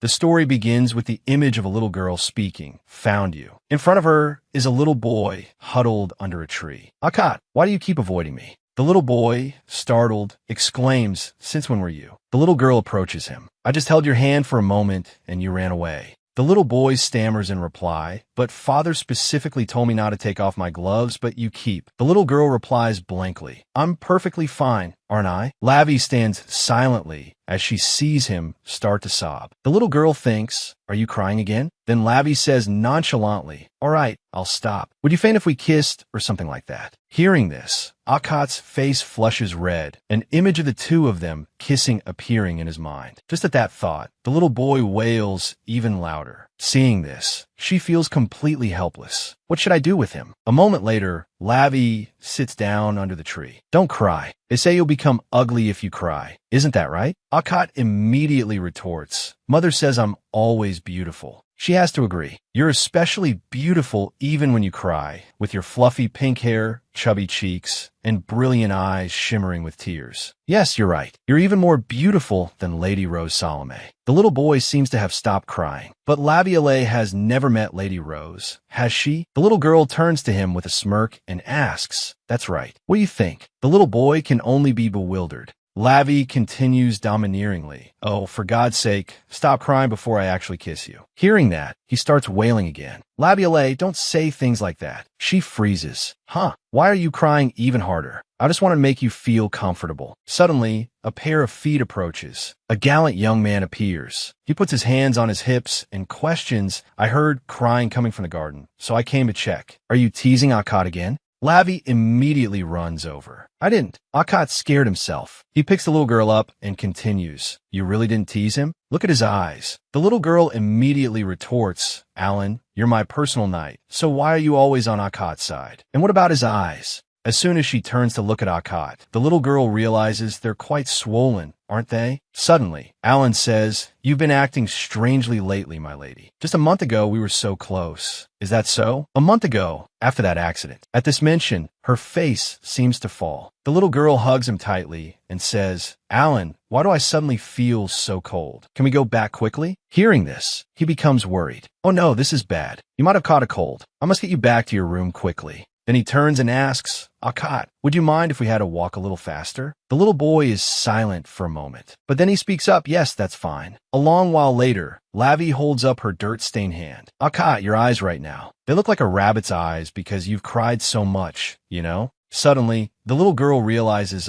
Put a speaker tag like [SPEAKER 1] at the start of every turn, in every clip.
[SPEAKER 1] The story begins with the image of a little girl speaking, "Found you." In front of her is a little boy huddled under a tree. "Akat, why do you keep avoiding me?" The little boy, startled, exclaims, "Since when were you?" The little girl approaches him. "I just held your hand for a moment and you ran away." The little boy stammers in reply, "But father specifically told me not to take off my gloves, but you keep." The little girl replies blankly, "I'm perfectly fine, aren't I?" Lavi stands silently as she sees him start to sob. The little girl thinks, "Are you crying again?" Then Lavi says nonchalantly, "All right, I'll stop. Would you faint if we kissed?" or something like that. Hearing this, Akat's face flushes red, an image of the two of them kissing appearing in his mind. Just at that thought, the little boy wails even louder. Seeing this, she feels completely helpless. What should I do with him? A moment later, Lavi sits down under the tree. "Don't cry. They say you'll become ugly if you cry. Isn't that right?" Akat immediately retorts, "Mother says I'm always beautiful." She has to agree. "You're especially beautiful even when you cry, with your fluffy pink hair, chubby cheeks, and brilliant eyes shimmering with tears. Yes, you're right. You're even more beautiful than Lady Rose Salome." The little boy seems to have stopped crying. But Laviolette has never met Lady Rose, has she? The little girl turns to him with a smirk and asks, "That's right. What do you think?" The little boy can only be bewildered. Lavi continues domineeringly, "Oh, for God's sake, stop crying before I actually kiss you." Hearing that, he starts wailing again. "Laviolette, don't say things like that." She freezes. "Huh, why are you crying even harder? I just want to make you feel comfortable." Suddenly, a pair of feet approaches. A gallant young man appears. He puts his hands on his hips and questions, "I heard crying coming from the garden, so I came to check. Are you teasing Akat again?" Lavi immediately runs over. "I didn't." Akat scared himself. He picks the little girl up and continues, "You really didn't tease him? Look at his eyes." The little girl immediately retorts, "Alan, you're my personal knight, so why are you always on Akat's side? And what about his eyes?" As soon as she turns to look at Akat, the little girl realizes they're quite swollen, aren't they? Suddenly, Alan says, "You've been acting strangely lately, my lady. Just a month ago, we were so close." "Is that so?" "A month ago, after that accident." At this mention, her face seems to fall. The little girl hugs him tightly and says, "Alan, why do I suddenly feel so cold? Can we go back quickly?" Hearing this, he becomes worried. "Oh no, this is bad. You might have caught a cold. I must get you back to your room quickly." Then he turns and asks, "Akat, would you mind if we had to walk a little faster?" The little boy is silent for a moment, but then he speaks up, "Yes, that's fine." A long while later, Lavi holds up her dirt-stained hand. "Akat, your eyes right now. They look like a rabbit's eyes because you've cried so much, you know?" Suddenly, the little girl realizes,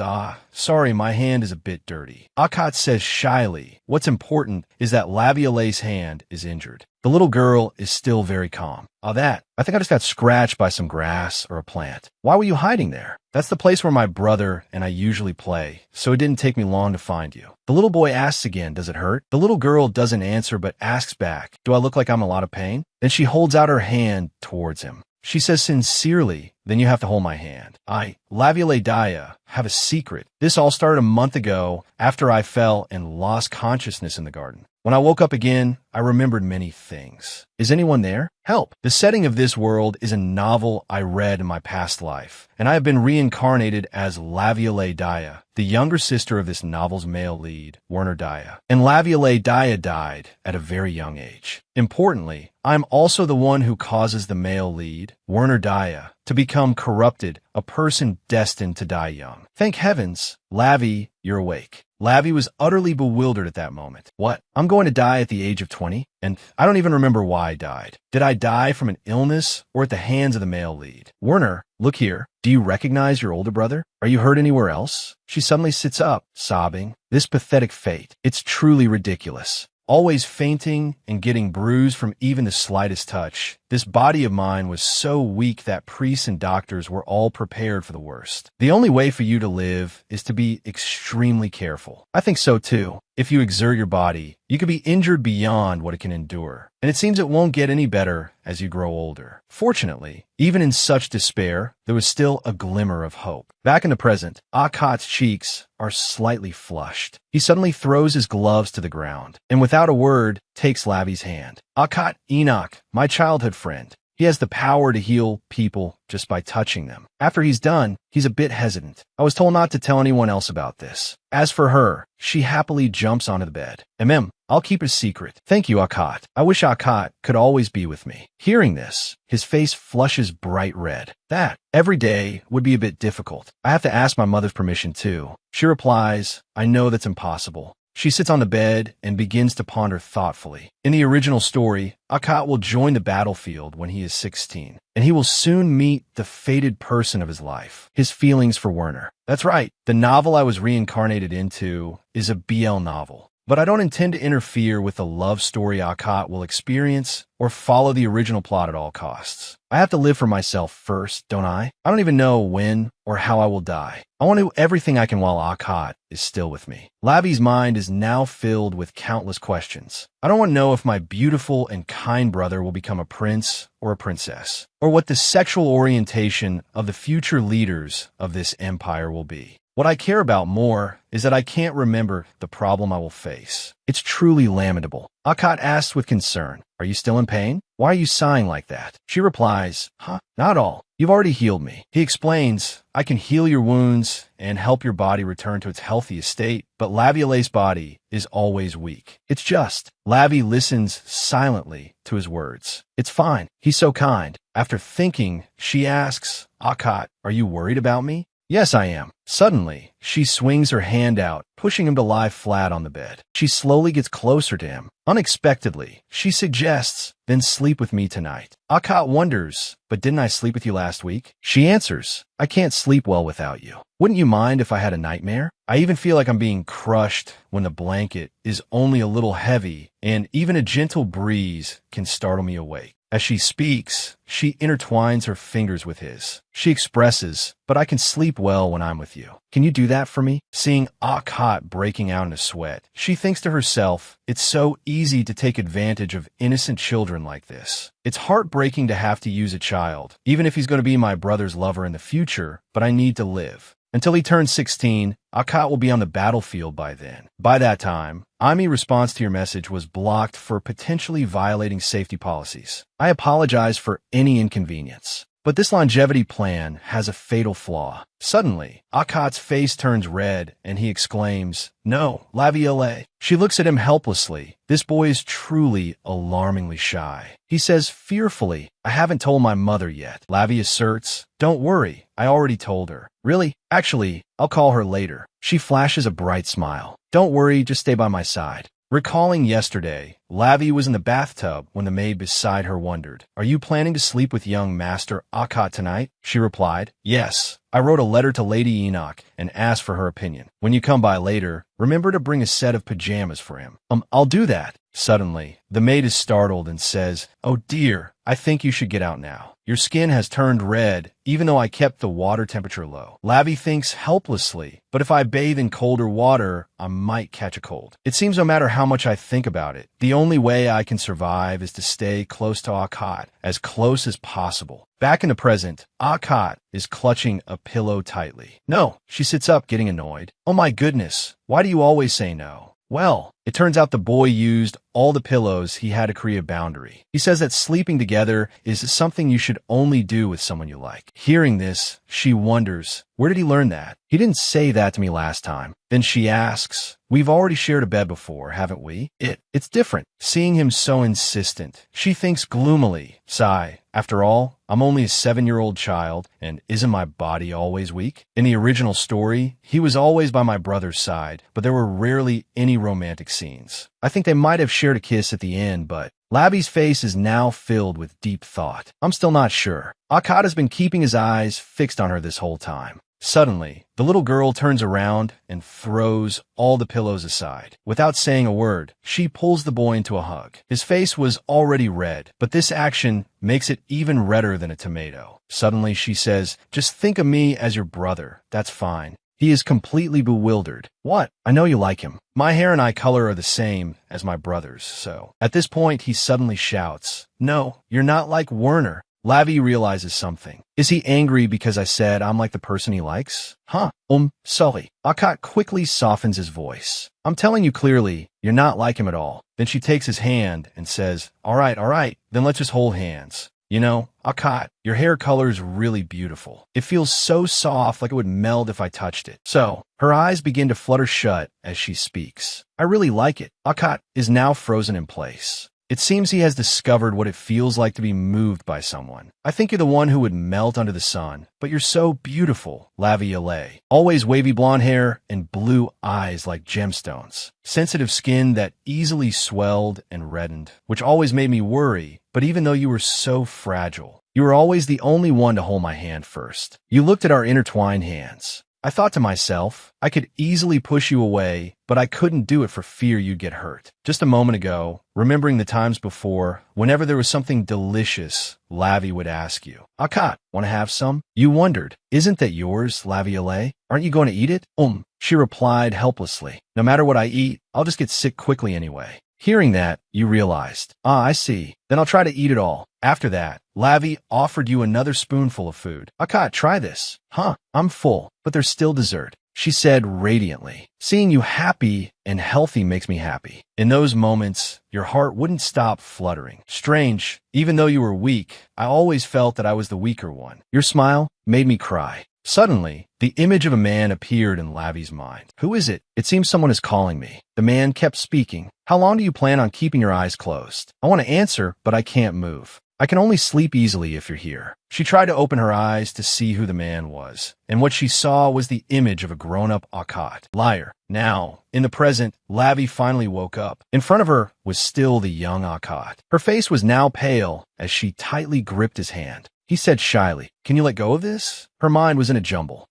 [SPEAKER 1] sorry, my hand is a bit dirty. Akat says shyly, "What's important is that Laviolet's hand is injured." The little girl is still very calm. I think I just got scratched by some grass or a plant." "Why were you hiding there?" "That's the place where my brother and I usually play, so it didn't take me long to find you." The little boy asks again, "Does it hurt?" The little girl doesn't answer but asks back, "Do I look like I'm in a lot of pain?" Then she holds out her hand towards him. She says sincerely, "Then you have to hold my hand. Laviolette Daya, have a secret. This all started a month ago after I fell and lost consciousness in the garden. When I woke up again, I remembered many things. Is anyone there? Help." The setting of this world is a novel I read in my past life, and I have been reincarnated as Laviolette Daya, the younger sister of this novel's male lead, Werner Daya. And Laviolette Daya died at a very young age. Importantly, I'm also the one who causes the male lead, Werner Daya, to become corrupted, a person destined to die young. Thank heavens, Lavi, you're awake. Lavi was utterly bewildered at that moment. "What? I'm going to die at the age of 20? And I don't even remember why I died. Did I die from an illness or at the hands of the male lead? Werner, look here. Do you recognize your older brother? Are you hurt anywhere else?" She suddenly sits up, sobbing. This pathetic fate. It's truly ridiculous. Always fainting and getting bruised from even the slightest touch. This body of mine was so weak that priests and doctors were all prepared for the worst. The only way for you to live is to be extremely careful. I think so too. If you exert your body, you could be injured beyond what it can endure. And it seems it won't get any better as you grow older. Fortunately, even in such despair, there was still a glimmer of hope. Back in the present, Akat's cheeks are slightly flushed. He suddenly throws his gloves to the ground, and without a word, takes Lavi's hand. "Akat Enoch, my childhood friend. He has the power to heal people just by touching them. After he's done, he's a bit hesitant. I was told not to tell anyone else about this." As for her, she happily jumps onto the bed. I'll keep it a secret. Thank you, Akot. I wish Akot could always be with me. Hearing this, his face flushes bright red. That, every day, would be a bit difficult. I have to ask my mother's permission too. She replies, I know that's impossible. She sits on the bed and begins to ponder thoughtfully. In the original story, Akot will join the battlefield when he is 16, and he will soon meet the fated person of his life, his feelings for Werner. That's right, the novel I was reincarnated into is a BL novel. But I don't intend to interfere with the love story Akot will experience or follow the original plot at all costs. I have to live for myself first, don't I? I don't even know when or how I will die. I want to do everything I can while Akot is still with me. Lavi's mind is now filled with countless questions. I don't want to know if my beautiful and kind brother will become a prince or a princess, or what the sexual orientation of the future leaders of this empire will be. What I care about more is that I can't remember the problem I will face. It's truly lamentable. Akot asks with concern, are you still in pain? Why are you sighing like that? She replies, not all. You've already healed me. He explains, I can heal your wounds and help your body return to its healthiest state, but Laviolace's body is always weak. It's just. Lavi listens silently to his words. It's fine. He's so kind. After thinking, she asks, Akot, are you worried about me? Yes, I am. Suddenly, she swings her hand out, pushing him to lie flat on the bed. She slowly gets closer to him. Unexpectedly, she suggests, then sleep with me tonight. Akot wonders, but didn't I sleep with you last week? She answers, I can't sleep well without you. Wouldn't you mind if I had a nightmare? I even feel like I'm being crushed when the blanket is only a little heavy, and even a gentle breeze can startle me awake. As she speaks, she intertwines her fingers with his. She expresses, but I can sleep well when I'm with you. Can you do that for me? Seeing Akot breaking out in a sweat, she thinks to herself, it's so easy to take advantage of innocent children like this. It's heartbreaking to have to use a child, even if he's going to be my brother's lover in the future, but I need to live. Until he turns 16, Akot will be on the battlefield by then. By that time, Ami's response to your message was blocked for potentially violating safety policies. I apologize for any inconvenience. But this longevity plan has a fatal flaw. Suddenly, Akot's face turns red and he exclaims, no, Laviole. She looks at him helplessly. This boy is truly alarmingly shy. He says fearfully, I haven't told my mother yet. Lavi asserts, don't worry, I already told her. Really? Actually, I'll call her later. She flashes a bright smile. Don't worry, just stay by my side. Recalling yesterday, Lavi was in the bathtub when the maid beside her wondered, are you planning to sleep with young Master Akot tonight? She replied, yes. I wrote a letter to Lady Enoch and asked for her opinion. When you come by later, remember to bring a set of pajamas for him. I'll do that. Suddenly, the maid is startled and says, oh dear, I think you should get out now. Your skin has turned red, even though I kept the water temperature low. Lavi thinks helplessly, but if I bathe in colder water, I might catch a cold. It seems no matter how much I think about it, the only way I can survive is to stay close to Akot, as close as possible. Back in the present, Akot is clutching a pillow tightly. No, she sits up, getting annoyed. Oh my goodness, why do you always say no? Well, it turns out the boy used all the pillows he had to create a boundary. He says that sleeping together is something you should only do with someone you like. Hearing this, she wonders, where did he learn that? He didn't say that to me last time. Then she asks, we've already shared a bed before, haven't we? It's different. Seeing him so insistent, she thinks gloomily, sigh, after all, I'm only a 7-year-old child, and isn't my body always weak? In the original story, he was always by my brother's side, but there were rarely any romantic scenes. I think they might have shared a kiss at the end, but Lavi's face is now filled with deep thought. I'm still not sure. Akot has been keeping his eyes fixed on her this whole time. Suddenly, the little girl turns around and throws all the pillows aside. Without saying a word, she pulls the boy into a hug. His face was already red, but this action makes it even redder than a tomato. Suddenly, she says, just think of me as your brother. That's fine. He is completely bewildered. What? I know you like him. My hair and eye color are the same as my brother's, so. At this point, he suddenly shouts, no, you're not like Werner. Lavi realizes something. Is he angry because I said I'm like the person he likes? Sorry. Akot quickly softens his voice. I'm telling you clearly, you're not like him at all. Then she takes his hand and says, all right, then let's just hold hands. You know, Akat, your hair color's really beautiful. It feels so soft like it would melt if I touched it. So, her eyes begin to flutter shut as she speaks. I really like it. Akat is now frozen in place. It seems he has discovered what it feels like to be moved by someone. I think you're the one who would melt under the sun, but you're so beautiful, Laviolette. Always wavy blonde hair and blue eyes like gemstones. Sensitive skin that easily swelled and reddened, which always made me worry, but even though you were so fragile, you were always the only one to hold my hand first. You looked at our intertwined hands. I thought to myself, I could easily push you away, but I couldn't do it for fear you'd get hurt. Just a moment ago, remembering the times before, whenever there was something delicious, Lavi would ask you, Akat, want to have some? You wondered, isn't that yours, Laviolette? Aren't you going to eat it? She replied helplessly. No matter what I eat, I'll just get sick quickly anyway. Hearing that, you realized, I see. Then I'll try to eat it all. After that, Lavi offered you another spoonful of food. Akat, try this. I'm full, but there's still dessert, she said radiantly. Seeing you happy and healthy makes me happy. In those moments, your heart wouldn't stop fluttering. Strange, even though you were weak, I always felt that I was the weaker one. Your smile made me cry. Suddenly, the image of a man appeared in Lavi's mind. Who is it? It seems someone is calling me. The man kept speaking. How long do you plan on keeping your eyes closed? I want to answer, but I can't move. I can only sleep easily if you're here. She tried to open her eyes to see who the man was, and what she saw was the image of a grown-up Akat. Liar. Now, in the present, Lavi finally woke up. In front of her was still the young Akat. Her face was now pale as she tightly gripped his hand. He said shyly, can you let go of this? Her mind was in a jumble.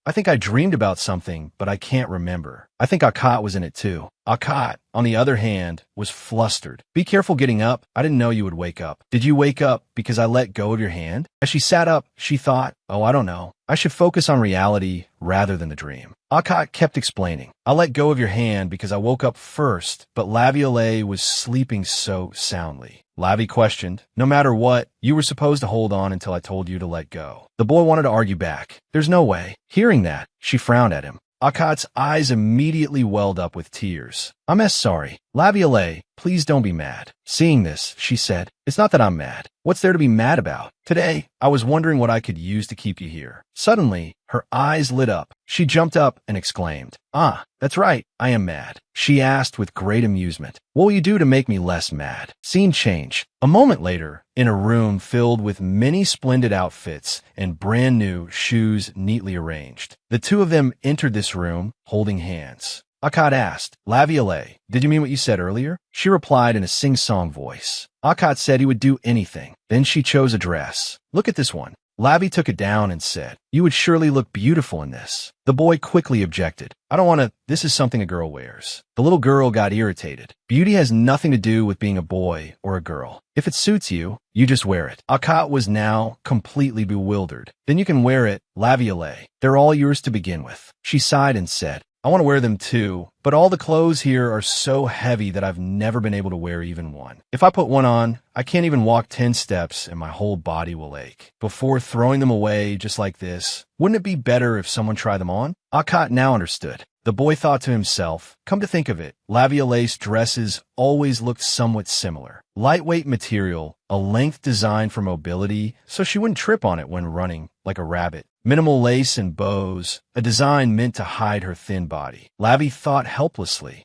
[SPEAKER 1] I think I dreamed about something, but I can't remember. I think Akat was in it too. Akat, on the other hand, was flustered. Be careful getting up. I didn't know you would wake up. Did you wake up because I let go of your hand? As she sat up, she thought, I don't know. I should focus on reality rather than the dream. Akat kept explaining. I let go of your hand because I woke up first, but Laviolette was sleeping so soundly. Lavi questioned, no matter what, you were supposed to hold on until I told you to let go. The boy wanted to argue back. There's no way. Hearing that, she frowned at him. Akat's eyes immediately welled up with tears. I'm sorry. Laviolette, please don't be mad. Seeing this, she said, it's not that I'm mad. What's there to be mad about? Today, I was wondering what I could use to keep you here. Suddenly, her eyes lit up. She jumped up and exclaimed, that's right, I am mad. She asked with great amusement, what will you do to make me less mad? Scene change. A moment later, in a room filled with many splendid outfits and brand new shoes neatly arranged. The two of them entered this room, holding hands. Akat asked, Laviolette, did you mean what you said earlier? She replied in a sing-song voice. Akat said he would do anything. Then she chose a dress. Look at this one. Lavi took it down and said, you would surely look beautiful in this. The boy quickly objected. I don't want to, this is something a girl wears. The little girl got irritated. Beauty has nothing to do with being a boy or a girl. If it suits you, you just wear it. Akat was now completely bewildered. Then you can wear it, Laviolette. They're all yours to begin with. She sighed and said, I want to wear them too, but all the clothes here are so heavy that I've never been able to wear even one. If I put one on, I can't even walk 10 steps and my whole body will ache. Before throwing them away just like this, wouldn't it be better if someone tried them on? Akat now understood. The boy thought to himself, come to think of it, Laviolette's dresses always looked somewhat similar. Lightweight material, a length designed for mobility, so she wouldn't trip on it when running like a rabbit. Minimal lace and bows, a design meant to hide her thin body. Lavi thought helplessly,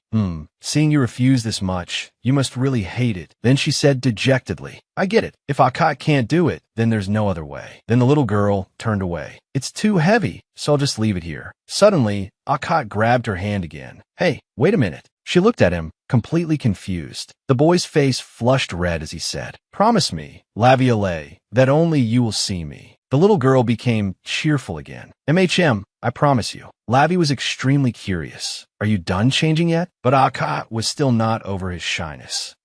[SPEAKER 1] seeing you refuse this much, you must really hate it. Then she said dejectedly, I get it. If Akat can't do it, then there's no other way. Then the little girl turned away. It's too heavy, so I'll just leave it here. Suddenly, Akat grabbed her hand again. Hey, wait a minute. She looked at him, completely confused. The boy's face flushed red as he said, promise me, Laviolette, that only you will see me. The little girl became cheerful again. I promise you. Lavi was extremely curious. Are you done changing yet? But Akat was still not over his shyness.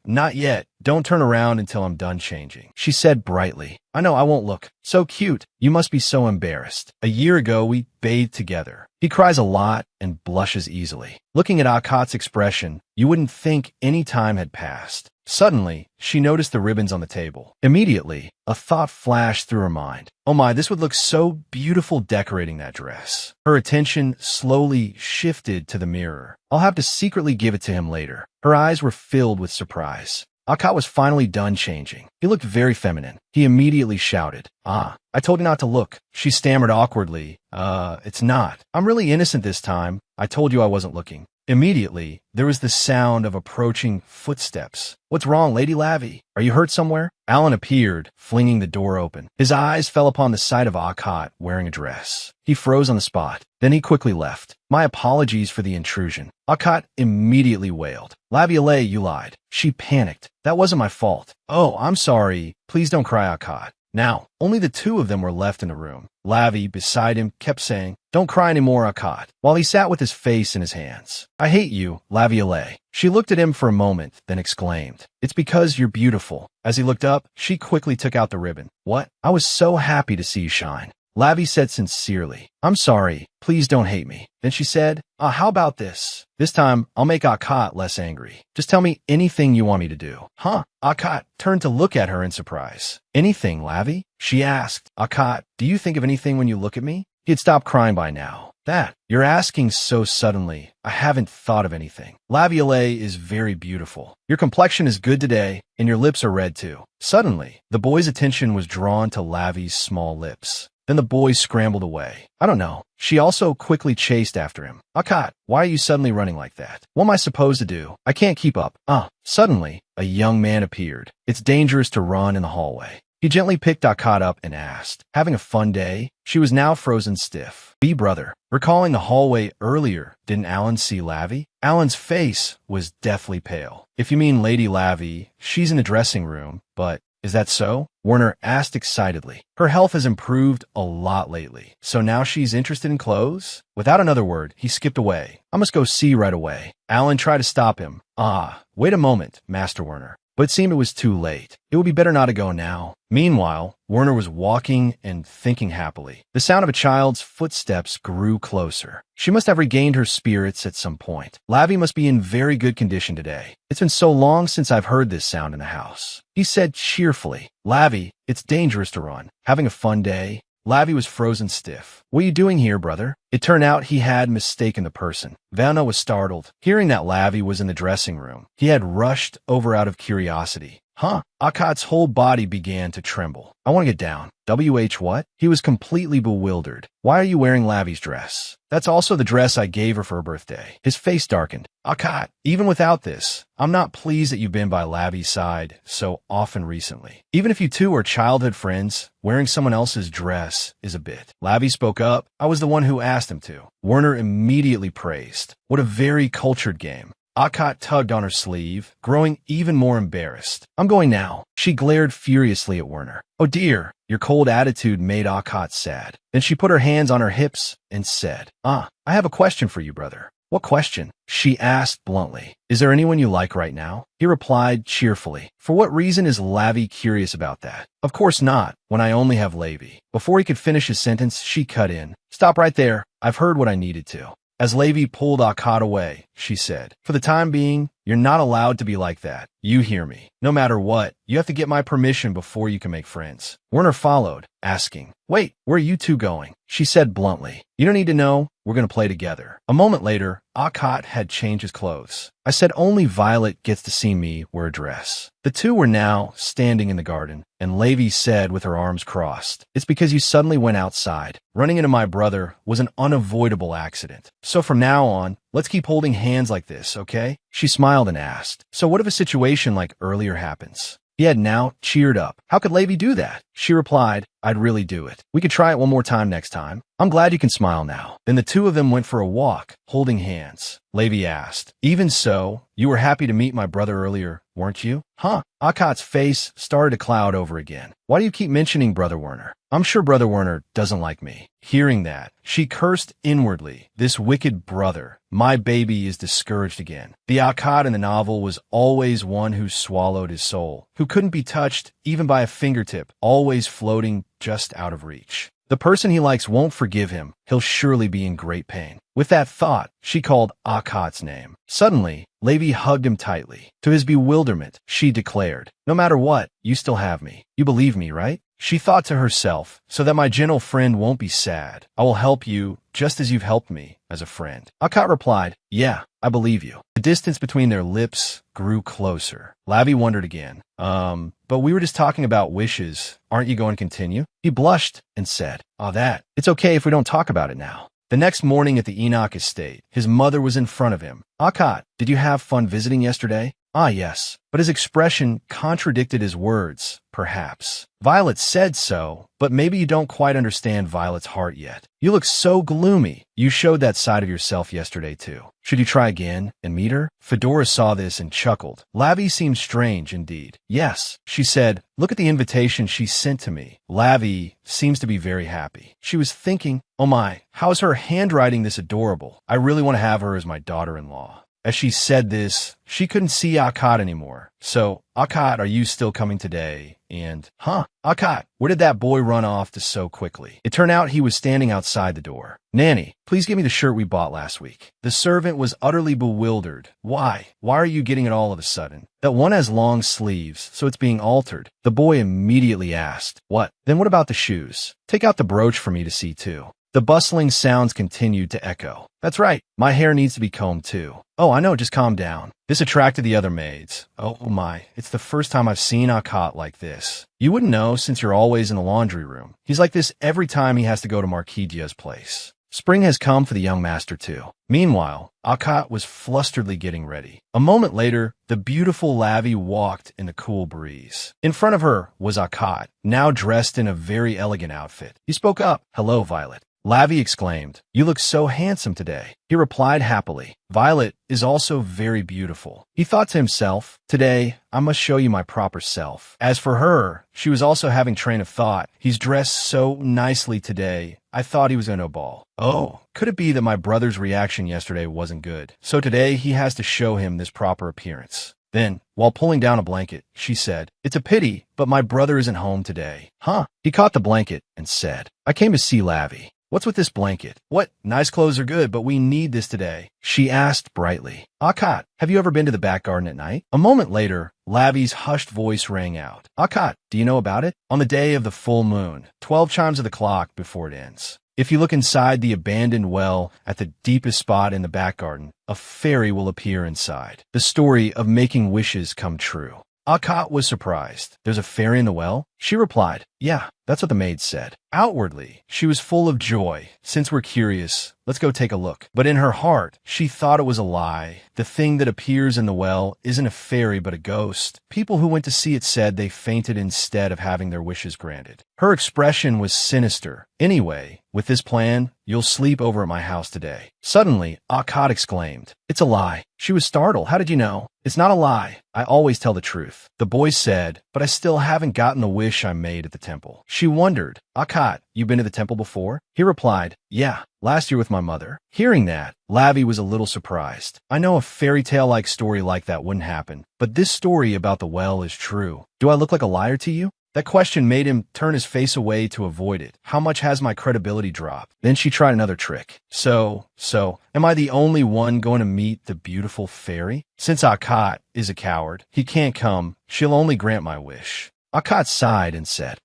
[SPEAKER 1] Not yet. Don't turn around until I'm done changing, she said brightly. I know I won't look. So cute. You must be so embarrassed. A year ago, we bathed together. He cries a lot and blushes easily. Looking at Akat's expression, you wouldn't think any time had passed. Suddenly, she noticed the ribbons on the table. Immediately, a thought flashed through her mind. Oh my, this would look so beautiful decorating that dress. Her attention slowly shifted to the mirror. I'll have to secretly give it to him later. Her eyes were filled with surprise. Akat was finally done changing. He looked very feminine. He immediately shouted, "Ah, I told you not to look." She stammered awkwardly, it's not. I'm really innocent this time. I told you I wasn't looking." Immediately, there was the sound of approaching footsteps. "What's wrong, Lady Lavi? Are you hurt somewhere?" Alan appeared, flinging the door open. His eyes fell upon the sight of Akat wearing a dress. He froze on the spot. Then he quickly left. "My apologies for the intrusion." Akat immediately wailed. "Laviole, you lied." She panicked. "That wasn't my fault." "Oh, I'm sorry. Please don't cry, Akat." Now, only the two of them were left in the room. Lavi, beside him, kept saying, "Don't cry anymore, Akat," while he sat with his face in his hands. "I hate you, Laviole." She looked at him for a moment, then exclaimed, "It's because you're beautiful." As he looked up, she quickly took out the ribbon. "What? I was so happy to see you shine." Lavi said sincerely, "I'm sorry. Please don't hate me." Then she said, how about this? This time, I'll make Akat less angry. Just tell me anything you want me to do." "Huh?" Akat turned to look at her in surprise. "Anything, Lavi?" She asked. "Akat, do you think of anything when you look at me?" He had stopped crying by now. "That. You're asking so suddenly. I haven't thought of anything. Laviole is very beautiful. Your complexion is good today, and your lips are red too." Suddenly, the boy's attention was drawn to Lavi's small lips. Then the boy scrambled away. "I don't know." She also quickly chased after him. "Akat, why are you suddenly running like that? What am I supposed to do? I can't keep up." Suddenly, a young man appeared. "It's dangerous to run in the hallway." He gently picked Akat up and asked, "Having a fun day?" She was now frozen stiff. "B brother." Recalling the hallway earlier, didn't Alan see Lavi? Alan's face was deathly pale. "If you mean Lady Lavi, she's in the dressing room, but is that so?" Werner asked excitedly. "Her health has improved a lot lately. So now she's interested in clothes?" Without another word, he skipped away. "I must go see right away." Alan tried to stop him. Wait a moment, Master Werner." But it seemed it was too late. It would be better not to go now. Meanwhile, Werner was walking and thinking happily. The sound of a child's footsteps grew closer. She must have regained her spirits at some point. Lavi must be in very good condition today. It's been so long since I've heard this sound in the house. He said cheerfully, "Lavi, it's dangerous to run. Having a fun day?" Lavi was frozen stiff. "What are you doing here, brother?" It turned out he had mistaken the person. Werner was startled. Hearing that Lavi was in the dressing room, he had rushed over out of curiosity. Akat's whole body began to tremble. "I want to get down." What? He was completely bewildered. "Why are you wearing Lavi's dress?" "That's also the dress I gave her for her birthday." His face darkened. "Akat, even without this, I'm not pleased that you've been by Lavi's side so often recently. Even if you two are childhood friends, wearing someone else's dress is a bit." Lavi spoke up. "I was the one who asked him to." Werner immediately praised. "What a very cultured game." Akat tugged on her sleeve, growing even more embarrassed. "I'm going now." She glared furiously at Werner. "Oh dear." Your cold attitude made Akat sad. Then she put her hands on her hips and said, I have a question for you, brother." "What question?" she asked bluntly. "Is there anyone you like right now?" He replied cheerfully. For what reason is Lavi curious about that? "Of course not, when I only have Lavi." Before he could finish his sentence, she cut in. "Stop right there. I've heard what I needed to." As Lavi pulled Akat away, she said, "For the time being, you're not allowed to be like that. You hear me. No matter what, you have to get my permission before you can make friends." Werner followed, asking, "Wait, where are you two going?" She said bluntly, "You don't need to know. We're going to play together." A moment later, Akat had changed his clothes. I said only Violet gets to see me wear a dress. The two were now standing in the garden, and Lavi said with her arms crossed, "It's because you suddenly went outside. Running into my brother was an unavoidable accident. So from now on, let's keep holding hands like this, okay?" She smiled and asked, "So what if a situation like earlier happens?" He had now cheered up. "How could Lavi do that?" She replied, "I'd really do it. We could try it one more time next time." "I'm glad you can smile now." Then the two of them went for a walk, holding hands. Lavi asked, "Even so, you were happy to meet my brother earlier, weren't you?" Akat's face started to cloud over again. "Why do you keep mentioning Brother Werner? I'm sure Brother Werner doesn't like me." Hearing that, she cursed inwardly. This wicked brother. My baby is discouraged again. The Akat in the novel was always one who swallowed his soul, who couldn't be touched even by a fingertip, always floating just out of reach. The person he likes won't forgive him. He'll surely be in great pain. With that thought, she called Akat's name. Suddenly, Lavi hugged him tightly. To his bewilderment, she declared, "No matter what, you still have me. You believe me, right?" She thought to herself, so that my gentle friend won't be sad, I will help you just as you've helped me as a friend. Akot replied, yeah, I believe you. The distance between their lips grew closer. Lavi wondered again, but we were just talking about wishes. Aren't you going to continue? He blushed and said, it's okay if we don't talk about it now. The next morning at the Enoch estate, his mother was in front of him. Akot, did you have fun visiting yesterday? Yes. But his expression contradicted his words, perhaps. Violet said so, but maybe you don't quite understand Violet's heart yet. You look so gloomy. You showed that side of yourself yesterday, too. Should you try again and meet her? Fedora saw this and chuckled. Lavi seemed strange indeed. Yes, she said. Look at the invitation she sent to me. Lavi seems to be very happy. She was thinking, oh my, how is her handwriting this adorable? I really want to have her as my daughter-in-law. As she said this, she couldn't see Akot anymore. So, Akot, are you still coming today? And, Akot, where did that boy run off to so quickly? It turned out he was standing outside the door. Nanny, please give me the shirt we bought last week. The servant was utterly bewildered. Why? Why are you getting it all of a sudden? That one has long sleeves, so it's being altered. The boy immediately asked, what? Then what about the shoes? Take out the brooch for me to see too. The bustling sounds continued to echo. That's right, my hair needs to be combed too. Oh, I know, just calm down. This attracted the other maids. Oh my, it's the first time I've seen Akot like this. You wouldn't know since you're always in the laundry room. He's like this every time he has to go to Marquidia's place. Spring has come for the young master too. Meanwhile, Akot was flusteredly getting ready. A moment later, the beautiful Lavi walked in the cool breeze. In front of her was Akot, now dressed in a very elegant outfit. He spoke up. Hello, Violet. Lavi exclaimed, you look so handsome today. He replied happily, Violet is also very beautiful. He thought to himself, today, I must show you my proper self. As for her, she was also having train of thought. He's dressed so nicely today. I thought he was going to a ball. Oh, could it be that my brother's reaction yesterday wasn't good? So today he has to show him this proper appearance. Then, while pulling down a blanket, she said, it's a pity, but my brother isn't home today. He caught the blanket and said, I came to see Lavi. What's with this blanket? What? Nice clothes are good, but we need this today. She asked brightly. Akot, have you ever been to the back garden at night? A moment later, Lavi's hushed voice rang out. Akot, do you know about it? On the day of the full moon, 12 chimes of the clock before it ends. If you look inside the abandoned well at the deepest spot in the back garden, a fairy will appear inside. The story of making wishes come true. Akot was surprised. There's a fairy in the well? She replied, yeah, that's what the maid said. Outwardly, she was full of joy. Since we're curious, let's go take a look. But in her heart, she thought it was a lie. The thing that appears in the well isn't a fairy but a ghost. People who went to see it said they fainted instead of having their wishes granted. Her expression was sinister. Anyway, with this plan, you'll sleep over at my house today. Suddenly, Akot exclaimed, it's a lie. She was startled. How did you know? It's not a lie. I always tell the truth. The boy said, but I still haven't gotten the wish I made at the temple. She wondered, Akot, you been to the temple before? He replied, yeah, last year with my mother. Hearing that, Lavi was a little surprised. I know a fairy tale-like story like that wouldn't happen, but this story about the well is true. Do I look like a liar to you? That question made him turn his face away to avoid it. How much has my credibility dropped? Then she tried another trick. So, am I the only one going to meet the beautiful fairy? Since Akot is a coward, he can't come. She'll only grant my wish. Akot sighed and said,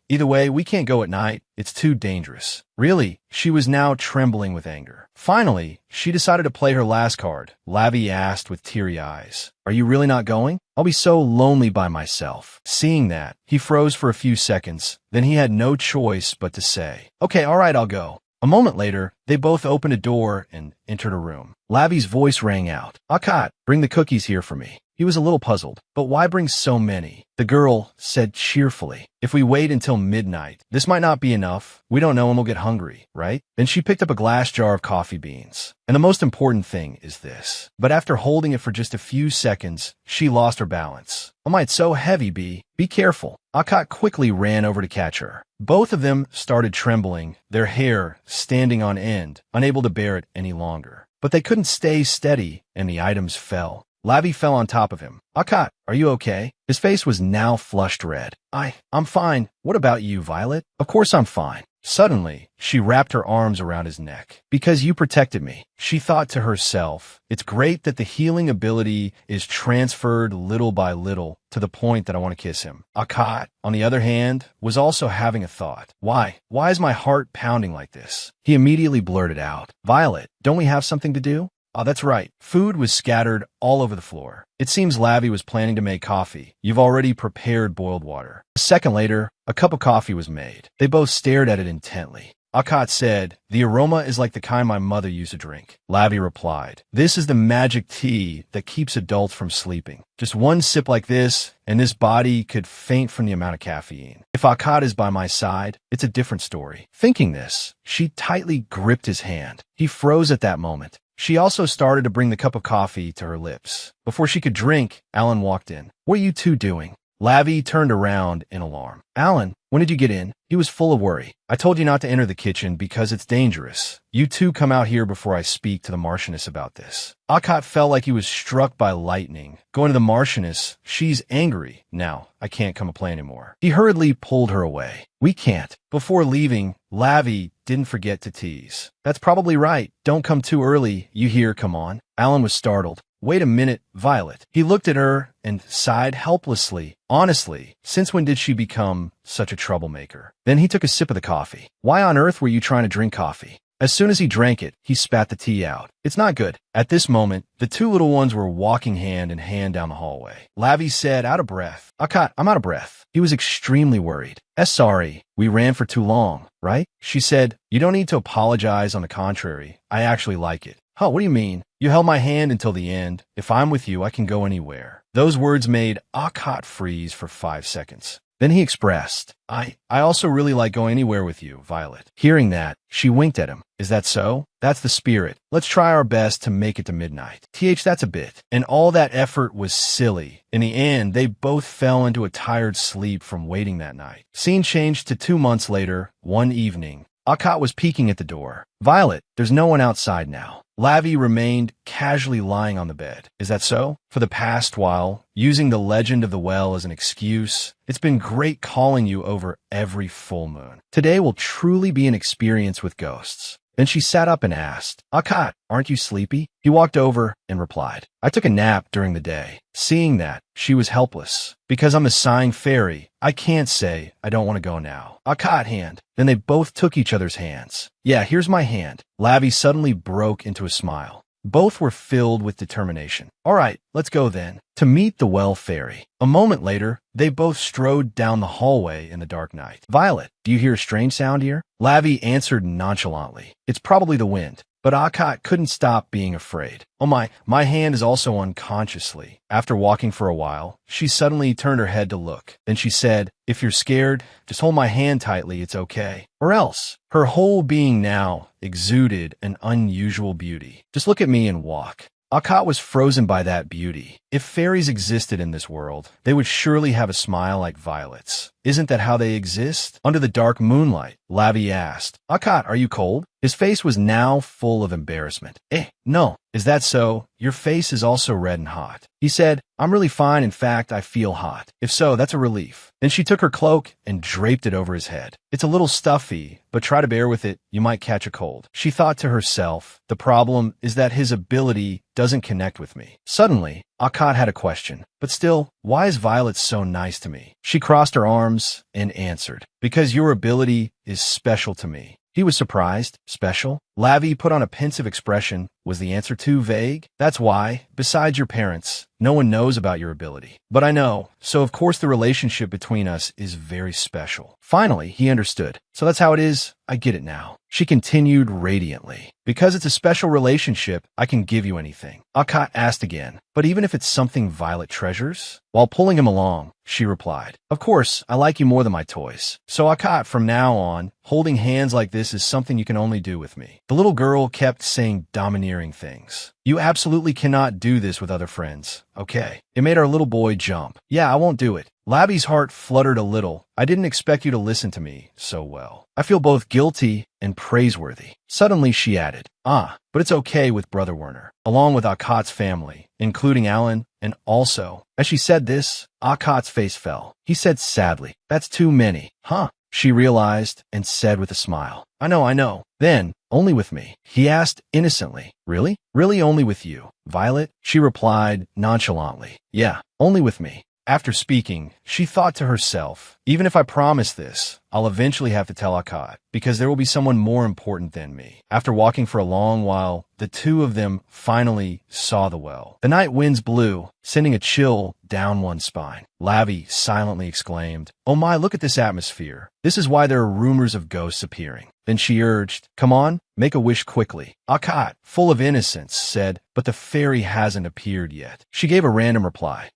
[SPEAKER 1] either way, we can't go at night. It's too dangerous. Really, she was now trembling with anger. Finally, she decided to play her last card. Lavi asked with teary eyes, are you really not going? I'll be so lonely by myself. Seeing that, he froze for a few seconds. Then he had no choice but to say, okay, all right, I'll go. A moment later, they both opened a door and entered a room. Lavi's voice rang out, Akot, bring the cookies here for me. He was a little puzzled. But why bring so many? The girl said cheerfully, if we wait until midnight, this might not be enough. We don't know and we'll get hungry, right? Then she picked up a glass jar of coffee beans. And the most important thing is this. But after holding it for just a few seconds, she lost her balance. Oh my, it's so heavy, Be careful. Akot quickly ran over to catch her. Both of them started trembling, their hair standing on end, unable to bear it any longer. But they couldn't stay steady, and the items fell. Lavi fell on top of him. Akot, are you okay? His face was now flushed red. I'm fine. What about you, Violet? Of course I'm fine. Suddenly, she wrapped her arms around his neck. Because you protected me, she thought to herself. It's great that the healing ability is transferred little by little to the point that I want to kiss him. Akat, on the other hand, was also having a thought. Why? Why is my heart pounding like this? He immediately blurted out, Violet, don't we have something to do? Oh, that's right. Food was scattered all over the floor. It seems Lavi was planning to make coffee. You've already prepared boiled water. A second later, a cup of coffee was made. They both stared at it intently. Akat said, the aroma is like the kind my mother used to drink. Lavi replied, this is the magic tea that keeps adults from sleeping. Just one sip like this, and this body could faint from the amount of caffeine. If Akat is by my side, it's a different story. Thinking this, she tightly gripped his hand. He froze at that moment. She also started to bring the cup of coffee to her lips. Before she could drink, Alan walked in. What are you two doing? Lavi turned around in alarm. Alan, when did you get in? He was full of worry. I told you not to enter the kitchen because it's dangerous. You two come out here before I speak to the Marchioness about this. Akat felt like he was struck by lightning. Going to the Marchioness, she's angry. Now, I can't come and play anymore. He hurriedly pulled her away. We can't. Before leaving, Lavi didn't forget to tease. That's probably right. Don't come too early. You hear, come on. Alan was startled. Wait a minute, Violet. He looked at her and sighed helplessly. Honestly, since when did she become such a troublemaker? Then he took a sip of the coffee. Why on earth were you trying to drink coffee? As soon as he drank it, he spat the tea out. It's not good. At this moment, the two little ones were walking hand in hand down the hallway. Lavi said, out of breath. Akat, I'm out of breath. He was extremely worried. Sorry, we ran for too long, right? She said, you don't need to apologize. On the contrary, I actually like it. Huh, what do you mean? You held my hand until the end. If I'm with you, I can go anywhere. Those words made Akat freeze for 5 seconds. Then he expressed, I also really like going anywhere with you, Violet. Hearing that, she winked at him. Is that so? That's the spirit. Let's try our best to make it to midnight. That's a bit. And all that effort was silly. In the end, they both fell into a tired sleep from waiting that night. Scene changed to 2 months later, one evening. Akat was peeking at the door. Violet, there's no one outside now. Lavi remained casually lying on the bed. Is that so? For the past while, using the legend of the well as an excuse, it's been great calling you over every full moon. Today will truly be an experience with ghosts. Then she sat up and asked, Akat, aren't you sleepy? He walked over and replied, I took a nap during the day. Seeing that, she was helpless. Because I'm a sighing fairy, I can't say I don't want to go now. Akat hand. Then they both took each other's hands. Yeah, here's my hand. Lavi suddenly broke into a smile. Both were filled with determination. All right, let's go then. To meet the well fairy. A moment later, they both strode down the hallway in the dark night. Violet, do you hear a strange sound here? Lavi answered nonchalantly. It's probably the wind. But Akat couldn't stop being afraid. Oh my hand is also unconsciously. After walking for a while, she suddenly turned her head to look. Then she said, if you're scared, just hold my hand tightly, it's okay. Or else. Her whole being now exuded an unusual beauty. Just look at me and walk. Akat was frozen by that beauty. If fairies existed in this world, they would surely have a smile like Violet's. Isn't that how they exist? Under the dark moonlight, Lavi asked, Akat, are you cold? His face was now full of embarrassment. No. Is that so? Your face is also red and hot. He said, I'm really fine. In fact, I feel hot. If so, that's a relief. Then she took her cloak and draped it over his head. It's a little stuffy, but try to bear with it. You might catch a cold. She thought to herself, the problem is that his ability doesn't connect with me. Suddenly, Akat had a question. But still, why is Violet so nice to me? She crossed her arms and answered, because your ability is special to me. He was surprised. Special? Lavi put on a pensive expression. Was the answer too vague? That's why, besides your parents, no one knows about your ability. But I know, so of course the relationship between us is very special. Finally, he understood. So that's how it is. I get it now. She continued radiantly. Because it's a special relationship, I can give you anything. Akat asked again, but even if it's something Violet treasures? While pulling him along, she replied, of course, I like you more than my toys. So Akat, from now on, holding hands like this is something you can only do with me. The little girl kept saying domineering things. You absolutely cannot do this with other friends. Okay. It made our little boy jump. Yeah, I won't do it. Lavi's heart fluttered a little. I didn't expect you to listen to me so well. I feel both guilty and praiseworthy. Suddenly she added, but it's okay with Brother Werner, along with Akat's family, including Alan, and also, as she said this, Akat's face fell. He said sadly, that's too many. Huh? she realized and said with a smile. I know. Then, only with me. He asked innocently. Really? Really only with you? Violet? She replied nonchalantly. Yeah, only with me. After speaking, she thought to herself, even if I promise this, I'll eventually have to tell Akkad, because there will be someone more important than me. After walking for a long while, the two of them finally saw the well. The night winds blew, sending a chill down one's spine. Lavi silently exclaimed, "Oh my, look at this atmosphere. This is why there are rumors of ghosts appearing." Then she urged, "Come on, make a wish quickly." Akkad, full of innocence, said, "But the fairy hasn't appeared yet." She gave a random reply.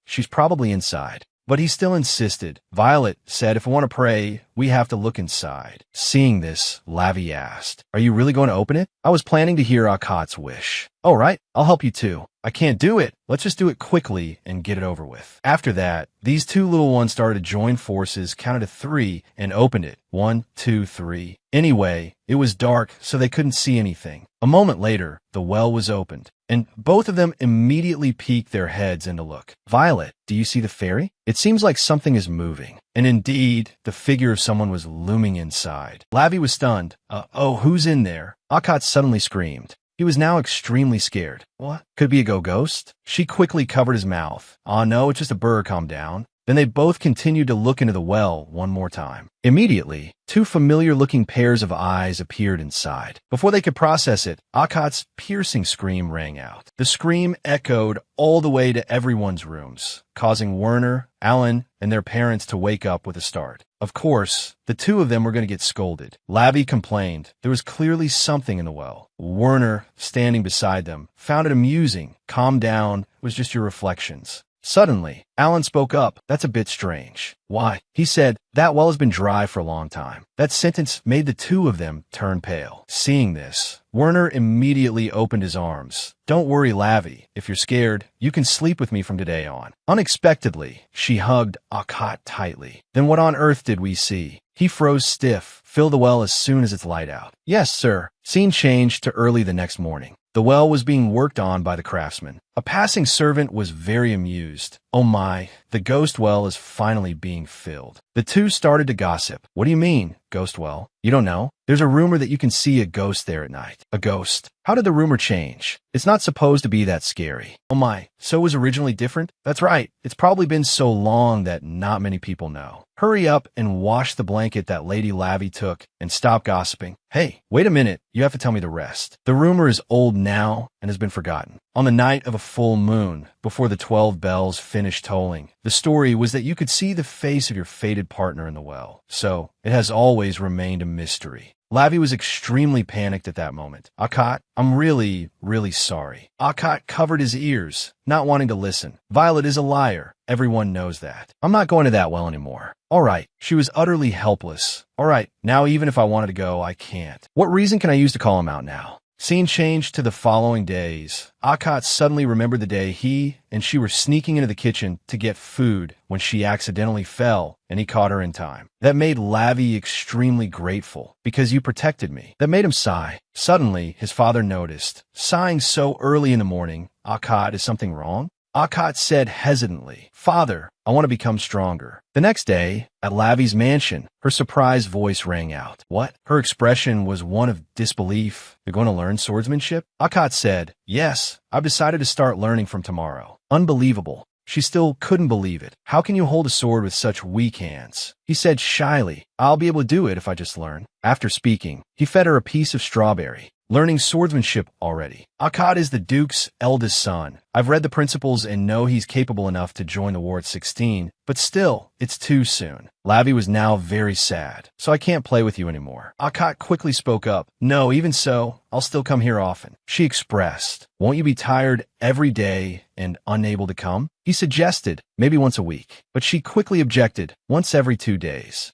[SPEAKER 1] She's probably inside. But he still insisted. Violet said, "If we want to pray, we have to look inside." Seeing this, Lavi asked, "Are you really going to open it?" "I was planning to hear Akkad's wish." "All right, I'll help you too." "I can't do it. Let's just do it quickly and get it over with." After that, these two little ones started to join forces, counted to 3, and opened it. 1, 2, 3. Anyway, it was dark, so they couldn't see anything. A moment later, the well was opened, and both of them immediately peeked their heads in to look. "Violet, do you see the fairy? It seems like something is moving." And indeed, the figure of someone was looming inside. Lavi was stunned. Who's in there?" Akkad suddenly screamed. He was now extremely scared. "What? Could it be a ghost?" She quickly covered his mouth. No, it's just a bird, calm down." Then they both continued to look into the well one more time. Immediately, 2 familiar-looking pairs of eyes appeared inside. Before they could process it, Akkad's piercing scream rang out. The scream echoed all the way to everyone's rooms, causing Werner, Alan, and their parents to wake up with a start. Of course, the two of them were going to get scolded. Lavi complained. There was clearly something in the well. Werner, standing beside them, found it amusing. "Calm down, it was just your reflections." Suddenly, Alan spoke up. "That's a bit strange." "Why?" He said, "That well has been dry for a long time." That sentence made the two of them turn pale. Seeing this, Werner immediately opened his arms. "Don't worry, Lavi. If you're scared, you can sleep with me from today on." Unexpectedly, she hugged Akkad tightly. Then what on earth did we see? He froze stiff. "Fill the well as soon as it's light out." "Yes, sir." Scene changed to early the next morning. The well was being worked on by the craftsman. A passing servant was very amused. "Oh my, the ghost well is finally being filled." The two started to gossip. "What do you mean, ghost well? You don't know? There's a rumor that you can see a ghost there at night." "A ghost? How did the rumor change? It's not supposed to be that scary." "Oh my, so it was originally different?" "That's right. It's probably been so long that not many people know." "Hurry up and wash the blanket that Lady Lavi took and stop gossiping." "Hey, wait a minute. You have to tell me the rest." "The rumor is old now and has been forgotten. On the night of a full moon, before the 12 bells finished tolling, the story was that you could see the face of your fated partner in the well. So, it has always remained a mystery." Lavi was extremely panicked at that moment. "Akkad, I'm really, really sorry." Akkad covered his ears, not wanting to listen. "Violet is a liar. Everyone knows that. I'm not going to that well anymore." "All right." She was utterly helpless. "All right, now even if I wanted to go, I can't. What reason can I use to call him out now?" Scene changed to the following days. Akkad suddenly remembered the day he and she were sneaking into the kitchen to get food when she accidentally fell and he caught her in time. That made Lavi extremely grateful. "Because you protected me." That made him sigh. Suddenly, his father noticed. Sighing so early in the morning. "Akkad, is something wrong?" Akkad said hesitantly, "Father, I want to become stronger." The next day, at Lavi's mansion, her surprised voice rang out. "What?" Her expression was one of disbelief. "You're going to learn swordsmanship?" Akkad said, "Yes, I've decided to start learning from tomorrow." Unbelievable. She still couldn't believe it. "How can you hold a sword with such weak hands?" He said shyly, "I'll be able to do it if I just learn." After speaking, he fed her a piece of strawberry. "Learning swordsmanship already." Akkad is the Duke's eldest son. I've read the principles and know he's capable enough to join the war at 16, but still, it's too soon. Lavi was now very sad. "So I can't play with you anymore." Akkad quickly spoke up. "No, even so, I'll still come here often." She expressed, "Won't you be tired every day and unable to come?" He suggested, maybe once a week, but she quickly objected, once every 2 days.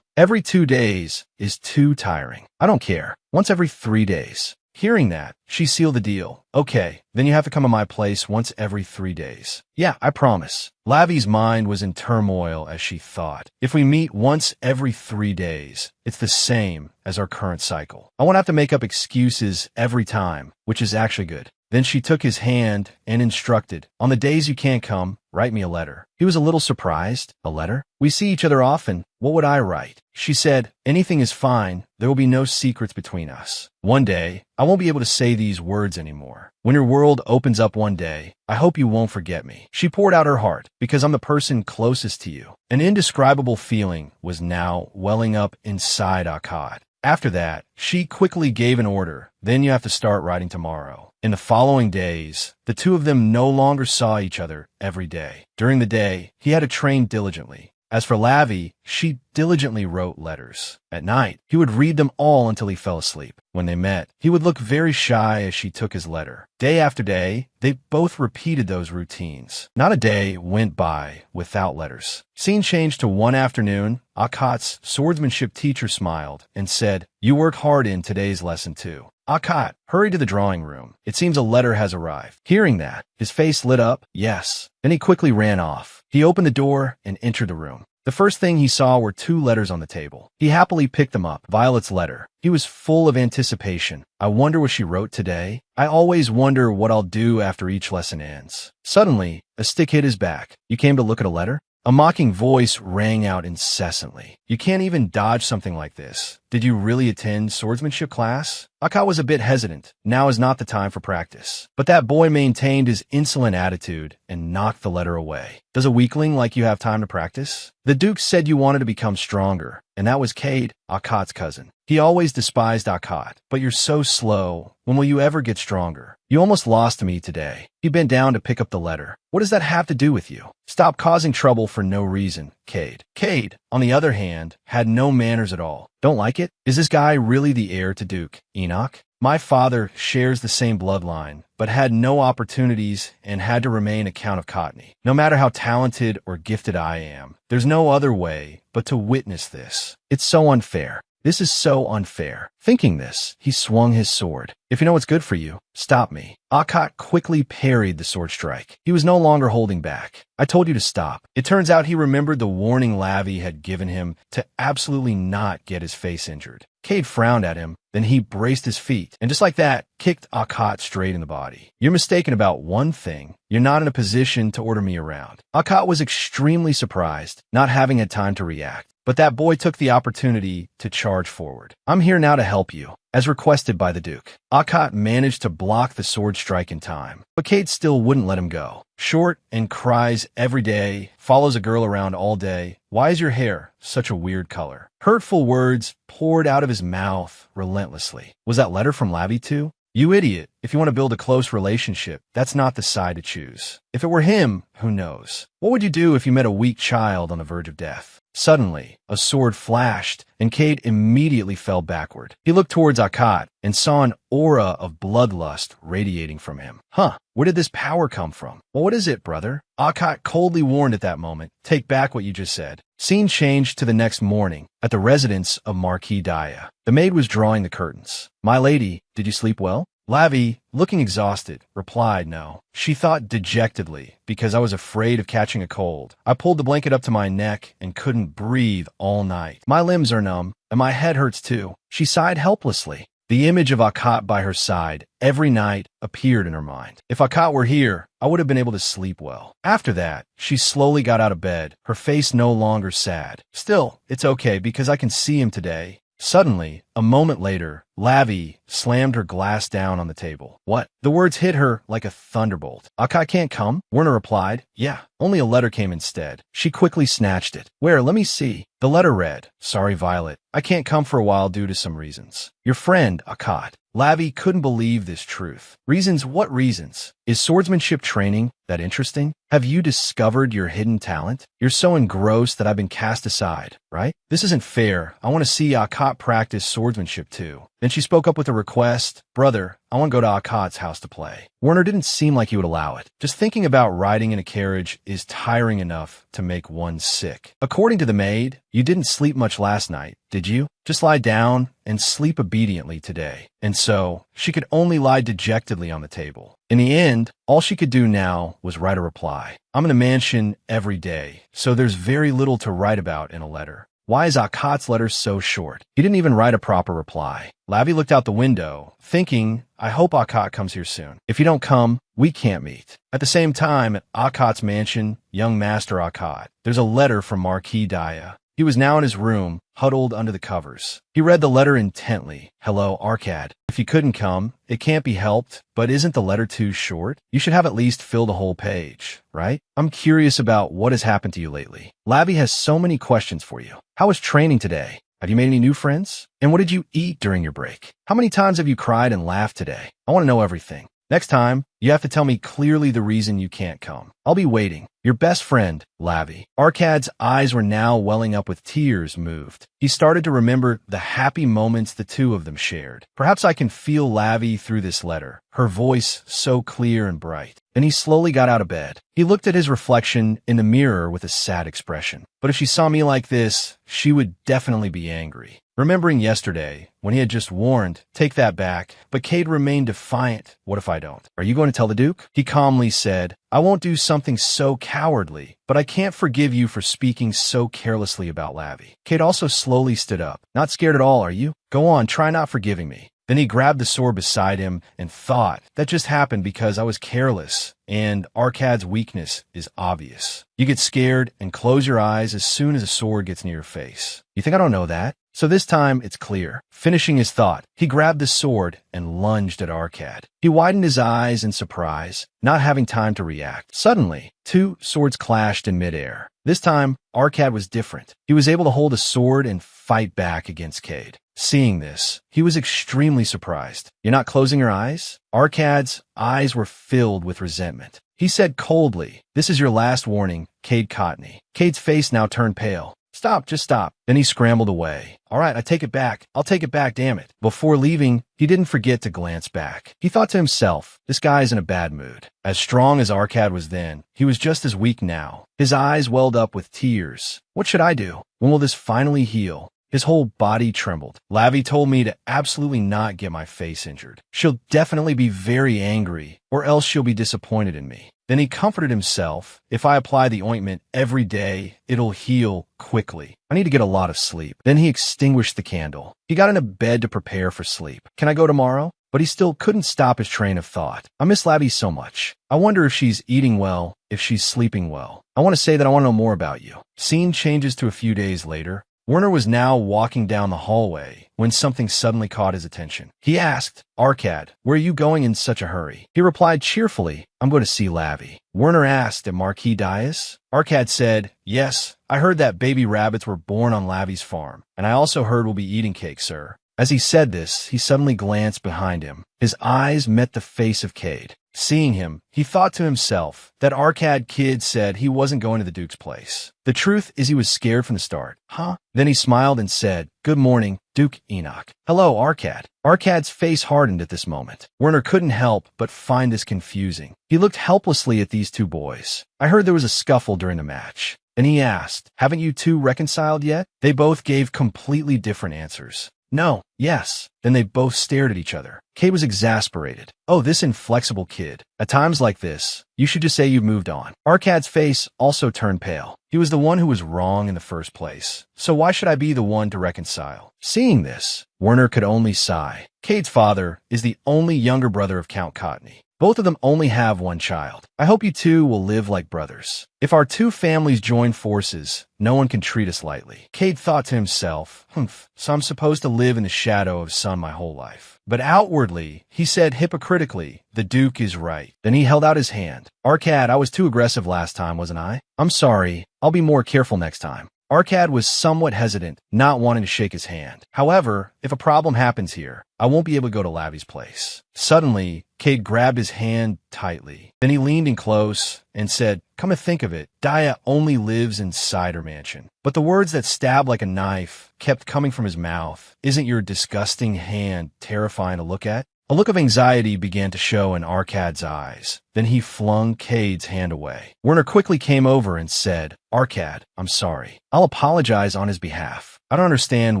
[SPEAKER 1] Every 2 days is too tiring. "I don't care. Once every 3 days. Hearing that, she sealed the deal. "Okay, then you have to come to my place once every 3 days." "Yeah, I promise." Lavi's mind was in turmoil as she thought. If we meet once every 3 days, it's the same as our current cycle. I won't have to make up excuses every time, which is actually good. Then she took his hand and instructed, "On the days you can't come, write me a letter." He was a little surprised. "A letter? We see each other often. What would I write?" She said, "Anything is fine. There will be no secrets between us. One day, I won't be able to say these words anymore. When your world opens up one day, I hope you won't forget me." She poured out her heart, because I'm the person closest to you. An indescribable feeling was now welling up inside Akkad. After that, she quickly gave an order. "Then you have to start writing tomorrow." In the following days, the two of them no longer saw each other every day. During the day, he had to train diligently. As for Lavi, she diligently wrote letters. At night, he would read them all until he fell asleep. When they met, he would look very shy as she took his letter. Day after day, they both repeated those routines. Not a day went by without letters. Scene changed to one afternoon. Akkad's swordsmanship teacher smiled and said, "You work hard in today's lesson too." Akkad hurried to the drawing room. "It seems a letter has arrived." Hearing that, his face lit up. "Yes." Then he quickly ran off. He opened the door and entered the room. The first thing he saw were two letters on the table. He happily picked them up. Violet's letter. He was full of anticipation. "I wonder what she wrote today. I always wonder what I'll do after each lesson ends." Suddenly, a stick hit his back. "You came to look at a letter?" A mocking voice rang out incessantly. "You can't even dodge something like this. Did you really attend swordsmanship class?" Akkad was a bit hesitant. Now is not the time for practice. But that boy maintained his insolent attitude and knocked the letter away. "Does a weakling like you have time to practice? The Duke said you wanted to become stronger, and that was Cade, Akkad's cousin. He always despised Akkad. But you're so slow. When will you ever get stronger? You almost lost me today." He bent down to pick up the letter. "What does that have to do with you? Stop causing trouble for no reason, Cade." Cade, on the other hand, had no manners at all. "Don't like it? Is this guy really the heir to Duke Enoch? My father shares the same bloodline, but had no opportunities and had to remain a Count of Cottony. No matter how talented or gifted I am, there's no other way but to witness this. It's so unfair. This is so unfair." Thinking this, he swung his sword. "If you know what's good for you, stop me." Akkad quickly parried the sword strike. He was no longer holding back. "I told you to stop." It turns out he remembered the warning Lavi had given him to absolutely not get his face injured. Cade frowned at him, then he braced his feet, and just like that, kicked Akkad straight in the body. "You're mistaken about one thing. You're not in a position to order me around." Akkad was extremely surprised, not having had time to react. But that boy took the opportunity to charge forward. "I'm here now to help you, as requested by the Duke." Akkad managed to block the sword strike in time, but Cade still wouldn't let him go. "Short and cries every day, follows a girl around all day. Why is your hair such a weird color?" Hurtful words poured out of his mouth relentlessly. Was that letter from Lavi too? "You idiot. If you want to build a close relationship, that's not the side to choose. If it were him, who knows? What would you do if you met a weak child on the verge of death?" Suddenly, a sword flashed, and Cade immediately fell backward. He looked towards Akkad and saw an aura of bloodlust radiating from him. "Huh, where did this power come from?" "Well, what is it, brother?" Akkad coldly warned at that moment. "Take back what you just said." Scene changed to the next morning, at the residence of Marquis Daya. The maid was drawing the curtains. "My lady, did you sleep well?" Lavi, looking exhausted, replied no. She thought dejectedly, "Because I was afraid of catching a cold. I pulled the blanket up to my neck and couldn't breathe all night. My limbs are numb, and my head hurts too." She sighed helplessly. The image of Akkad by her side every night appeared in her mind. "If Akkad were here, I would have been able to sleep well." After that, she slowly got out of bed, her face no longer sad. "Still, it's okay because I can see him today." Suddenly, a moment later, Lavi slammed her glass down on the table. "What?" The words hit her like a thunderbolt. "Akkad can't come?" Werner replied. "Yeah, only a letter came instead." She quickly snatched it. "Where? Let me see." The letter read, "Sorry, Violet. I can't come for a while due to some reasons. Your friend, Akkad." Lavi couldn't believe this truth. "Reasons? What reasons? Is swordsmanship training that interesting? Have you discovered your hidden talent? You're so engrossed that I've been cast aside, right? This isn't fair. I want to see Akkad practice swordsmanship too." Then she spoke up with a request. "Brother, I want to go to Akkad's house to play." Werner didn't seem like he would allow it. Just thinking about riding in a carriage is tiring enough to make one sick. According to the maid, "You didn't sleep much last night, did you? Just lie down and sleep obediently today." And so, she could only lie dejectedly on the table. In the end, all she could do now was write a reply. "I'm in the mansion every day, so there's very little to write about in a letter. Why is Akat's letter so short? He didn't even write a proper reply. Lavi looked out the window, thinking, I hope Akat comes here soon. If you don't come, we can't meet. At the same time, at Akat's mansion, young Master Akat, there's a letter from Marquis Daya. He was now in his room, huddled under the covers. He read the letter intently. Hello, Arkad. If you couldn't come, it can't be helped, but isn't the letter too short? You should have at least filled a whole page, right? I'm curious about what has happened to you lately. Lavi has so many questions for you. How was training today? Have you made any new friends? And what did you eat during your break? How many times have you cried and laughed today? I want to know everything. Next time, you have to tell me clearly the reason you can't come. I'll be waiting. Your best friend, Lavi. Arkad's eyes were now welling up with tears moved. He started to remember the happy moments the two of them shared. Perhaps I can feel Lavi through this letter, her voice so clear and bright. Then he slowly got out of bed. He looked at his reflection in the mirror with a sad expression. But if she saw me like this, she would definitely be angry. Remembering yesterday, when he had just warned, take that back, but Cade remained defiant. What if I don't? Are you going to tell the Duke? He calmly said, I won't do something so cowardly, but I can't forgive you for speaking so carelessly about Lavi. Cade also slowly stood up. Not scared at all, are you? Go on, try not forgiving me. Then he grabbed the sword beside him and thought, that just happened because I was careless, and Arkad's weakness is obvious. You get scared and close your eyes as soon as a sword gets near your face. You think I don't know that? So this time, it's clear. Finishing his thought, he grabbed the sword and lunged at Arkad. He widened his eyes in surprise, not having time to react. Suddenly, two swords clashed in midair. This time, Arkad was different. He was able to hold a sword and fight back against Cade. Seeing this, he was extremely surprised. You're not closing your eyes? Arkad's eyes were filled with resentment. He said coldly, this is your last warning, Cade Cottney. Cade's face now turned pale. Stop, just stop. Then he scrambled away. All right, I take it back. I'll take it back, damn it. Before leaving, he didn't forget to glance back. He thought to himself, this guy's in a bad mood. As strong as Arkad was then, he was just as weak now. His eyes welled up with tears. What should I do? When will this finally heal? His whole body trembled. Lavi told me to absolutely not get my face injured. She'll definitely be very angry, or else she'll be disappointed in me. Then he comforted himself. If I apply the ointment every day, it'll heal quickly. I need to get a lot of sleep. Then he extinguished the candle. He got into bed to prepare for sleep. Can I go tomorrow? But he still couldn't stop his train of thought. I miss Lavi so much. I wonder if she's eating well, if she's sleeping well. I want to say that I want to know more about you. Scene changes to a few days later. Werner was now walking down the hallway when something suddenly caught his attention. He asked, Arkad, where are you going in such a hurry? He replied cheerfully, I'm going to see Lavi. Werner asked, at Marquis Dias? Arkad said, yes, I heard that baby rabbits were born on Lavi's farm, and I also heard we'll be eating cake, sir. As he said this, he suddenly glanced behind him. His eyes met the face of Cade. Seeing him, he thought to himself that Arkad kid said he wasn't going to the Duke's place. The truth is he was scared from the start. Huh? Then he smiled and said, good morning, Duke Enoch. Hello, Arkad. Arkad's face hardened at this moment. Werner couldn't help but find this confusing. He looked helplessly at these two boys. I heard there was a scuffle during the match. Then he asked, haven't you two reconciled yet? They both gave completely different answers. No, yes. Then they both stared at each other. Cade was exasperated. Oh, this inflexible kid. At times like this, you should just say you've moved on. Arkad's face also turned pale. He was the one who was wrong in the first place. So why should I be the one to reconcile? Seeing this, Werner could only sigh. Cade's father is the only younger brother of Count Cottney. Both of them only have one child. I hope you two will live like brothers. If our two families join forces, no one can treat us lightly. Cade thought to himself, so I'm supposed to live in the shadow of Sun my whole life. But outwardly, he said hypocritically, the Duke is right. Then he held out his hand. Arkad, I was too aggressive last time, wasn't I? I'm sorry. I'll be more careful next time. Arkad was somewhat hesitant, not wanting to shake his hand. However, if a problem happens here, I won't be able to go to Lavi's place. Suddenly, Cade grabbed his hand tightly. Then he leaned in close and said, come to think of it, Daya only lives inside her mansion. But the words that stabbed like a knife kept coming from his mouth. Isn't your disgusting hand terrifying to look at? A look of anxiety began to show in Arkad's eyes. Then he flung Cade's hand away. Werner quickly came over and said, Arkad, I'm sorry. I'll apologize on his behalf. I don't understand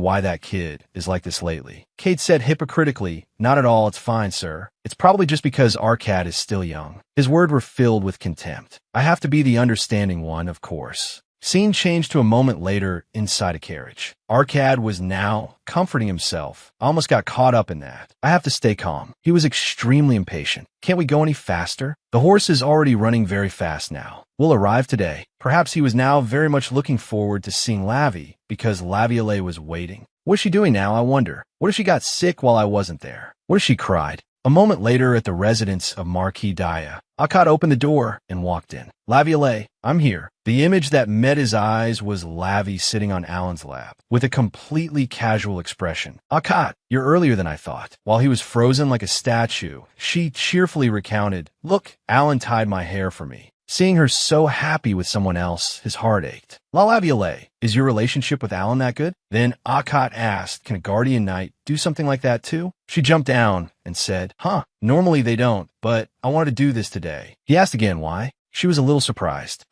[SPEAKER 1] why that kid is like this lately. Cade said hypocritically, not at all, it's fine, sir. It's probably just because Arkad is still young. His words were filled with contempt. I have to be the understanding one, of course. Scene changed to a moment later inside a carriage. Arcad was now comforting himself. I almost got caught up in that. I have to stay calm. He was extremely impatient. Can't we go any faster? The horse is already running very fast now. We'll arrive today. Perhaps he was now very much looking forward to seeing Lavi because Laviolette was waiting. What's she doing now, I wonder? What if she got sick while I wasn't there? What if she cried? A moment later at the residence of Marquis Daya, Akkad opened the door and walked in. Laviolette, I'm here. The image that met his eyes was Lavi sitting on Alan's lap with a completely casual expression. Akkad, you're earlier than I thought. While he was frozen like a statue, she cheerfully recounted, Look, Alan tied my hair for me. Seeing her so happy with someone else, his heart ached. La Laviolette, is your relationship with Alan that good? Then Akkad asked, can a guardian knight do something like that too? She jumped down and said, normally they don't, but I wanted to do this today. He asked again why. She was a little surprised.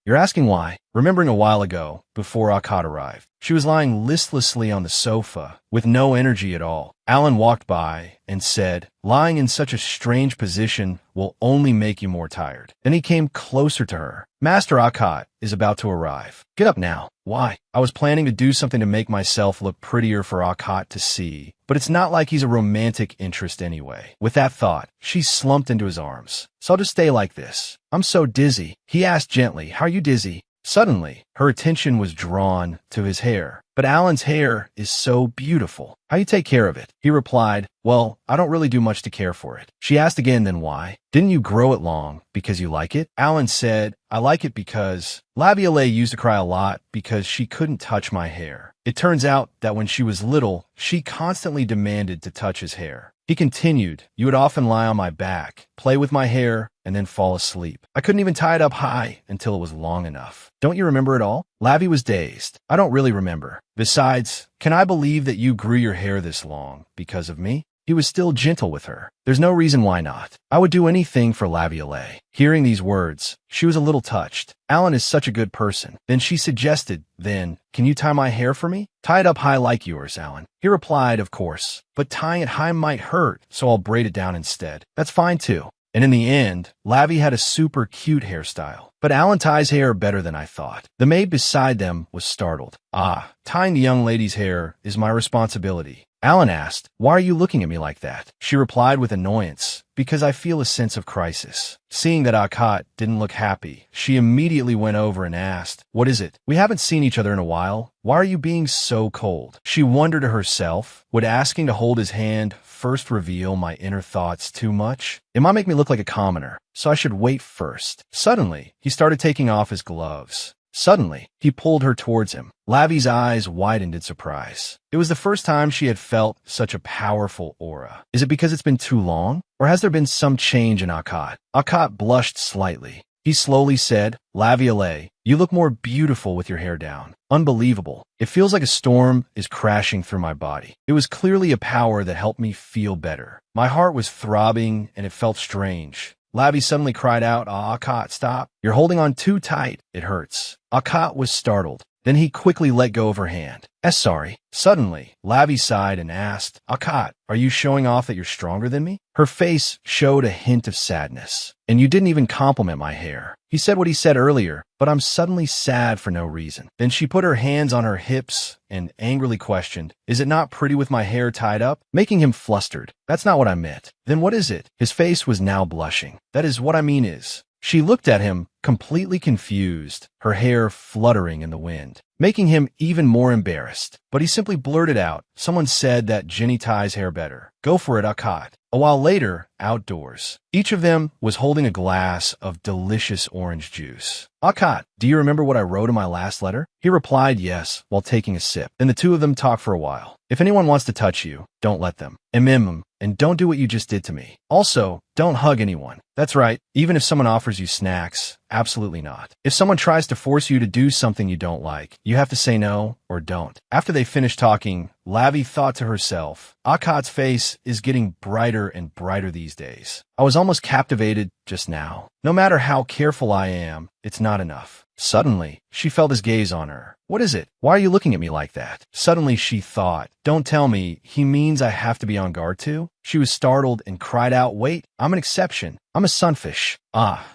[SPEAKER 1] You're asking why? Remembering a while ago, before Akkad arrived, she was lying listlessly on the sofa, with no energy at all. Alan walked by and said, lying in such a strange position will only make you more tired. Then he came closer to her. Master Akkad is about to arrive. Get up now. Why? I was planning to do something to make myself look prettier for Akkad to see, but it's not like he's a romantic interest anyway. With that thought, she slumped into his arms. So I'll just stay like this. I'm so dizzy. He asked gently, how are you dizzy? Suddenly, her attention was drawn to his hair. But Alan's hair is so beautiful. How you take care of it? He replied, well, I don't really do much to care for it. She asked again, then why? Didn't you grow it long because you like it? Alan said, I like it because Laviolette used to cry a lot because she couldn't touch my hair. It turns out that when she was little, she constantly demanded to touch his hair. He continued, you would often lie on my back, play with my hair, and then fall asleep. I couldn't even tie it up high until it was long enough. Don't you remember it all? Lavi was dazed. I don't really remember. Besides, can I believe that you grew your hair this long because of me? He was still gentle with her. There's no reason why not. I would do anything for Laviolette. Hearing these words, she was a little touched. Alan is such a good person. Then she suggested, can you tie my hair for me? Tie it up high like yours, Alan. He replied, of course, but tying it high might hurt, so I'll braid it down instead. That's fine too. And in the end, Lavi had a super cute hairstyle. But Alan ties hair better than I thought. The maid beside them was startled. Tying the young lady's hair is my responsibility. Alan asked, why are you looking at me like that? She replied with annoyance, because I feel a sense of crisis. Seeing that Akkad didn't look happy, she immediately went over and asked, what is it? We haven't seen each other in a while. Why are you being so cold? She wondered to herself, would asking to hold his hand first reveal my inner thoughts too much? It might make me look like a commoner, so I should wait first. Suddenly, he started taking off his gloves. Suddenly, he pulled her towards him. Lavi's eyes widened in surprise. It was the first time she had felt such a powerful aura. Is it because it's been too long? Or has there been some change in Akkad? Akkad blushed slightly. He slowly said, Laviolette, you look more beautiful with your hair down. Unbelievable. It feels like a storm is crashing through my body. It was clearly a power that helped me feel better. My heart was throbbing and it felt strange. Lavi suddenly cried out, Akkad, stop. You're holding on too tight. It hurts. Akkad was startled. Then he quickly let go of her hand. Sorry. Suddenly, Lavi sighed and asked, Akkad, are you showing off that you're stronger than me? Her face showed a hint of sadness. And you didn't even compliment my hair. He said what he said earlier, but I'm suddenly sad for no reason. Then she put her hands on her hips and angrily questioned, is it not pretty with my hair tied up? Making him flustered. That's not what I meant. Then what is it? His face was now blushing. That is what I mean is. She looked at him, completely confused, her hair fluttering in the wind, making him even more embarrassed. But he simply blurted out, someone said that Jenny ties hair better. Go for it, Akkad. A while later, outdoors, each of them was holding a glass of delicious orange juice. Akkad, do you remember what I wrote in my last letter? He replied yes, while taking a sip. Then the two of them talked for a while. If anyone wants to touch you, don't let them. And don't do what you just did to me. Also, don't hug anyone. That's right, even if someone offers you snacks, absolutely not. If someone tries to force you to do something you don't like, you have to say no or don't. After they finished talking, Lavi thought to herself, Akkad's face is getting brighter and brighter these days. I was almost captivated just now. No matter how careful I am, it's not enough. Suddenly, she felt his gaze on her. What is it? Why are you looking at me like that? Suddenly she thought, don't tell me, he means I have to be on guard too? She was startled and cried out, wait, I'm an exception. I'm a sunfish.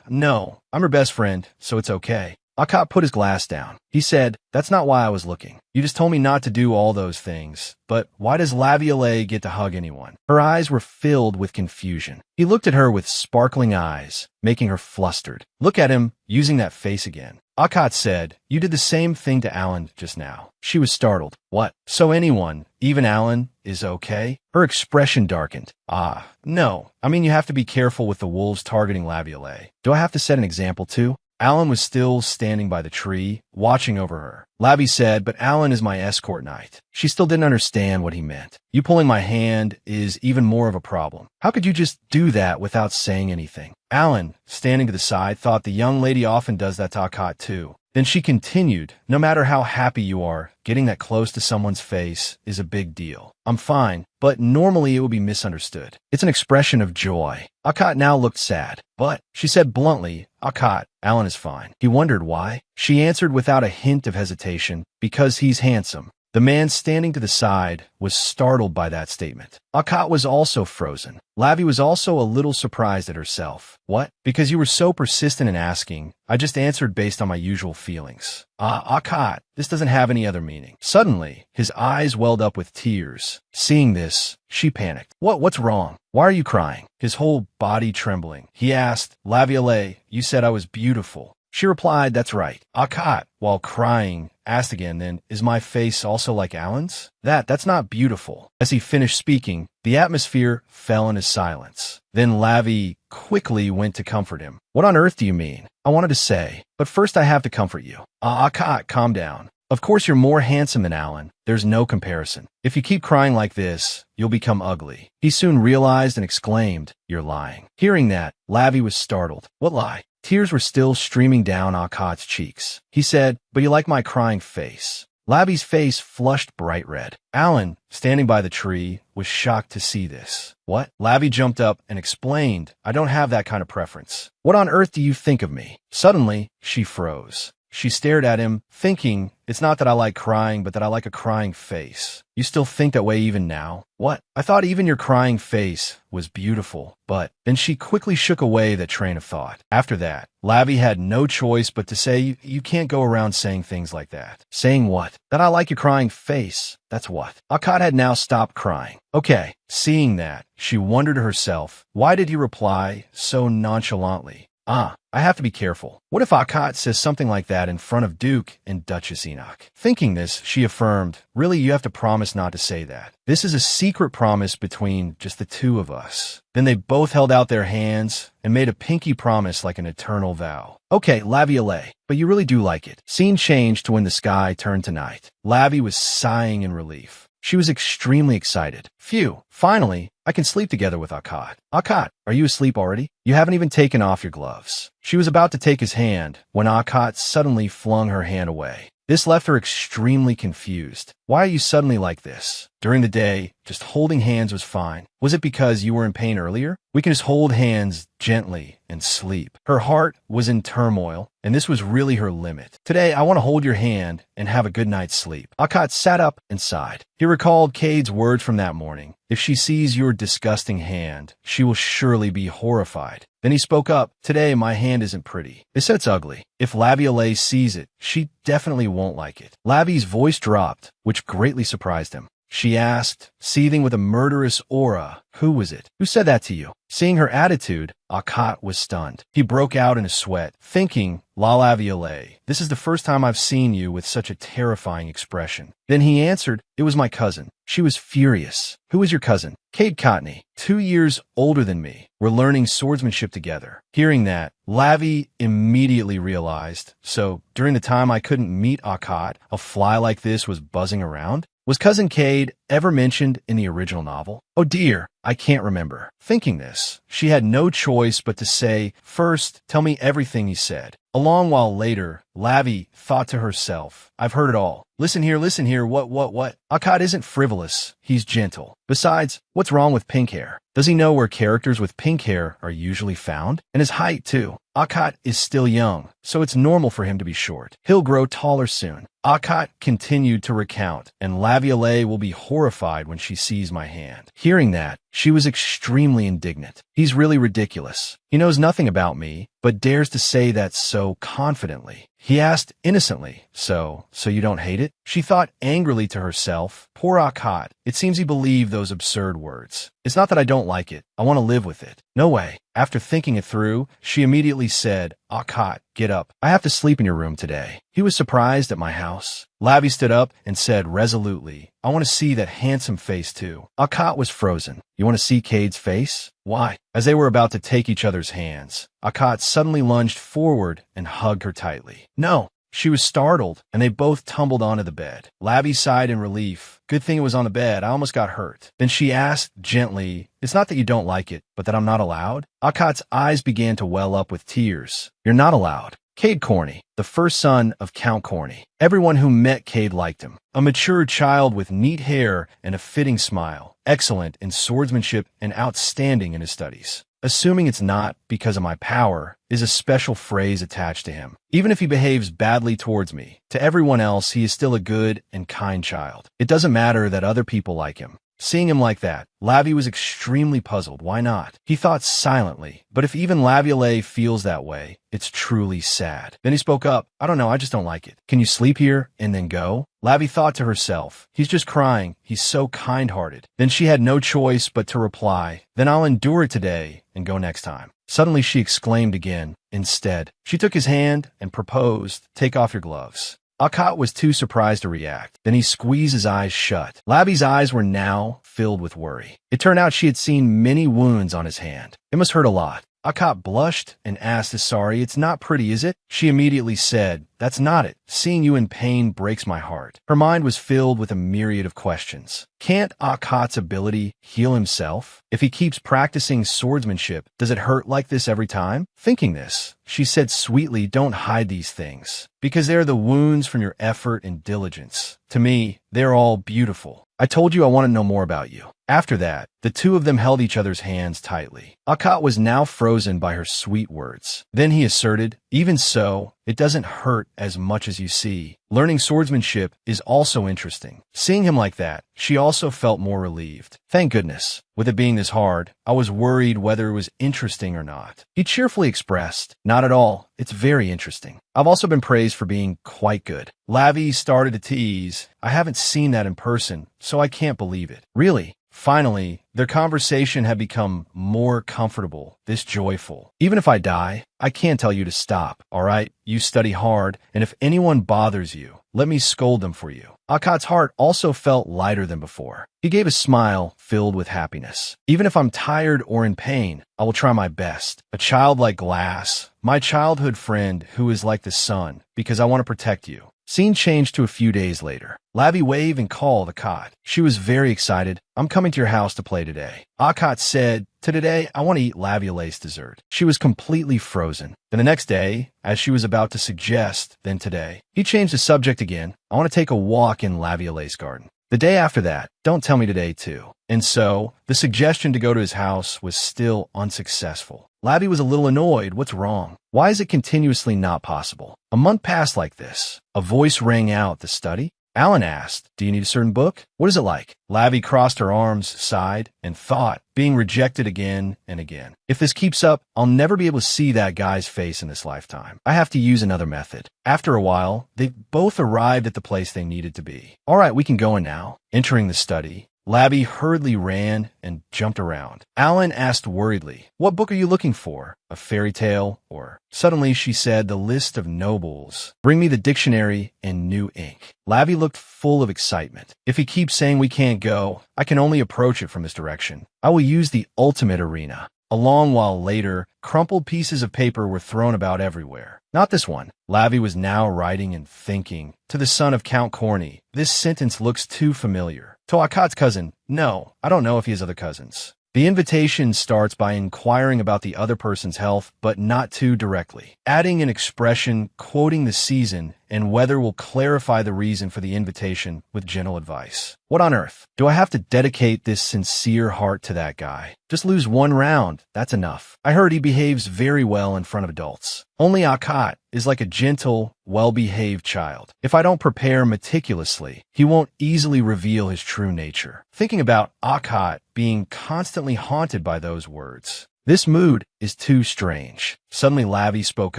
[SPEAKER 1] No, I'm her best friend, so it's okay. Akat put his glass down. He said, "That's not why I was looking. You just told me not to do all those things. But why does Laviolette get to hug anyone?" Her eyes were filled with confusion. He looked at her with sparkling eyes, making her flustered. "Look at him, using that face again." Akat said, "You did the same thing to Alan just now." She was startled. "What? So anyone, even Alan, is okay?" Her expression darkened. "Ah, no. I mean, you have to be careful with the wolves targeting Laviolette. Do I have to set an example too?" Alan was still standing by the tree, watching over her. Lavi said, "But Alan is my escort knight." She still didn't understand what he meant. "You pulling my hand is even more of a problem. How could you just do that without saying anything?" Alan, standing to the side, thought the young lady often does that to Akat too. Then she continued, "No matter how happy you are, getting that close to someone's face is a big deal. I'm fine, but normally it would be misunderstood. It's an expression of joy." Akat now looked sad. "But," she said bluntly, "Akat, Alan is fine." He wondered why. She answered without a hint of hesitation, "Because he's handsome." The man standing to the side was startled by that statement. Akat was also frozen. Lavi was also a little surprised at herself. "What? Because you were so persistent in asking, I just answered based on my usual feelings." Akat, this doesn't have any other meaning." Suddenly, his eyes welled up with tears. Seeing this, she panicked. What's wrong? Why are you crying?" His whole body trembling. He asked, "Laviolette, you said I was beautiful." She replied, "That's right." Akat, while crying, asked again, "Then, is my face also like Alan's?" That's not beautiful." As he finished speaking, the atmosphere fell into silence. Then Lavi quickly went to comfort him. "What on earth do you mean?" "I wanted to say, but first I have to comfort you." Akat, calm down. "Of course you're more handsome than Alan. There's no comparison. If you keep crying like this, you'll become ugly." He soon realized and exclaimed, "You're lying." Hearing that, Lavi was startled. "What lie?" Tears were still streaming down Akat's cheeks. He said, "But you like my crying face." Lavi's face flushed bright red. Alan, standing by the tree, was shocked to see this. "What?" Lavi jumped up and explained, "I don't have that kind of preference." "What on earth do you think of me?" Suddenly, she froze. She stared at him, thinking, "It's not that I like crying, but that I like a crying face." "You still think that way even now?" "What? I thought even your crying face was beautiful, but..." Then she quickly shook away that train of thought. After that, Lavi had no choice but to say, you can't go around saying things like that." "Saying what?" "That I like your crying face. That's what." Akat had now stopped crying. Okay, seeing that, she wondered to herself, why did he reply so nonchalantly? I have to be careful. What if Akat says something like that in front of Duke and Duchess Enoch? Thinking this, she affirmed, "Really, you have to promise not to say that. This is a secret promise between just the two of us." Then they both held out their hands and made a pinky promise like an eternal vow. "Okay, Laviolette, but you really do like it." Scene changed to when the sky turned to night. Lavi was sighing in relief. She was extremely excited. "Phew, finally, I can sleep together with Akat." "Akat, are you asleep already? You haven't even taken off your gloves." She was about to take his hand when Akat suddenly flung her hand away. This left her extremely confused. "Why are you suddenly like this? During the day, just holding hands was fine. Was it because you were in pain earlier? We can just hold hands gently and sleep." Her heart was in turmoil, and this was really her limit. "Today, I want to hold your hand and have a good night's sleep." Akat sat up and sighed. He recalled Cade's words from that morning. "If she sees your disgusting hand, she will surely be horrified." Then he spoke up. "Today, my hand isn't pretty. They said it's ugly. If Laviolette sees it, she definitely won't like it." Lavi's voice dropped, which greatly surprised him. She asked, seething with a murderous aura, "Who was it? Who said that to you?" Seeing her attitude, Akat was stunned. He broke out in a sweat, thinking, "La Laviolette, this is the first time I've seen you with such a terrifying expression." Then he answered, "It was my cousin." She was furious. "Who is your cousin?" "Cade Cotney, 2 years older than me. We're learning swordsmanship together." Hearing that, Lavi immediately realized, so during the time I couldn't meet Akat, a fly like this was buzzing around? Was Cousin Cade ever mentioned in the original novel? Oh dear, I can't remember. Thinking this, she had no choice but to say, "First, tell me everything you said." A long while later, Lavi thought to herself, "I've heard it all. Listen here, what? Akat isn't frivolous, he's gentle. Besides, what's wrong with pink hair? Does he know where characters with pink hair are usually found? And his height, too. Akat is still young, so it's normal for him to be short. He'll grow taller soon." Akat continued to recount, and Laviolette will be horrified when she sees my hand. Hearing that, she was extremely indignant. "He's really ridiculous. He knows nothing about me, but dares to say that so confidently." He asked innocently. So you don't hate it? She thought angrily to herself. Poor Akkad. It seems he believed those absurd words. It's not that I don't like it. I want to live with it. No way. After thinking it through, she immediately said, Akkad, get up. I have to sleep in your room today. He was surprised at my house. Lavi stood up and said resolutely, I want to see that handsome face too. Akkad was frozen. You want to see Cade's face? Why? As they were about to take each other's hands, Akkad suddenly lunged forward and hugged her tightly. No. She was startled, and they both tumbled onto the bed. Lavi sighed in relief. Good thing it was on the bed. I almost got hurt. Then she asked gently, it's not that you don't like it, but that I'm not allowed? Akkad's eyes began to well up with tears. You're not allowed. Cade Corney, the first son of Count Corney. Everyone who met Cade liked him. A mature child with neat hair and a fitting smile. Excellent in swordsmanship and outstanding in his studies. Assuming it's not because of my power is a special phrase attached to him. Even if he behaves badly towards me, to everyone else he is still a good and kind child. It doesn't matter that other people like him. Seeing him like that, Lavi was extremely puzzled. Why not? He thought silently, but if even Laviolette feels that way, it's truly sad. Then he spoke up. I don't know, I just don't like it. Can you sleep here and then go? Lavi thought to herself, he's just crying. He's so kind-hearted. Then she had no choice but to reply, then I'll endure it today and go next time. Suddenly she exclaimed again, instead. She took his hand and proposed, take off your gloves. Akkad was too surprised to react. Then he squeezed his eyes shut. Lavi's eyes were now filled with worry. It turned out she had seen many wounds on his hand. It must hurt a lot. Akkad blushed and asked, sorry, it's not pretty, is it? She immediately said, that's not it. Seeing you in pain breaks my heart. Her mind was filled with a myriad of questions. Can't Akkad's ability heal himself? If he keeps practicing swordsmanship, does it hurt like this every time? Thinking this, she said sweetly, don't hide these things, because they're the wounds from your effort and diligence. To me, they're all beautiful. I told you I want to know more about you. After that, the two of them held each other's hands tightly. Akkad was now frozen by her sweet words. Then he asserted, even so, it doesn't hurt as much as you see. Learning swordsmanship is also interesting. Seeing him like that, she also felt more relieved. Thank goodness. With it being this hard, I was worried whether it was interesting or not. He cheerfully expressed, not at all. It's very interesting. I've also been praised for being quite good. Lavi started to tease. I haven't seen that in person, so I can't believe it. Really? Finally, their conversation had become more comfortable, this joyful. Even if I die, I can't tell you to stop, all right? You study hard, and if anyone bothers you, let me scold them for you. Akkad's heart also felt lighter than before. He gave a smile filled with happiness. Even if I'm tired or in pain, I will try my best. A child like glass, my childhood friend who is like the sun, because I want to protect you. Scene changed to a few days later. Lavi waved and called Akkad. She was very excited. I'm coming to your house to play today. Akkad said, today, I want to eat Laviolette's dessert. She was completely frozen. Then the next day, as she was about to suggest, then today, he changed the subject again. I want to take a walk in Laviolette's garden. The day after that, don't tell me today too. And so, the suggestion to go to his house was still unsuccessful. Lavi was a little annoyed. What's wrong? Why is it continuously not possible? A month passed like this. A voice rang out the study. Alan asked, do you need a certain book? What is it like? Lavi crossed her arms, sighed, and thought, being rejected again and again. If this keeps up, I'll never be able to see that guy's face in this lifetime. I have to use another method. After a while, they both arrived at the place they needed to be. All right, we can go in now. Entering the study, Lavi hurriedly ran and jumped around. Alan asked worriedly, what book are you looking for? A fairy tale? Or suddenly she said, the list of nobles. Bring me the dictionary and new ink. Lavi looked full of excitement. If he keeps saying we can't go, I can only approach it from this direction. I will use the ultimate arena. A long while later, crumpled pieces of paper were thrown about everywhere. Not this one. Lavi was now writing and thinking. To the son of Count Corney, this sentence looks too familiar. To Akkad's cousin, no, I don't know if he has other cousins. The invitation starts by inquiring about the other person's health, but not too directly. Adding an expression, quoting the season, and weather will clarify the reason for the invitation with gentle advice. What on earth? Do I have to dedicate this sincere heart to that guy? Just lose one round, that's enough. I heard he behaves very well in front of adults. Only Akkad is like a gentle, well-behaved child. If I don't prepare meticulously, he won't easily reveal his true nature. Thinking about Akkad being constantly haunted by those words. This mood is too strange. Suddenly, Lavi spoke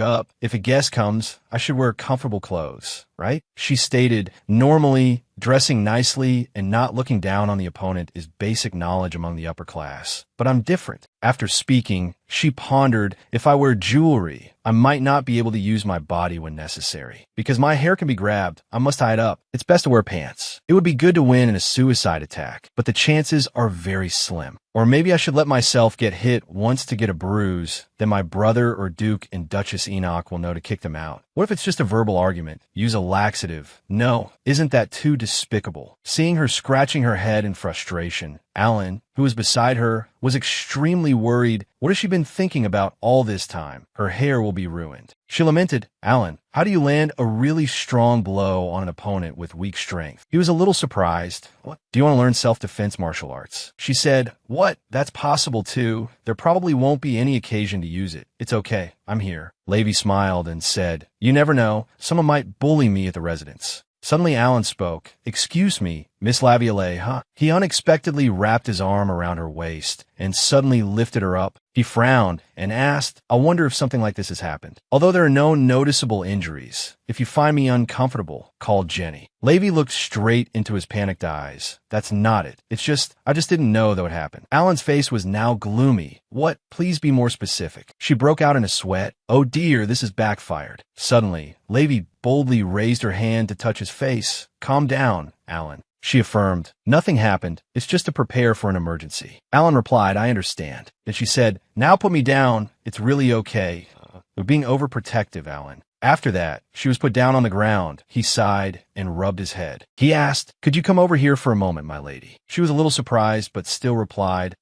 [SPEAKER 1] up. If a guest comes, I should wear comfortable clothes, right? She stated, normally, dressing nicely and not looking down on the opponent is basic knowledge among the upper class. But I'm different. After speaking, she pondered, if I wear jewelry, I might not be able to use my body when necessary. Because my hair can be grabbed, I must tie it up. It's best to wear pants. It would be good to win in a suicide attack, but the chances are very slim. Or maybe I should let myself get hit once to get a bruise, then my brother or Duke and Duchess Enoch will know to kick them out. What if it's just a verbal argument? Use a laxative. No, isn't that too despicable? Seeing her scratching her head in frustration, Alan, who was beside her, was extremely worried. What has she been thinking about all this time? Her hair will be ruined. She lamented, Alan, how do you land a really strong blow on an opponent with weak strength? He was a little surprised. What? Do you want to learn self-defense martial arts? She said, what? That's possible too. There probably won't be any occasion to use it. It's okay. I'm here. Levi smiled and said, you never know. Someone might bully me at the residence. Suddenly Alan spoke. Excuse me, Miss Laviolette, huh? He unexpectedly wrapped his arm around her waist and suddenly lifted her up. He frowned and asked, I wonder if something like this has happened. Although there are no noticeable injuries, if you find me uncomfortable, called Jenny. Levi looked straight into his panicked eyes. That's not it. I just didn't know that would happen. Alan's face was now gloomy. What? Please be more specific. She broke out in a sweat. Oh dear, this has backfired. Suddenly, Levi boldly raised her hand to touch his face. Calm down, Alan. She affirmed, nothing happened. It's just to prepare for an emergency. Alan replied, I understand. Then she said, now put me down. It's really okay. You're being overprotective, Alan. After that, she was put down on the ground. He sighed and rubbed his head. He asked, could you come over here for a moment, my lady? She was a little surprised, but still replied,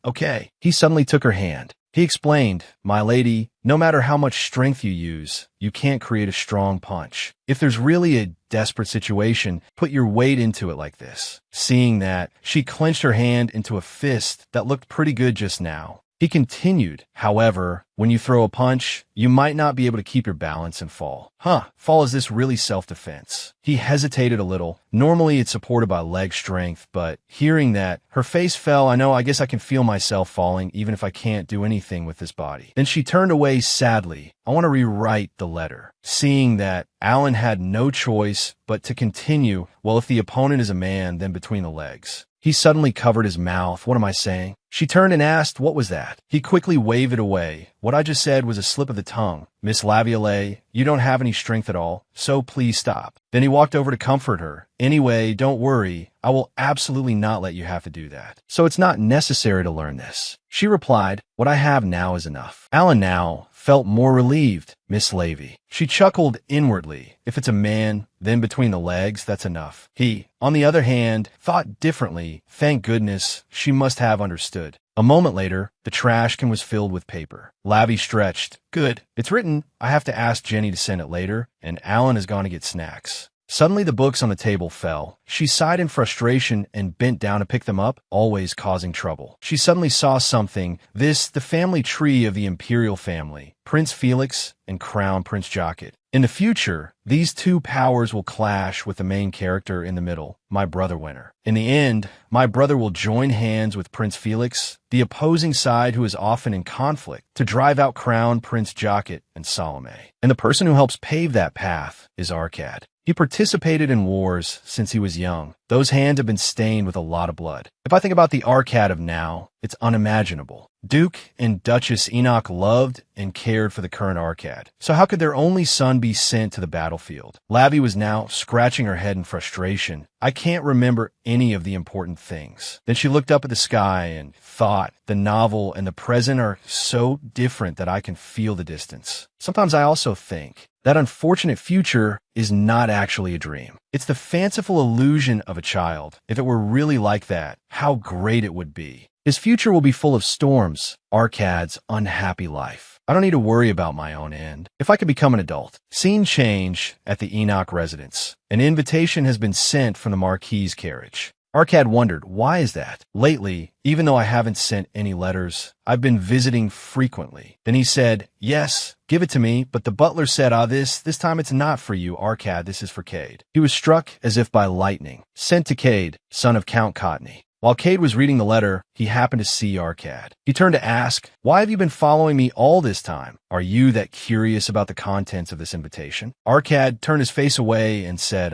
[SPEAKER 1] okay. He suddenly took her hand. He explained, my lady, no matter how much strength you use, you can't create a strong punch. If there's really a desperate situation, put your weight into it like this. Seeing that, she clenched her hand into a fist that looked pretty good just now. He continued, however, when you throw a punch, you might not be able to keep your balance and fall. Fall, is this really self-defense? He hesitated a little. Normally it's supported by leg strength, but hearing that, her face fell. I guess I can feel myself falling even if I can't do anything with this body. Then she turned away sadly. I want to rewrite the letter. Seeing that, Alan had no choice but to continue, well, if the opponent is a man, then between the legs. He suddenly covered his mouth. What am I saying? She turned and asked, what was that? He quickly waved it away. What I just said was a slip of the tongue. Miss Laviolette, you don't have any strength at all, so please stop. Then he walked over to comfort her. Anyway, don't worry. I will absolutely not let you have to do that. So it's not necessary to learn this. She replied, what I have now is enough. Alan now felt more relieved. Miss Levi. She chuckled inwardly. If it's a man, then between the legs, that's enough. He, on the other hand, thought differently. Thank goodness, she must have understood. A moment later, the trash can was filled with paper. Lavi stretched. Good. It's written. I have to ask Jenny to send it later, and Alan has gone to get snacks. Suddenly the books on the table fell. She sighed in frustration and bent down to pick them up, always causing trouble. She suddenly saw something. The family tree of the imperial family. Prince Felix and Crown Prince Jocket. In the future, these two powers will clash with the main character in the middle, my brother Winter. In the end, my brother will join hands with Prince Felix, the opposing side who is often in conflict, to drive out Crown Prince Jocket and Salome. And the person who helps pave that path is Arcad. He participated in wars since he was young. Those hands have been stained with a lot of blood. If I think about the Arcad of now, it's unimaginable. Duke and Duchess Enoch loved and cared for the current Arcad. So how could their only son be sent to the battlefield? Lavi was now scratching her head in frustration. I can't remember any of the important things. Then she looked up at the sky and thought, the novel and the present are so different that I can feel the distance. Sometimes I also think that unfortunate future is not actually a dream. It's the fanciful illusion of a child. If it were really like that, how great it would be. His future will be full of storms, Arcad's unhappy life. I don't need to worry about my own end. If I could become an adult. Scene change at the Enoch residence. An invitation has been sent from the Marquis's carriage. Arcad wondered, why is that? Lately, even though I haven't sent any letters, I've been visiting frequently. Then he said, yes, give it to me, but the butler said, this time it's not for you, Arcad, this is for Cade. He was struck as if by lightning. Sent to Cade, son of Count Cottony. While Cade was reading the letter, he happened to see Arcad. He turned to ask, "Why have you been following me all this time? Are you that curious about the contents of this invitation?" Arcad turned his face away and said,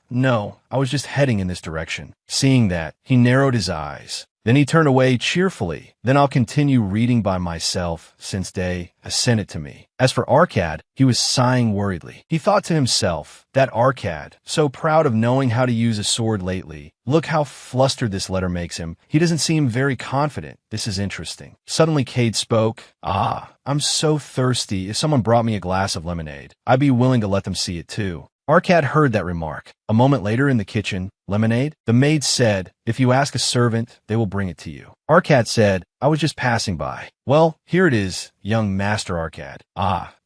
[SPEAKER 1] no, I was just heading in this direction." Seeing that, he narrowed his eyes. Then he turned away cheerfully. "Then I'll continue reading by myself, since day has sent it to me." As for Arcad, he was sighing worriedly. He thought to himself, that Arcad, so proud of knowing how to use a sword lately. Look how flustered this letter makes him. He doesn't seem very confident. This is interesting. Suddenly Cade spoke. I'm so thirsty. If someone brought me a glass of lemonade, I'd be willing to let them see it too." Arcad heard that remark. A moment later in the kitchen, "Lemonade?" The maid said, "If you ask a servant, they will bring it to you." Arcad said, "I was just passing by." "Well, here it is, young Master Arcad."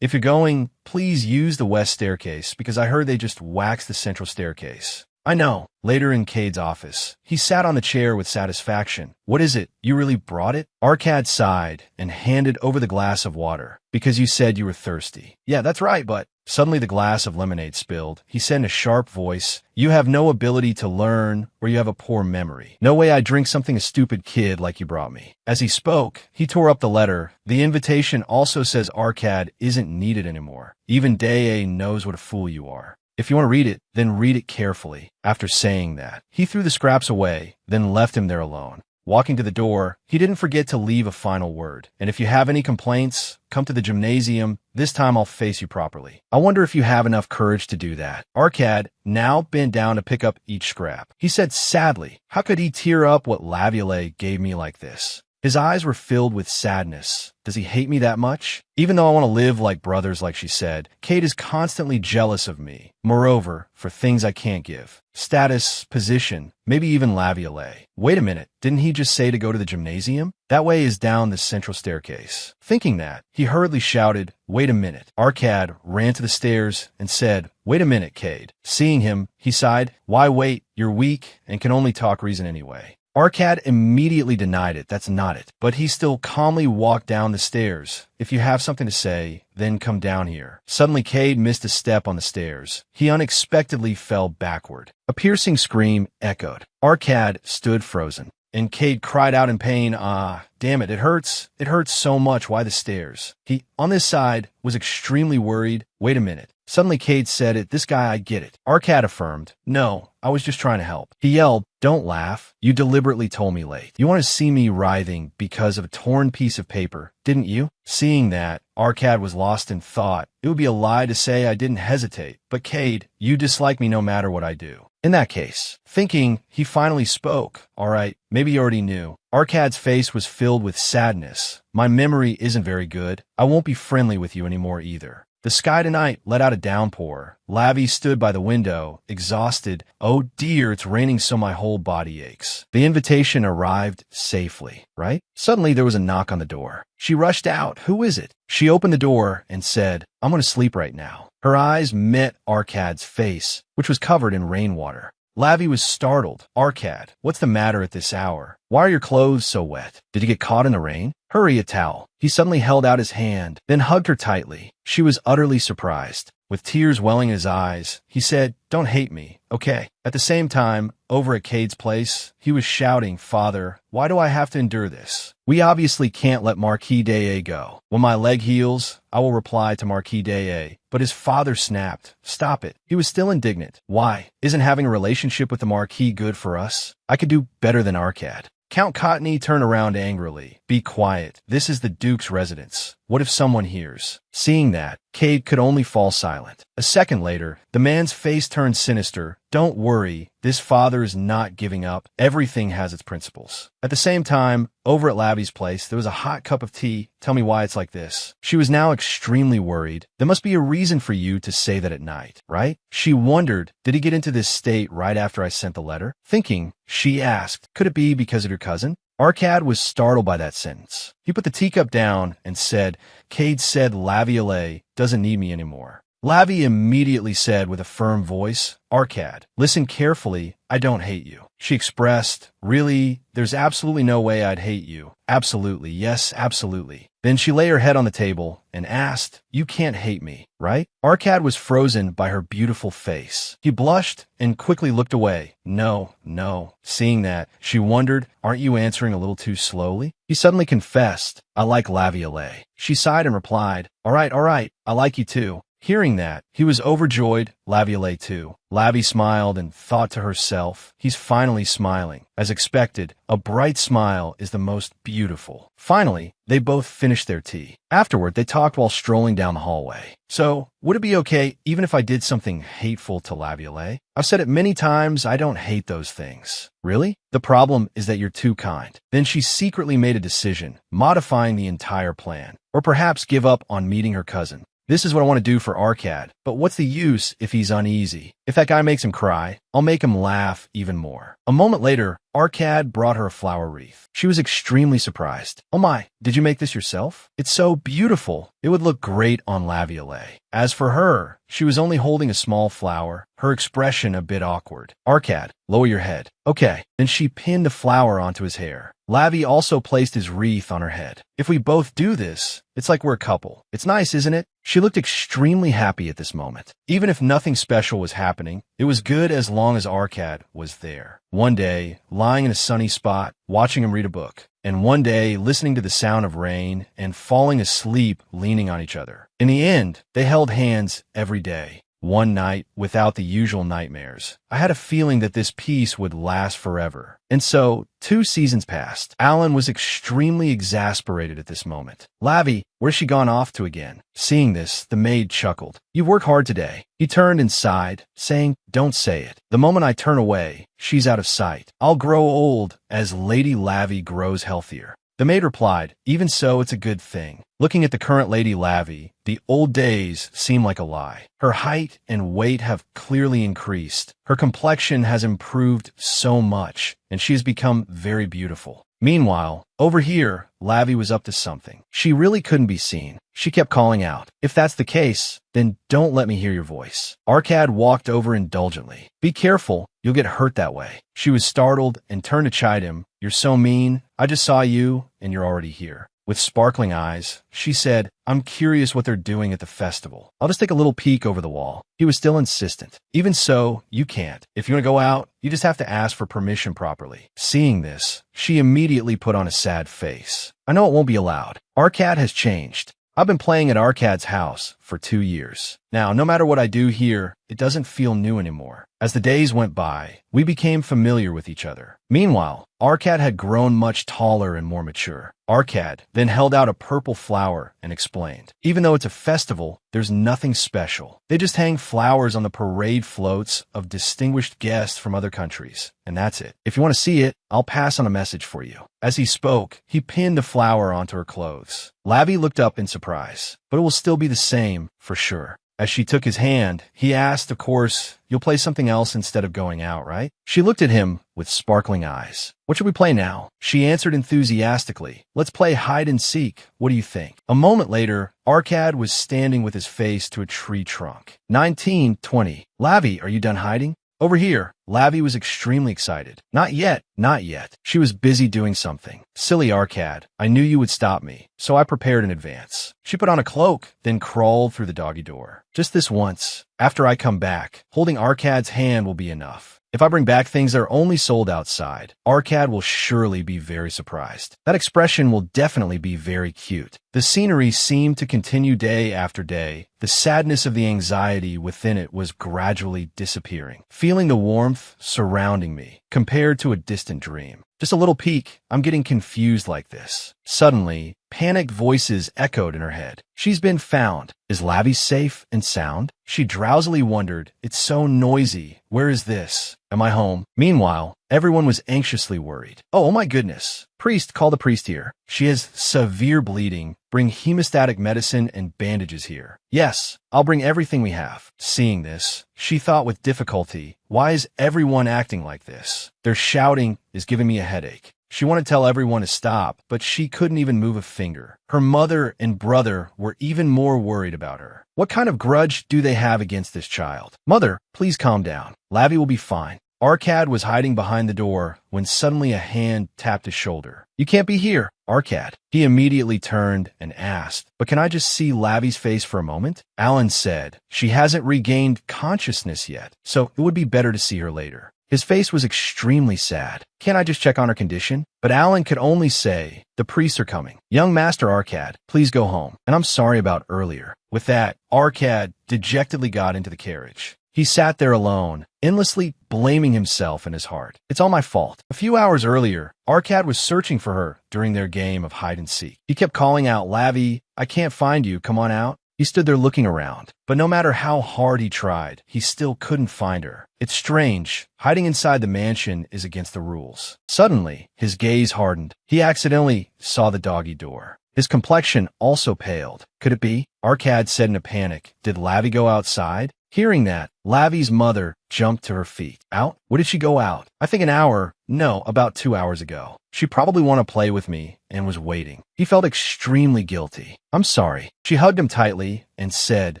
[SPEAKER 1] If you're going, please use the west staircase, because I heard they just waxed the central staircase." "I know." Later in Cade's office, he sat on the chair with satisfaction. "What is it? You really brought it?" Arcad sighed and handed over the glass of water. "Because you said you were thirsty." "Yeah, that's right, but—" Suddenly the glass of lemonade spilled. He said in a sharp voice, "You have no ability to learn, or you have a poor memory. No way I drink something a stupid kid like you brought me." As he spoke, he tore up the letter. The invitation also says Arcad isn't needed anymore. Even Day knows what a fool you are. If you want to read it, then read it carefully. After saying that, he threw the scraps away, then left him there alone. Walking to the door, he didn't forget to leave a final word. "And if you have any complaints, come to the gymnasium. This time I'll face you properly." I wonder if you have enough courage to do that. Arcad now bent down to pick up each scrap. He said sadly, how could he tear up what Laviolette gave me like this? His eyes were filled with sadness. Does he hate me that much? Even though I want to live like brothers, like she said, Cade is constantly jealous of me. Moreover, for things I can't give. Status, position, maybe even Laviolette. Wait a minute, didn't he just say to go to the gymnasium? That way is down the central staircase. Thinking that, he hurriedly shouted, "Wait a minute." Arcad ran to the stairs and said, "Wait a minute, Cade." Seeing him, he sighed, "Why wait? You're weak and can only talk reason anyway." Arcad immediately denied it. That's not it. But he still calmly walked down the stairs. "If you have something to say, then come down here." Suddenly, Cade missed a step on the stairs. He unexpectedly fell backward. A piercing scream echoed. Arcad stood frozen, and Cade cried out in pain, damn it, it hurts. It hurts so much. Why the stairs?" He, on this side, was extremely worried. "Wait a minute." Suddenly, Cade said it. "This guy, I get it." Arcad affirmed, "No, I was just trying to help." He yelled, "Don't laugh. You deliberately told me late. You want to see me writhing because of a torn piece of paper, didn't you?" Seeing that, Arcad was lost in thought. It would be a lie to say I didn't hesitate. "But Cade, you dislike me no matter what I do." In that case, thinking, he finally spoke. "All right, maybe you already knew." Arcad's face was filled with sadness. "My memory isn't very good. I won't be friendly with you anymore either." The sky tonight let out a downpour. Lavi stood by the window, exhausted. "Oh dear, it's raining so my whole body aches." The invitation arrived safely, right? Suddenly there was a knock on the door. She rushed out. "Who is it?" She opened the door and said, "I'm going to sleep right now." Her eyes met Arcad's face, which was covered in rainwater. Lavi was startled. "Arcad, what's the matter at this hour? Why are your clothes so wet? Did you get caught in the rain? Hurry, a towel." He suddenly held out his hand, then hugged her tightly. She was utterly surprised. With tears welling in his eyes, he said, "Don't hate me, okay?" At the same time, over at Cade's place, he was shouting, "Father, why do I have to endure this? We obviously can't let Marquis d'A go. When my leg heals, I will reply to Marquis d'A." But his father snapped, "Stop it." He was still indignant. "Why? Isn't having a relationship with the Marquis good for us? I could do better than Arcad." Count Cottony turned around angrily. "Be quiet. This is the Duke's residence. What if someone hears?" Seeing that, Cade could only fall silent. A second later, the man's face turned sinister. "Don't worry. This father is not giving up. Everything has its principles." At the same time, over at Lavi's place, there was a hot cup of tea. "Tell me why it's like this." She was now extremely worried. "There must be a reason for you to say that at night, right?" She wondered, did he get into this state right after I sent the letter? Thinking, she asked, "Could it be because of your cousin?" Arcad was startled by that sentence. He put the teacup down and said, "Cade said Laviolette doesn't need me anymore." Lavi immediately said with a firm voice, "Arcad, listen carefully. I don't hate you." She expressed, "Really, there's absolutely no way I'd hate you." "Absolutely, yes, absolutely." Then she lay her head on the table and asked, "You can't hate me, right?" Arcad was frozen by her beautiful face. He blushed and quickly looked away. No, no. Seeing that, she wondered, "Aren't you answering a little too slowly?" He suddenly confessed, "I like Laviolette." She sighed and replied, all right, I like you too." Hearing that, he was overjoyed, Laviolette too. Lavi smiled and thought to herself, he's finally smiling. As expected, a bright smile is the most beautiful. Finally, they both finished their tea. Afterward, they talked while strolling down the hallway. "So, would it be okay even if I did something hateful to Laviolette? I've said it many times, I don't hate those things." "Really? The problem is that you're too kind." Then she secretly made a decision, modifying the entire plan. Or perhaps give up on meeting her cousin. "This is what I want to do for Arcad, but what's the use if he's uneasy? If that guy makes him cry, I'll make him laugh even more." A moment later, Arcad brought her a flower wreath. She was extremely surprised. "Oh my, did you make this yourself? It's so beautiful. It would look great on Laviolette." As for her, she was only holding a small flower, her expression a bit awkward. "Arcad, lower your head." "Okay." Then she pinned the flower onto his hair. Lavi also placed his wreath on her head. "If we both do this, it's like we're a couple. It's nice, isn't it?" She looked extremely happy at this moment. Even if nothing special was happening, it was good as long as Arcad was there. One day, lying in a sunny spot, watching him read a book. And one day, listening to the sound of rain and falling asleep leaning on each other. In the end, they held hands every day. One night, without the usual nightmares, I had a feeling that this peace would last forever. And so, 2 seasons passed. Alan was extremely exasperated at this moment. "Lavi, where's she gone off to again?" Seeing this, the maid chuckled. "You've worked hard today." He turned and sighed, saying, "Don't say it. The moment I turn away, she's out of sight. I'll grow old as Lady Lavi grows healthier." The maid replied, "Even so, it's a good thing." Looking at the current Lady Lavi, the old days seem like a lie. Her height and weight have clearly increased. Her complexion has improved so much, and she has become very beautiful. Meanwhile, over here, Lavi was up to something. She really couldn't be seen. She kept calling out, "If that's the case, then don't let me hear your voice." Arcad walked over indulgently. "Be careful, you'll get hurt that way." She was startled and turned to chide him. "You're so mean. I just saw you, and you're already here." With sparkling eyes, she said, "I'm curious what they're doing at the festival. I'll just take a little peek over the wall." He was still insistent. "Even so, you can't. If you want to go out, you just have to ask for permission properly." Seeing this, she immediately put on a sad face. "I know it won't be allowed. Arcad has changed. I've been playing at Arcad's house for 2 years. Now, no matter what I do here, it doesn't feel new anymore." As the days went by, we became familiar with each other. Meanwhile, Arcad had grown much taller and more mature. Arcad then held out a purple flower and explained, "Even though it's a festival, there's nothing special. They just hang flowers on the parade floats of distinguished guests from other countries, and that's it. If you want to see it, I'll pass on a message for you." As he spoke, he pinned the flower onto her clothes. Lavi looked up in surprise, "But it will still be the same, for sure." As she took his hand, he asked, "Of course, you'll play something else instead of going out, right?" She looked at him with sparkling eyes. "What should we play now?" She answered enthusiastically, "Let's play hide and seek. What do you think?" A moment later, Arcad was standing with his face to a tree trunk. 19:20. "Lavi, are you done hiding?" "Over here." Lavi was extremely excited. "Not yet, not yet." She was busy doing something. "Silly Arcad, I knew you would stop me, so I prepared in advance." She put on a cloak, then crawled through the doggy door. "Just this once. After I come back, holding Arcad's hand will be enough. If I bring back things that are only sold outside, Arcad will surely be very surprised. That expression will definitely be very cute." The scenery seemed to continue day after day. The sadness of the anxiety within it was gradually disappearing, feeling the warmth surrounding me, compared to a distant dream. "Just a little peek. I'm getting confused like this." Suddenly, panicked voices echoed in her head. "She's been found. Is Lavi safe and sound?" She drowsily wondered, "It's so noisy. Where is this? Am I home?" Meanwhile, everyone was anxiously worried. Oh my goodness. "Priest, call the priest here. She has severe bleeding. Bring hemostatic medicine and bandages here." "Yes, I'll bring everything we have." Seeing this, she thought with difficulty, "Why is everyone acting like this? Their shouting is giving me a headache." She wanted to tell everyone to stop, but she couldn't even move a finger. Her mother and brother were even more worried about her. What kind of grudge do they have against this child? "Mother, please calm down. Lavi will be fine." Arcad was hiding behind the door when suddenly a hand tapped his shoulder. "You can't be here, Arcad." He immediately turned and asked, "But can I just see Lavi's face for a moment?" Alan said, "She hasn't regained consciousness yet, so it would be better to see her later." His face was extremely sad. "Can't I just check on her condition?" But Alan could only say, "The priests are coming. Young Master Arcad, please go home. And I'm sorry about earlier." With that, Arcad dejectedly got into the carriage. He sat there alone, endlessly blaming himself in his heart. "It's all my fault." A few hours earlier, Arcad was searching for her during their game of hide and seek. He kept calling out, "Lavi, I can't find you. Come on out." He stood there looking around, but no matter how hard he tried, he still couldn't find her. It's strange. Hiding inside the mansion is against the rules. Suddenly, his gaze hardened. He accidentally saw the doggy door. His complexion also paled. Could it be? Arcad said in a panic. Did Lavi go outside? Hearing that, Lavi's mother jumped to her feet. "Out? When did she go out?" "I think an hour. No, about 2 hours ago. She probably wanted to play with me and was waiting." He felt extremely guilty. "I'm sorry." She hugged him tightly and said,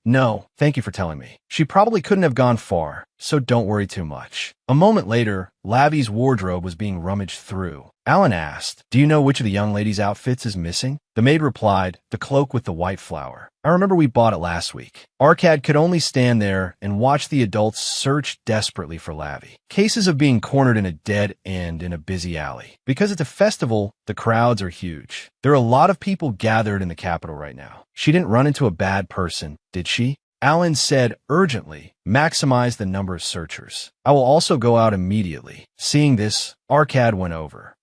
[SPEAKER 1] "No, thank you for telling me. She probably couldn't have gone far, so don't worry too much." A moment later, Lavi's wardrobe was being rummaged through. Alan asked, "Do you know which of the young lady's outfits is missing?" The maid replied, "The cloak with the white flower. I remember we bought it last week." Arcad could only stand there and watch the adults search desperately for Lavi. Cases of being cornered in a dead end in a busy alley. Because it's a festival, the crowds are huge. There are a lot of people gathered in the capital right now. She didn't run into a bad person, did she? Alan said urgently, "Maximize the number of searchers. I will also go out immediately." Seeing this, Arcad went over.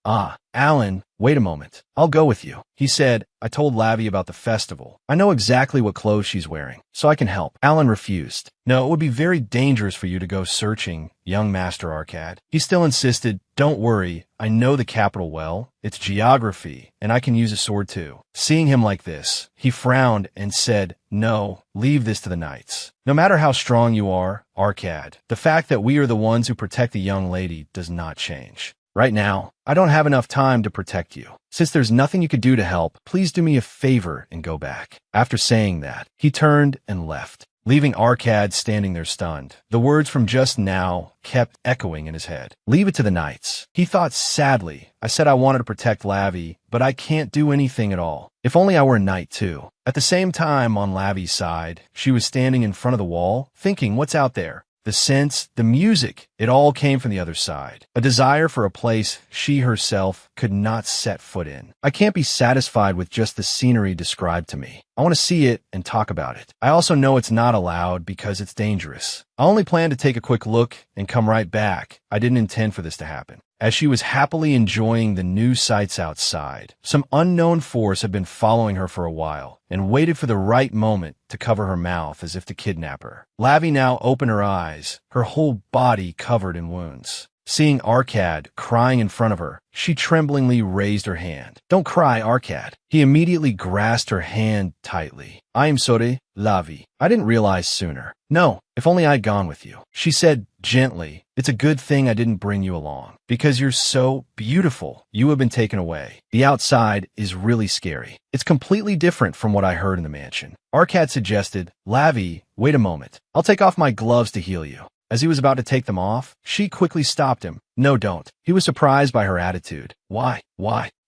[SPEAKER 1] Alan, wait a moment. I'll go with you." He said, "I told Lavi about the festival. I know exactly what clothes she's wearing, so I can help." Alan refused. "No, it would be very dangerous for you to go searching, young Master Arcad." He still insisted, "Don't worry. I know the capital well. It's geography, and I can use a sword too." Seeing him like this, he frowned and said, "No, leave this to the knights. No matter how strong you are, Arcad, the fact that we are the ones who protect the young lady does not change. Right now, I don't have enough time to protect you. Since there's nothing you could do to help, please do me a favor and go back." After saying that, he turned and left, leaving Arcad standing there stunned. The words from just now kept echoing in his head. "Leave it to the knights." He thought sadly, "I said I wanted to protect Lavi, but I can't do anything at all. If only I were a knight too." At the same time, on Lavi's side, she was standing in front of the wall, thinking, what's out there? The scents, the music, it all came from the other side. A desire for a place she herself could not set foot in. "I can't be satisfied with just the scenery described to me. I want to see it and talk about it. I also know it's not allowed because it's dangerous. I only plan to take a quick look and come right back. I didn't intend for this to happen." As she was happily enjoying the new sights outside, some unknown force had been following her for a while and waited for the right moment to cover her mouth as if to kidnap her. Lavi now opened her eyes, her whole body covered in wounds. Seeing Arcad crying in front of her, she tremblingly raised her hand. "Don't cry, Arcad." He immediately grasped her hand tightly. "I am sorry, Lavi. I didn't realize sooner." "No, if only I'd gone with you." She said gently, "It's a good thing I didn't bring you along. Because you're so beautiful, you have been taken away. The outside is really scary. It's completely different from what I heard in the mansion." Arcad suggested, "Lavi, wait a moment. I'll take off my gloves to heal you." As he was about to take them off, she quickly stopped him. "No, don't." He was surprised by her attitude. Why?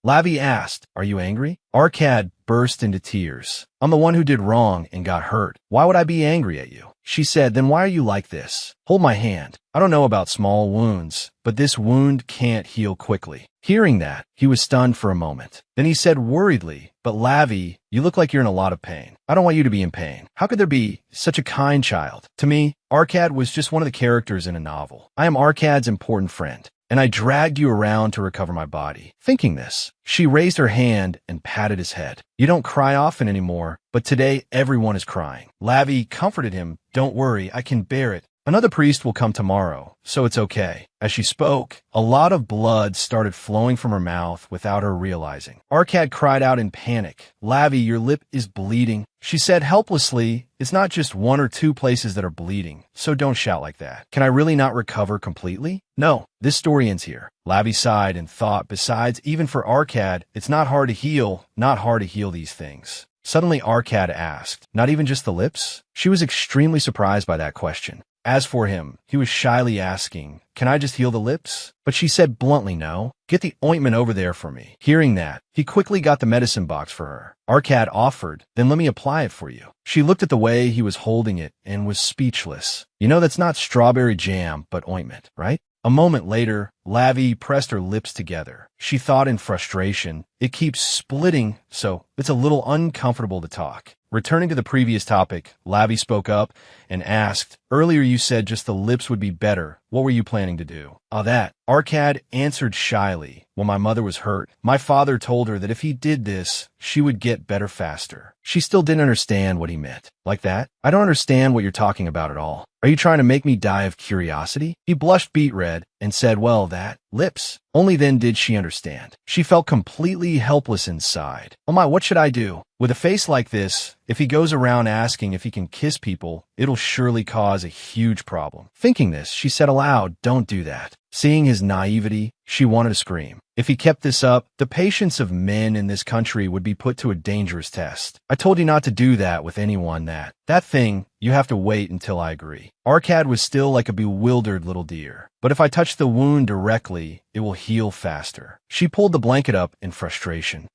[SPEAKER 1] Lavi asked, "Are you angry?" Arcad burst into tears. "I'm the one who did wrong and got hurt. Why would I be angry at you?" She said, "Then why are you like this? Hold my hand. I don't know about small wounds, but this wound can't heal quickly." Hearing that, he was stunned for a moment. Then he said worriedly, "But Lavi, you look like you're in a lot of pain. I don't want you to be in pain. How could there be such a kind child? To me, Arcad was just one of the characters in a novel. I am Arcad's important friend, and I dragged you around to recover my body." Thinking this, she raised her hand and patted his head. "You don't cry often anymore, but today everyone is crying." Lavi comforted him. "Don't worry, I can bear it. Another priest will come tomorrow, so it's okay." As she spoke, a lot of blood started flowing from her mouth without her realizing. Arcad cried out in panic, "Lavi, your lip is bleeding." She said helplessly, "It's not just 1 or 2 places that are bleeding, so don't shout like that. Can I really not recover completely?" "No, this story ends here." Lavi sighed and thought, besides, even for Arcad, it's not hard to heal these things. Suddenly Arcad asked, "Not even just the lips?" She was extremely surprised by that question. As for him, he was shyly asking, "Can I just heal the lips?" But she said bluntly no. "Get the ointment over there for me." Hearing that, he quickly got the medicine box for her. Arcad offered, "Then let me apply it for you." She looked at the way he was holding it and was speechless. "You know that's not strawberry jam, but ointment, right?" A moment later, Lavi pressed her lips together. She thought in frustration, "It keeps splitting, so it's a little uncomfortable to talk." Returning to the previous topic, Lavi spoke up and asked, "Earlier you said just the lips would be better. What were you planning to do?" That. Arcad answered shyly, "When my mother was hurt, my father told her that if he did this, she would get better faster." She still didn't understand what he meant. "Like that? I don't understand what you're talking about at all. Are you trying to make me die of curiosity?" He blushed beet red and said, "Well, that, lips." Only then did she understand. She felt completely helpless inside. "Oh my, what should I do? With a face like this, if he goes around asking if he can kiss people, it'll surely cause a huge problem." Thinking this, she said aloud, "Don't do that." Seeing his naivety, she wanted to scream. If he kept this up, the patience of men in this country would be put to a dangerous test. "I told you not to do that with anyone that thing, you have to wait until I agree." Arcad was still like a bewildered little deer. "But if I touch the wound directly, it will heal faster." She pulled the blanket up in frustration.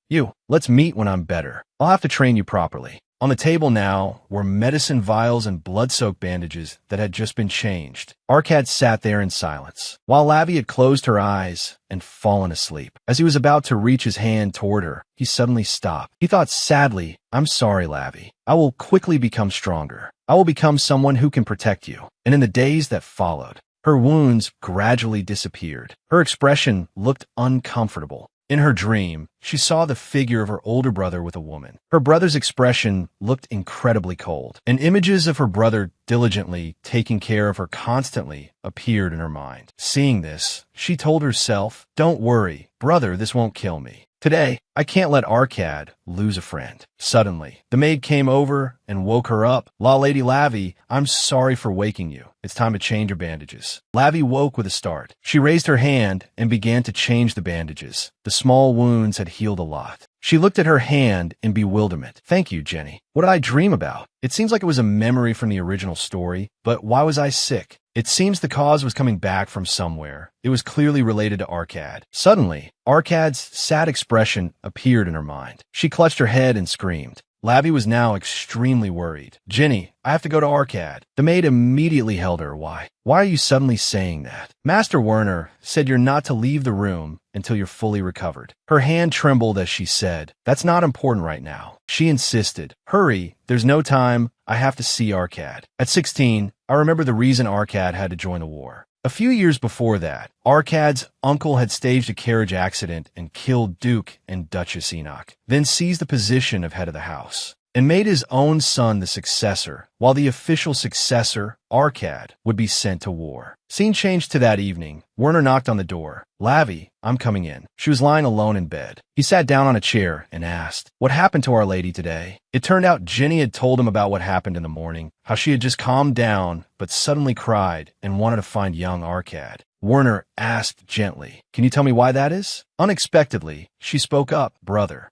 [SPEAKER 1] Let's meet when I'm better. I'll have to train you properly." On the table now were medicine vials and blood-soaked bandages that had just been changed. Arcad sat there in silence, while Lavi had closed her eyes and fallen asleep. As he was about to reach his hand toward her, he suddenly stopped. He thought sadly, "I'm sorry, Lavi. I will quickly become stronger. I will become someone who can protect you." And in the days that followed, her wounds gradually disappeared. Her expression looked uncomfortable. In her dream, she saw the figure of her older brother with a woman. Her brother's expression looked incredibly cold, and images of her brother diligently taking care of her constantly appeared in her mind. Seeing this, she told herself, "Don't worry, brother, this won't kill me. Today, I can't let Arcad lose a friend." Suddenly, the maid came over and woke her up. Lady Lavi, "I'm sorry for waking you. It's time to change your bandages." Lavi woke with a start. She raised her hand and began to change the bandages. The small wounds had healed a lot. She looked at her hand in bewilderment. "Thank you, Jenny. What did I dream about? It seems like it was a memory from the original story, but why was I sick?" It seems the cause was coming back from somewhere. It was clearly related to Arcad. Suddenly, Arcad's sad expression appeared in her mind. She clutched her head and screamed. Lavi was now extremely worried. "Jenny, I have to go to Arcad." The maid immediately held her. Why are you suddenly saying that?" "Master Werner said you're not to leave the room until you're fully recovered." Her hand trembled as she said, "That's not important right now." She insisted, "Hurry, there's no time. I have to see Arcad." At 16, I remember the reason Arcad had to join the war. A few years before that, Arcad's uncle had staged a carriage accident and killed Duke and Duchess Enoch, then seized the position of head of the house, and made his own son the successor, while the official successor, Arcad, would be sent to war. Scene changed to that evening. Werner knocked on the door. "Lavi, I'm coming in." She was lying alone in bed. He sat down on a chair and asked, "What happened to Our Lady today?" It turned out Jenny had told him about what happened in the morning, how she had just calmed down, but suddenly cried and wanted to find young Arcad. Werner asked gently, "Can you tell me why that is?" Unexpectedly, she spoke up, "Brother,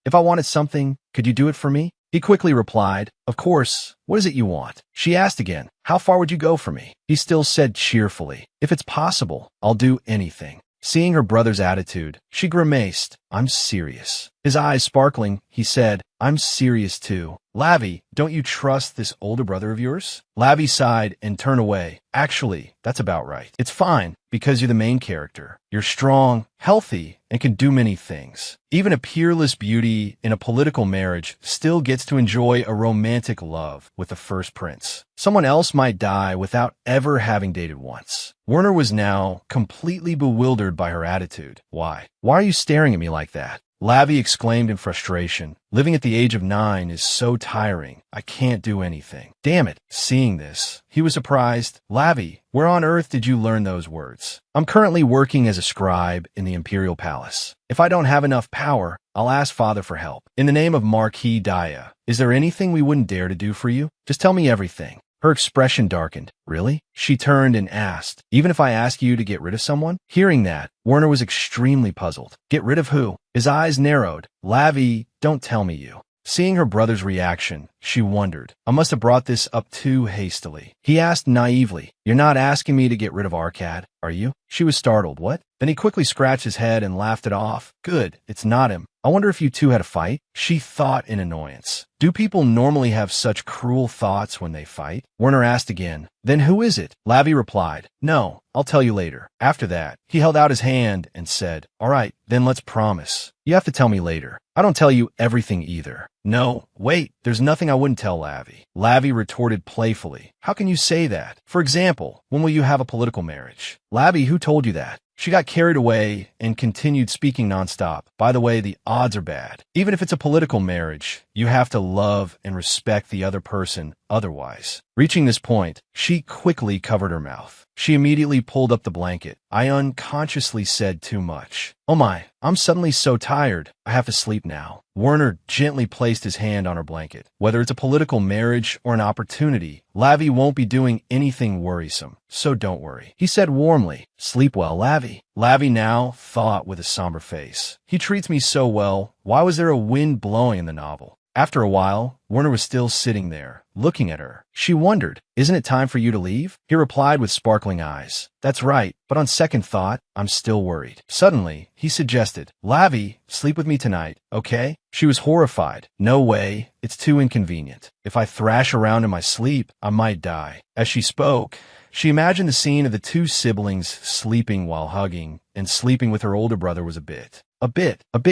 [SPEAKER 1] if I wanted something, could you do it for me?" He quickly replied, "Of course. What is it you want?" She asked again, "How far would you go for me?" He still said cheerfully, "If it's possible, I'll do anything." Seeing her brother's attitude, she grimaced, "I'm serious." His eyes sparkling, he said, "I'm serious too." "Lavi, don't you trust this older brother of yours?" Lavi sighed and turned away. "Actually, that's about right. It's fine, because you're the main character. You're strong, healthy, and can do many things. Even a peerless beauty in a political marriage still gets to enjoy a romantic love with the first prince. Someone else might die without ever having dated once." Werner was now completely bewildered by her attitude. Why are you staring at me like that?" Lavi exclaimed in frustration. "Living at the age of 9 is so tiring. I can't do anything." Damn it. Seeing this, he was surprised. "Lavi, where on earth did you learn those words?" "I'm currently working as a scribe in the Imperial Palace. If I don't have enough power, I'll ask Father for help. In the name of Marquis Daya, is there anything we wouldn't dare to do for you? Just tell me everything." Her expression darkened. "Really?" She turned and asked, "Even if I ask you to get rid of someone?" Hearing that, Werner was extremely puzzled. "Get rid of who?" His eyes narrowed. "Lavi, don't tell me you." Seeing her brother's reaction, she wondered, I must have brought this up too hastily. He asked naively, You're not asking me to get rid of Arcad, are you? She was startled. What? Then he quickly scratched his head and laughed it off. Good, it's not him. I wonder if you two had a fight? She thought in annoyance. Do people normally have such cruel thoughts when they fight? Werner asked again. Then who is it? Lavi replied. No, I'll tell you later. After that, he held out his hand and said, All right, then let's promise. You have to tell me later. I don't tell you everything either. No, wait, there's nothing I wouldn't tell Lavi. Lavi retorted playfully. How can you say that? For example, when will you have a political marriage? Lavi, who told you that? She got carried away and continued speaking nonstop. By the way, the odds are bad. Even if it's a political marriage, you have to love and respect the other person otherwise. Reaching this point, she quickly covered her mouth. She immediately pulled up the blanket. I unconsciously said too much. Oh my, I'm suddenly so tired. I have to sleep now. Werner gently placed his hand on her blanket. Whether it's a political marriage or an opportunity, Lavi won't be doing anything worrisome, so don't worry. He said warmly, Sleep well, Lavi. Lavi now thought with a somber face. He treats me so well. Why was there a wind blowing in the novel? After a while, Werner was still sitting there, looking at her. She wondered, Isn't it time for you to leave? He replied with sparkling eyes. That's right, but on second thought, I'm still worried. Suddenly, he suggested, Lavi, sleep with me tonight, okay? She was horrified. No way, it's too inconvenient. If I thrash around in my sleep, I might die. As she spoke, she imagined the scene of the two siblings sleeping while hugging, and sleeping with her older brother was a bit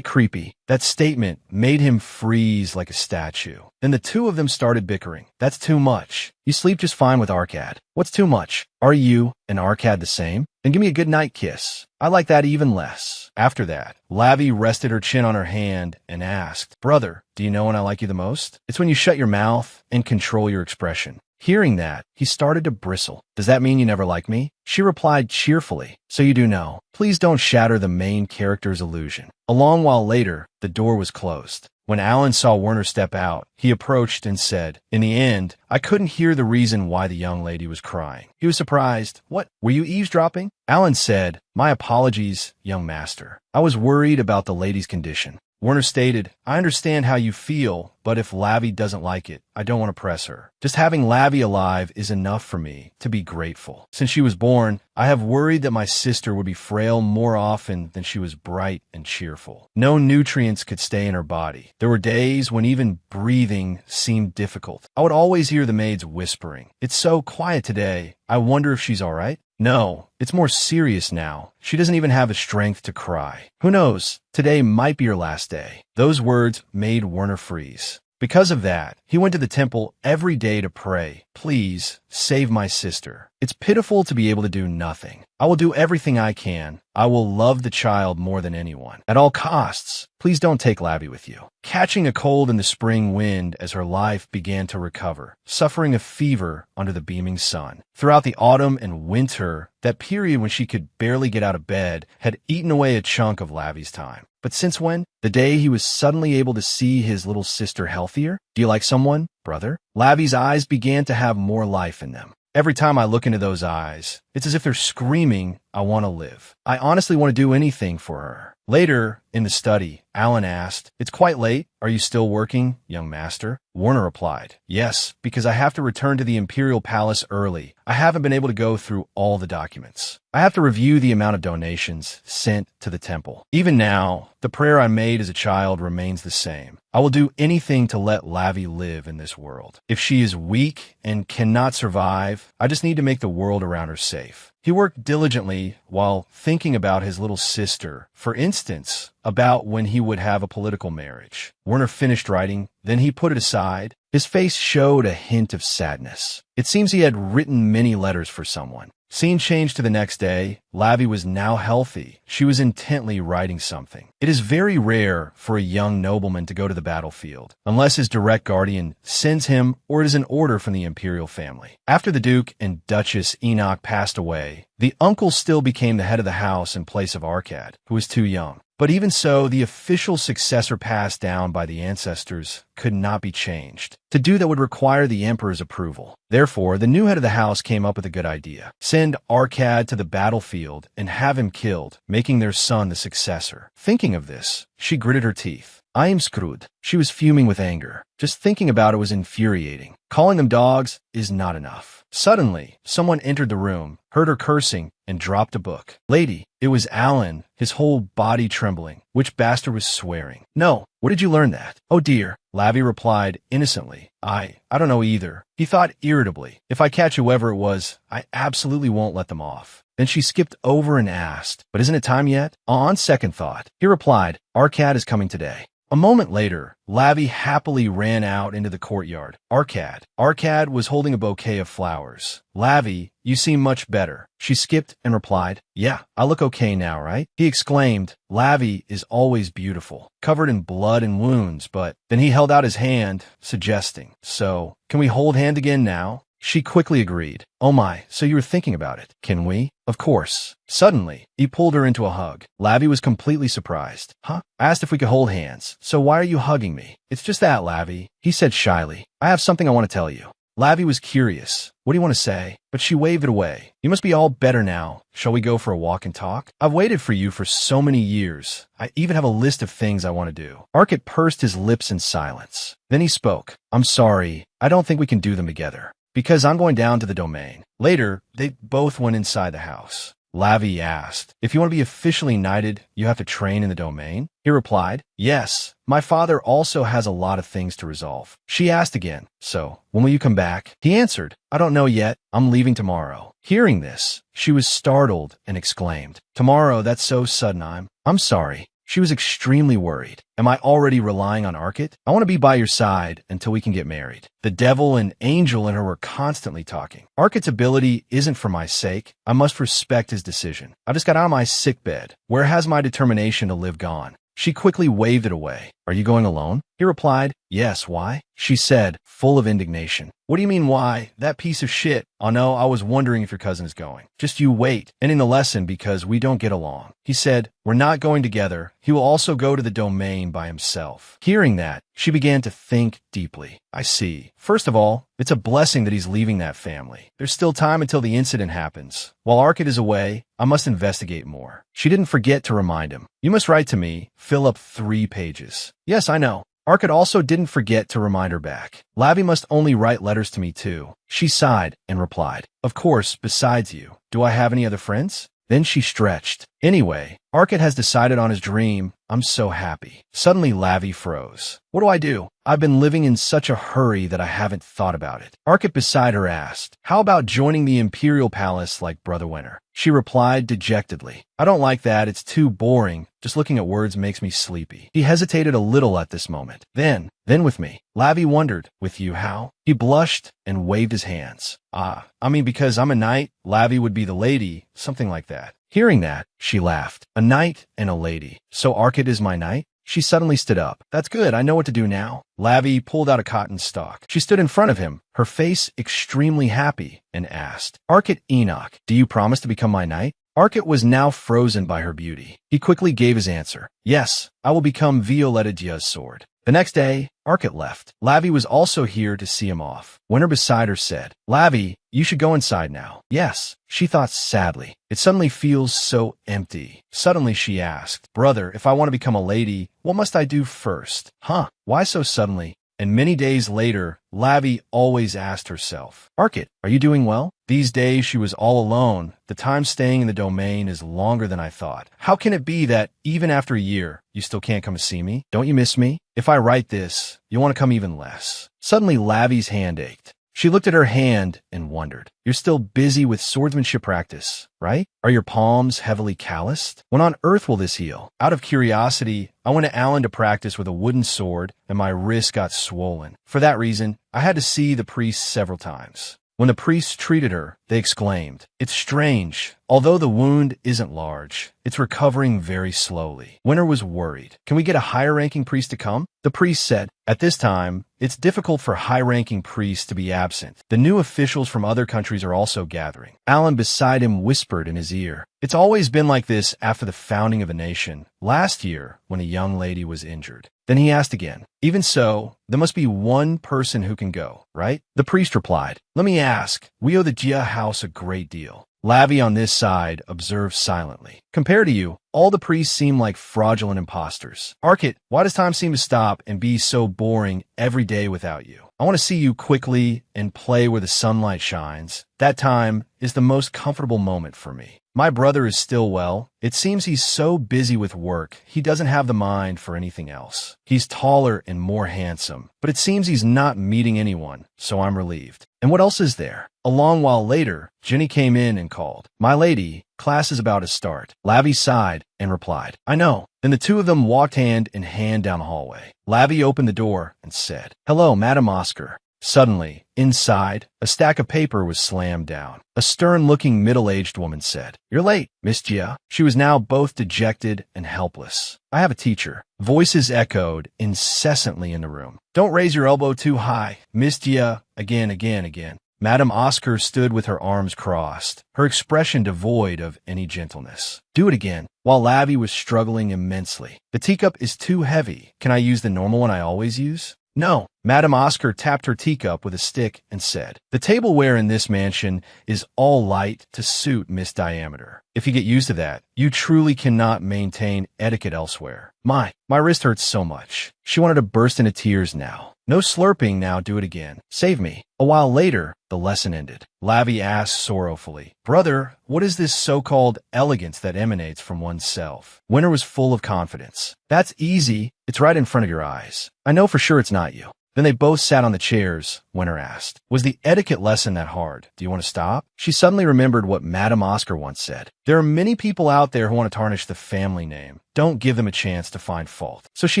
[SPEAKER 1] creepy. That statement made him freeze like a statue. Then the two of them started bickering. That's too much. You sleep just fine with Arcad. What's too much? Are you and Arcad the same? Then give me a good night kiss. I like that even less. After that, Lavi rested her chin on her hand and asked, Brother, do you know when I like you the most? It's when you shut your mouth and control your expression. Hearing that, he started to bristle. Does that mean you never like me? She replied cheerfully. So you do know. Please don't shatter the main character's illusion. A long while later, the door was closed. When Alan saw Werner step out, he approached and said, In the end, I couldn't hear the reason why the young lady was crying. He was surprised. What? Were you eavesdropping? Alan said, My apologies, young master. I was worried about the lady's condition. Werner stated, I understand how you feel, but if Lavi doesn't like it, I don't want to press her. Just having Lavi alive is enough for me to be grateful. Since she was born, I have worried that my sister would be frail more often than she was bright and cheerful. No nutrients could stay in her body. There were days when even breathing seemed difficult. I would always hear the maids whispering, It's so quiet today. I wonder if she's all right. No, it's more serious now. She doesn't even have the strength to cry. Who knows? Today might be her last day. Those words made Werner freeze. Because of that, he went to the temple every day to pray, Please, save my sister. It's pitiful to be able to do nothing. I will do everything I can. I will love the child more than anyone. At all costs, please don't take Lavi with you. Catching a cold in the spring wind as her life began to recover, suffering a fever under the beaming sun. Throughout the autumn and winter, that period when she could barely get out of bed had eaten away a chunk of Lavi's time. But since when? The day he was suddenly able to see his little sister healthier? Do you like someone, brother? Lavi's eyes began to have more life in them. Every time I look into those eyes, it's as if they're screaming, I want to live. I honestly want to do anything for her. Later, in the study, Alan asked, It's quite late. Are you still working, young master? Werner replied, Yes, because I have to return to the Imperial Palace early. I haven't been able to go through all the documents. I have to review the amount of donations sent to the temple. Even now, the prayer I made as a child remains the same. I will do anything to let Lavi live in this world. If she is weak and cannot survive, I just need to make the world around her safe. He worked diligently while thinking about his little sister, for instance, about when he would have a political marriage. Werner finished writing, then he put it aside. His face showed a hint of sadness. It seems he had written many letters for someone. Scene changed to the next day. Lavi was now healthy. She was intently writing something. It is very rare for a young nobleman to go to the battlefield, unless his direct guardian sends him or it is an order from the imperial family. After the Duke and Duchess Enoch passed away, the uncle still became the head of the house in place of Arcad, who was too young. But even so, the official successor passed down by the ancestors could not be changed. To do that would require the emperor's approval. Therefore, the new head of the house came up with a good idea. Send Arkad to the battlefield and have him killed, making their son the successor. Thinking of this, she gritted her teeth. I am screwed. She was fuming with anger. Just thinking about it was infuriating. Calling them dogs is not enough. Suddenly, someone entered the room, heard her cursing, and dropped a book. Lady, it was Alan, his whole body trembling. Which bastard was swearing? No, where did you learn that? Oh dear, Lavi replied innocently. I don't know either. He thought irritably. If I catch whoever it was, I absolutely won't let them off. Then she skipped over and asked, but isn't it time yet? On second thought, he replied, Arkad is coming today. A moment later, Lavi happily ran out into the courtyard. Arkad was holding a bouquet of flowers. Lavi, you seem much better. She skipped and replied, yeah, I look okay now, right? He exclaimed, Lavi is always beautiful, covered in blood and wounds, but then he held out his hand, suggesting, so, can we hold hand again now? She quickly agreed. Oh my, so you were thinking about it. Can we? Of course. Suddenly, he pulled her into a hug. Lavi was completely surprised. Huh? I asked if we could hold hands. So why are you hugging me? It's just that, Lavi, he said shyly. I have something I want to tell you. Lavi was curious. What do you want to say? But she waved it away. You must be all better now. Shall we go for a walk and talk? I've waited for you for so many years. I even have a list of things I want to do. Arkad pursed his lips in silence. Then he spoke. I'm sorry. I don't think we can do them together. Because I'm going down to the domain. Later, they both went inside the house. Lavi asked, if you want to be officially knighted, you have to train in the domain? He replied, yes, my father also has a lot of things to resolve. She asked again, so, when will you come back? He answered, I don't know yet, I'm leaving tomorrow. Hearing this, she was startled and exclaimed, tomorrow, that's so sudden, I'm sorry. She was extremely worried. Am I already relying on Arkad? I want to be by your side until we can get married. The devil and angel in her were constantly talking. Arkad's ability isn't for my sake. I must respect his decision. I just got out of my sickbed. Where has my determination to live gone? She quickly waved it away. Are you going alone? He replied, yes, why? She said, full of indignation. What do you mean, why? That piece of shit. Oh no, I was wondering if your cousin is going. Just you wait. Ending the lesson because we don't get along. He said, we're not going together. He will also go to the domain by himself. Hearing that, she began to think deeply. I see. First of all, it's a blessing that he's leaving that family. There's still time until the incident happens. While Arkad is away, I must investigate more. She didn't forget to remind him. You must write to me. Fill up 3 pages. Yes, I know. Arkad also didn't forget to remind her back. Lavi must only write letters to me too. She sighed and replied, of course, besides you. Do I have any other friends? Then she stretched. Anyway, Arkad has decided on his dream. I'm so happy. Suddenly, Lavi froze. What do I do? I've been living in such a hurry that I haven't thought about it. Arkad beside her asked, how about joining the Imperial Palace like Brother Winter? She replied dejectedly, I don't like that. It's too boring. Just looking at words makes me sleepy. He hesitated a little at this moment. Then with me. Lavi wondered, with you how? He blushed and waved his hands. I mean because I'm a knight, Lavi would be the lady, something like that. Hearing that, she laughed. A knight and a lady. So Arkad is my knight? She suddenly stood up. That's good. I know what to do now. Lavi pulled out a cotton stalk. She stood in front of him, her face extremely happy, and asked, Arkad Enoch, do you promise to become my knight? Arkad was now frozen by her beauty. He quickly gave his answer. Yes, I will become Violetta Dia's sword. The next day, Arkad left. Lavi was also here to see him off. Winter beside her said, Lavi, you should go inside now. Yes, she thought sadly. It suddenly feels so empty. Suddenly she asked, Brother, if I want to become a lady, what must I do first? Huh, why so suddenly? And many days later, Lavi always asked herself, Arkad, are you doing well? These days she was all alone. The time staying in the domain is longer than I thought. How can it be that even after a year, you still can't come to see me? Don't you miss me? If I write this, you'll want to come even less. Suddenly Lavi's hand ached. She looked at her hand and wondered, you're still busy with swordsmanship practice, right? Are your palms heavily calloused? When on earth will this heal? Out of curiosity, I went to Alan to practice with a wooden sword and my wrist got swollen. For that reason, I had to see the priest several times. When the priest treated her, they exclaimed. It's strange. Although the wound isn't large, it's recovering very slowly. Winter was worried. Can we get a higher-ranking priest to come? The priest said, at this time, it's difficult for high-ranking priests to be absent. The new officials from other countries are also gathering. Alan beside him whispered in his ear. It's always been like this after the founding of a nation. Last year, when a young lady was injured. Then he asked again. Even so, there must be one person who can go, right? The priest replied. Let me ask. We owe the Jia house a great deal. Lavi on this side observed silently. Compared to you, all the priests seem like fraudulent imposters. Arkit, why does time seem to stop and be so boring every day without you? I want to see you quickly and play where the sunlight shines. That time is the most comfortable moment for me. My brother is still well. It seems he's so busy with work, he doesn't have the mind for anything else. He's taller and more handsome, but it seems he's not meeting anyone, so I'm relieved. And what else is there? A long while later, Jenny came in and called. My lady, class is about to start. Lavi sighed and replied, I know. Then the two of them walked hand in hand down the hallway. Lavi opened the door and said, Hello, Madam Oscar. Suddenly, inside, a stack of paper was slammed down. A stern-looking middle-aged woman said, You're late, Miss Jia. She was now both dejected and helpless. I have a teacher. Voices echoed incessantly in the room. Don't raise your elbow too high, Miss Jia. Again. Madame Oscar stood with her arms crossed, her expression devoid of any gentleness. Do it again. While Lavi was struggling immensely. The teacup is too heavy. Can I use the normal one I always use? No. Madame Oscar tapped her teacup with a stick and said, The tableware in this mansion is all light to suit Miss Diameter. If you get used to that, you truly cannot maintain etiquette elsewhere. My wrist hurts so much. She wanted to burst into tears now. No slurping now, do it again. Save me. A while later, the lesson ended. Lavi asked sorrowfully, Brother, what is this so-called elegance that emanates from oneself? Winter was full of confidence. That's easy. It's right in front of your eyes. I know for sure it's not you. Then they both sat on the chairs. Winter asked, Was the etiquette lesson that hard? Do you want to stop? She suddenly remembered what Madame Oscar once said. There are many people out there who want to tarnish the family name. Don't give them a chance to find fault. So she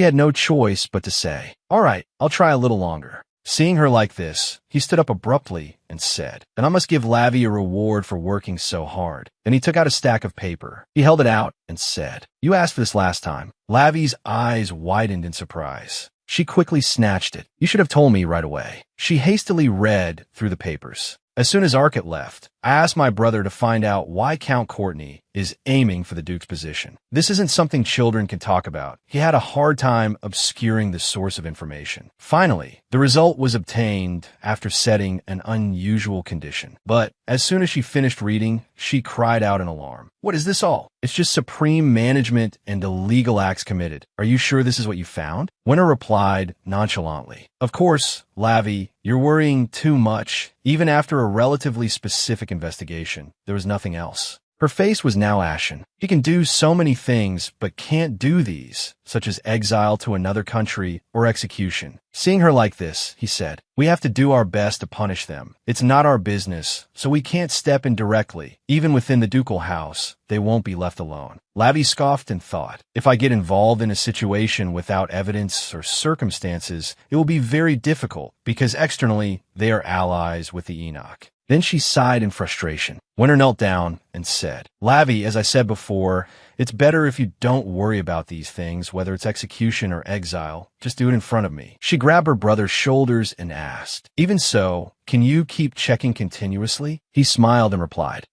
[SPEAKER 1] had no choice but to say, All right, I'll try a little longer. Seeing her like this, he stood up abruptly and said, Then I must give Lavi a reward for working so hard. Then he took out a stack of paper. He held it out and said, You asked for this last time. Lavi's eyes widened in surprise. She quickly snatched it. You should have told me right away. She hastily read through the papers. As soon as Arkit left, I asked my brother to find out why Count Courtney is aiming for the Duke's position. This isn't something children can talk about. He had a hard time obscuring the source of information. Finally, the result was obtained after setting an unusual condition. But as soon as she finished reading, she cried out in alarm. What is this all? It's just supreme management and illegal acts committed. Are you sure this is what you found? Winter replied nonchalantly. Of course, Lavi, you're worrying too much. Even after a relatively specific investigation, there was nothing else. Her face was now ashen. He can do so many things, but can't do these, such as exile to another country or execution. Seeing her like this, he said, We have to do our best to punish them. It's not our business, so we can't step in directly. Even within the ducal house, they won't be left alone. Lavi scoffed and thought, If I get involved in a situation without evidence or circumstances, it will be very difficult, because externally, they are allies with the Enoch. Then she sighed in frustration. Winter knelt down and said, Lavi, as I said before, it's better if you don't worry about these things, whether it's execution or exile. Just do it in front of me. She grabbed her brother's shoulders and asked, Even so, can you keep checking continuously? He smiled and replied,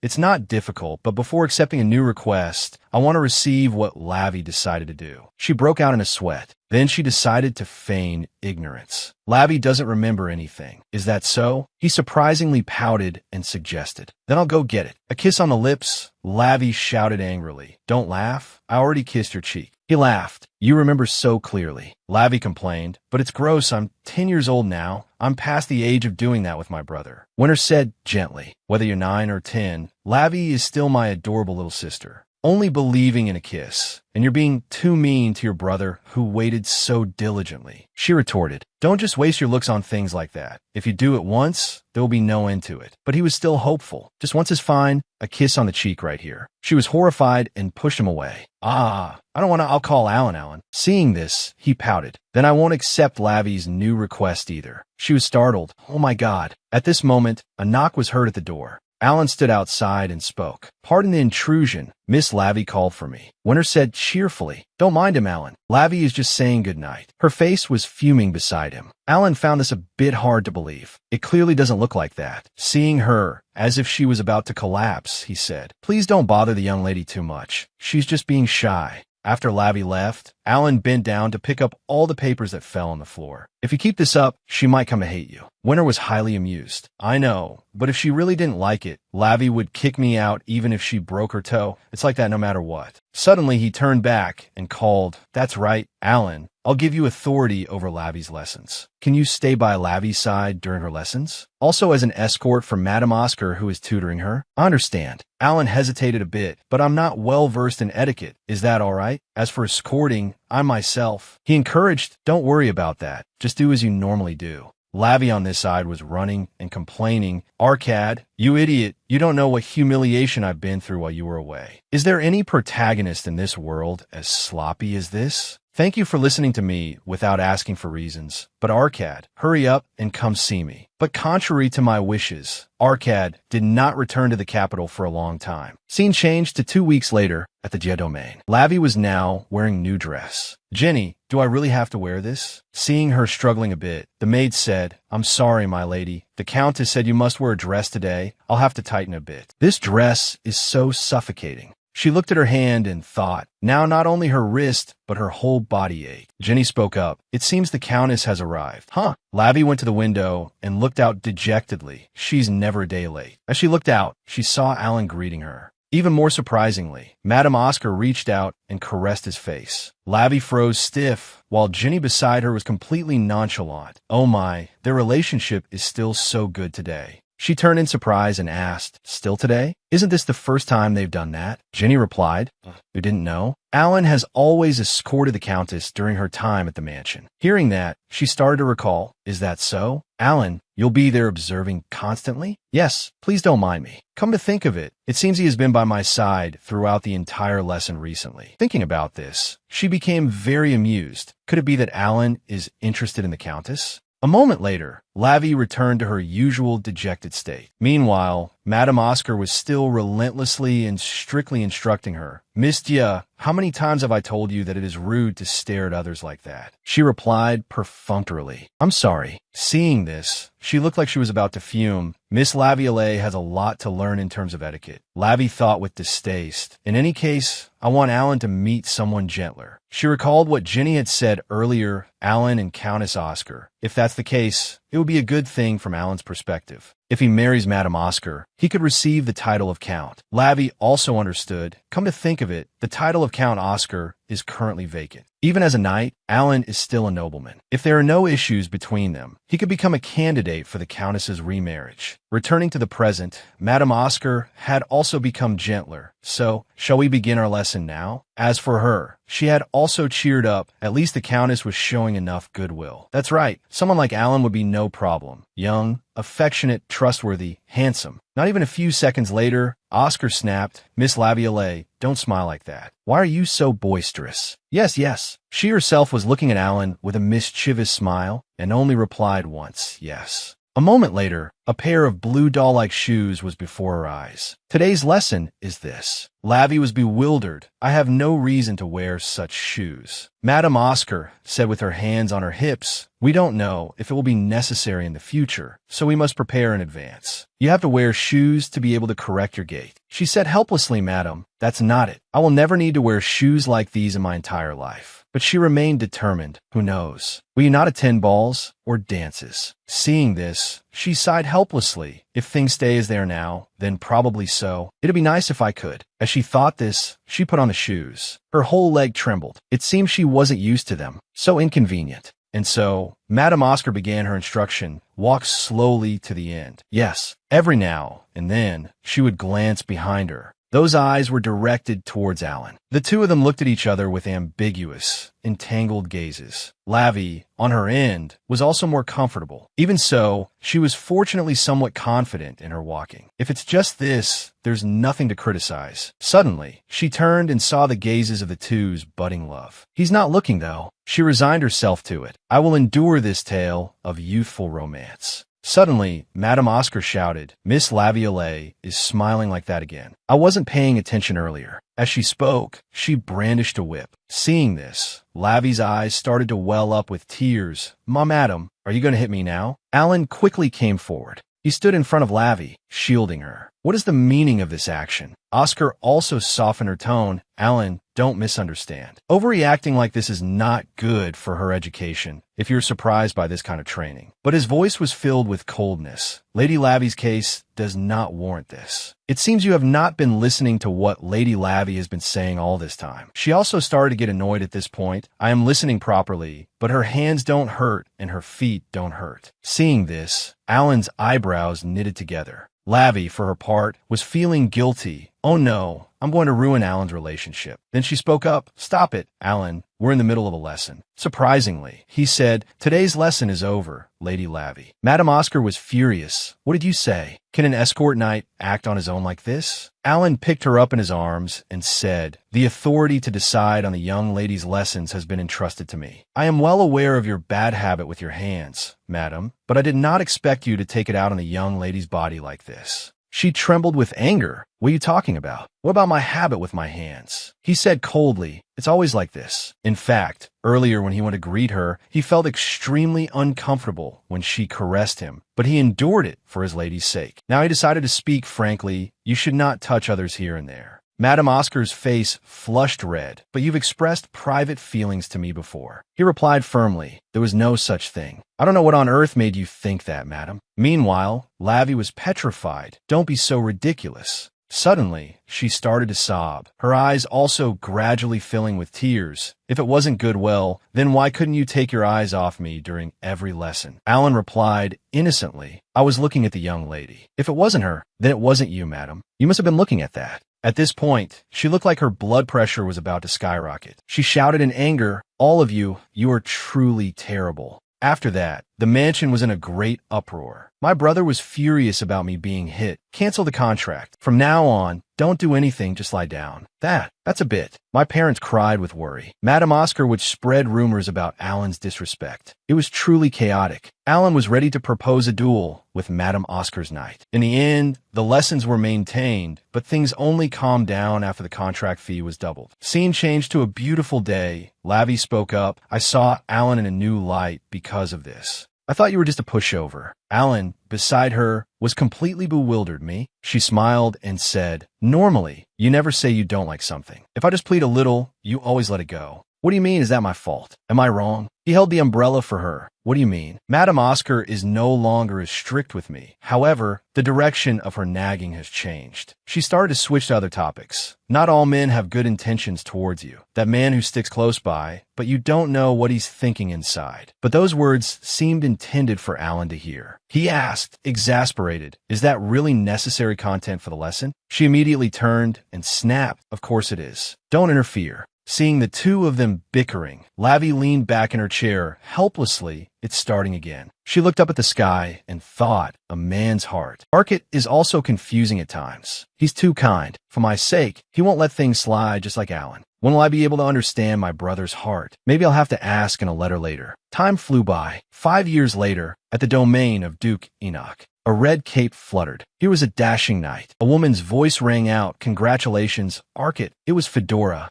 [SPEAKER 1] It's not difficult, but before accepting a new request, I want to receive what Lavi decided to do. She broke out in a sweat. Then she decided to feign ignorance. Lavi doesn't remember anything. Is that so? He surprisingly pouted and suggested. Then I'll go get it. A kiss on the lips. Lavi shouted angrily. Don't laugh. I already kissed your cheek. He laughed. You remember so clearly. Lavi complained. But it's gross. I'm 10 years old now. I'm past the age of doing that with my brother. Winter said gently, Whether you're 9 or 10, Lavi is still my adorable little sister. only believing in a kiss, and you're being too mean to your brother who waited so diligently. She retorted, don't just waste your looks on things like that. If you do it once, there will be no end to it. But he was still hopeful. Just once is fine. A kiss on the cheek right here. She was horrified and pushed him away. I don't want to. I'll call Alan. Seeing this, he pouted. Then I won't accept Lavi's new request either. She was startled. Oh my God. At this moment, a knock was heard at the door. Alan stood outside and spoke. Pardon the intrusion. Miss Lavi called for me. Winter said cheerfully, don't mind him, Alan. Lavi is just saying goodnight. Her face was fuming beside him. Alan found this a bit hard to believe. It clearly doesn't look like that. Seeing her, as if she was about to collapse, he said, please don't bother the young lady too much. She's just being shy. After Lavi left, Alan bent down to pick up all the papers that fell on the floor. If you keep this up, she might come to hate you. Winter was highly amused. I know, but if she really didn't like it, Lavi would kick me out even if she broke her toe. It's like that no matter what. Suddenly, he turned back and called, that's right, Alan. I'll give you authority over Lavi's lessons. Can you stay by Lavi's side during her lessons? Also as an escort for Madame Oscar, who is tutoring her? I understand. Alan hesitated a bit, but I'm not well versed in etiquette. Is that all right? As for escorting, I myself. He encouraged, don't worry about that. Just do as you normally do. Lavi on this side was running and complaining, Arcad, you idiot, you don't know what humiliation I've been through while you were away. Is there any protagonist in this world as sloppy as this? Thank you for listening to me without asking for reasons. But Arcad, hurry up and come see me. But contrary to my wishes, Arcad did not return to the capital for a long time. Scene changed to 2 weeks later at the Jet Domain. Lavi was now wearing new dress. Jenny, do I really have to wear this? Seeing her struggling a bit, the maid said, I'm sorry, my lady. The Countess said you must wear a dress today. I'll have to tighten a bit. This dress is so suffocating. She looked at her hand and thought. Now not only her wrist, but her whole body ached. Jenny spoke up. It seems the Countess has arrived. Huh? Lavi went to the window and looked out dejectedly. She's never a day late. As she looked out, she saw Alan greeting her. Even more surprisingly, Madame Oscar reached out and caressed his face. Lavi froze stiff, while Jenny beside her was completely nonchalant. Oh my, their relationship is still so good today. She turned in surprise and asked, still today? Isn't this the first time they've done that? Jenny replied, you didn't know? Alan has always escorted the Countess during her time at the mansion. Hearing that, she started to recall, is that so? Alan, you'll be there observing constantly? Yes, please don't mind me. Come to think of it, it seems he has been by my side throughout the entire lesson recently. Thinking about this, she became very amused. Could it be that Alan is interested in the Countess? A moment later, Lavi returned to her usual dejected state. Meanwhile, Madame Oscar was still relentlessly and strictly instructing her. Miss Dia, how many times have I told you that it is rude to stare at others like that? She replied perfunctorily. I'm sorry. Seeing this, she looked like she was about to fume. Miss Laviolette has a lot to learn in terms of etiquette. Lavi thought with distaste. In any case, I want Alan to meet someone gentler. She recalled what Jenny had said earlier, Alan and Countess Oscar. If that's the case, it would be a good thing from Alan's perspective. If he marries Madame Oscar, he could receive the title of Count. Lavi also understood, come to think of it, the title of Count Oscar is currently vacant. Even as a knight, Alan is still a nobleman. If there are no issues between them, he could become a candidate for the Countess's remarriage. Returning to the present, Madame Oscar had also become gentler. So, shall we begin our lesson now? As for her, she had also cheered up. At least the Countess was showing enough goodwill. That's right, someone like Alan would be no problem. Young, affectionate, trustworthy, handsome. Not even a few seconds later, Oscar snapped, Miss Laviolette, don't smile like that. Why are you so boisterous? Yes. She herself was looking at Alan with a mischievous smile and only replied once, yes. A moment later, a pair of blue doll-like shoes was before her eyes. Today's lesson is this. Lavi was bewildered. I have no reason to wear such shoes. Madame Oscar said with her hands on her hips, we don't know if it will be necessary in the future, so we must prepare in advance. You have to wear shoes to be able to correct your gait. She said helplessly, Madam, that's not it. I will never need to wear shoes like these in my entire life. But she remained determined. Who knows? Will you not attend balls or dances? Seeing this, she sighed helplessly. If things stay as they are now, then probably so. It'd be nice if I could. As she thought this, she put on the shoes. Her whole leg trembled. It seemed she wasn't used to them. So inconvenient. And so, Madame Oscar began her instruction. Walk slowly to the end. Yes, every now and then, she would glance behind her. Those eyes were directed towards Alan. The two of them looked at each other with ambiguous, entangled gazes. Lavi, on her end, was also more comfortable. Even so, she was fortunately somewhat confident in her walking. If it's just this, there's nothing to criticize. Suddenly, she turned and saw the gazes of the two's budding love. He's not looking, though. She resigned herself to it. I will endure this tale of youthful romance. Suddenly, Madame Oscar shouted, Miss Laviolette is smiling like that again. I wasn't paying attention earlier. As she spoke, she brandished a whip. Seeing this, Lavi's eyes started to well up with tears. Madam, are you going to hit me now? Alan quickly came forward. He stood in front of Lavi, shielding her. What is the meaning of this action? Oscar also softened her tone. Alan, don't misunderstand. Overreacting like this is not good for her education, if you're surprised by this kind of training. But his voice was filled with coldness. Lady Lavi's case does not warrant this. It seems you have not been listening to what Lady Lavi has been saying all this time. She also started to get annoyed at this point. I am listening properly, but her hands don't hurt and her feet don't hurt. Seeing this, Alan's eyebrows knitted together. Lavi, for her part, was feeling guilty. Oh no, I'm going to ruin Alan's relationship. Then she spoke up. Stop it, Alan. We're in the middle of a lesson. Surprisingly, he said, today's lesson is over, Lady Lavi. Madame Oscar was furious. What did you say? Can an escort knight act on his own like this? Alan picked her up in his arms and said, the authority to decide on the young lady's lessons has been entrusted to me. I am well aware of your bad habit with your hands, madam, but I did not expect you to take it out on the young lady's body like this. She trembled with anger. What are you talking about? What about my habit with my hands? He said coldly, it's always like this. In fact, earlier when he went to greet her, he felt extremely uncomfortable when she caressed him, but he endured it for his lady's sake. Now he decided to speak frankly, you should not touch others here and there. Madame Oscar's face flushed red, but you've expressed private feelings to me before. He replied firmly, there was no such thing. I don't know what on earth made you think that, madam. Meanwhile, Lavi was petrified. Don't be so ridiculous. Suddenly, she started to sob, her eyes also gradually filling with tears. If it wasn't good, well, then why couldn't you take your eyes off me during every lesson? Alan replied innocently, I was looking at the young lady. If it wasn't her, then it wasn't you, madam. You must have been looking at that. At this point, she looked like her blood pressure was about to skyrocket. She shouted in anger, all of you, you are truly terrible. After that, the mansion was in a great uproar. My brother was furious about me being hit. Cancel the contract. From now on, don't do anything, just lie down. That's a bit. My parents cried with worry. Madame Oscar would spread rumors about Alan's disrespect. It was truly chaotic. Alan was ready to propose a duel with Madame Oscar's knight. In the end, the lessons were maintained, but things only calmed down after the contract fee was doubled. Scene changed to a beautiful day. Lavi spoke up. I saw Alan in a new light because of this. I thought you were just a pushover. Alan, beside her, was completely bewildered. Me? She smiled and said, normally, you never say you don't like something. If I just plead a little, you always let it go. What do you mean, is that my fault? Am I wrong? He held the umbrella for her. What do you mean? Madame Oscar is no longer as strict with me. However, the direction of her nagging has changed. She started to switch to other topics. Not all men have good intentions towards you. That man who sticks close by, but you don't know what he's thinking inside. But those words seemed intended for Alan to hear. He asked, exasperated, is that really necessary content for the lesson? She immediately turned and snapped, of course it is. Don't interfere. Seeing the two of them bickering, Lavi leaned back in her chair, helplessly. It's starting again. She looked up at the sky and thought, a man's heart. Arcot is also confusing at times. He's too kind. For my sake, he won't let things slide just like Alan. When will I be able to understand my brother's heart? Maybe I'll have to ask in a letter later. Time flew by. 5 years later, at the domain of Duke Enoch, a red cape fluttered. Here was a dashing knight. A woman's voice rang out, congratulations, Arcot. It was Fedora.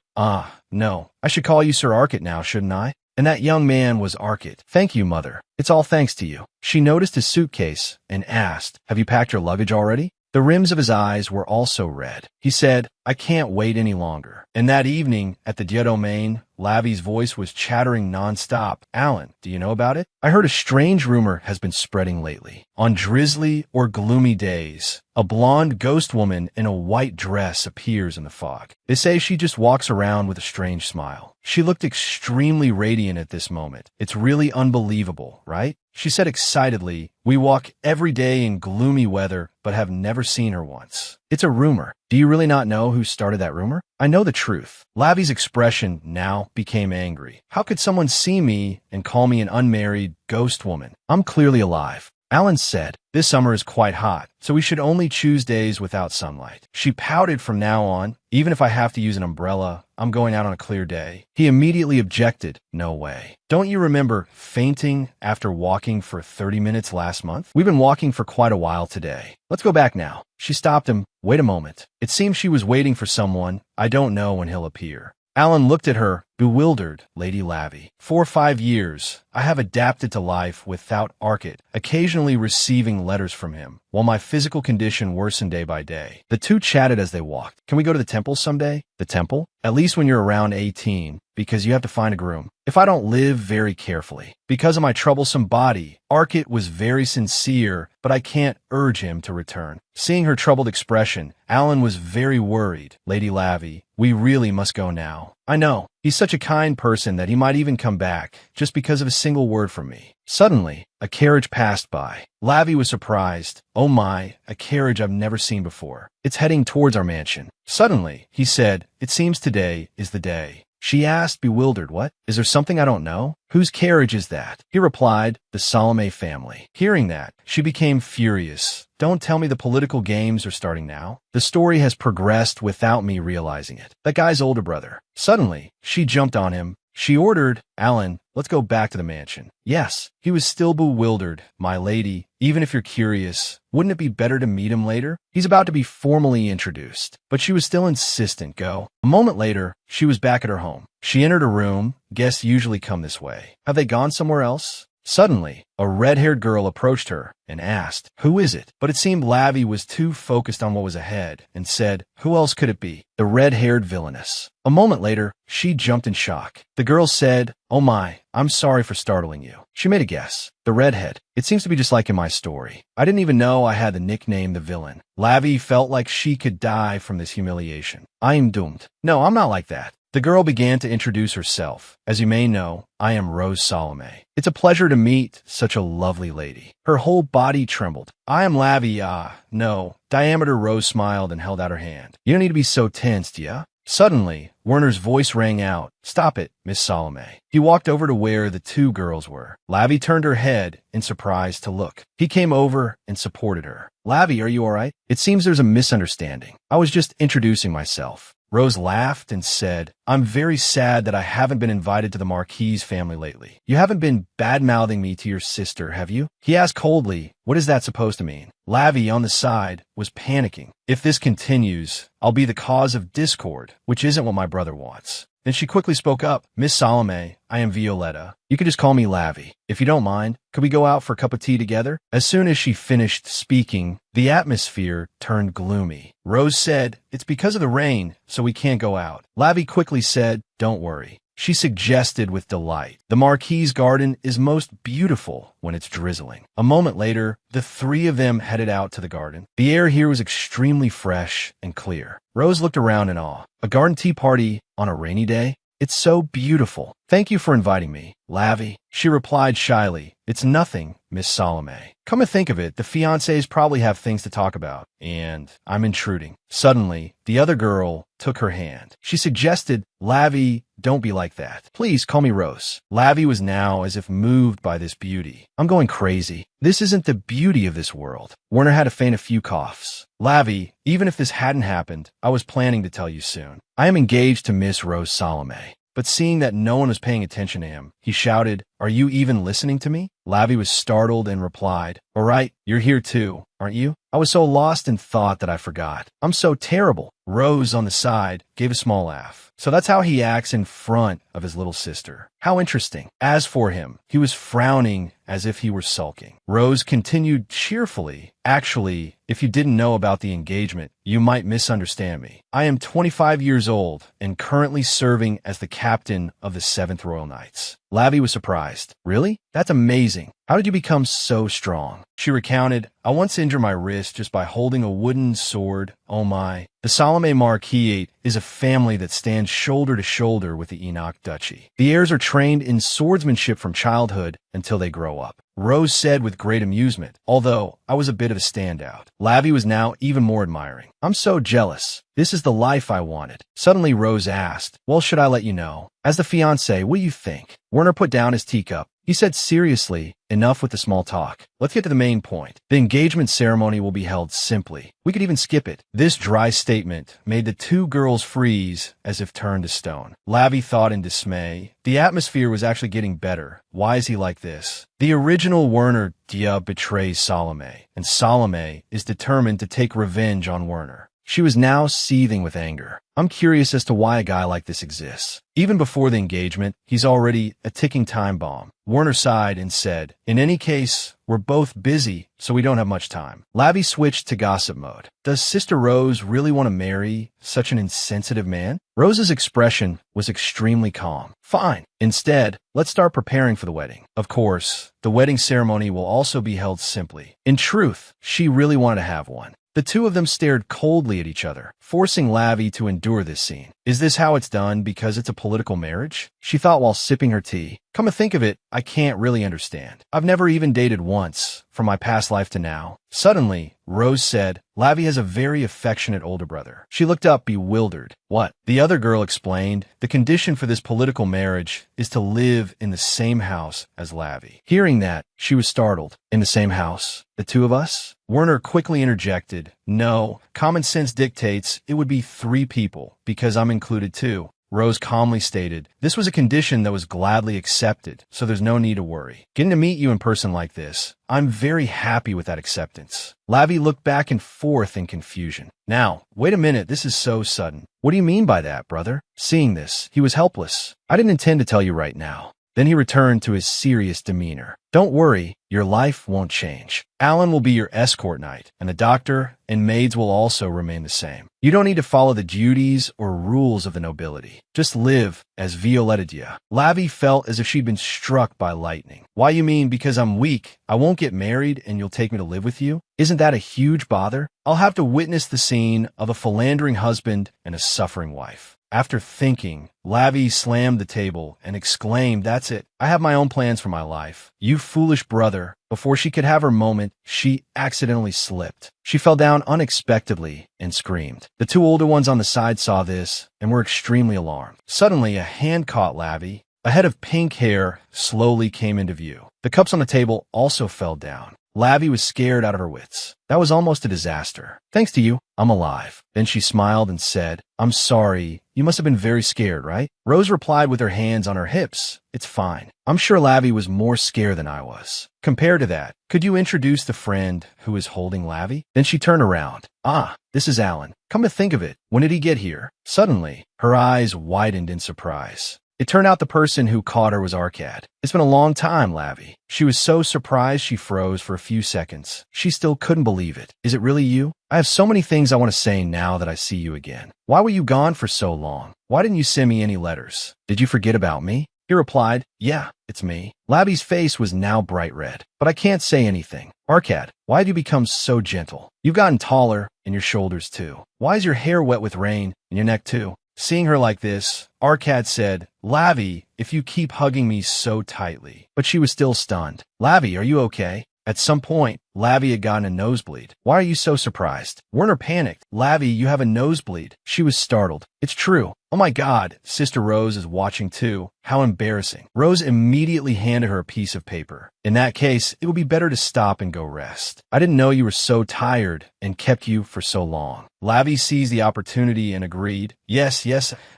[SPEAKER 1] No. I should call you Sir Arcot now, shouldn't I? And that young man was Arcot. Thank you, mother. It's all thanks to you. She noticed his suitcase and asked, have you packed your luggage already? The rims of his eyes were also red. He said, I can't wait any longer. And that evening, at the Dia Domain, Lavi's voice was chattering nonstop. Alan, do you know about it? I heard a strange rumor has been spreading lately. On drizzly or gloomy days, a blonde ghost woman in a white dress appears in the fog. They say she just walks around with a strange smile. She looked extremely radiant at this moment. It's really unbelievable, right? She said excitedly, we walk every day in gloomy weather, but have never seen her once. It's a rumor. Do you really not know who started that rumor? I know the truth. Lavi's expression now became angry. How could someone see me and call me an unmarried ghost woman? I'm clearly alive. Alan said, this summer is quite hot, so we should only choose days without sunlight. She pouted from now on, even if I have to use an umbrella, I'm going out on a clear day. He immediately objected, no way. Don't you remember fainting after walking for 30 minutes last month? We've been walking for quite a while today. Let's go back now. She stopped him. Wait a moment. It seems she was waiting for someone. I don't know when he'll appear. Alan looked at her, bewildered. Lady Lavi. 4 or 5 years, I have adapted to life without Arcot, occasionally receiving letters from him, while my physical condition worsened day by day. The two chatted as they walked. Can we go to the temple someday? The temple? At least when you're around 18, because you have to find a groom. If I don't live very carefully. Because of my troublesome body, Arcot was very sincere, but I can't urge him to return. Seeing her troubled expression, Alan was very worried. Lady Lavi, we really must go now. I know. He's such a kind person that he might even come back, just because of a single word from me. Suddenly, a carriage passed by. Lavi was surprised. Oh my, a carriage I've never seen before. It's heading towards our mansion. Suddenly, he said, it seems today is the day. She asked, bewildered, what? Is there something I don't know? Whose carriage is that? He replied, the Salome family. Hearing that, she became furious. Don't tell me the political games are starting now. The story has progressed without me realizing it. That guy's older brother. Suddenly, she jumped on him. She ordered, Alan, let's go back to the mansion. Yes, he was still bewildered. My lady, even if you're curious, wouldn't it be better to meet him later? He's about to be formally introduced. But she was still insistent, go. A moment later, she was back at her home. She entered a room. Guests usually come this way. Have they gone somewhere else? Suddenly, a red-haired girl approached her and asked, who is it? But it seemed Lavi was too focused on what was ahead and said, who else could it be? The red-haired villainess. A moment later, she jumped in shock. The girl said, oh my, I'm sorry for startling you. She made a guess. The redhead. It seems to be just like in my story. I didn't even know I had the nickname the villain. Lavi felt like she could die from this humiliation. I am doomed. No, I'm not like that. The girl began to introduce herself. As you may know, I am Rose Salome. It's a pleasure to meet such a lovely lady. Her whole body trembled. I am Lavi, no. Diameter Rose smiled and held out her hand. You don't need to be so tense, yeah? Suddenly, Werner's voice rang out. Stop it, Miss Salome. He walked over to where the two girls were. Lavi turned her head in surprise to look. He came over and supported her. Lavi, are you all right? It seems there's a misunderstanding. I was just introducing myself. Rose laughed and said, I'm very sad that I haven't been invited to the Marquis family lately. You haven't been bad-mouthing me to your sister, have you? He asked coldly, what is that supposed to mean? Lavi, on the side, was panicking. If this continues, I'll be the cause of discord, which isn't what my brother wants. Then she quickly spoke up. Miss Salome, I am Violetta. You can just call me Lavi. If you don't mind, could we go out for a cup of tea together? As soon as she finished speaking, the atmosphere turned gloomy. Rose said, it's because of the rain, so we can't go out. Lavi quickly said, don't worry. She suggested with delight. The Marquis' garden is most beautiful when it's drizzling. A moment later, the three of them headed out to the garden. The air here was extremely fresh and clear. Rose looked around in awe. A garden tea party on a rainy day? It's so beautiful. Thank you for inviting me, Lavi. She replied shyly, it's nothing, Miss Salome. Come to think of it, the fiancés probably have things to talk about, and I'm intruding. Suddenly, the other girl took her hand. She suggested, Lavi, don't be like that. Please call me Rose. Lavi was now as if moved by this beauty. I'm going crazy. This isn't the beauty of this world. Werner had to feign a few coughs. Lavi, even if this hadn't happened, I was planning to tell you soon. I am engaged to Miss Rose Salome. But seeing that no one was paying attention to him, he shouted, are you even listening to me? Lavi was startled and replied, all right, you're here too, aren't you? I was so lost in thought that I forgot. I'm so terrible. Rose, on the side, gave a small laugh. So that's how he acts in front of his little sister. How interesting. As for him, he was frowning as if he were sulking. Rose continued cheerfully, actually, if you didn't know about the engagement, you might misunderstand me. I am 25 years old and currently serving as the captain of the 7th Royal Knights. Lavi was surprised. Really? That's amazing. How did you become so strong? She recounted, I once injured my wrist just by holding a wooden sword. Oh my. The NAMA-MANGAI is a family that stands shoulder to shoulder with the Enoch Duchy. The heirs are trained in swordsmanship from childhood until they grow up. Rose said with great amusement, although I was a bit of a standout. Lavi was now even more admiring. I'm so jealous. This is the life I wanted. Suddenly Rose asked, well, should I let you know? As the fiancé, what do you think? Werner put down his teacup. He said seriously, enough with the small talk. Let's get to the main point. The engagement ceremony will be held simply. We could even skip it. This dry statement made the two girls freeze as if turned to stone. Lavi thought in dismay. The atmosphere was actually getting better. Why is he like this? The original Werner betrays Salome, and Salome is determined to take revenge on Werner. She was now seething with anger. I'm curious as to why a guy like this exists. Even before the engagement, he's already a ticking time bomb. Werner sighed and said, in any case, we're both busy, so we don't have much time. Lavi switched to gossip mode. Does Sister Rose really want to marry such an insensitive man? Rose's expression was extremely calm. Fine. Instead, let's start preparing for the wedding. Of course, the wedding ceremony will also be held simply. In truth, she really wanted to have one. The two of them stared coldly at each other, forcing Lavi to endure this scene. Is this how it's done because it's a political marriage? She thought while sipping her tea. Come to think of it, I can't really understand. I've never even dated once, from my past life to now. Suddenly, Rose said, Lavi has a very affectionate older brother. She looked up bewildered. What? The other girl explained, the condition for this political marriage is to live in the same house as Lavi. Hearing that, she was startled. In the same house? The two of us? Werner quickly interjected, no, common sense dictates it would be 3 people, because I'm included too. Rose calmly stated, this was a condition that was gladly accepted, so there's no need to worry. Getting to meet you in person like this, I'm very happy with that acceptance. Lavi looked back and forth in confusion. Now, wait a minute, this is so sudden. What do you mean by that, brother? Seeing this, he was helpless. I didn't intend to tell you right now. Then he returned to his serious demeanor. Don't worry, your life won't change. Alan will be your escort knight, and the doctor and maids will also remain the same. You don't need to follow the duties or rules of the nobility. Just live as Violetta Dia. Lavi felt as if she'd been struck by lightning. Why, you mean because I'm weak, I won't get married and you'll take me to live with you? Isn't that a huge bother? I'll have to witness the scene of a philandering husband and a suffering wife. After thinking, Lavi slammed the table and exclaimed, that's it. I have my own plans for my life. You foolish brother. Before she could have her moment, she accidentally slipped. She fell down unexpectedly and screamed. The 2 older ones on the side saw this and were extremely alarmed. Suddenly, a hand caught Lavi. A head of pink hair slowly came into view. The cups on the table also fell down. Lavi was scared out of her wits. That was almost a disaster. Thanks to you, I'm alive. Then she smiled and said, I'm sorry. You must have been very scared, right? Rose replied with her hands on her hips. It's fine. I'm sure Lavi was more scared than I was. Compared to that, could you introduce the friend who is holding Lavi? Then she turned around. Ah, this is Alan. Come to think of it, when did he get here? Suddenly, her eyes widened in surprise. It turned out the person who caught her was Arcad. It's been a long time, Lavi. She was so surprised she froze for a few seconds. She still couldn't believe it. Is it really you? I have so many things I want to say now that I see you again. Why were you gone for so long? Why didn't you send me any letters? Did you forget about me? He replied, yeah, it's me. Lavi's face was now bright red. But I can't say anything. Arcad, why have you become so gentle? You've gotten taller, and your shoulders too. Why is your hair wet with rain, and your neck too? Seeing her like this, Arcad said, Lavi, if you keep hugging me so tightly. But she was still stunned. Lavi, are you okay? At some point, Lavi had gotten a nosebleed. Why are you so surprised? Werner panicked. Lavi, you have a nosebleed. She was startled. It's true. Oh my God, Sister Rose is watching too. How embarrassing. Rose immediately handed her a piece of paper. In that case, it would be better to stop and go rest. I didn't know you were so tired and kept you for so long. Lavi seized the opportunity and agreed. Yes,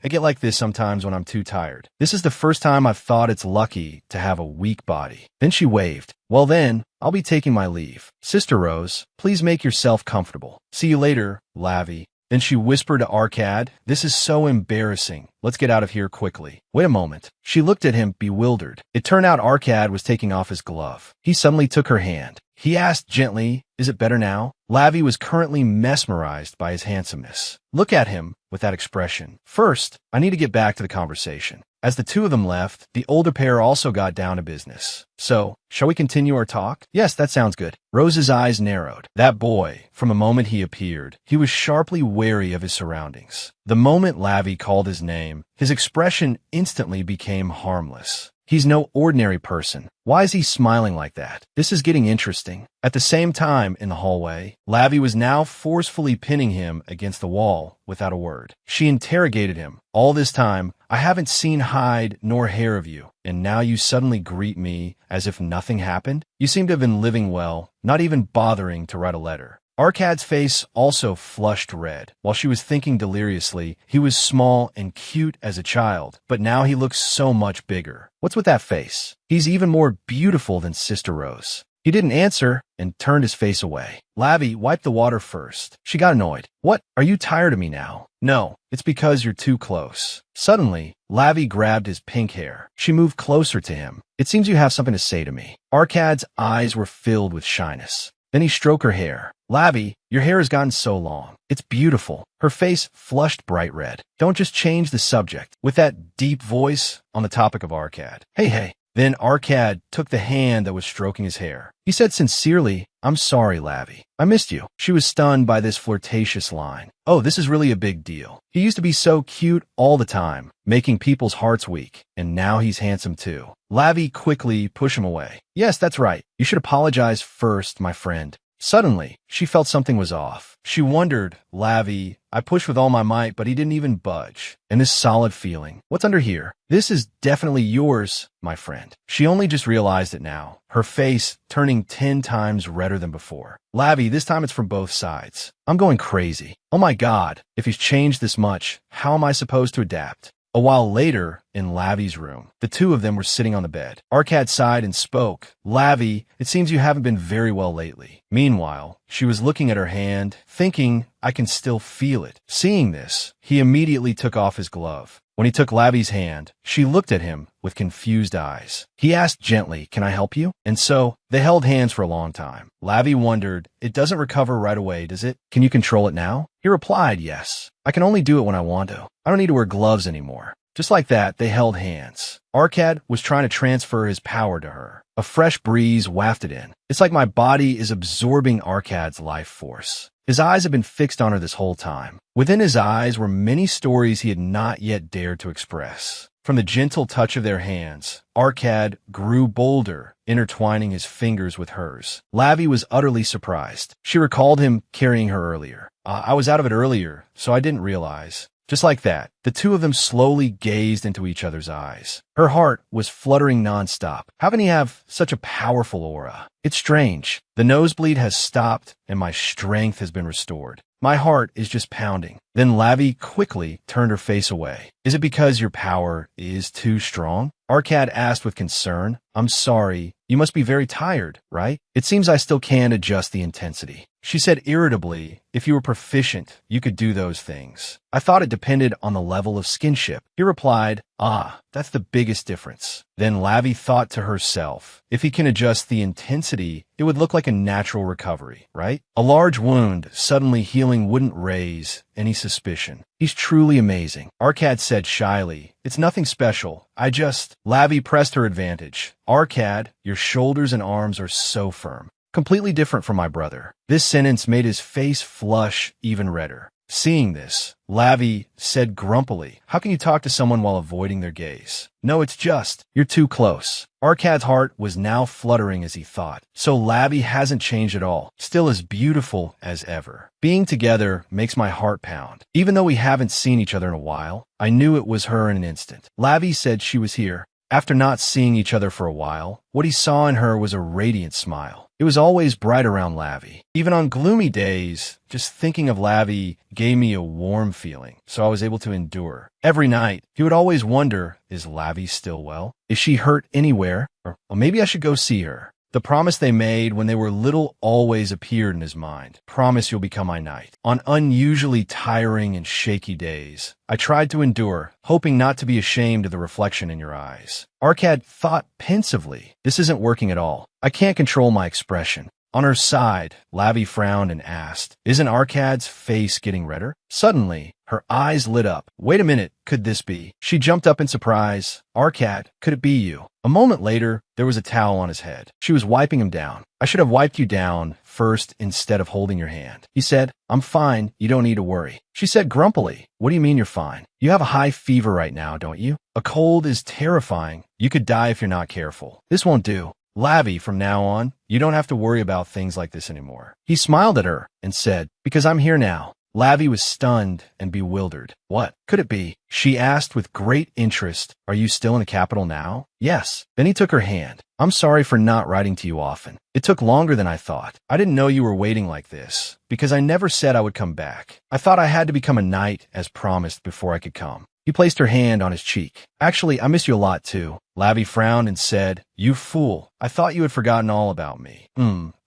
[SPEAKER 1] I get like this sometimes when I'm too tired. This is the first time I've thought it's lucky to have a weak body. Then she waved. Well then, I'll be taking my leave. Sister Rose, please make yourself comfortable. See you later, Lavi. Then she whispered to Arcad, this is so embarrassing. Let's get out of here quickly. Wait a moment. She looked at him, bewildered. It turned out Arcad was taking off his glove. He suddenly took her hand. He asked gently, is it better now? Lavi was currently mesmerized by his handsomeness. Look at him. with that expression. First, I need to get back to the conversation. As the two of them left, the older pair also got down to business. So, shall we continue our talk? Yes, that sounds good. Rose's eyes narrowed. That boy, from the moment he appeared, he was sharply wary of his surroundings. The moment Lavi called his name, his expression instantly became harmless. He's no ordinary person. Why is he smiling like that? This is getting interesting. At the same time, in the hallway, Lavi was now forcefully pinning him against the wall without a word. She interrogated him. All this time, I haven't seen hide nor hair of you, and now you suddenly greet me as if nothing happened? You seem to have been living well, not even bothering to write a letter. Arkad's face also flushed red. While she was thinking deliriously, he was small and cute as a child, but now he looks so much bigger. What's with that face? He's even more beautiful than Sister Rose. He didn't answer and turned his face away. Lavi wiped the water first. She got annoyed. What? Are you tired of me now? No, it's because you're too close. Suddenly, Lavi grabbed his pink hair. She moved closer to him. It seems you have something to say to me. Arkad's eyes were filled with shyness. Then he stroked her hair. Lavi, your hair has gotten so long. It's beautiful. Her face flushed bright red. Don't just change the subject. With that deep voice on the topic of Arkad. Hey. Then Arkad took the hand that was stroking his hair. He said sincerely, I'm sorry, Lavi. I missed you. She was stunned by this flirtatious line. Oh, this is really a big deal. He used to be so cute all the time, making people's hearts weak, and now he's handsome too. Lavi quickly pushed him away. Yes, that's right. You should apologize first, my friend. Suddenly, she felt something was off. She wondered, Lavi, I pushed with all my might, but he didn't even budge. And this solid feeling, what's under here? This is definitely yours, my friend. She only just realized it now, her face turning 10 times redder than before. Lavi, this time it's from both sides. I'm going crazy. Oh my God, if he's changed this much, how am I supposed to adapt? A while later, in Lavi's room, the two of them were sitting on the bed. Arkad sighed and spoke. Lavi, it seems you haven't been very well lately. Meanwhile, she was looking at her hand, thinking, I can still feel it. Seeing this, he immediately took off his glove. When he took Lavi's hand, she looked at him with confused eyes. He asked gently, can I help you? And so, they held hands for a long time. Lavi wondered, it doesn't recover right away, does it? Can you control it now? He replied, yes. I can only do it when I want to. I don't need to wear gloves anymore. Just like that, they held hands. Arkad was trying to transfer his power to her. A fresh breeze wafted in. It's like my body is absorbing Arkad's life force. His eyes had been fixed on her this whole time. Within his eyes were many stories he had not yet dared to express. From the gentle touch of their hands, Arkad grew bolder, intertwining his fingers with hers. Lavi was utterly surprised. She recalled him carrying her earlier. I was out of it earlier, so I didn't realize. Just like that, the two of them slowly gazed into each other's eyes. Her heart was fluttering nonstop. How can he have such a powerful aura? It's strange. The nosebleed has stopped, and my strength has been restored. My heart is just pounding. Then Lavi quickly turned her face away. Is it because your power is too strong? Arkad asked with concern. I'm sorry. You must be very tired, right? It seems I still can't adjust the intensity. She said irritably, if you were proficient, you could do those things. I thought it depended on the level of skinship. He replied, that's the biggest difference. Then Lavi thought to herself, if he can adjust the intensity, it would look like a natural recovery, right? A large wound suddenly healing wouldn't raise any suspicion. He's truly amazing. Arkad said shyly, it's nothing special. Lavi pressed her advantage. Arkad, your shoulders and arms are so firm. Completely different from my brother. This sentence made his face flush even redder. Seeing this, Lavi said grumpily, how can you talk to someone while avoiding their gaze? No, it's just, you're too close. Arkad's heart was now fluttering as he thought. So Lavi hasn't changed at all, still as beautiful as ever. Being together makes my heart pound. Even though we haven't seen each other in a while, I knew it was her in an instant. Lavi said she was here. After not seeing each other for a while, what he saw in her was a radiant smile. It was always bright around Lavi. Even on gloomy days, just thinking of Lavi gave me a warm feeling, so I was able to endure. Every night, he would always wonder, is Lavi still well? Is she hurt anywhere? Or maybe I should go see her. The promise they made when they were little always appeared in his mind. Promise you'll become my knight. On unusually tiring and shaky days, I tried to endure, hoping not to be ashamed of the reflection in your eyes. Arkad thought pensively, this isn't working at all. I can't control my expression. On her side, Lavi frowned and asked, "Isn't Arcad's face getting redder?" Suddenly, her eyes lit up. "Wait a minute, could this be?" She jumped up in surprise. "Arcad, could it be you?" A moment later, there was a towel on his head. She was wiping him down. "I should have wiped you down first instead of holding your hand," he said. "I'm fine, you don't need to worry." She said grumpily, "What do you mean you're fine? You have a high fever right now, don't you? A cold is terrifying. You could die if you're not careful. This won't do. Lavi, from now on, you don't have to worry about things like this anymore." He smiled at her and said, "Because I'm here now." Lavi was stunned and bewildered. "What could it be?" She asked with great interest. "Are you still in the capital now?" "Yes." Then he took her hand. "I'm sorry for not writing to you often. It took longer than I thought. I didn't know you were waiting like this, because I never said I would come back. I thought I had to become a knight as promised before I could come." He placed her hand on his cheek. "Actually, I miss you a lot too." Lavi frowned and said, "You fool. I thought you had forgotten all about me."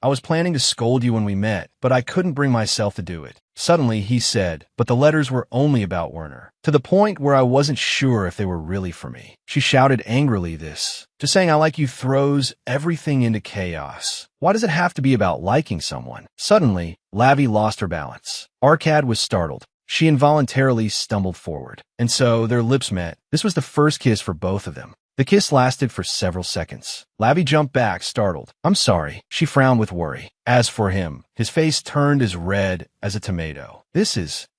[SPEAKER 1] I was planning to scold you when we met, but I couldn't bring myself to do it." Suddenly, he said, "But the letters were only about Werner, to the point where I wasn't sure if they were really for me." She shouted angrily this. "Just saying I like you throws everything into chaos. Why does it have to be about liking someone?" Suddenly, Lavi lost her balance. Arcad was startled. She involuntarily stumbled forward, and so their lips met. This was the first kiss for both of them. The kiss lasted for several seconds. Lavi jumped back, startled. "I'm sorry." She frowned with worry. As for him, his face turned as red as a tomato.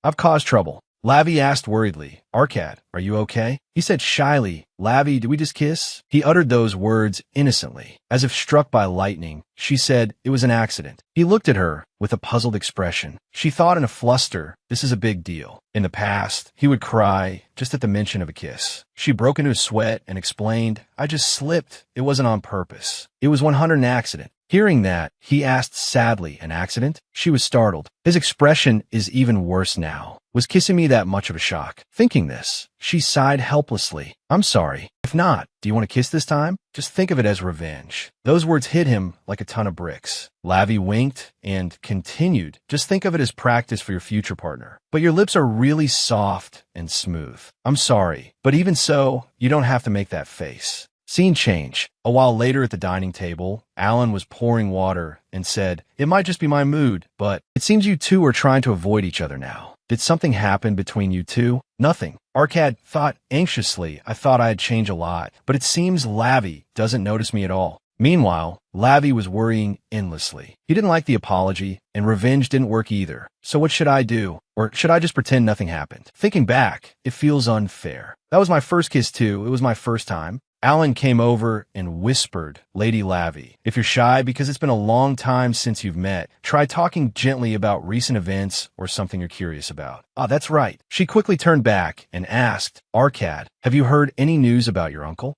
[SPEAKER 1] "I've caused trouble." Lavi asked worriedly, "Arcad, are you okay?" He said shyly, "Lavi, did we just kiss?" He uttered those words innocently. As if struck by lightning, she said, "It was an accident." He looked at her with a puzzled expression. She thought in a fluster, this is a big deal. In the past, he would cry just at the mention of a kiss. She broke into a sweat and explained, "I just slipped. It wasn't on purpose. It was 100 an accident." Hearing that, he asked sadly, "An accident?" She was startled. His expression is even worse now. "Was kissing me that much of a shock?" Thinking this, she sighed helplessly. "I'm sorry. If not, do you want to kiss this time? Just think of it as revenge." Those words hit him like a ton of bricks. Lavi winked and continued, "Just think of it as practice for your future partner. But your lips are really soft and smooth." "I'm sorry, but even so, you don't have to make that face." Scene change. A while later at the dining table, Alan was pouring water and said, "It might just be my mood, but it seems you two are trying to avoid each other now. Did something happen between you two?" "Nothing." Arcad thought anxiously. "I thought I had changed a lot, but it seems Lavi doesn't notice me at all." Meanwhile, Lavi was worrying endlessly. He didn't like the apology, and revenge didn't work either. So what should I do? Or should I just pretend nothing happened? Thinking back, it feels unfair. That was my first kiss too. It was my first time. Alan came over and whispered, "Lady Lavi, if you're shy because it's been a long time since you've met, try talking gently about recent events or something you're curious about." "Ah, that's right." She quickly turned back and asked, "Arcad, have you heard any news about your uncle?"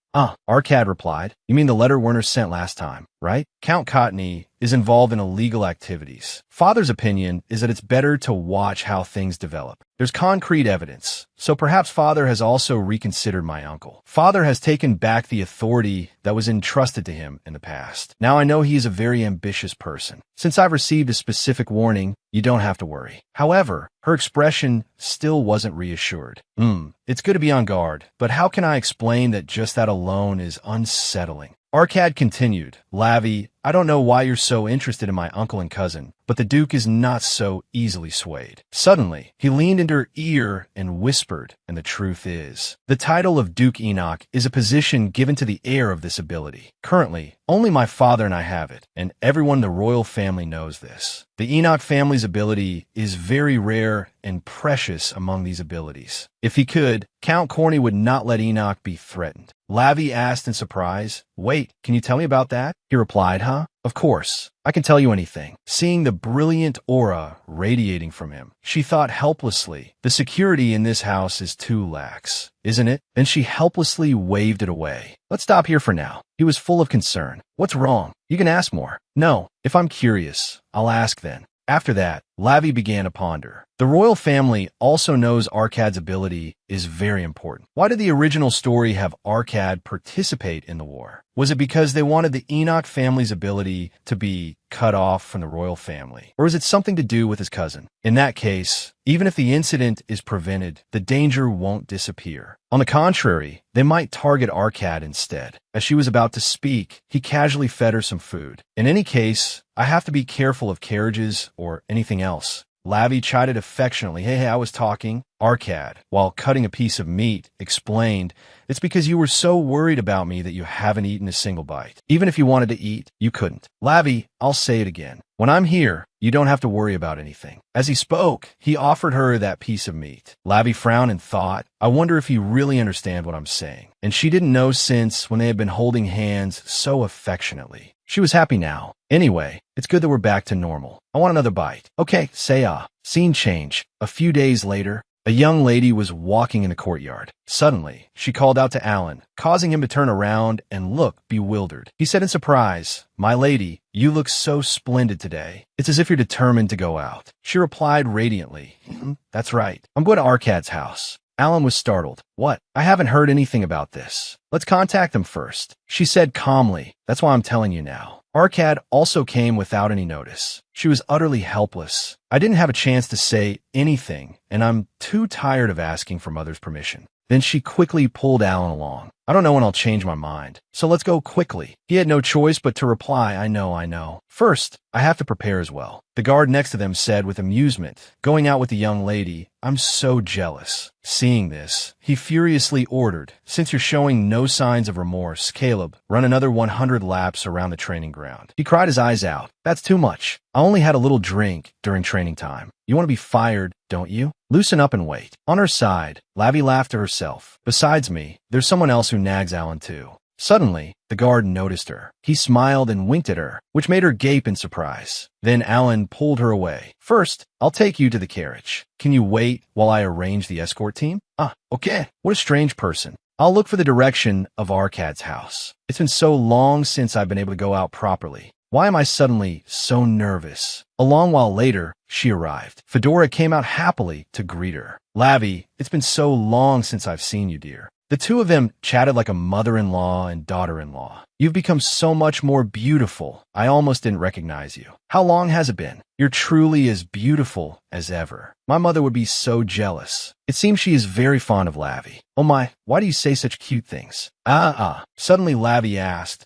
[SPEAKER 1] Arcad replied, "You mean the letter Werner sent last time, right? Count Cottony is involved in illegal activities. Father's opinion is that it's better to watch how things develop. There's concrete evidence, so perhaps Father has also reconsidered my uncle. Father has taken back the authority that was entrusted to him in the past. Now I know he is a very ambitious person. Since I've received a specific warning, you don't have to worry." However, her expression still wasn't reassured. It's good to be on guard, but how can I explain that just that alone is unsettling?" Arcad continued, "Lavi, I don't know why you're so interested in my uncle and cousin, but the Duke is not so easily swayed." Suddenly, he leaned into her ear and whispered, "And the truth is, the title of Duke Enoch is a position given to the heir of this ability. Currently, only my father and I have it, and everyone in the royal family knows this. The Enoch family's ability is very rare and precious among these abilities. If he could, Count Corny would not let Enoch be threatened." Lavi asked in surprise, "Wait, can you tell me about that?" He replied, "Huh? Of course. I can tell you anything." Seeing the brilliant aura radiating from him, she thought helplessly, "The security in this house is too lax, isn't it?" Then she helplessly waved it away. "Let's stop here for now." He was full of concern. "What's wrong? You can ask more." "No, if I'm curious, I'll ask then." After that, Lavi began to ponder. The royal family also knows Arkad's ability is very important. Why did the original story have Arkad participate in the war? Was it because they wanted the Enoch family's ability to be cut off from the royal family? Or is it something to do with his cousin? In that case, even if the incident is prevented, the danger won't disappear. On the contrary, they might target Arkad instead. As she was about to speak, he casually fed her some food. In any case, I have to be careful of carriages or anything else. Lavi chided affectionately. Hey, I was talking. Arkad, while cutting a piece of meat, explained, it's because you were so worried about me that you haven't eaten a single bite. Even if you wanted to eat, you couldn't. Lavi, I'll say it again. When I'm here, you don't have to worry about anything. As he spoke, he offered her that piece of meat. Lavi frowned and thought, I wonder if you really understand what I'm saying. And she didn't know since when they had been holding hands so affectionately. She was happy now. Anyway, it's good that we're back to normal. I want another bite. Okay, say ah. Scene change. A few days later, a young lady was walking in the courtyard. Suddenly, she called out to Alan, causing him to turn around and look bewildered. He said in surprise, My lady, you look so splendid today. It's as if you're determined to go out. She replied radiantly, That's right. I'm going to Arkad's house. Alan was startled. What? I haven't heard anything about this. Let's contact them first. She said calmly, That's why I'm telling you now. Arkad also came without any notice. She was utterly helpless. I didn't have a chance to say anything, and I'm too tired of asking for mother's permission. Then she quickly pulled Alan along. I don't know when I'll change my mind, so let's go quickly. He had no choice but to reply, I know. First, I have to prepare as well. The guard next to them said with amusement, going out with the young lady, I'm so jealous. Seeing this, he furiously ordered, Since you're showing no signs of remorse, Caleb, run another 100 laps around the training ground. He cried his eyes out. That's too much. I only had a little drink during training time. You want to be fired, don't you? Loosen up and wait. On her side, Lavi laughed to herself. Besides me, there's someone else who nags Alan too. Suddenly, the guard noticed her. He smiled and winked at her, which made her gape in surprise. Then Alan pulled her away. First, I'll take you to the carriage. Can you wait while I arrange the escort team? Okay. What a strange person. I'll look for the direction of Arkad's house. It's been so long since I've been able to go out properly. Why am I suddenly so nervous? A long while later, she arrived. Fedora came out happily to greet her. Lavi, it's been so long since I've seen you, dear. The two of them chatted like a mother-in-law and daughter-in-law. You've become so much more beautiful. I almost didn't recognize you. How long has it been? You're truly as beautiful as ever. My mother would be so jealous. It seems she is very fond of Lavi. Oh my, why do you say such cute things? Suddenly Lavi asked,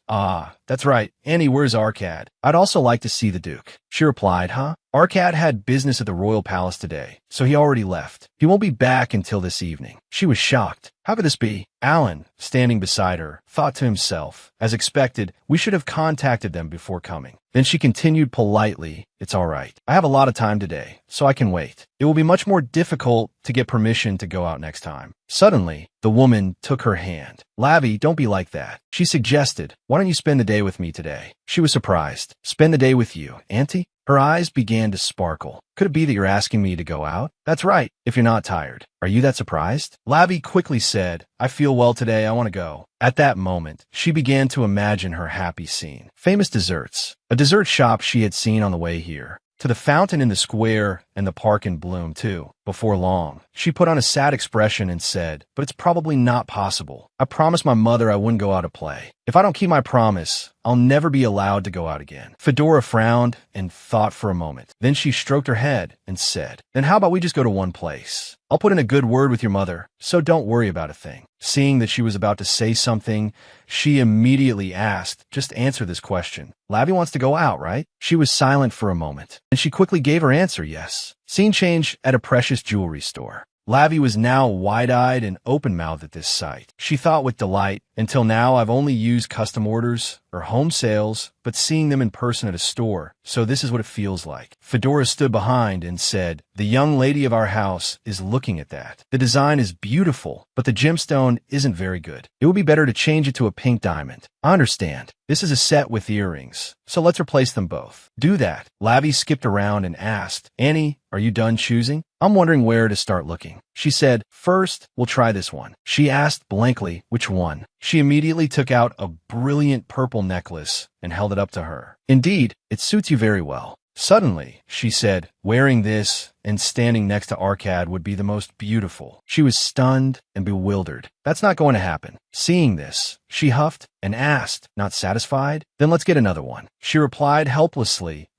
[SPEAKER 1] that's right. Annie, where's Arkad? I'd also like to see the Duke. She replied, Arkad had business at the royal palace today, so he already left. He won't be back until this evening. She was shocked. How could this be? Alan, standing beside her, thought to himself, as expected, we should have contacted them before coming. Then she continued politely, It's all right. I have a lot of time today, so I can wait. It will be much more difficult to get permission to go out next time. Suddenly, the woman took her hand. Lavi, don't be like that. She suggested, Why don't you spend the day with me today? She was surprised. Spend the day with you, Auntie? Her eyes began to sparkle. Could it be that you're asking me to go out? That's right, if you're not tired. Are you that surprised? Lavi quickly said, I feel well today, I want to go. At that moment, she began to imagine her happy scene. Famous desserts. A dessert shop she had seen on the way here. To the fountain in the square and the park in bloom, too. Before long, she put on a sad expression and said, But it's probably not possible. I promised my mother I wouldn't go out to play. If I don't keep my promise, I'll never be allowed to go out again. Fedora frowned and thought for a moment. Then she stroked her head and said, Then how about we just go to one place? I'll put in a good word with your mother, so don't worry about a thing. Seeing that she was about to say something, she immediately asked, Just answer this question. Lavi wants to go out, right? She was silent for a moment, and she quickly gave her answer, yes. Scene change at a precious jewelry store. Lavi was now wide-eyed and open-mouthed at this sight. She thought with delight, until now I've only used custom orders or home sales, but seeing them in person at a store, so this is what it feels like. Fedora stood behind and said, The young lady of our house is looking at that. The design is beautiful, but the gemstone isn't very good. It would be better to change it to a pink diamond. I understand. This is a set with earrings, so let's replace them both. Do that. Lavi skipped around and asked, Annie, are you done choosing? I'm wondering where to start looking. She said, First, we'll try this one. She asked blankly, which one? She immediately took out a brilliant purple necklace and held it up to her. Indeed, it suits you very well. Suddenly, she said, wearing this and standing next to Arcad would be the most beautiful. She was stunned and bewildered. That's not going to happen. Seeing this, she huffed and asked, not satisfied, then let's get another one. She replied helplessly,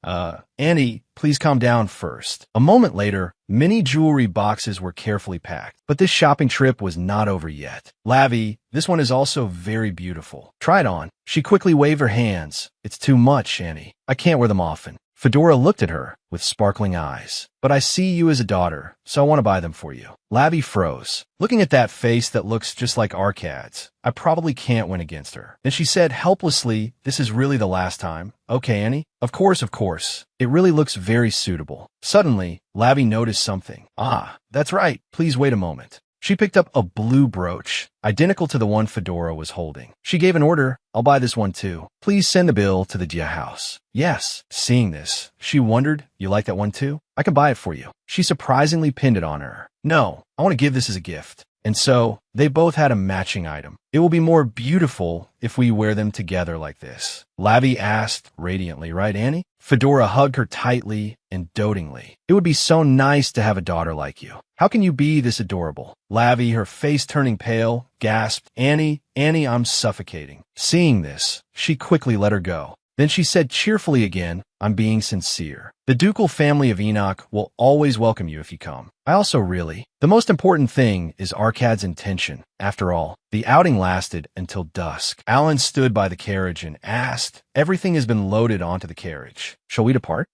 [SPEAKER 1] Annie, please calm down first. A moment later, many jewelry boxes were carefully packed, but this shopping trip was not over yet. Lavi, this one is also very beautiful. Try it on. She quickly waved her hands. It's too much, Annie. I can't wear them often. Fedora looked at her with sparkling eyes. But I see you as a daughter, so I want to buy them for you. Lavi froze. Looking at that face that looks just like Arcad's, I probably can't win against her. Then she said helplessly, this is really the last time. Okay, Annie? Of course, of course. It really looks very suitable. Suddenly, Lavi noticed something. Ah, that's right. Please wait a moment. She picked up a blue brooch, identical to the one Fedora was holding. She gave an order. I'll buy this one too. Please send the bill to the Dia house. Yes. Seeing this, she wondered, you like that one too? I can buy it for you. She surprisingly pinned it on her. No, I want to give this as a gift. And so, they both had a matching item. It will be more beautiful if we wear them together like this. Lavi asked radiantly, right, Annie? Fedora hugged her tightly and dotingly. It would be so nice to have a daughter like you. How can you be this adorable? Lavi, her face turning pale, gasped, Annie, I'm suffocating. Seeing this, she quickly let her go. Then she said cheerfully again, I'm being sincere. The ducal family of Enoch will always welcome you if you come. I also really. The most important thing is Arcad's intention. After all, the outing lasted until dusk. Alan stood by the carriage and asked, everything has been loaded onto the carriage. Shall we depart?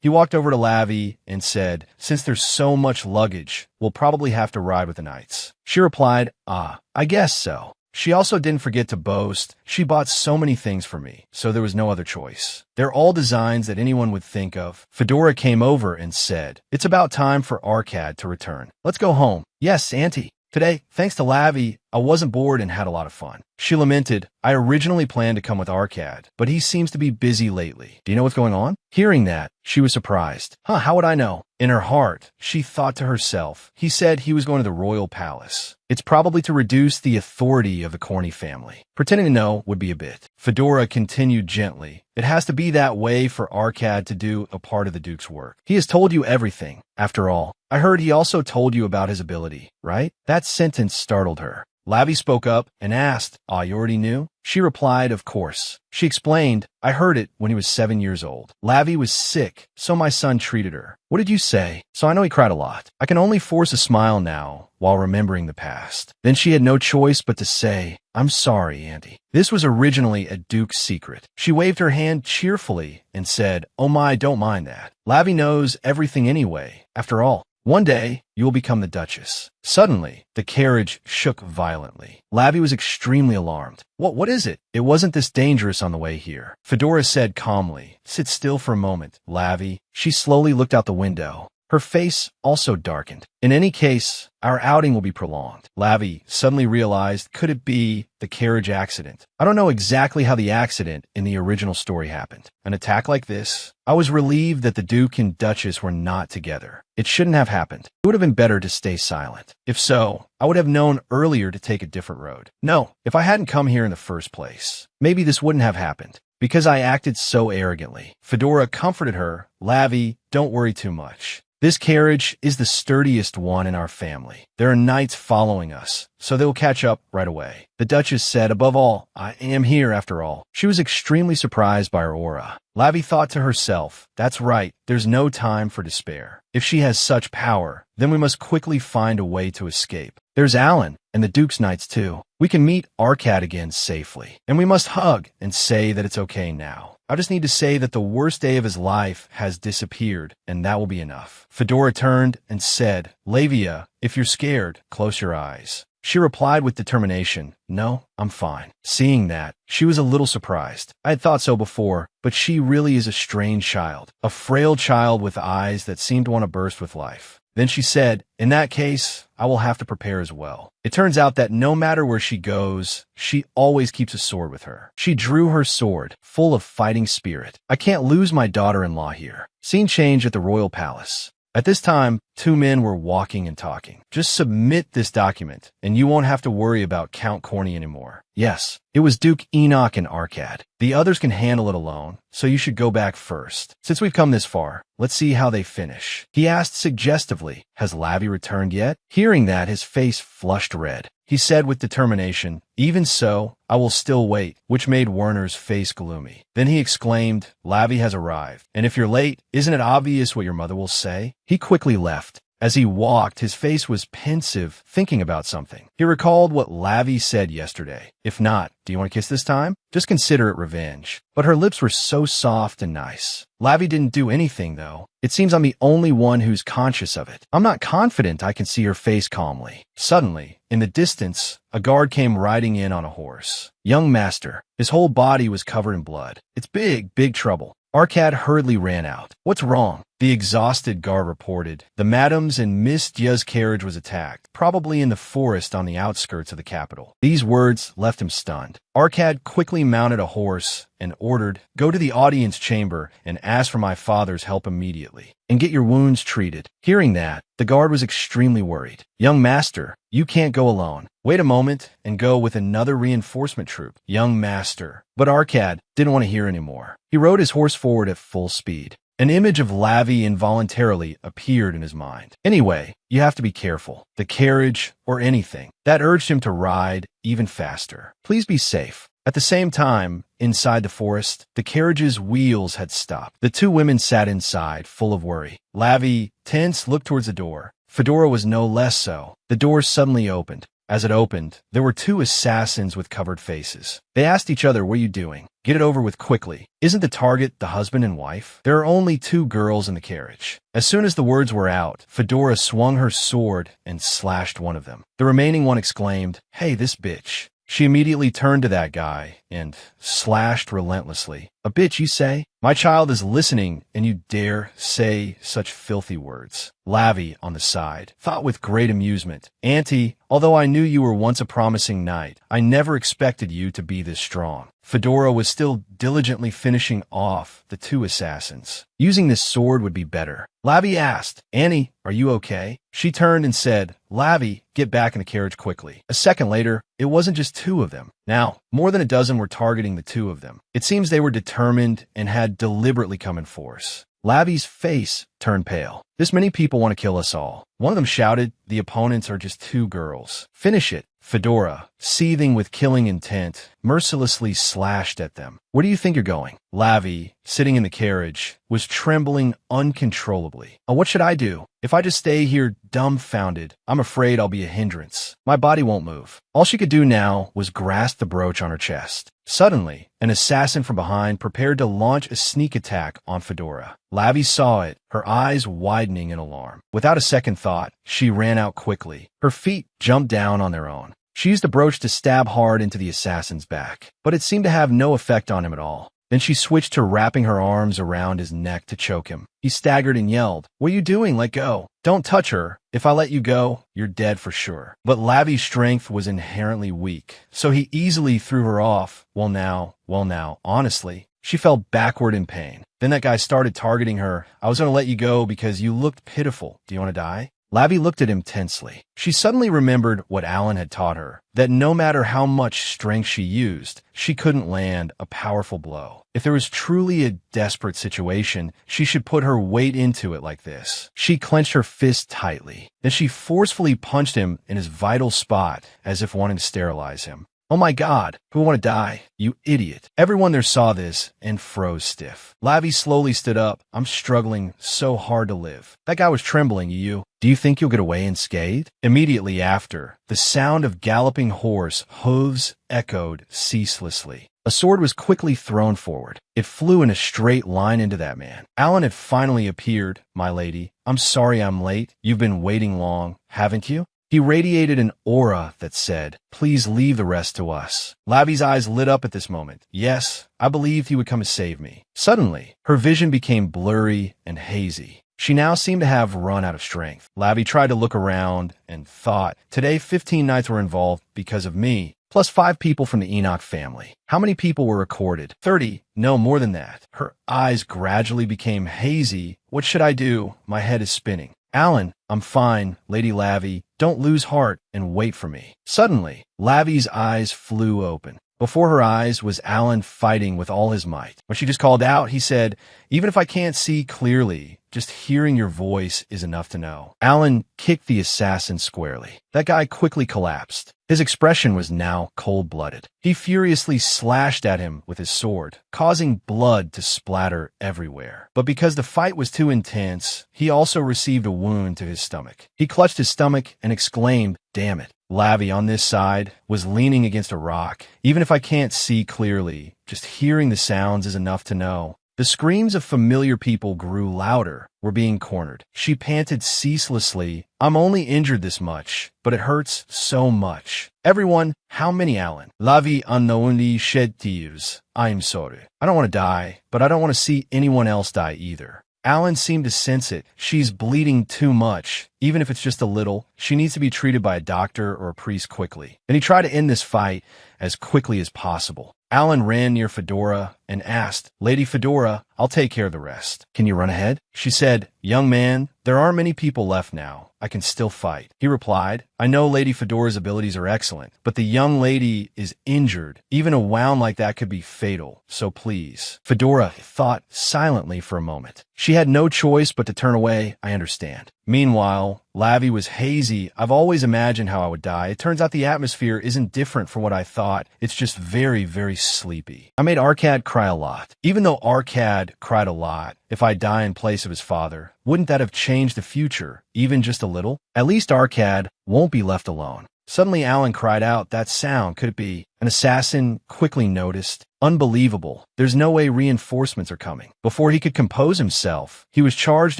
[SPEAKER 1] He walked over to Lavi and said, since there's so much luggage, we'll probably have to ride with the knights. She replied, I guess so. She also didn't forget to boast, she bought so many things for me, so there was no other choice. They're all designs that anyone would think of. Fedora came over and said, it's about time for Arcad to return. Let's go home. Yes, Auntie. Today, thanks to Lavi, I wasn't bored and had a lot of fun. She lamented, I originally planned to come with Arcad, but he seems to be busy lately. Do you know what's going on? Hearing that, she was surprised. How would I know? In her heart, she thought to herself, he said he was going to the royal palace. It's probably to reduce the authority of the Corny family. Pretending to know would be a bit. Fedora continued gently. It has to be that way for Arcad to do a part of the Duke's work. He has told you everything. After all, I heard he also told you about his ability, right? That sentence startled her. Lavi spoke up and asked, you already knew? She replied, of course. She explained, I heard it when he was 7 years old. Lavi was sick, so my son treated her. What did you say? So I know he cried a lot. I can only force a smile now while remembering the past. Then she had no choice but to say, I'm sorry, Auntie. This was originally a Duke's secret. She waved her hand cheerfully and said, oh my, don't mind that. Lavi knows everything anyway. After all, one day, you will become the Duchess. Suddenly, the carriage shook violently. Lavi was extremely alarmed. What is it? It wasn't this dangerous on the way here. Fedora said calmly, sit still for a moment, Lavi. She slowly looked out the window. Her face also darkened. In any case, our outing will be prolonged. Lavi suddenly realized, could it be the carriage accident? I don't know exactly how the accident in the original story happened. An attack like this? I was relieved that the Duke and Duchess were not together. It shouldn't have happened. It would have been better to stay silent. If so, I would have known earlier to take a different road. No, if I hadn't come here in the first place, maybe this wouldn't have happened. Because I acted so arrogantly. Fedora comforted her. Lavi, don't worry too much. This carriage is the sturdiest one in our family. There are knights following us, so they will catch up right away. The Duchess said, above all, I am here after all. She was extremely surprised by her aura. Lavi thought to herself, that's right, there's no time for despair. If she has such power, then we must quickly find a way to escape. There's Alan, and the Duke's knights too. We can meet Arcad again safely, and we must hug and say that it's okay now. I just need to say that the worst day of his life has disappeared, and that will be enough. Fedora turned and said, Lavia, if you're scared, close your eyes. She replied with determination, no, I'm fine. Seeing that, she was a little surprised. I had thought so before, but she really is a strange child, a frail child with eyes that seem to want to burst with life. Then she said, in that case, I will have to prepare as well. It turns out that no matter where she goes, she always keeps a sword with her. She drew her sword, full of fighting spirit. I can't lose my daughter-in-law here. Scene change at the royal palace. At this time, two men were walking and talking. Just submit this document, and you won't have to worry about Count Corny anymore. Yes, it was Duke Enoch and Arcad. The others can handle it alone, so you should go back first. Since we've come this far, let's see how they finish. He asked suggestively, has Lavi returned yet? Hearing that, his face flushed red. He said with determination, even so, I will still wait, which made Werner's face gloomy. Then he exclaimed, Lavi has arrived, and if you're late, isn't it obvious what your mother will say? He quickly left. As he walked, his face was pensive, thinking about something. He recalled what Lavi said yesterday. If not, do you want to kiss this time? Just consider it revenge. But her lips were so soft and nice. Lavi didn't do anything, though. It seems I'm the only one who's conscious of it. I'm not confident I can see her face calmly. Suddenly, in the distance, a guard came riding in on a horse. Young master. His whole body was covered in blood. It's big trouble. Arcad hurriedly ran out. What's wrong? The exhausted guard reported. The Madam's and Miss Dia's carriage was attacked, probably in the forest on the outskirts of the capital. These words left him stunned. Arcad quickly mounted a horse and ordered, go to the audience chamber and ask for my father's help immediately, and get your wounds treated. Hearing that, the guard was extremely worried. Young master, you can't go alone. Wait a moment and go with another reinforcement troop. Young master. But Arcad didn't want to hear anymore. He rode his horse forward at full speed. An image of Lavi involuntarily appeared in his mind. Anyway, you have to be careful. The carriage or anything. That urged him to ride even faster. Please be safe. At the same time, inside the forest, the carriage's wheels had stopped. The two women sat inside, full of worry. Lavi, tense, looked towards the door. Fedora was no less so. The door suddenly opened. As it opened, there were two assassins with covered faces. They asked each other, what are you doing? Get it over with quickly. Isn't the target the husband and wife? There are only two girls in the carriage. As soon as the words were out, Fedora swung her sword and slashed one of them. The remaining one exclaimed, hey, this bitch. She immediately turned to that guy and slashed relentlessly. A bitch, you say? My child is listening, and you dare say such filthy words. Lavi, on the side, thought with great amusement. Auntie, although I knew you were once a promising knight, I never expected you to be this strong. Fedora was still diligently finishing off the two assassins. Using this sword would be better. Lavi asked, Annie, are you okay? She turned and said, Lavi, get back in the carriage quickly. A second later, it wasn't just two of them. Now, more than a dozen were targeting the two of them. It seems they were determined and had deliberately come in force. Lavi's face turned pale. This many people want to kill us all. One of them shouted, the opponents are just two girls. Finish it. Fedora, seething with killing intent, mercilessly slashed at them. Where do you think you're going? Lavi, sitting in the carriage, was trembling uncontrollably. Oh, what should I do? If I just stay here dumbfounded, I'm afraid I'll be a hindrance. My body won't move. All she could do now was grasp the brooch on her chest. Suddenly, an assassin from behind prepared to launch a sneak attack on Fedora. Lavi saw it, her eyes widening in alarm. Without a second thought, she ran out quickly. Her feet jumped down on their own. She used the brooch to stab hard into the assassin's back, but it seemed to have no effect on him at all. Then she switched to wrapping her arms around his neck to choke him. He staggered and yelled, what are you doing? Let go. Don't touch her. If I let you go, you're dead for sure. But Lavi's strength was inherently weak, so he easily threw her off. Well now, honestly, she fell backward in pain. Then that guy started targeting her. I was going to let you go because you looked pitiful. Do you want to die? Lavi looked at him tensely. She suddenly remembered what Alan had taught her, that no matter how much strength she used, she couldn't land a powerful blow. If there was truly a desperate situation, she should put her weight into it like this. She clenched her fist tightly. Then she forcefully punched him in his vital spot, as if wanting to sterilize him. Oh my God, who want to die? You idiot. Everyone there saw this and froze stiff. Lavi slowly stood up. I'm struggling so hard to live. That guy was trembling, you. Do you think you'll get away unscathed? Immediately after, the sound of galloping horse hooves echoed ceaselessly. A sword was quickly thrown forward. It flew in a straight line into that man. Alan had finally appeared. My lady, I'm sorry I'm late. You've been waiting long, haven't you? He radiated an aura that said, please leave the rest to us. Lavi's eyes lit up at this moment. Yes, I believed he would come to save me. Suddenly, her vision became blurry and hazy. She now seemed to have run out of strength. Lavi tried to look around and thought, today 15 knights were involved because of me, plus 5 people from the Enoch family. How many people were recorded? 30. No, more than that. Her eyes gradually became hazy. What should I do? My head is spinning. Alan, I'm fine, Lady Lavi. Don't lose heart and wait for me. Suddenly, Lavi's eyes flew open. Before her eyes was Alan fighting with all his might. When she just called out, he said, even if I can't see clearly, just hearing your voice is enough to know. Alan kicked the assassin squarely. That guy quickly collapsed. His expression was now cold-blooded. He furiously slashed at him with his sword, causing blood to splatter everywhere. But because the fight was too intense, he also received a wound to his stomach. He clutched his stomach and exclaimed, damn it. Lavi, on this side, was leaning against a rock. Even if I can't see clearly, just hearing the sounds is enough to know. The screams of familiar people grew louder. We're being cornered. She panted ceaselessly. I'm only injured this much, but it hurts so much. Everyone, how many, Alan? Lavi unknowingly shed tears. I'm sorry. I don't want to die, but I don't want to see anyone else die either. Alan seemed to sense it. She's bleeding too much. Even if it's just a little, she needs to be treated by a doctor or a priest quickly. Then he tried to end this fight as quickly as possible. Alan ran near Fedora and asked, Lady Fedora, I'll take care of the rest. Can you run ahead? She said, young man, there aren't many people left now. I can still fight. He replied, I know Lady Fedora's abilities are excellent, but the young lady is injured. Even a wound like that could be fatal, so please. Fedora thought silently for a moment. She had no choice but to turn away. I understand. Meanwhile, Lavi was hazy. I've always imagined how I would die. It turns out the atmosphere isn't different from what I thought. It's just very, very sleepy. I made Arcad cry a lot. Even though Arcad cried a lot, if I die in place of his father, wouldn't that have changed the future, even just a little? At least Arcad won't be left alone. Suddenly Alan cried out, that sound, could it be? An assassin quickly noticed. Unbelievable. There's no way reinforcements are coming. Before he could compose himself, he was charged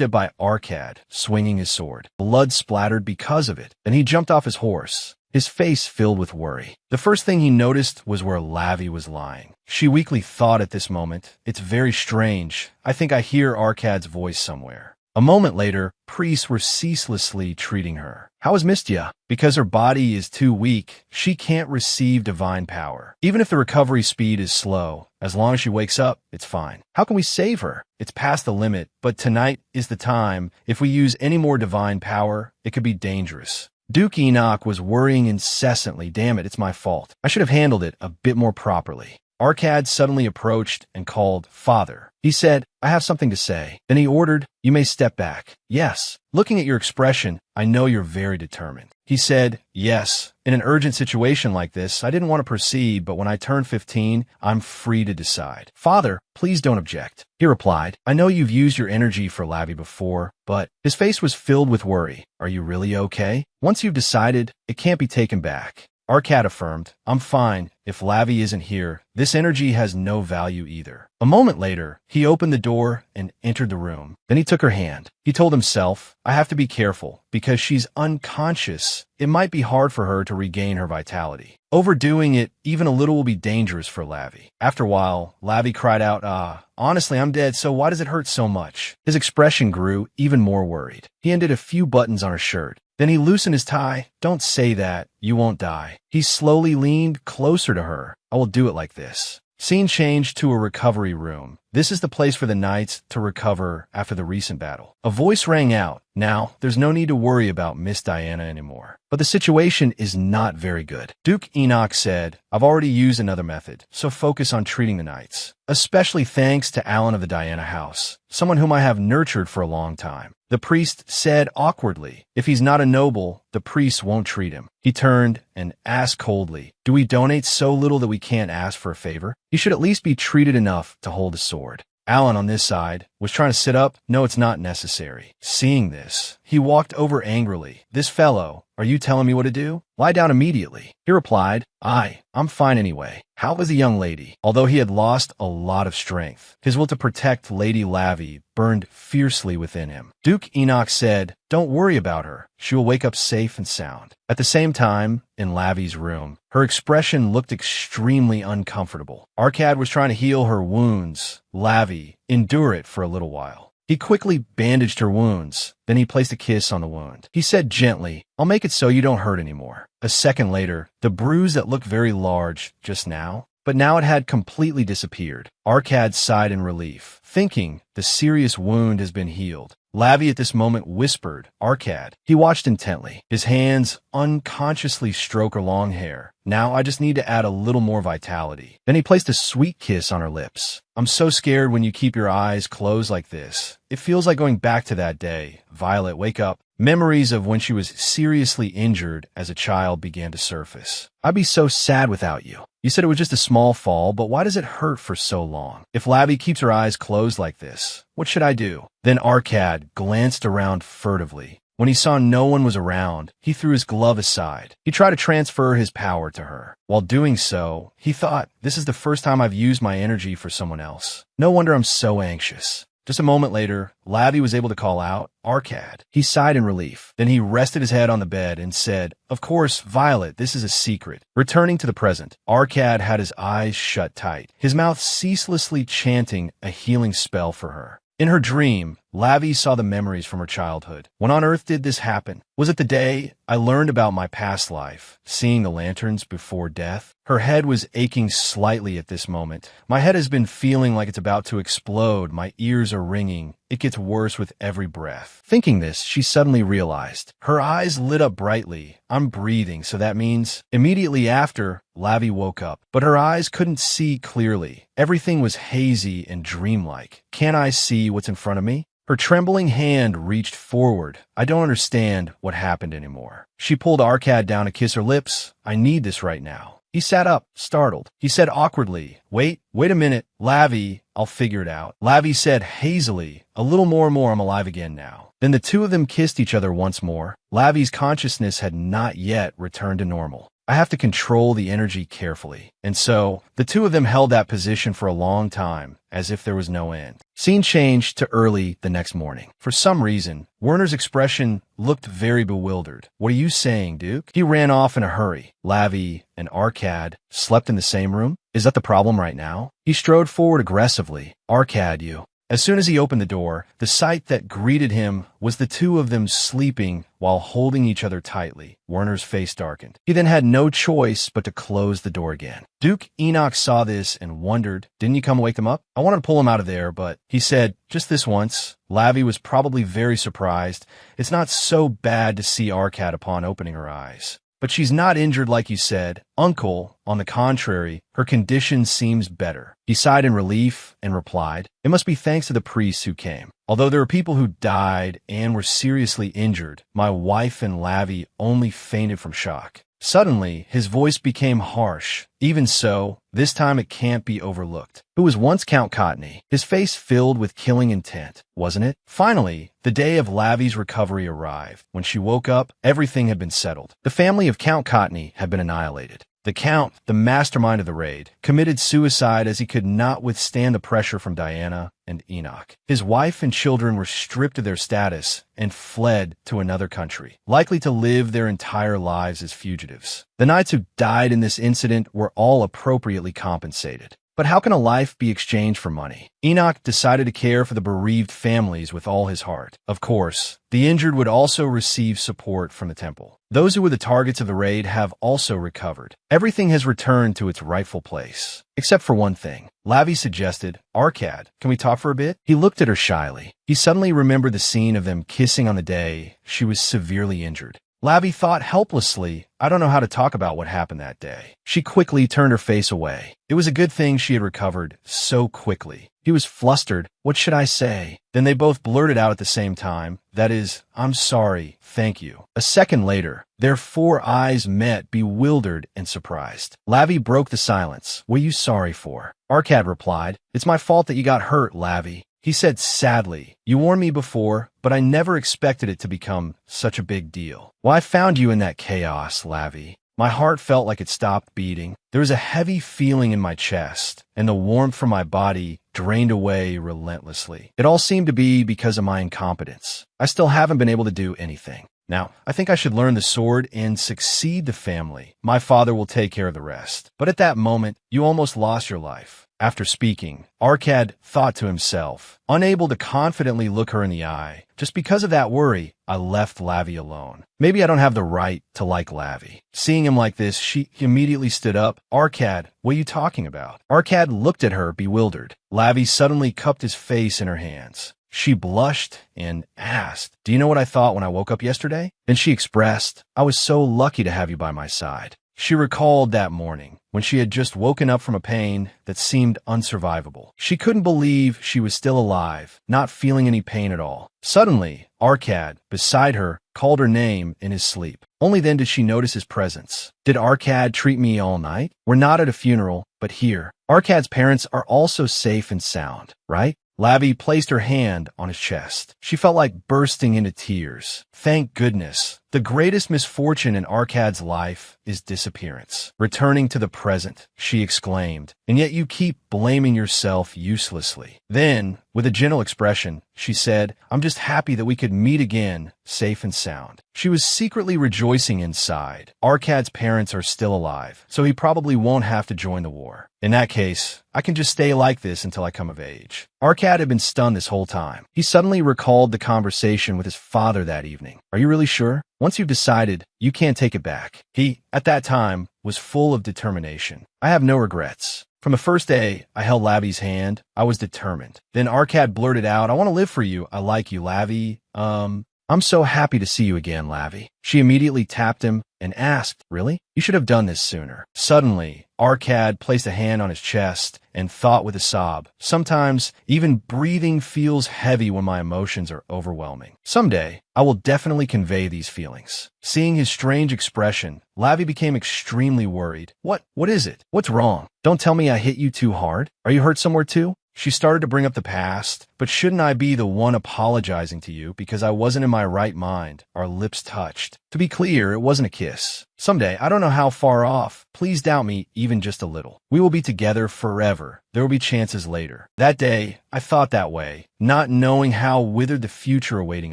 [SPEAKER 1] at by Arcad, swinging his sword. Blood splattered because of it. Then he jumped off his horse, his face filled with worry. The first thing he noticed was where Lavi was lying. She weakly thought at this moment, it's very strange. I think I hear Arcad's voice somewhere. A moment later, priests were ceaselessly treating her. How is Mistia? Because her body is too weak, she can't receive divine power. Even if the recovery speed is slow, as long as she wakes up, it's fine. How can we save her? It's past the limit, but tonight is the time. If we use any more divine power, it could be dangerous. Duke Enoch was worrying incessantly. Damn it, it's my fault. I should have handled it a bit more properly. Arcad suddenly approached and called, Father. He said, I have something to say. Then he ordered, you may step back. Yes. Looking at your expression, I know you're very determined. He said, yes. In an urgent situation like this, I didn't want to proceed, but when I turn 15, I'm free to decide. Father, please don't object. He replied, I know you've used your energy for Lavi before, but his face was filled with worry. Are you really okay? Once you've decided, it can't be taken back. Arcad affirmed, I'm fine. If Lavi isn't here, this energy has no value either. A moment later, he opened the door and entered the room. Then he took her hand. He told himself, I have to be careful because she's unconscious. It might be hard for her to regain her vitality. Overdoing it, even a little, will be dangerous for Lavi. After a while, Lavi cried out, honestly, I'm dead, so why does it hurt so much? His expression grew even more worried. He undid a few buttons on her shirt. Then he loosened his tie. Don't say that. You won't die. He slowly leaned closer to her. I will do it like this. Scene changed to a recovery room. This is the place for the knights to recover after the recent battle. A voice rang out. Now, there's no need to worry about Miss Diana anymore. But the situation is not very good. Duke Enoch said, I've already used another method, so focus on treating the knights. Especially thanks to Alan of the Diana house, someone whom I have nurtured for a long time. The priest said awkwardly, if he's not a noble, the priest won't treat him. He turned and asked coldly, do we donate so little that we can't ask for a favor? You should at least be treated enough to hold a sword. Alan on this side was trying to sit up. No, it's not necessary. Seeing this, he walked over angrily. This fellow, are you telling me what to do? Lie down immediately. He replied, I'm fine anyway. How was the young lady? Although he had lost a lot of strength, his will to protect Lady Lavi burned fiercely within him. Duke Enoch said, don't worry about her. She will wake up safe and sound. At the same time, in Lavi's room, her expression looked extremely uncomfortable. Arcad was trying to heal her wounds. Lavi, endure it for a little while. He quickly bandaged her wounds. Then he placed a kiss on the wound. He said gently, "I'll make it so you don't hurt anymore." A second later, the bruise that looked very large just now, but now it had completely disappeared. Arkad sighed in relief, thinking the serious wound has been healed. Lavi at this moment whispered, "Arkad." He watched intently. His hands unconsciously stroke her long hair. "Now I just need to add a little more vitality." Then he placed a sweet kiss on her lips. "I'm so scared when you keep your eyes closed like this. It feels like going back to that day. Violet, wake up." Memories of when she was seriously injured as a child began to surface. "I'd be so sad without you. You said it was just a small fall, but why does it hurt for so long? If Lavi keeps her eyes closed like this, what should I do?" Then Arkad glanced around furtively. When he saw no one was around, he threw his glove aside. He tried to transfer his power to her. While doing so, he thought, "This is the first time I've used my energy for someone else. No wonder I'm so anxious." Just a moment later, Lavi was able to call out, "Arkad." He sighed in relief. Then he rested his head on the bed and said, "Of course, Violet, this is a secret." Returning to the present, Arkad had his eyes shut tight, his mouth ceaselessly chanting a healing spell for her. In her dream, Lavi saw the memories from her childhood. When on earth did this happen? Was it the day I learned about my past life, seeing the lanterns before death? Her head was aching slightly at this moment. "My head has been feeling like it's about to explode. My ears are ringing. It gets worse with every breath." Thinking this, she suddenly realized. Her eyes lit up brightly. "I'm breathing, so that means..." Immediately after, Lavi woke up, but her eyes couldn't see clearly. Everything was hazy and dreamlike. "Can't I see what's in front of me?" Her trembling hand reached forward. "I don't understand what happened anymore." She pulled Arkad down to kiss her lips. "I need this right now." He sat up, startled. He said awkwardly, wait a minute, Lavi, I'll figure it out." Lavi said hazily, "A little more, I'm alive again now." Then the two of them kissed each other once more. Lavi's consciousness had not yet returned to normal. "I have to control the energy carefully." And so, the two of them held that position for a long time, as if there was no end. Scene changed to early the next morning. For some reason, Werner's expression looked very bewildered. "What are you saying, Duke?" He ran off in a hurry. Lavi and Arkad slept in the same room? Is that the problem right now? He strode forward aggressively. "Arkad, you..." As soon as he opened the door, the sight that greeted him was the two of them sleeping while holding each other tightly. Werner's face darkened. He then had no choice but to close the door again. Duke Enoch saw this and wondered, "Didn't you come wake them up?" "I wanted to pull him out of there, but..." He said, "Just this once." Lavi was probably very surprised. It's not so bad to see Arkad upon opening her eyes. "But she's not injured like you said. Uncle, on the contrary, her condition seems better." He sighed in relief and replied, "It must be thanks to the priests who came. Although there are people who died and were seriously injured, my wife and Lavi only fainted from shock." Suddenly, his voice became harsh. "Even so, this time it can't be overlooked. Who was once Count Cottony?" His face filled with killing intent, wasn't it? Finally, the day of Lavi's recovery arrived. When she woke up, everything had been settled. The family of Count Cottony had been annihilated. The Count, the mastermind of the raid, committed suicide as he could not withstand the pressure from Diana and Enoch. His wife and children were stripped of their status and fled to another country, likely to live their entire lives as fugitives. The knights who died in this incident were all appropriately compensated. But how can a life be exchanged for money? Enoch decided to care for the bereaved families with all his heart. Of course, the injured would also receive support from the temple. Those who were the targets of the raid have also recovered. Everything has returned to its rightful place. Except for one thing. Lavi suggested, "Arkad, can we talk for a bit?" He looked at her shyly. He suddenly remembered the scene of them kissing on the day she was severely injured. Lavi thought helplessly, "I don't know how to talk about what happened that day." She quickly turned her face away. It was a good thing she had recovered so quickly. He was flustered. "What should I say?" Then they both blurted out at the same time. That is, "I'm sorry, thank you." A second later, their four eyes met, bewildered and surprised. Lavi broke the silence. "What are you sorry for?" Arkad replied, "It's my fault that you got hurt, Lavi." He said sadly, "You warned me before, but I never expected it to become such a big deal. Well, I found you in that chaos, Lavi. My heart felt like it stopped beating. There was a heavy feeling in my chest, and the warmth from my body drained away relentlessly. It all seemed to be because of my incompetence. I still haven't been able to do anything. Now, I think I should learn the sword and succeed the family. My father will take care of the rest. But at that moment, you almost lost your life. After speaking, Arkad thought to himself, unable to confidently look her in the eye. Just because of that worry, I left Lavi alone. Maybe I don't have the right to like Lavi. Seeing him like this, she immediately stood up. Arkad, what are you talking about? Arkad looked at her, bewildered. Lavi suddenly cupped his face in her hands. She blushed and asked, do you know what I thought when I woke up yesterday? Then she expressed, I was so lucky to have you by my side. She recalled that morning when she had just woken up from a pain that seemed unsurvivable. She couldn't believe she was still alive, not feeling any pain at all. Suddenly, Arkad, beside her, called her name in his sleep. Only then did she notice his presence. Did Arkad treat me all night? We're not at a funeral, but here. Arkad's parents are also safe and sound, right? Lavi placed her hand on his chest. She felt like bursting into tears. Thank goodness. The greatest misfortune in Arkad's life is disappearance. Returning to the present, she exclaimed, and yet you keep blaming yourself uselessly. Then, with a gentle expression, she said, I'm just happy that we could meet again, safe and sound. She was secretly rejoicing inside. Arkad's parents are still alive, so he probably won't have to join the war. In that case, I can just stay like this until I come of age. Arkad had been stunned this whole time. He suddenly recalled the conversation with his father that evening. Are you really sure? Once you've decided, you can't take it back. He, at that time, was full of determination. I have no regrets. From the first day I held Lavi's hand, I was determined. Then Arkad blurted out, I want to live for you. I like you, Lavi. I'm so happy to see you again, Lavi. She immediately tapped him and asked, really? You should have done this sooner. Suddenly, Arkad placed a hand on his chest and thought with a sob, sometimes even breathing feels heavy when my emotions are overwhelming. Someday, I will definitely convey these feelings. Seeing his strange expression, Lavi became extremely worried. What is it? What's wrong? Don't tell me I hit you too hard. Are you hurt somewhere too? She started to bring up the past, but shouldn't I be the one apologizing to you because I wasn't in my right mind? Our lips touched. To be clear, it wasn't a kiss. Someday, I don't know how far off. Please doubt me even just a little. We will be together forever. There will be chances later. That day, I thought that way, not knowing how withered the future awaiting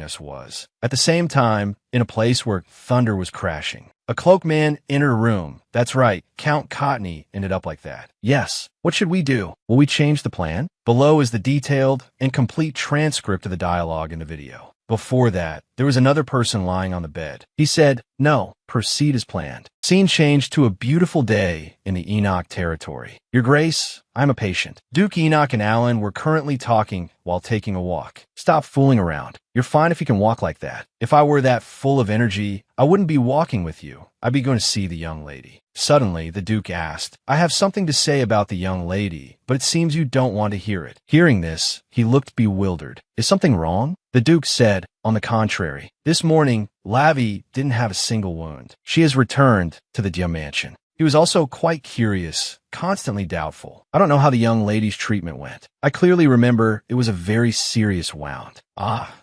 [SPEAKER 1] us was. At the same time, in a place where thunder was crashing. A cloaked man entered a room. That's right, Count Cottony ended up like that. Yes. What should we do? Will we change the plan? Below is the detailed and complete transcript of the dialogue in the video. Before that, there was another person lying on the bed. He said, no, proceed as planned. Scene changed to a beautiful day in the Enoch territory. Your Grace, I'm a patient. Duke Enoch and Alan were currently talking while taking a walk. Stop fooling around. You're fine if you can walk like that. If I were that full of energy, I wouldn't be walking with you. I'd be going to see the young lady. Suddenly, the Duke asked, I have something to say about the young lady, but it seems you don't want to hear it. Hearing this, he looked bewildered. Is something wrong? The Duke said, on the contrary, this morning, Lavi didn't have a single wound. She has returned to the Dia mansion. He was also quite curious, constantly doubtful. I don't know how the young lady's treatment went. I clearly remember it was a very serious wound.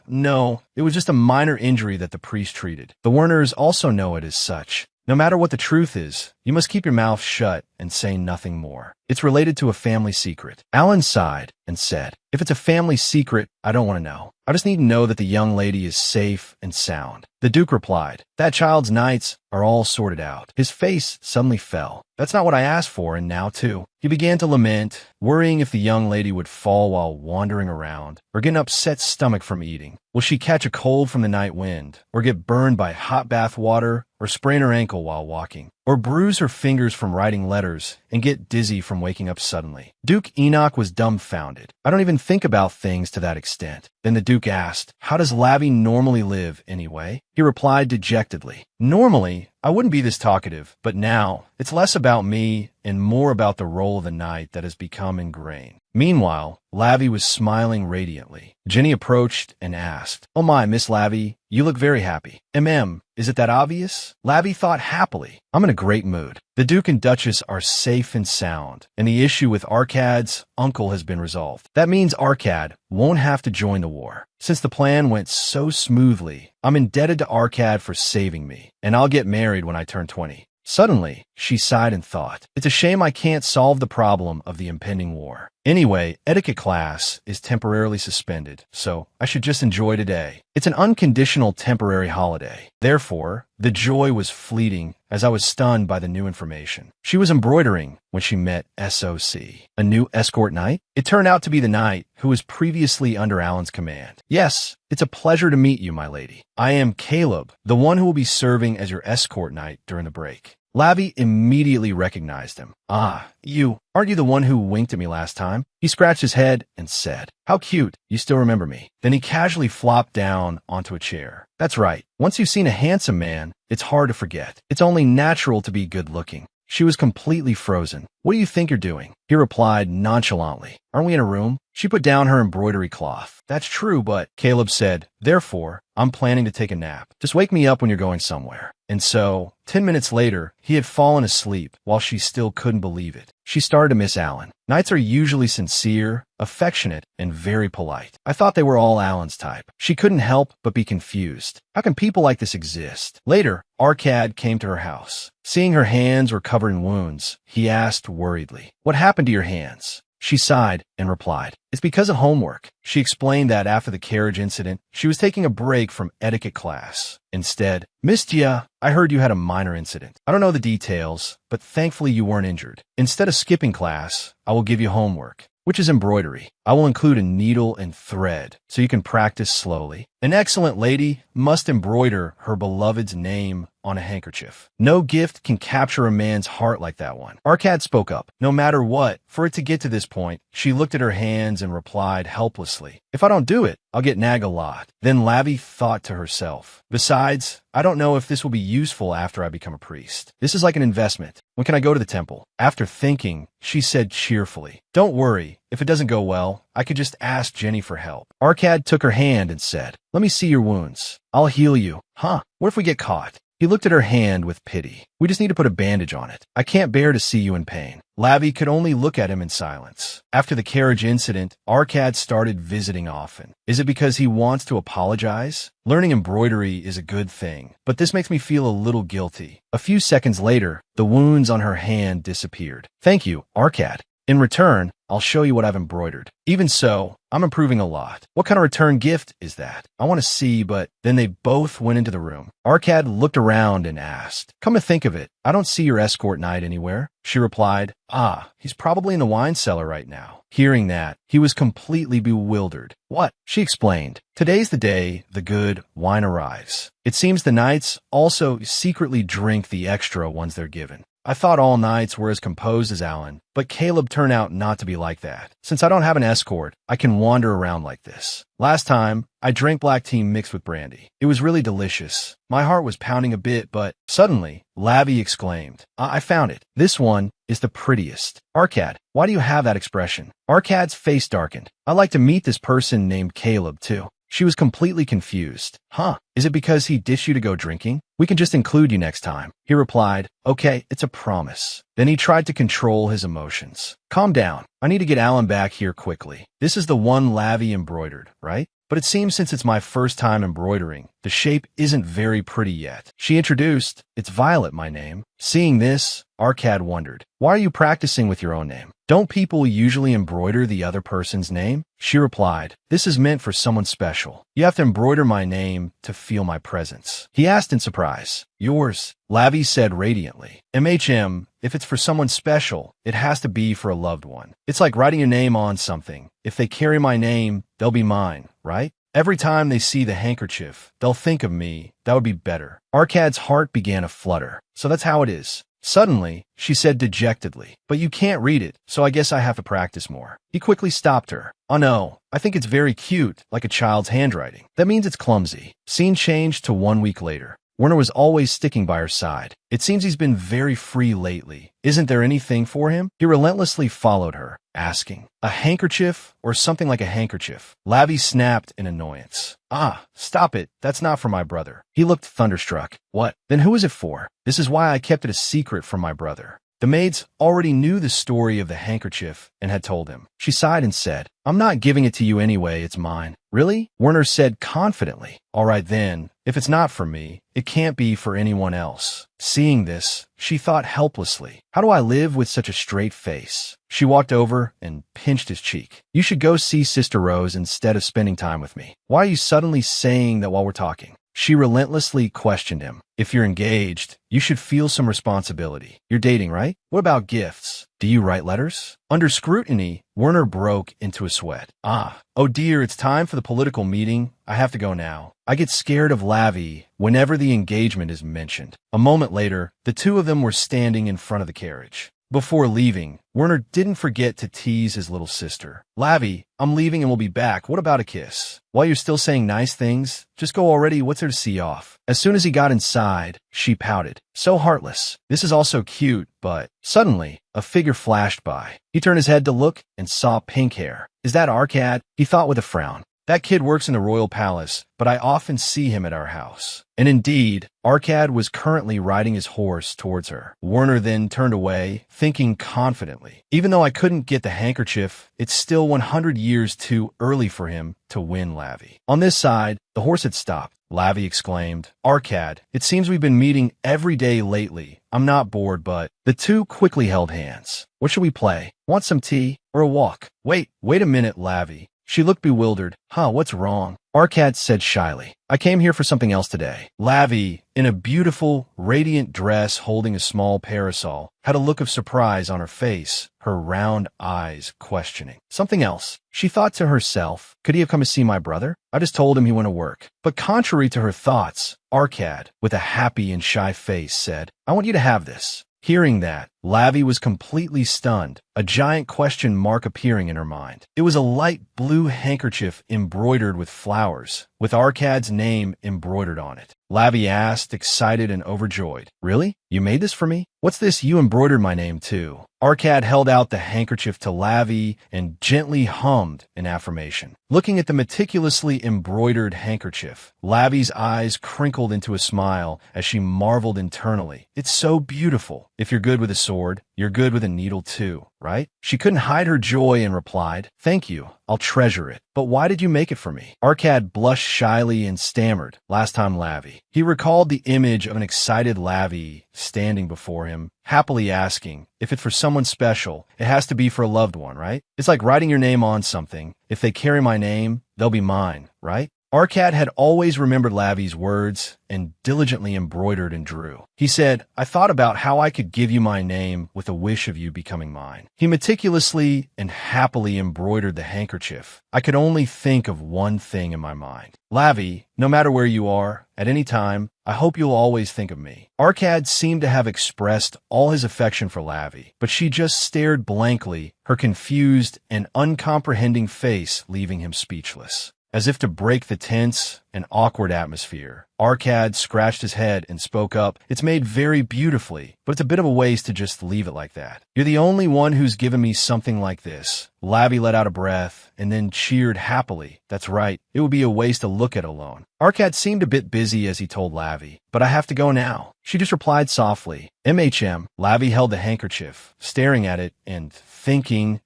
[SPEAKER 1] No, it was just a minor injury that the priest treated. The Werners also know it as such. No matter what the truth is, you must keep your mouth shut and say nothing more. It's related to a family secret. Alan sighed and said, if it's a family secret, I don't want to know. I just need to know that the young lady is safe and sound. The Duke replied, that child's nights are all sorted out. His face suddenly fell. That's not what I asked for, and now too. He began to lament, worrying if the young lady would fall while wandering around, or get an upset stomach from eating. Will she catch a cold from the night wind, or get burned by hot bath water, or sprain her ankle while walking, or bruise her fingers from writing letters and get dizzy from waking up suddenly? Duke Enoch was dumbfounded. I don't even think about things to that extent. Then the Duke asked, how does Lavi normally live anyway? He replied dejectedly, normally, I wouldn't be this talkative, but now, it's less about me and more about the role of the night that has become ingrained. Meanwhile, Lavi was smiling radiantly. Jenny approached and asked, oh my, Miss Lavi, you look very happy. Is it that obvious? Lavi thought happily. I'm in a great mood. The Duke and Duchess are safe and sound, and the issue with Arkad's uncle has been resolved. That means Arkad won't have to join the war. Since the plan went so smoothly, I'm indebted to Arkad for saving me, and I'll get married when I turn 20. Suddenly, She sighed and thought, it's a shame I can't solve the problem of the impending war. Anyway, etiquette class is temporarily suspended, so I should just enjoy today. It's an unconditional temporary holiday. Therefore, the joy was fleeting as I was stunned by the new information. She was embroidering when she met SOC, a new escort knight. It turned out to be the knight who was previously under Alan's command. Yes, it's a pleasure to meet you, my lady. I am Caleb, the one who will be serving as your escort knight during the break. Lavi immediately recognized him. Ah, you. Aren't you the one who winked at me last time? He scratched his head and said, how cute. You still remember me. Then he casually flopped down onto a chair. That's right. Once you've seen a handsome man, it's hard to forget. It's only natural to be good looking. She was completely frozen. What do you think you're doing? He replied nonchalantly. Aren't we in a room? She put down her embroidery cloth. That's true, but Caleb said, therefore, I'm planning to take a nap. Just wake me up when you're going somewhere. And so, 10 minutes later, he had fallen asleep while she still couldn't believe it. She started to miss Alan. Knights are usually sincere, affectionate, and very polite. I thought they were all Alan's type. She couldn't help but be confused. How can people like this exist? Later, Arcad came to her house. Seeing her hands were covered in wounds, he asked worriedly, what happened to your hands? She sighed and replied, it's because of homework. She explained that after the carriage incident, she was taking a break from etiquette class. Instead, Mistia, I heard you had a minor incident. I don't know the details, but thankfully you weren't injured. Instead of skipping class, I will give you homework, which is embroidery. I will include a needle and thread so you can practice slowly. An excellent lady must embroider her beloved's name on a handkerchief. No gift can capture a man's heart like that one. Arcad spoke up. No matter what, for it to get to this point, she looked at her hands and replied helplessly, if I don't do it, I'll get nagged a lot. Then Lavi thought to herself, besides, I don't know if this will be useful after I become a priest. This is like an investment. When can I go to the temple? After thinking, she said cheerfully, don't worry. If it doesn't go well, I could just ask Jenny for help. Arcad took her hand and said, let me see your wounds. I'll heal you. Huh? What if we get caught? He looked at her hand with pity. We just need to put a bandage on it. I can't bear to see you in pain. Lavi could only look at him in silence. After the carriage incident, Arcad started visiting often. Is it because he wants to apologize? Learning embroidery is a good thing, but this makes me feel a little guilty. A few seconds later, the wounds on her hand disappeared. Thank you, Arcad. In return, I'll show you what I've embroidered. Even so, I'm improving a lot. What kind of return gift is that? I want to see, but then they both went into the room. Arcad looked around and asked, come to think of it, I don't see your escort knight anywhere. She replied, ah, he's probably in the wine cellar right now. Hearing that, he was completely bewildered. What? She explained, today's the day the good wine arrives. It seems the knights also secretly drink the extra ones they're given. I thought all knights were as composed as Alan, but Caleb turned out not to be like that. Since I don't have an escort, I can wander around like this. Last time, I drank black tea mixed with brandy. It was really delicious. My heart was pounding a bit, but suddenly, Lavi exclaimed, I found it. This one is the prettiest. Arcad, why do you have that expression? Arcad's face darkened. I'd like to meet this person named Caleb, too. She was completely confused. Huh? Is it because he ditched you to go drinking? We can just include you next time. He replied, okay, it's a promise. Then he tried to control his emotions. Calm down. I need to get Alan back here quickly. This is the one Lavi embroidered, right? But it seems since it's my first time embroidering, the shape isn't very pretty yet. She introduced, it's Violet, my name. Seeing this, Arcad wondered, why are you practicing with your own name? Don't people usually embroider the other person's name? She replied, this is meant for someone special. You have to embroider my name to feel my presence. He asked in surprise, yours? Lavi said radiantly, MHM, if it's for someone special, it has to be for a loved one. It's like writing your name on something. If they carry my name, they'll be mine, right? Every time they see the handkerchief, they'll think of me. That would be better. Arcad's heart began to flutter. So that's how it is. Suddenly, she said dejectedly, but you can't read it, so I guess I have to practice more. He quickly stopped her. Oh no, I think it's very cute, like a child's handwriting. That means it's clumsy. Scene changed to 1 week later. Werner was always sticking by her side. It seems he's been very free lately. Isn't there anything for him? He relentlessly followed her, asking, a handkerchief or something like a handkerchief? Lavi snapped in annoyance. Ah, stop it. That's not for my brother. He looked thunderstruck. What? Then who is it for? This is why I kept it a secret from my brother. The maids already knew the story of the handkerchief and had told him. She sighed and said, "I'm not giving it to you anyway, it's mine." "Really?" Werner said confidently. "All right then, if it's not for me, it can't be for anyone else." Seeing this, she thought helplessly, how do I live with such a straight face? She walked over and pinched his cheek. "You should go see Sister Rose instead of spending time with me. Why are you suddenly saying that while we're talking?" She relentlessly questioned him. "If you're engaged, you should feel some responsibility. You're dating, right? What about gifts? Do you write letters?" Under scrutiny, Werner broke into a sweat. Oh dear, it's time for the political meeting. I have to go now. I get scared of Lavi whenever the engagement is mentioned. A moment later, the two of them were standing in front of the carriage. Before leaving, Werner didn't forget to tease his little sister. "Lavi, I'm leaving and we'll be back. What about a kiss? While you're still saying nice things, just go already. What's there to see off?" As soon as he got inside, she pouted. "So heartless. This is also cute, but..." Suddenly, a figure flashed by. He turned his head to look and saw pink hair. "Is that Arcad?" he thought with a frown. "That kid works in the royal palace, but I often see him at our house." And indeed, Arcad was currently riding his horse towards her. Werner then turned away, thinking confidently, even though I couldn't get the handkerchief, it's still 100 years too early for him to win Lavi. On this side, the horse had stopped. Lavi exclaimed, "Arcad, it seems we've been meeting every day lately. I'm not bored, but..." The two quickly held hands. "What should we play? Want some tea or a walk?" Wait a minute, Lavi." She looked bewildered. What's wrong?" Arcad said shyly, "I came here for something else today." Lavi, in a beautiful, radiant dress holding a small parasol, had a look of surprise on her face, her round eyes questioning. "Something else?" She thought to herself, could he have come to see my brother? I just told him he went to work. But contrary to her thoughts, Arcad, with a happy and shy face, said, "I want you to have this." Hearing that, Lavi was completely stunned, a giant question mark appearing in her mind. It was a light blue handkerchief embroidered with flowers, with Arcad's name embroidered on it. Lavi asked, excited and overjoyed, "Really? You made this for me? What's this you embroidered my name too?" Arcad held out the handkerchief to Lavi and gently hummed in affirmation. Looking at the meticulously embroidered handkerchief, Lavi's eyes crinkled into a smile as she marveled internally. "It's so beautiful. If you're good with a sword, you're good with a needle too, right?" She couldn't hide her joy and replied, "Thank you. I'll treasure it. But why did you make it for me?" Arcad blushed shyly and stammered, "Last time Lavi." He recalled the image of an excited Lavi standing before him, happily asking, "If it's for someone special, it has to be for a loved one, right? It's like writing your name on something. If they carry my name, they'll be mine, right?" Arcad had always remembered Lavi's words and diligently embroidered and drew. He said, "I thought about how I could give you my name with a wish of you becoming mine." He meticulously and happily embroidered the handkerchief. "I could only think of one thing in my mind. Lavi, no matter where you are, at any time, I hope you'll always think of me." Arcad seemed to have expressed all his affection for Lavi, but she just stared blankly, her confused and uncomprehending face leaving him speechless. As if to break the tense and awkward atmosphere, Arcad scratched his head and spoke up, "It's made very beautifully, but it's a bit of a waste to just leave it like that. You're the only one who's given me something like this." Lavi let out a breath and then cheered happily. "That's right. It would be a waste to look at alone." Arcad seemed a bit busy as he told Lavi, "But I have to go now." She just replied softly, "MHM." Lavi held the handkerchief, staring at it and thinking,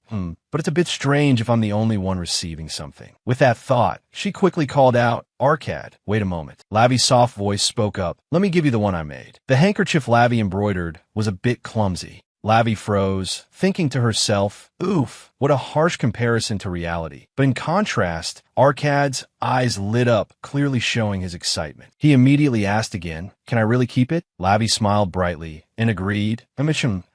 [SPEAKER 1] but it's a bit strange if I'm the only one receiving something. With that thought, she quickly called out, "Arcad, wait a moment." Lavi's soft voice spoke up, "Let me give you the one I made." The handkerchief Lavi embroidered was a bit clumsy. Lavi froze, thinking to herself, "Oof, what a harsh comparison to reality." But in contrast, Arcad's eyes lit up, clearly showing his excitement. He immediately asked again, "Can I really keep it?" Lavi smiled brightly and agreed,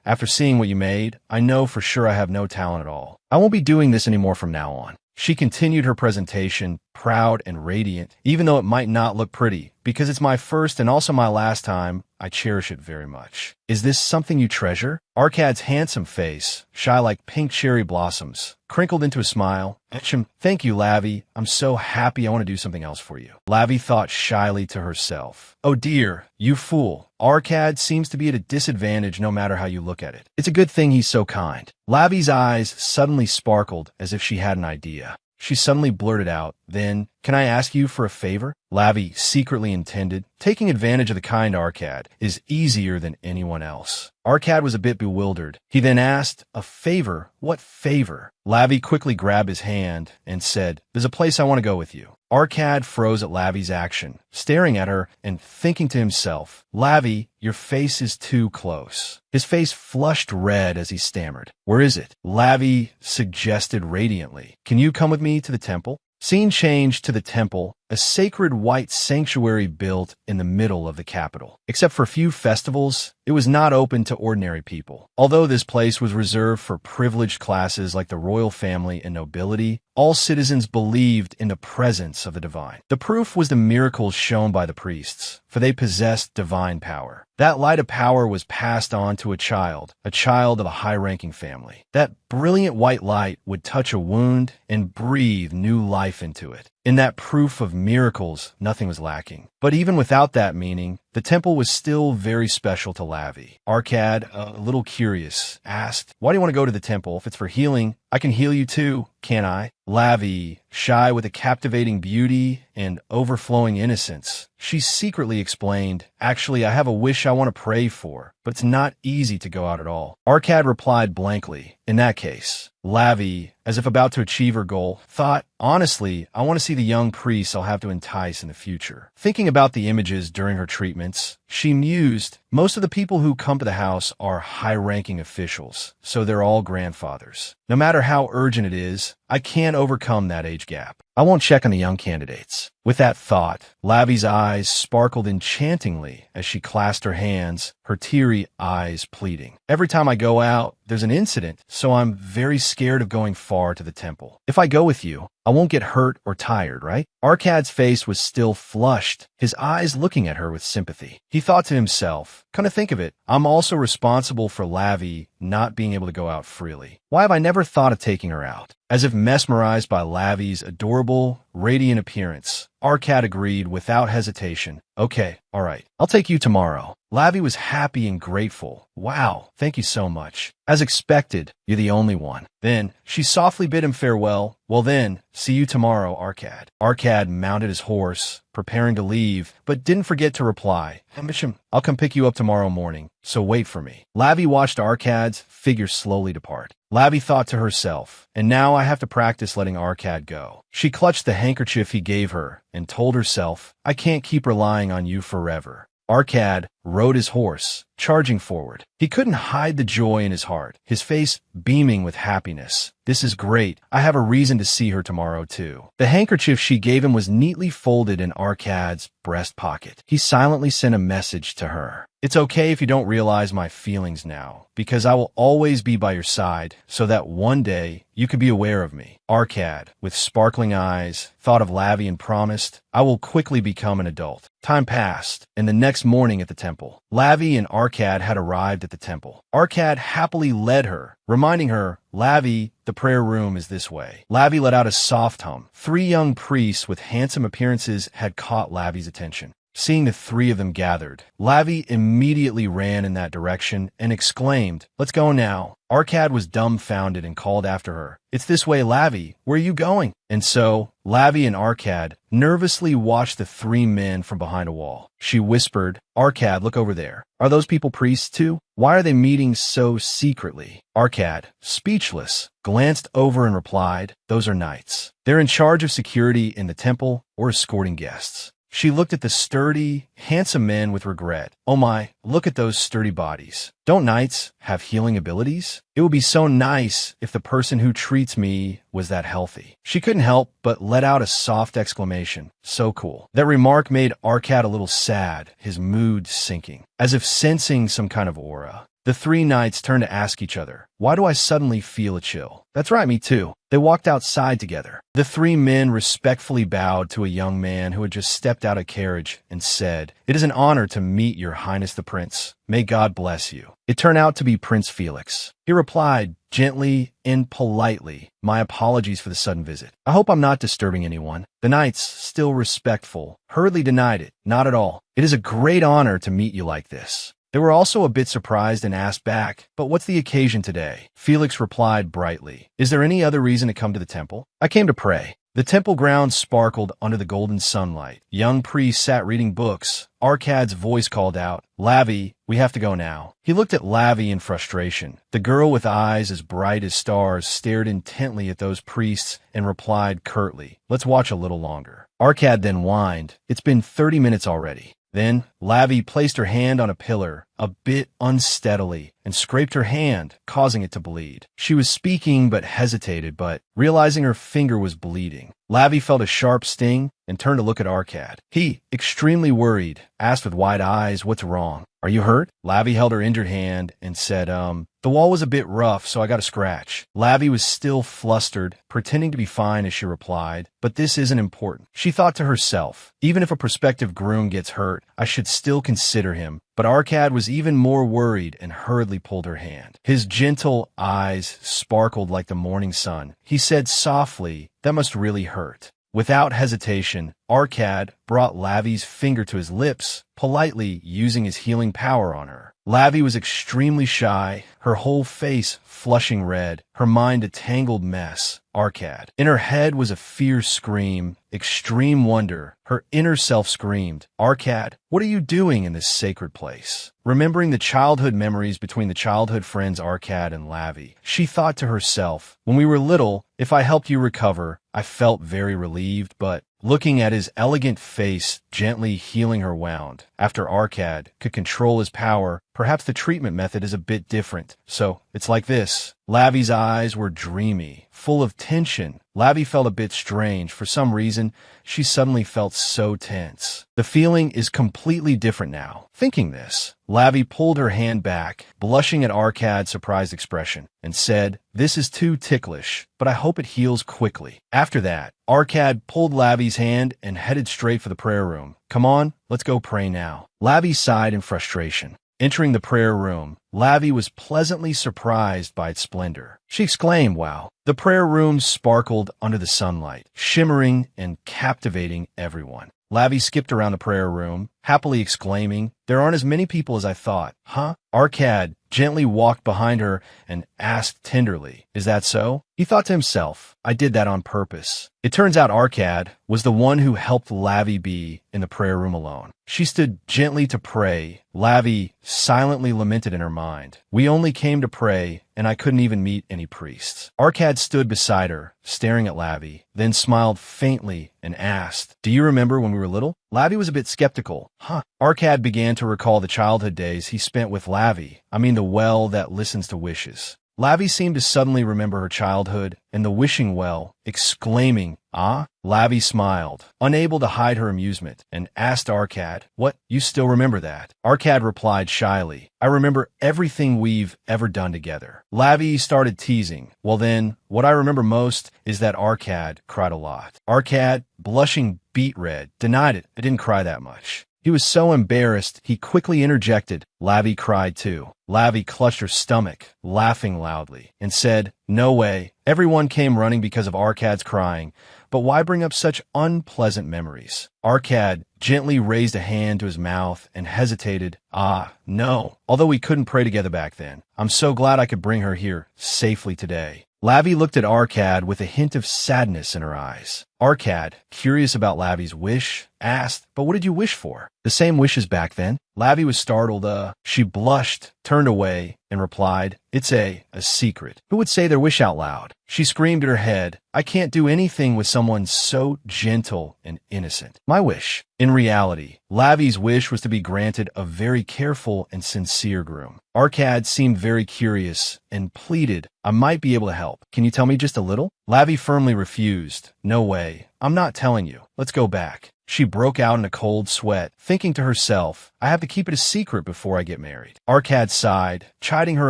[SPEAKER 1] "After seeing what you made, I know for sure I have no talent at all. I won't be doing this anymore from now on." She continued her presentation, proud and radiant, even though it might not look pretty, because it's my first and also my last time. I cherish it very much. "Is this something you treasure?" Arcad's handsome face, shy like pink cherry blossoms, crinkled into a smile. "Thank you, Lavi. I'm so happy. I want to do something else for you." Lavi thought shyly to herself, "Oh dear, you fool. Arcad seems to be at a disadvantage no matter how you look at it. It's a good thing he's so kind." Lavi's eyes suddenly sparkled as if she had an idea. She suddenly blurted out, then, can I ask you for a favor? Lavi secretly intended. Taking advantage of the kind Arcad is easier than anyone else. Arcad was a bit bewildered. He then asked, a favor? What favor? Lavi quickly grabbed his hand and said, there's a place I want to go with you. Arcad froze at Lavi's action, staring at her and thinking to himself, Lavi, your face is too close. His face flushed red as he stammered. Where is it? Lavi suggested radiantly. Can you come with me to the temple? Scene changed to the temple, a sacred white sanctuary built in the middle of the capital. Except for a few festivals, it was not open to ordinary people. Although this place was reserved for privileged classes like the royal family and nobility, all citizens believed in the presence of the divine. The proof was the miracles shown by the priests, for they possessed divine power. That light of power was passed on to a child of a high-ranking family. That brilliant white light would touch a wound and breathe new life into it. In that proof of miracles, nothing was lacking. But even without that meaning, the temple was still very special to Lavi. Arcad, a little curious, asked, why do you want to go to the temple? If it's for healing, I can heal you too, can't I? Lavi, shy with a captivating beauty and overflowing innocence, she secretly explained, actually, I have a wish I want to pray for, but it's not easy to go out at all. Arcad replied blankly, in that case. Lavi, as if about to achieve her goal, thought, honestly, I want to see the young priests I'll have to entice in the future. Thinking about the images during her treatments, she mused, most of the people who come to the house are high-ranking officials, so they're all grandfathers. No matter how urgent it is, I can't overcome that age gap. I won't check on the young candidates. With that thought, Lavi's eyes sparkled enchantingly as she clasped her hands, her teary eyes pleading. Every time I go out, there's an incident, so I'm very scared of going far to the temple. If I go with you, I won't get hurt or tired, right? Arcad's face was still flushed, his eyes looking at her with sympathy. He thought to himself, come to think of it, I'm also responsible for Lavi not being able to go out freely. Why have I never thought of taking her out? As if mesmerized by Lavi's adorable, radiant appearance, Arcad agreed without hesitation. Okay, all right, I'll take you tomorrow. Lavi was happy and grateful. Wow, thank you so much. As expected, you're the only one. Then she softly bid him farewell. Well then, see you tomorrow, Arcad. Arcad mounted his horse, preparing to leave, but didn't forget to reply. Ambisham, I'll come pick you up tomorrow morning, so wait for me. Lavi watched Arcad's figure slowly depart. Lavi thought to herself, and now I have to practice letting Arcad go. She clutched the handkerchief he gave her and told herself, I can't keep relying on you forever. Arcad rode his horse, charging forward. He couldn't hide the joy in his heart, his face beaming with happiness. This is great. I have a reason to see her tomorrow, too. The handkerchief she gave him was neatly folded in Arcad's breast pocket. He silently sent a message to her. It's okay if you don't realize my feelings now, because I will always be by your side so that one day you can be aware of me. Arcad, with sparkling eyes, thought of Lavi and promised, I will quickly become an adult. Time passed, and the next morning at the temple, Lavi and Arcad had arrived at the temple. Arcad happily led her, reminding her, Lavi, the prayer room is this way. Lavi let out a soft hum. 3 young priests with handsome appearances had caught Lavi's attention. Seeing the 3 of them gathered, Lavi immediately ran in that direction and exclaimed, let's go now. Arcad was dumbfounded and called after her. It's this way, Lavi. Where are you going? And so, Lavi and Arcad nervously watched the 3 men from behind a wall. She whispered, Arcad, look over there. Are those people priests too? Why are they meeting so secretly? Arcad, speechless, glanced over and replied, those are knights. They're in charge of security in the temple or escorting guests. She looked at the sturdy, handsome men with regret. Oh my, look at those sturdy bodies. Don't knights have healing abilities? It would be so nice if the person who treats me was that healthy. She couldn't help but let out a soft exclamation. So cool. That remark made Arcad a little sad, his mood sinking, as if sensing some kind of aura. The 3 knights turned to ask each other, why do I suddenly feel a chill? That's right, me too. They walked outside together. The 3 men respectfully bowed to a young man who had just stepped out of carriage and said, it is an honor to meet your highness the prince. May God bless you. It turned out to be Prince Felix. He replied, gently and politely, my apologies for the sudden visit. I hope I'm not disturbing anyone. The knights, still respectful, hurriedly denied it. Not at all. It is a great honor to meet you like this. They were also a bit surprised and asked back, but what's the occasion today? Felix replied brightly, is there any other reason to come to the temple? I came to pray. The temple grounds sparkled under the golden sunlight. Young priests sat reading books. Arcad's voice called out, "Lavi, we have to go now." He looked at Lavi in frustration. The girl with eyes as bright as stars stared intently at those priests and replied curtly, "Let's watch a little longer." Arcad then whined, "It's been 30 minutes already." Then Lavi placed her hand on a pillar, a bit unsteadily, and scraped her hand, causing it to bleed. She was speaking but hesitated, but realizing her finger was bleeding, Lavi felt a sharp sting and turned to look at Arcad. He, extremely worried, asked with wide eyes, "What's wrong? Are you hurt?" Lavi held her injured hand and said, "The wall was a bit rough, so I got a scratch." Lavi was still flustered, pretending to be fine as she replied, "But this isn't important." She thought to herself, "Even if a prospective groom gets hurt, I should still consider him." But Arcad was even more worried and hurriedly pulled her hand. His gentle eyes sparkled like the morning sun. He said softly, "That must really hurt." Without hesitation, Arcad brought Lavi's finger to his lips, politely using his healing power on her. Lavi was extremely shy, her whole face flushing red, her mind a tangled mess. Arcad. In her head was a fierce scream, extreme wonder. Her inner self screamed, "Arcad, what are you doing in this sacred place?" Remembering the childhood memories between the childhood friends Arcad and Lavi, she thought to herself, "When we were little, if I helped you recover, I felt very relieved, but..." Looking at his elegant face gently healing her wound, after Arcad could control his power, perhaps the treatment method is a bit different. So, it's like this. Lavi's eyes were dreamy, full of tension. Lavi felt a bit strange. For some reason, she suddenly felt so tense. The feeling is completely different now. Thinking this, Lavi pulled her hand back, blushing at Arcad's surprised expression, and said, "This is too ticklish, but I hope it heals quickly." After that, Arcad pulled Lavi's hand and headed straight for the prayer room. "Come on, let's go pray now." Lavi sighed in frustration. Entering the prayer room, Lavi was pleasantly surprised by its splendor. She exclaimed, "Wow." The prayer room sparkled under the sunlight, shimmering and captivating everyone. Lavi skipped around the prayer room, happily exclaiming, "There aren't as many people as I thought." "Huh?" Arcad gently walked behind her and asked tenderly, "Is that so?" He thought to himself, "I did that on purpose." It turns out Arcad was the one who helped Lavi be in the prayer room alone. She stood gently to pray. Lavi silently lamented in her mind, "We only came to pray, and I couldn't even meet any priests." Arcad stood beside her, staring at Lavi, then smiled faintly and asked, "Do you remember when we were little?" Lavi was a bit skeptical. "Huh?" Arcad began to recall the childhood days he spent with Lavi. The well that listens to wishes. Lavi seemed to suddenly remember her childhood and the wishing well, exclaiming, "Ah?" Lavi smiled, unable to hide her amusement, and asked Arcad, "What, you still remember that?" Arcad replied shyly, "I remember everything we've ever done together." Lavi started teasing. "Well then, what I remember most is that Arcad cried a lot." Arcad, blushing beet red, denied it. "I didn't cry that much." He was so embarrassed, he quickly interjected, "Lavi cried too." Lavi clutched her stomach, laughing loudly, and said, "No way. Everyone came running because of Arcad's crying, but why bring up such unpleasant memories?" Arcad gently raised a hand to his mouth and hesitated. "Ah, no. Although we couldn't pray together back then, I'm so glad I could bring her here safely today." Lavi looked at Arcad with a hint of sadness in her eyes. Arcad, curious about Lavi's wish, asked, "But what did you wish for?" "The same wishes back then." Lavi was startled. She blushed, turned away, and replied, "It's a secret. Who would say their wish out loud?" She screamed in her head, "I can't do anything with someone so gentle and innocent." My wish. In reality, Lavi's wish was to be granted a very careful and sincere groom. Arcad seemed very curious and pleaded, "I might be able to help. Can you tell me just a little?" Lavi firmly refused. "No way. I'm not telling you. Let's go back." She broke out in a cold sweat, thinking to herself, "I have to keep it a secret before I get married." Arcad sighed, chiding her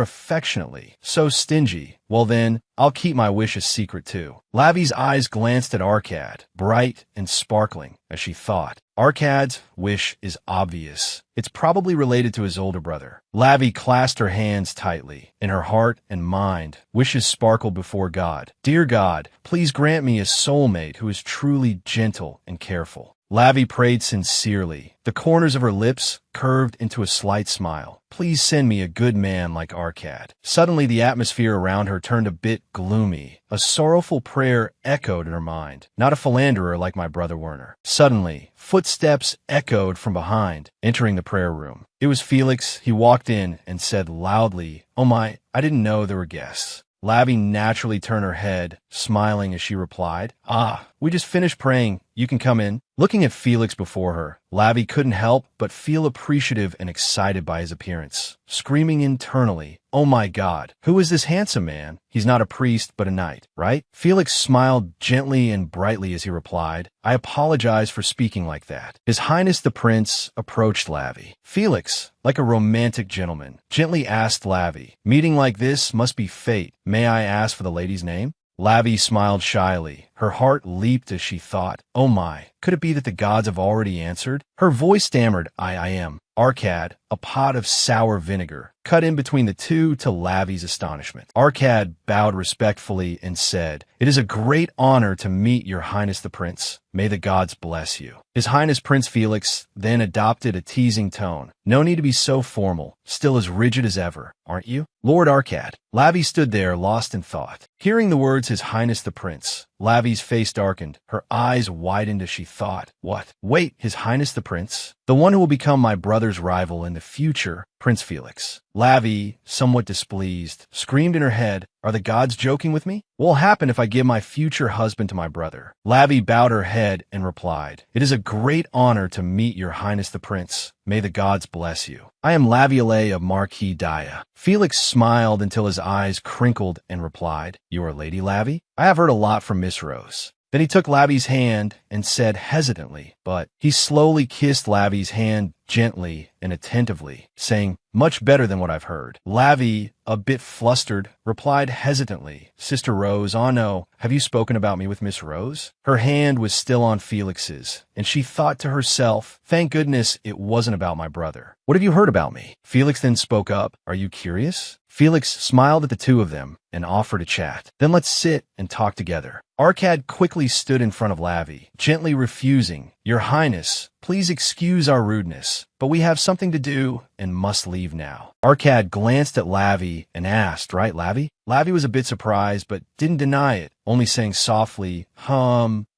[SPEAKER 1] affectionately. "So stingy. Well then, I'll keep my wish a secret too." Lavi's eyes glanced at Arcad, bright and sparkling, as she thought. Arcad's wish is obvious. It's probably related to his older brother. Lavi clasped her hands tightly. In her heart and mind, wishes sparkled before God. "Dear God, please grant me a soulmate who is truly gentle and careful." Lavi prayed sincerely. The corners of her lips curved into a slight smile. Please send me a good man like Arcad. Suddenly, the atmosphere around her turned a bit gloomy. A sorrowful prayer echoed in her mind. Not a philanderer like my brother Werner. Suddenly, footsteps echoed from behind, entering the prayer room. It was Felix. He walked in and said loudly, "Oh my, I didn't know there were guests." Lavi naturally turned her head, smiling as she replied, "Ah, we just finished praying. You can come in." Looking at Felix before her, Lavi couldn't help but feel appreciative and excited by his appearance, screaming internally, "Oh my God, who is this handsome man? He's not a priest, but a knight, right?" Felix smiled gently and brightly as he replied, "I apologize for speaking like that." His Highness the Prince approached Lavi. Felix, like a romantic gentleman, gently asked Lavi, "Meeting like this must be fate. May I ask for the lady's name?" Lavi smiled shyly. Her heart leaped as she thought, "Oh my, could it be that the gods have already answered?" Her voice stammered, I am Arcad, a pot of sour vinegar, cut in between the two to Lavi's astonishment. Arcad bowed respectfully and said, "It is a great honor to meet your Highness the Prince. May the gods bless you." His Highness Prince Felix then adopted a teasing tone. "No need to be so formal, still as rigid as ever, aren't you, Lord Arcad?" Lavi stood there, lost in thought. Hearing the words His Highness the Prince, Lavi's face darkened. Her eyes widened as she thought, "What? Wait, His Highness the Prince? The one who will become my brother's rival in the future, Prince Felix." Lavi, somewhat displeased, screamed in her head, "Are the gods joking with me? What will happen if I give my future husband to my brother?" Lavi bowed her head and replied, "It is a great honor to meet your Highness the Prince. May the gods bless you. I am Laviolette of Marquis Daya." Felix smiled until his eyes crinkled and replied, "You are Lady Lavi? I have heard a lot from Miss Rose." Then he took Lavi's hand and said hesitantly, but he slowly kissed Lavi's hand gently and attentively, saying, "Much better than what I've heard." Lavi, a bit flustered, replied hesitantly, "Sister Rose, oh no, have you spoken about me with Miss Rose?" Her hand was still on Felix's, and she thought to herself, "Thank goodness it wasn't about my brother. What have you heard about me?" Felix then spoke up, "Are you curious?" Felix smiled at the two of them and offered a chat. "Then let's sit and talk together." Arcad quickly stood in front of Lavi, gently refusing, "Your Highness, please excuse our rudeness, but we have something to do and must leave now." Arcad glanced at Lavi and asked, "Right, Lavi?" Lavi was a bit surprised, but didn't deny it, only saying softly,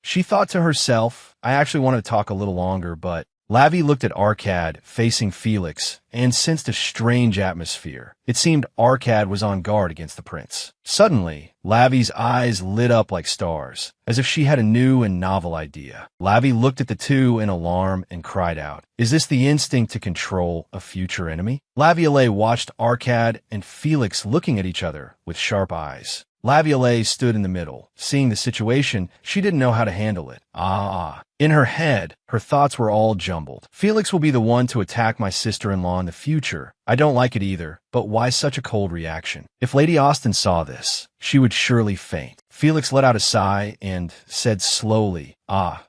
[SPEAKER 1] She thought to herself, "I actually wanted to talk a little longer, but..." Lavi looked at Arcad, facing Felix, and sensed a strange atmosphere. It seemed Arcad was on guard against the prince. Suddenly, Lavi's eyes lit up like stars, as if she had a new and novel idea. Lavi looked at the two in alarm and cried out, "Is this the instinct to control a future enemy?" Laviolette watched Arcad and Felix looking at each other with sharp eyes. Laviolette stood in the middle. Seeing the situation, she didn't know how to handle it. In her head, her thoughts were all jumbled. Felix will be the one to attack my sister-in-law in the future. I don't like it either, but why such a cold reaction? If Lady Austen saw this, she would surely faint. Felix let out a sigh and said slowly,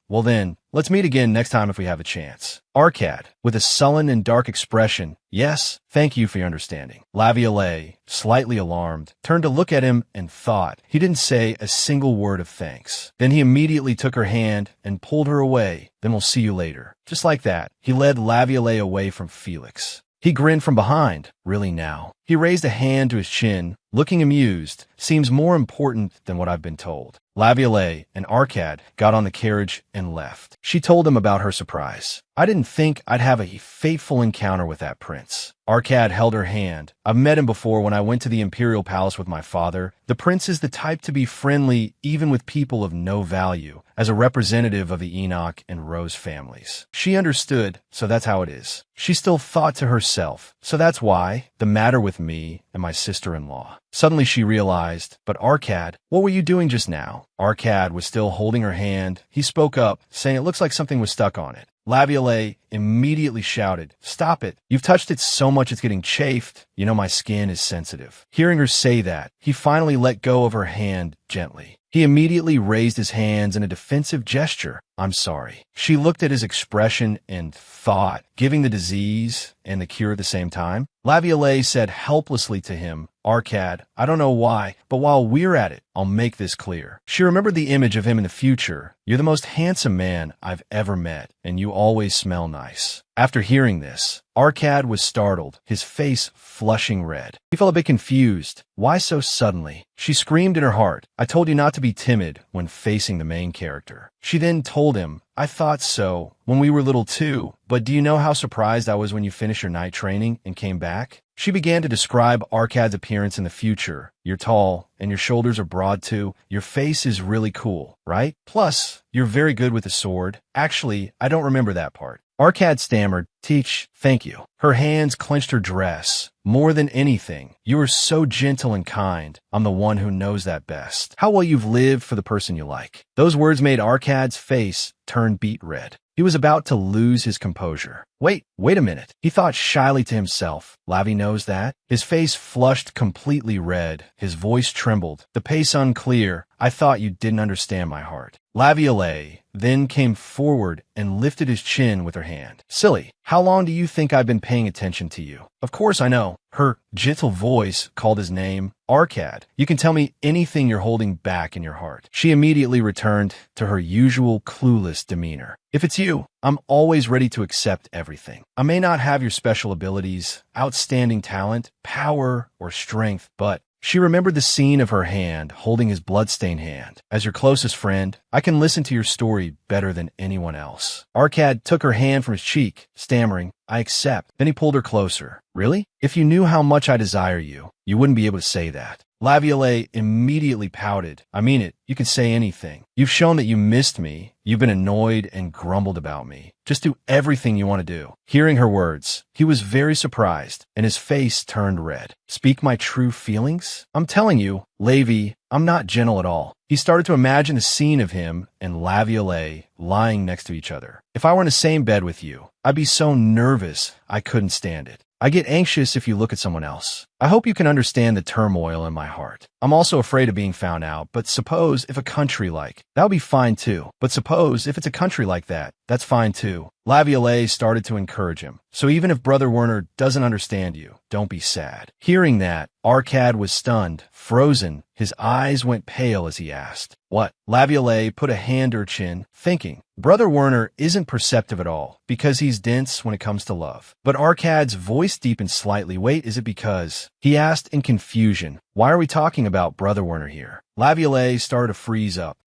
[SPEAKER 1] well then, let's meet again next time if we have a chance." Arcad, with a sullen and dark expression, "Yes, thank you for your understanding." Laviolette, slightly alarmed, turned to look at him and thought. He didn't say a single word of thanks. Then he immediately took her hand and pulled her away. "Then we'll see you later." Just like that, he led Laviolette away from Felix. He grinned from behind. Really now? He raised a hand to his chin, looking amused. "Seems more important than what I've been told." Laviolette and Arcad got on the carriage and left. She told him about her surprise. "I didn't think I'd have a fateful encounter with that prince." Arcad held her hand. "I've met him before when I went to the imperial palace with my father. The prince is the type to be friendly even with people of no value, as a representative of the Enoch and Rose families." She understood, so that's how it is. She still thought to herself, so that's why, the matter with me and my sister-in-law. Suddenly she realized, "But Arcad, what were you doing just now?" Arcad was still holding her hand. He spoke up, saying it looks like something was stuck on it. Laviolette immediately shouted, "Stop it. You've touched it so much it's getting chafed. You know my skin is sensitive." Hearing her say that, he finally let go of her hand gently. He immediately raised his hands in a defensive gesture. "I'm sorry." She looked at his expression and thought, giving the disease and the cure at the same time. Laviolette said helplessly to him, Arcad, I don't know why, but while we're at it, I'll make this clear. She remembered the image of him in the future. You're the most handsome man I've ever met, and you always smell nice. After hearing this, Arcad was startled, his face flushing red. He felt a bit confused. Why so suddenly? She screamed in her heart, I told you not to be timid when facing the main character. She then told him, I thought so when we were little too, but do you know how surprised I was when you finished your night training and came back? She began to describe Arcad's appearance in the future. You're tall, and your shoulders are broad too. Your face is really cool, right? Plus, you're very good with the sword. Actually, I don't remember that part. Arcad stammered, Teach, thank you. Her hands clenched her dress. More than anything, you are so gentle and kind. I'm the one who knows that best. How well you've lived for the person you like. Those words made Arcad's face turn beet red. He was about to lose his composure. Wait a minute. He thought shyly to himself. Lavi knows that? His face flushed completely red. His voice trembled. The pace unclear. I thought you didn't understand my heart. Laviolette then came forward and lifted his chin with her hand. Silly, how long do you think I've been paying attention to you? Of course I know. Her gentle voice called his name. Arcad, you can tell me anything you're holding back in your heart. She immediately returned to her usual clueless demeanor. If it's you, I'm always ready to accept everything. I may not have your special abilities, outstanding talent, power, or strength, but she remembered the scene of her hand holding his bloodstained hand. As your closest friend, I can listen to your story better than anyone else. Arcad took her hand from his cheek, stammering, I accept. Then he pulled her closer. Really? If you knew how much I desire you, you wouldn't be able to say that. Laviolette immediately pouted. I mean it. You can say anything. You've shown that you missed me. You've been annoyed and grumbled about me. Just do everything you want to do. Hearing her words, he was very surprised, and his face turned red. Speak my true feelings? I'm telling you, Levi, I'm not gentle at all. He started to imagine a scene of him and Laviolette lying next to each other. If I were in the same bed with you, I'd be so nervous I couldn't stand it. I get anxious if you look at someone else. I hope you can understand the turmoil in my heart. I'm also afraid of being found out, but suppose if a country like, that would be fine too. But suppose if it's a country like that, that's fine too. Laviolette started to encourage him. So even if Brother Werner doesn't understand you, don't be sad. Hearing that, Arcad was stunned, frozen. His eyes went pale as he asked, What? Laviolette put a hand to her chin, thinking, Brother Werner isn't perceptive at all, because he's dense when it comes to love. But Arcad's voice deepened slightly. Wait, is it because? He asked in confusion, Why are we talking about Brother Werner here? Laviolette started to freeze up.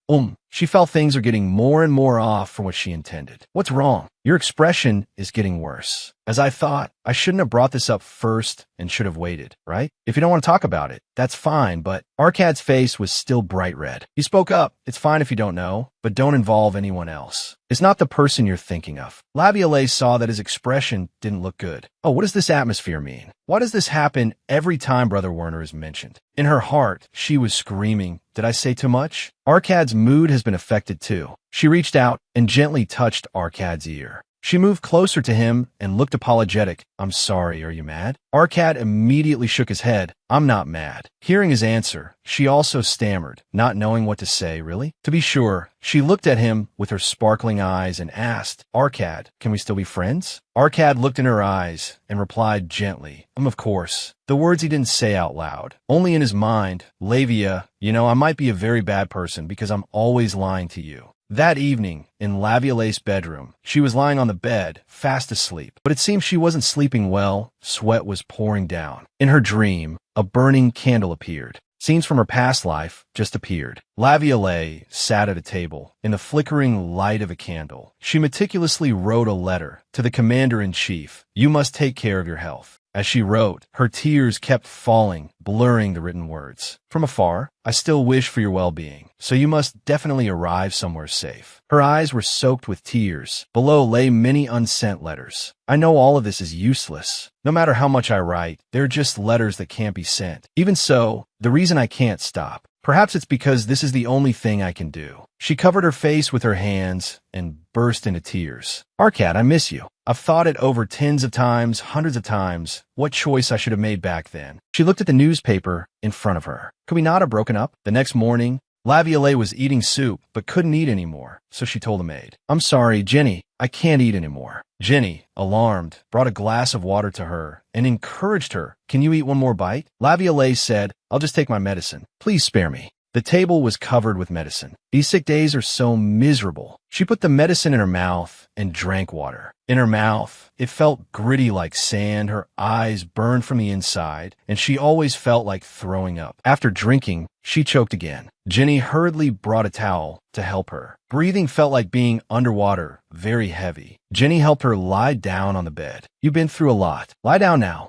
[SPEAKER 1] She felt things are getting more and more off from what she intended. What's wrong? Your expression is getting worse. As I thought, I shouldn't have brought this up first and should have waited, right? If you don't want to talk about it, that's fine, but Arcad's face was still bright red. He spoke up. It's fine if you don't know, but don't involve anyone else. It's not the person you're thinking of. Laviolette saw that his expression didn't look good. Oh, what does this atmosphere mean? Why does this happen every time Brother Werner is mentioned? In her heart, she was screaming, Did I say too much? Arcad's mood has been affected too. She reached out and gently touched Arcad's ear. She moved closer to him and looked apologetic. I'm sorry, are you mad? Arcad immediately shook his head. I'm not mad. Hearing his answer, she also stammered, not knowing what to say, really? To be sure, she looked at him with her sparkling eyes and asked, Arcad, can we still be friends? Arcad looked in her eyes and replied gently, of course. The words he didn't say out loud. Only in his mind, Lavia, I might be a very bad person because I'm always lying to you. That evening, in Laviolette's bedroom, she was lying on the bed, fast asleep. But it seemed she wasn't sleeping well. Sweat was pouring down. In her dream, a burning candle appeared. Scenes from her past life just appeared. Laviolette sat at a table. In the flickering light of a candle, she meticulously wrote a letter to the commander-in-chief. You must take care of your health. As she wrote, her tears kept falling, blurring the written words. From afar, I still wish for your well-being, so you must definitely arrive somewhere safe. Her eyes were soaked with tears. Below lay many unsent letters. I know all of this is useless. No matter how much I write, they're just letters that can't be sent. Even so, the reason I can't stop. Perhaps it's because this is the only thing I can do. She covered her face with her hands and burst into tears. Arcad, I miss you. I've thought it over tens of times, hundreds of times, what choice I should have made back then. She looked at the newspaper in front of her. Could we not have broken up? The next morning, Laviolette was eating soup, but couldn't eat anymore, so she told the maid, I'm sorry, Jenny, I can't eat anymore. Ginny, alarmed, brought a glass of water to her and encouraged her. Can you eat one more bite? Laviolette said, I'll just take my medicine. Please spare me. The table was covered with medicine. These sick days are so miserable. She put the medicine in her mouth and drank water. In her mouth, it felt gritty like sand, her eyes burned from the inside, and she always felt like throwing up. After drinking, she choked again. Ginny hurriedly brought a towel to help her. Breathing felt like being underwater, very heavy. Ginny helped her lie down on the bed. You've been through a lot. Lie down now.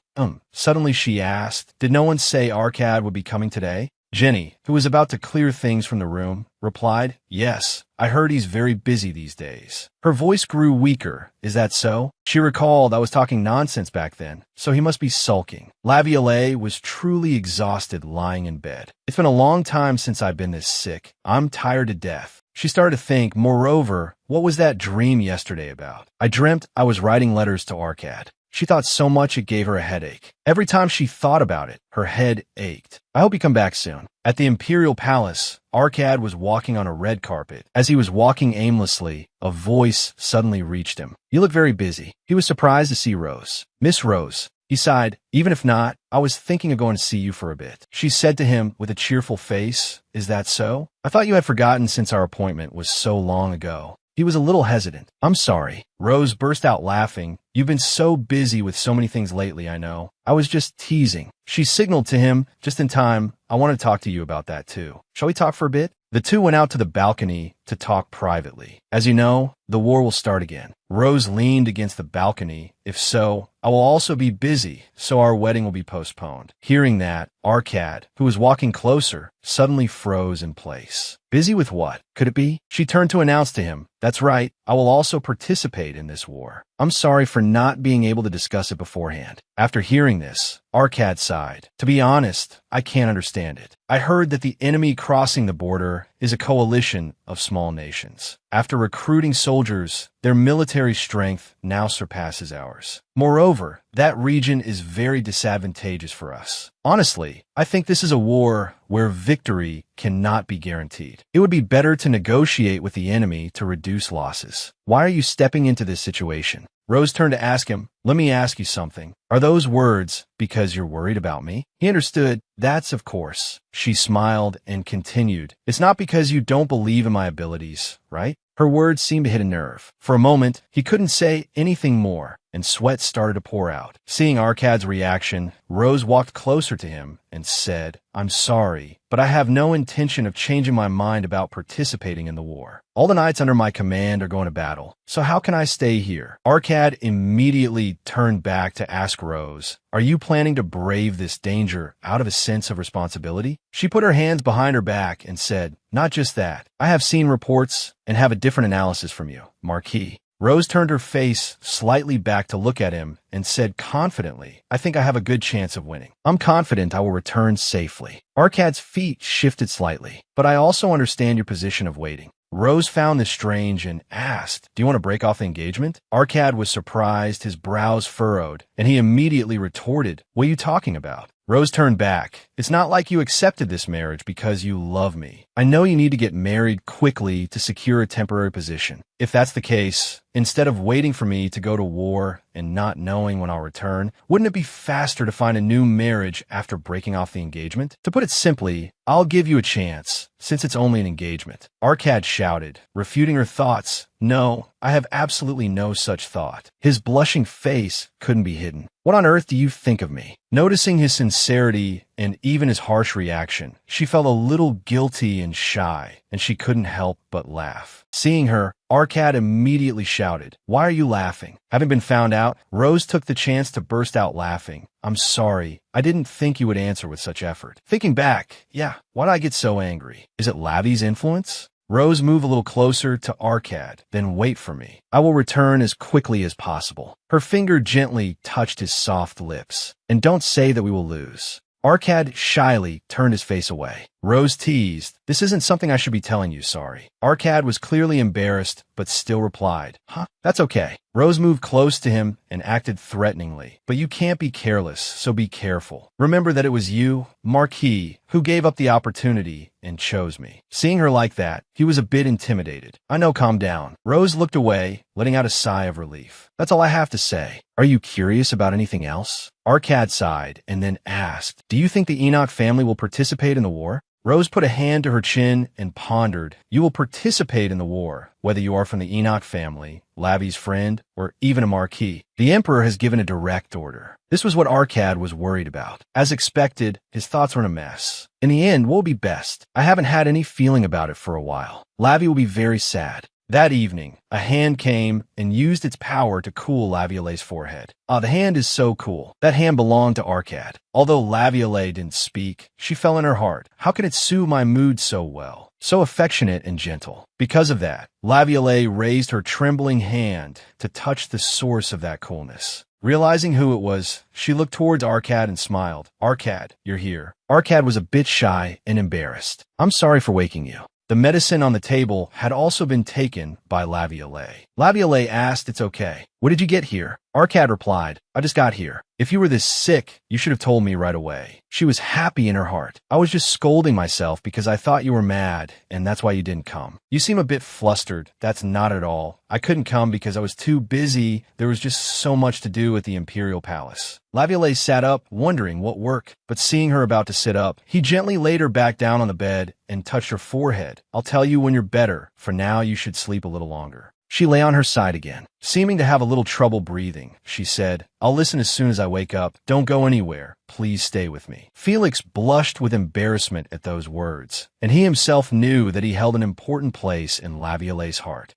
[SPEAKER 1] Suddenly she asked, did no one say Arcad would be coming today? Ginny, who was about to clear things from the room, replied, yes, I heard he's very busy these days. Her voice grew weaker. Is that so? She recalled I was talking nonsense back then, so he must be sulking. Laviolette was truly exhausted lying in bed. It's been a long time since I've been this sick. I'm tired to death. She started to think, moreover, what was that dream yesterday about? I dreamt I was writing letters to Arcad. She thought so much it gave her a headache. Every time she thought about it, her head ached. I hope you come back soon. At the Imperial Palace, Arcad was walking on a red carpet. As he was walking aimlessly, a voice suddenly reached him. You look very busy. He was surprised to see Rose. Miss Rose. He sighed, even if not, I was thinking of going to see you for a bit. She said to him with a cheerful face, is that so? I thought you had forgotten since our appointment was so long ago. He was a little hesitant. I'm sorry. Rose burst out laughing. You've been so busy with so many things lately, I know. I was just teasing. She signaled to him just in time. I want to talk to you about that too. Shall we talk for a bit? The two went out to the balcony to talk privately. As you know, the war will start again. Rose leaned against the balcony. If so, I will also be busy, so our wedding will be postponed. Hearing that, Arcad, who was walking closer, suddenly froze in place. Busy with what? Could it be? She turned to announce to him, that's right, I will also participate in this war. I'm sorry for not being able to discuss it beforehand. After hearing this, Arcad sighed. To be honest, I can't understand it. I heard that the enemy crossing the border is a coalition of small nations. After recruiting soldiers, their military strength now surpasses ours. Moreover, that region is very disadvantageous for us. Honestly, I think this is a war where victory cannot be guaranteed. It would be better to negotiate with the enemy to reduce losses. Why are you stepping into this situation? Rose turned to ask him, let me ask you something. Are those words because you're worried about me? He understood. That's of course. She smiled and continued. It's not because you don't believe in my abilities, right? Her words seemed to hit a nerve. For a moment, he couldn't say anything more, and sweat started to pour out. Seeing Arcad's reaction, Rose walked closer to him and said, I'm sorry, but I have no intention of changing my mind about participating in the war. All the knights under my command are going to battle, so how can I stay here? Arcad immediately turned back to ask Rose, are you planning to brave this danger out of a sense of responsibility? She put her hands behind her back and said, not just that. I have seen reports and have a different analysis from you, Marquis. Rose turned her face slightly back to look at him and said confidently, I think I have a good chance of winning. I'm confident I will return safely. Arcad's feet shifted slightly, but I also understand your position of waiting. Rose found this strange and asked, do you want to break off the engagement? Arcad was surprised, his brows furrowed, and he immediately retorted, what are you talking about? Rose turned back. It's not like you accepted this marriage because you love me. I know you need to get married quickly to secure a temporary position. If that's the case, instead of waiting for me to go to war and not knowing when I'll return, wouldn't it be faster to find a new marriage after breaking off the engagement? To put it simply, I'll give you a chance, since it's only an engagement. Arcad shouted, refuting her thoughts. No, I have absolutely no such thought. His blushing face couldn't be hidden. What on earth do you think of me? Noticing his sincerity and even his harsh reaction, she felt a little guilty and shy, and she couldn't help but laugh. Seeing her, Arcad immediately shouted, why are you laughing? Having been found out, Rose took the chance to burst out laughing. I'm sorry. I didn't think you would answer with such effort. Thinking back, yeah, why'd I get so angry? Is it Lavi's influence? Rose, move a little closer to Arcad, then wait for me. I will return as quickly as possible. Her finger gently touched his soft lips. And don't say that we will lose. Arcad shyly turned his face away. Rose teased, "This isn't something I should be telling you, sorry." Arcad was clearly embarrassed, but still replied, "Huh? That's okay." Rose moved close to him and acted threateningly. "But you can't be careless, so be careful. Remember that it was you, Marquis, who gave up the opportunity and chose me." Seeing her like that, he was a bit intimidated. "I know, calm down." Rose looked away, letting out a sigh of relief. "That's all I have to say. Are you curious about anything else?" Arcad sighed and then asked, "Do you think the Enoch family will participate in the war?" Rose put a hand to her chin and pondered. "You will participate in the war, whether you are from the Enoch family, Lavi's friend, or even a Marquis. The Emperor has given a direct order." This was what Arcad was worried about. As expected, his thoughts were in a mess. "In the end, what will be best? I haven't had any feeling about it for a while. Lavi will be very sad." That evening, a hand came and used its power to cool Laviolet's forehead. The hand is so cool. That hand belonged to Arcad. Although Laviolet didn't speak, she fell in her heart. How can it soothe my mood so well? So affectionate and gentle. Because of that, Laviolet raised her trembling hand to touch the source of that coolness. Realizing who it was, she looked towards Arcad and smiled. "Arcad, you're here." Arcad was a bit shy and embarrassed. "I'm sorry for waking you." The medicine on the table had also been taken by Laviolet. Laviolet asked, "It's okay. What did you get here?" Arcad replied, "I just got here. If you were this sick, you should have told me right away." She was happy in her heart. "I was just scolding myself because I thought you were mad, and that's why you didn't come. You seem a bit flustered." "That's not at all. I couldn't come because I was too busy. There was just so much to do at the Imperial Palace." Laviolet sat up, wondering what work, but seeing her about to sit up, he gently laid her back down on the bed and touched her forehead. "I'll tell you when you're better. For now, you should sleep a little longer." She lay on her side again. Seeming to have a little trouble breathing, she said, "I'll listen as soon as I wake up. Don't go anywhere. Please stay with me." Felix blushed with embarrassment at those words, and he himself knew that he held an important place in Laviolet's heart.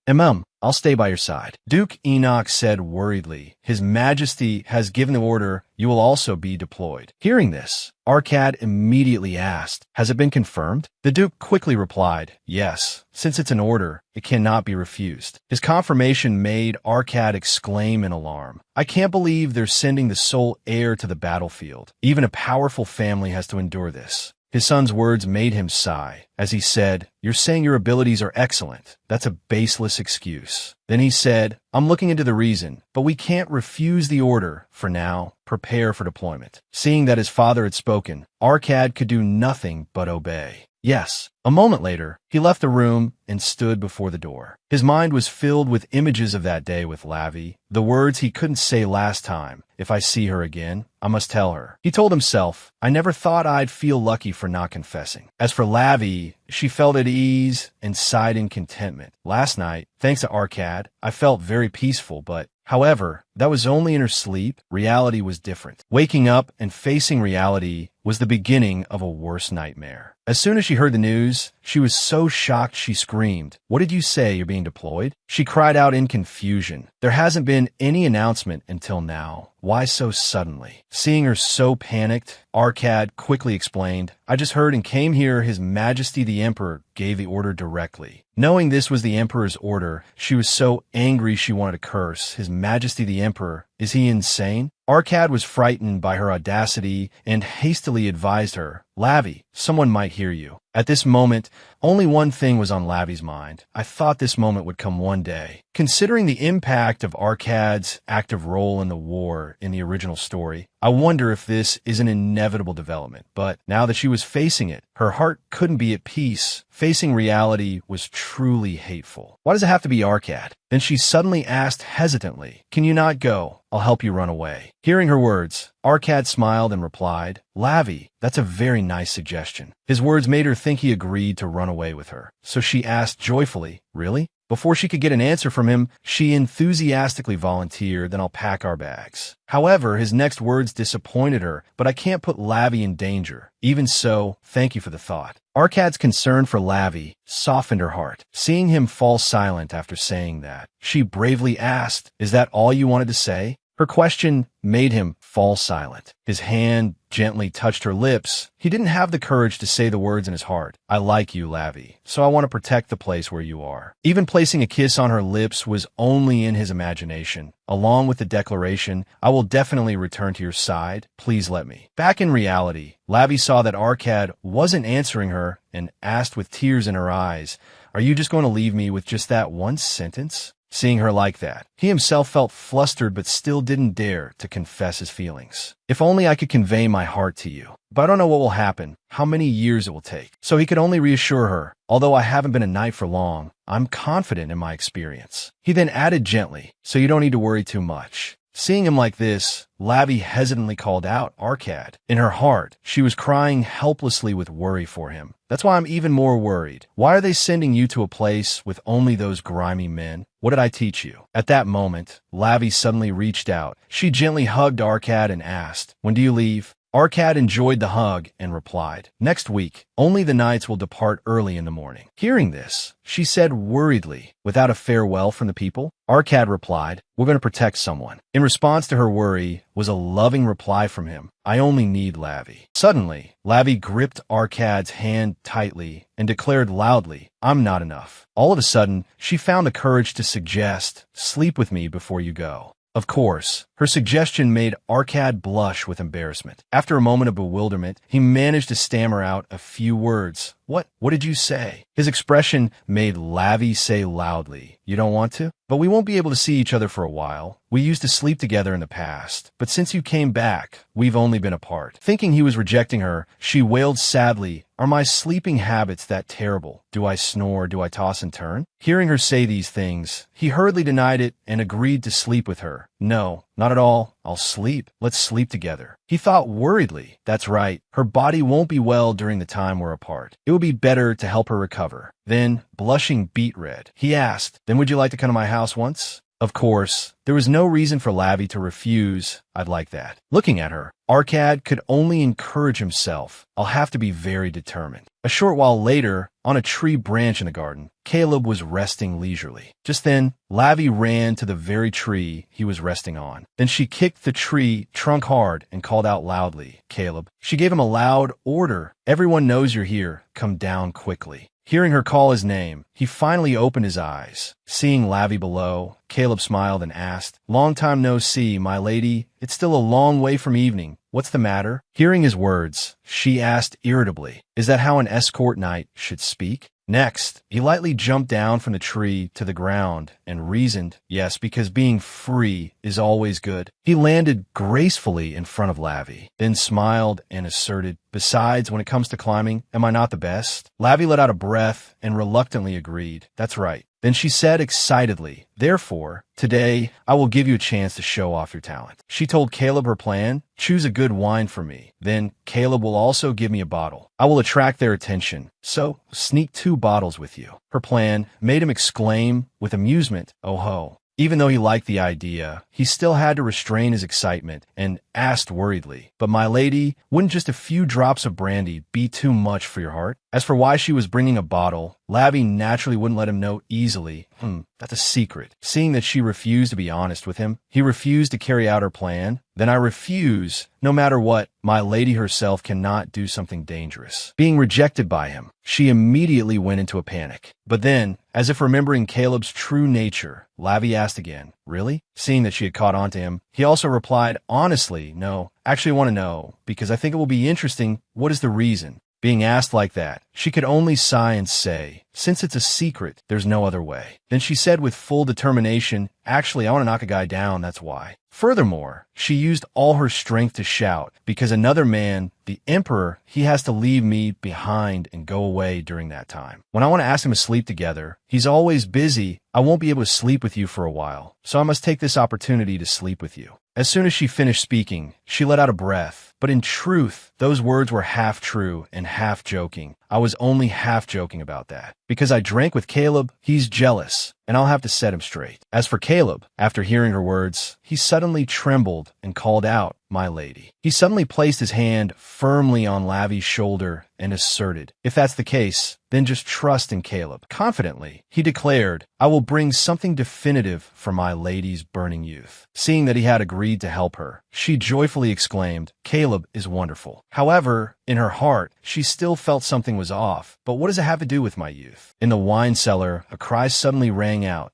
[SPEAKER 1] I'll stay by your side." Duke Enoch said worriedly, "His Majesty has given the order you will also be deployed." Hearing this, Arcad immediately asked, "Has it been confirmed?" The Duke quickly replied, "Yes. Since it's an order, it cannot be refused." His confirmation made Arcad exclaim in alarm. "I can't believe they're sending the sole heir to the battlefield. Even a powerful family has to endure this." His son's words made him sigh, as he said, "You're saying your abilities are excellent. That's a baseless excuse." Then he said, "I'm looking into the reason, but we can't refuse the order. For now, prepare for deployment." Seeing that his father had spoken, Arcad could do nothing but obey. "Yes." A moment later, he left the room and stood before the door. His mind was filled with images of that day with Lavi, the words he couldn't say last time. "If I see her again, I must tell her." He told himself, "I never thought I'd feel lucky for not confessing." As for Lavi, she felt at ease and sighed in contentment. "Last night, thanks to Arcad, I felt very peaceful, but however, that was only in her sleep. Reality was different. Waking up and facing reality was the beginning of a worse nightmare." As soon as she heard the news, she was so shocked she screamed, "What did you say, you're being deployed?" She cried out in confusion. There hasn't been any announcement until now. Why so suddenly? Seeing her so panicked, Arcad quickly explained, "I just heard and came here. His Majesty the Emperor gave the order directly." Knowing this was the Emperor's order, she was so angry she wanted to curse. His Majesty the Emperor, is he insane? Arcad was frightened by her audacity and hastily advised her, "Lavi, someone might hear you." At this moment, only one thing was on Lavi's mind. "I thought this moment would come one day." Considering the impact of Arcad's active role in the war in the original story, I wonder if this is an inevitable development. But now that she was facing it, her heart couldn't be at peace. Facing reality was truly hateful. Why does it have to be Arcad? Then she suddenly asked hesitantly, "Can you not go? I'll help you run away." Hearing her words, Arcad smiled and replied, "Lavi, that's a very nice suggestion." His words made her think he agreed to run away with her. So she asked joyfully, "Really?" Before she could get an answer from him, she enthusiastically volunteered, "Then I'll pack our bags." However, his next words disappointed her, "But I can't put Lavi in danger." Even so, thank you for the thought. Arcad's concern for Lavi softened her heart. Seeing him fall silent after saying that, she bravely asked, "Is that all you wanted to say?" Her question made him fall silent. His hand gently touched her lips, he didn't have the courage to say the words in his heart. I like you, Lavi, so I want to protect the place where you are. Even placing a kiss on her lips was only in his imagination. Along with the declaration, I will definitely return to your side, please let me. Back in reality, Lavi saw that Arcad wasn't answering her and asked with tears in her eyes, are you just going to leave me with just that one sentence? Seeing her like that, he himself felt flustered but still didn't dare to confess his feelings. If only I could convey my heart to you. But I don't know what will happen, how many years it will take. So he could only reassure her, although I haven't been a knight for long, I'm confident in my experience. He then added gently, so you don't need to worry too much. Seeing him like this, Lavi hesitantly called out Arcad. In her heart, she was crying helplessly with worry for him. That's why I'm even more worried. Why are they sending you to a place with only those grimy men? What did I teach you? At that moment, Lavi suddenly reached out. She gently hugged Arcad and asked, when do you leave? Arcad enjoyed the hug and replied, next week, only the knights will depart early in the morning. Hearing this, she said worriedly, without a farewell from the people, Arcad replied, we're going to protect someone. In response to her worry was a loving reply from him, I only need Lavi. Suddenly, Lavi gripped Arcad's hand tightly and declared loudly, I'm not enough. All of a sudden, she found the courage to suggest, sleep with me before you go. Of course, her suggestion made Arcad blush with embarrassment. After a moment of bewilderment, he managed to stammer out a few words. What did you say? His expression made Lavi say loudly, you don't want to? But we won't be able to see each other for a while. We used to sleep together in the past, but since you came back, we've only been apart. Thinking he was rejecting her, she wailed sadly, are my sleeping habits that terrible? Do I snore? Do I toss and turn? Hearing her say these things, he hurriedly denied it and agreed to sleep with her. No, not at all. I'll sleep. Let's sleep together. He thought worriedly. That's right. Her body won't be well during the time we're apart. It would be better to help her recover. Then, blushing beet red, he asked, then would you like to come to my house once? Of course, there was no reason for Lavi to refuse. I'd like that. Looking at her, Arcad could only encourage himself. I'll have to be very determined. A short while later, on a tree branch in the garden, Caleb was resting leisurely. Just then, Lavi ran to the very tree he was resting on. Then she kicked the tree trunk hard and called out loudly, Caleb. She gave him a loud order. Everyone knows you're here. Come down quickly. Hearing her call his name, he finally opened his eyes. Seeing Lavi below, Caleb smiled and asked, long time no see, my lady. It's still a long way from evening. What's the matter? Hearing his words, she asked irritably, is that how an escort knight should speak? Next, he lightly jumped down from the tree to the ground and reasoned, yes, because being free is always good. He landed gracefully in front of Lavi, then smiled and asserted, besides, when it comes to climbing, am I not the best? Lavi let out a breath and reluctantly agreed, that's right. Then she said excitedly, therefore, today, I will give you a chance to show off your talent. She told Caleb her plan, choose a good wine for me. Then Caleb will also give me a bottle. I will attract their attention, so sneak 2 bottles with you. Her plan made him exclaim with amusement, oh ho. Even though he liked the idea, he still had to restrain his excitement and asked worriedly, but my lady, wouldn't just a few drops of brandy be too much for your heart? As for why she was bringing a bottle, Lavi naturally wouldn't let him know easily. That's a secret. Seeing that she refused to be honest with him, he refused to carry out her plan. Then I refuse. No matter what, my lady herself cannot do something dangerous. Being rejected by him, she immediately went into a panic. But then, as if remembering Caleb's true nature, Lavi asked again, really? Seeing that she had caught on to him, he also replied, honestly, no, actually want to know, because I think it will be interesting. What is the reason? Being asked like that, she could only sigh and say, since it's a secret, there's no other way. Then she said with full determination, actually, I want to knock a guy down, that's why. Furthermore, she used all her strength to shout, because another man, the emperor, he has to leave me behind and go away during that time. When I want to ask him to sleep together, he's always busy. I won't be able to sleep with you for a while, so I must take this opportunity to sleep with you. As soon as she finished speaking, she let out a breath. But in truth, those words were half true and half joking. I was only half joking about that. Because I drank with Caleb, he's jealous. and I'll have to set him straight. As for Caleb, after hearing her words, he suddenly trembled and called out, "My lady." He suddenly placed his hand firmly on Lavi's shoulder and asserted, "If that's the case, then just trust in Caleb." Confidently, he declared, "I will bring something definitive for my lady's burning youth." Seeing that he had agreed to help her, she joyfully exclaimed, "Caleb is wonderful." However, in her heart, she still felt something was off. But what does it have to do with my youth? In the wine cellar, a cry suddenly rang out.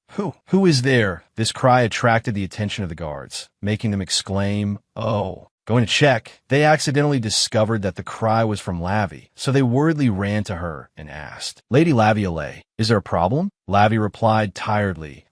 [SPEAKER 1] Who is there?" This cry attracted the attention of the guards, making them exclaim, "Oh." Going to check, they accidentally discovered that the cry was from Lavi, so they worriedly ran to her and asked, "Lady Laviolette, is there a problem?" Lavi replied tiredly,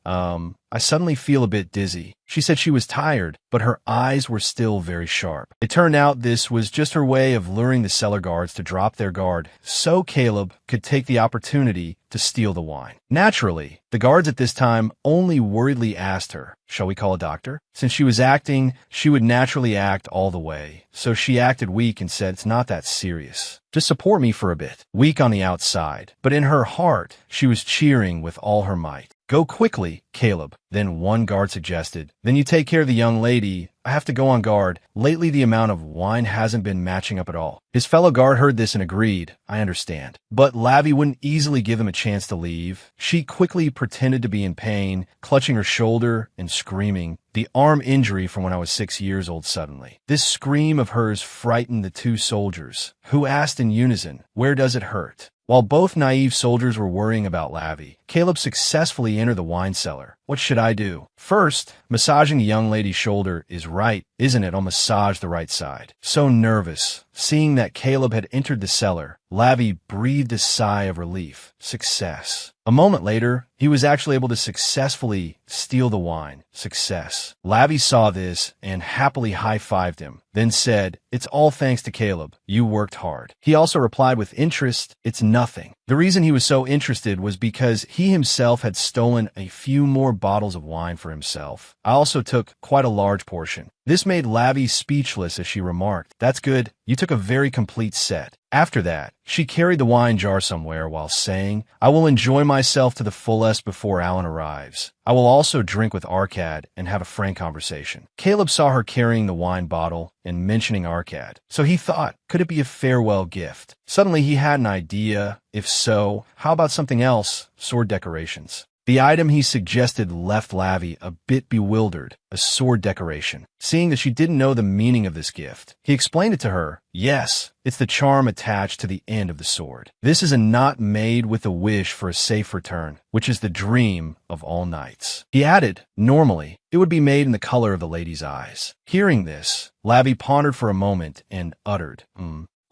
[SPEAKER 1] I suddenly feel a bit dizzy." She said she was tired, but her eyes were still very sharp. It turned out this was just her way of luring the cellar guards to drop their guard so Caleb could take the opportunity to steal the wine. Naturally, the guards at this time only worriedly asked her, "Shall we call a doctor?" Since she was acting, she would naturally act all the way. So she acted weak and said, "It's not that serious. Just support me for a bit." Weak on the outside, but in her heart, she was cheering with all her might. "Go quickly, Caleb." Then one guard suggested, "Then you take care of the young lady. I have to go on guard. Lately, the amount of wine hasn't been matching up at all." His fellow guard heard this and agreed, "I understand." But Lavi wouldn't easily give him a chance to leave. She quickly pretended to be in pain, clutching her shoulder and screaming, "The arm injury from when I was 6 years old suddenly." This scream of hers frightened the two soldiers, who asked in unison, "Where does it hurt?" While both naive soldiers were worrying about Lavi, Caleb successfully entered the wine cellar. "What should I do?" "First, massaging the young lady's shoulder is right, isn't it? I'll massage the right side." So nervous, seeing that Caleb had entered the cellar, Lavi breathed a sigh of relief. Success. A moment later, he was actually able to successfully steal the wine. Success. Lavi saw this and happily high-fived him, then said, "It's all thanks to Caleb. You worked hard." He also replied with interest, "It's nothing." The reason he was so interested was because he himself had stolen a few more bottles of wine for himself. I also took quite a large portion. This made Lavi speechless as she remarked, "That's good. You took a very complete set." After that, she carried the wine jar somewhere while saying, "I will enjoy myself to the fullest before Alan arrives. I will also drink with Arcad and have a frank conversation." Caleb saw her carrying the wine bottle and mentioning Arcad, so he thought, could it be a farewell gift? Suddenly he had an idea. If so, how about something else? Sword decorations. The item he suggested left Lavi a bit bewildered, a sword decoration. Seeing that she didn't know the meaning of this gift, he explained it to her. Yes, it's the charm attached to the end of the sword. This is a knot made with a wish for a safe return, which is the dream of all knights. He added, normally, it would be made in the color of the lady's eyes. Hearing this, Lavi pondered for a moment and uttered,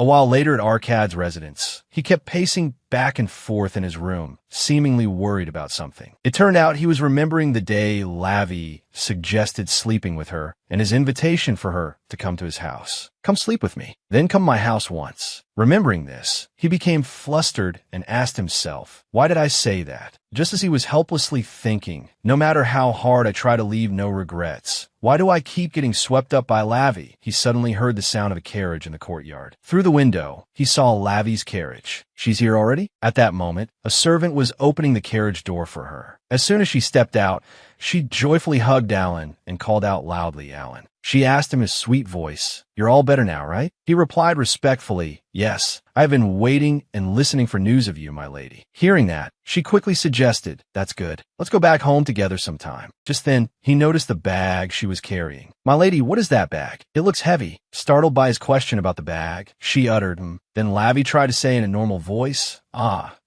[SPEAKER 1] A while later at Arcad's residence, he kept pacing back and forth in his room, seemingly worried about something. It turned out he was remembering the day Lavi suggested sleeping with her and his invitation for her to come to his house. "Come sleep with me, then come to my house once." Remembering this, he became flustered and asked himself, why did I say that? Just as he was helplessly thinking, no matter how hard I try to leave no regrets, why do I keep getting swept up by Lavi? He suddenly heard the sound of a carriage in the courtyard. Through the window, he saw Lavi's carriage. "She's here already?" At that moment, a servant was opening the carriage door for her. As soon as she stepped out, she joyfully hugged Alan and called out loudly, "Alan." She asked him in a sweet voice, "You're all better now, right?" He replied respectfully, "Yes, I have been waiting and listening for news of you, my lady." Hearing that, she quickly suggested, "That's good. Let's go back home together sometime." Just then, he noticed the bag she was carrying. "My lady, what is that bag? It looks heavy." Startled by his question about the bag, she uttered, Then Lavi tried to say in a normal voice,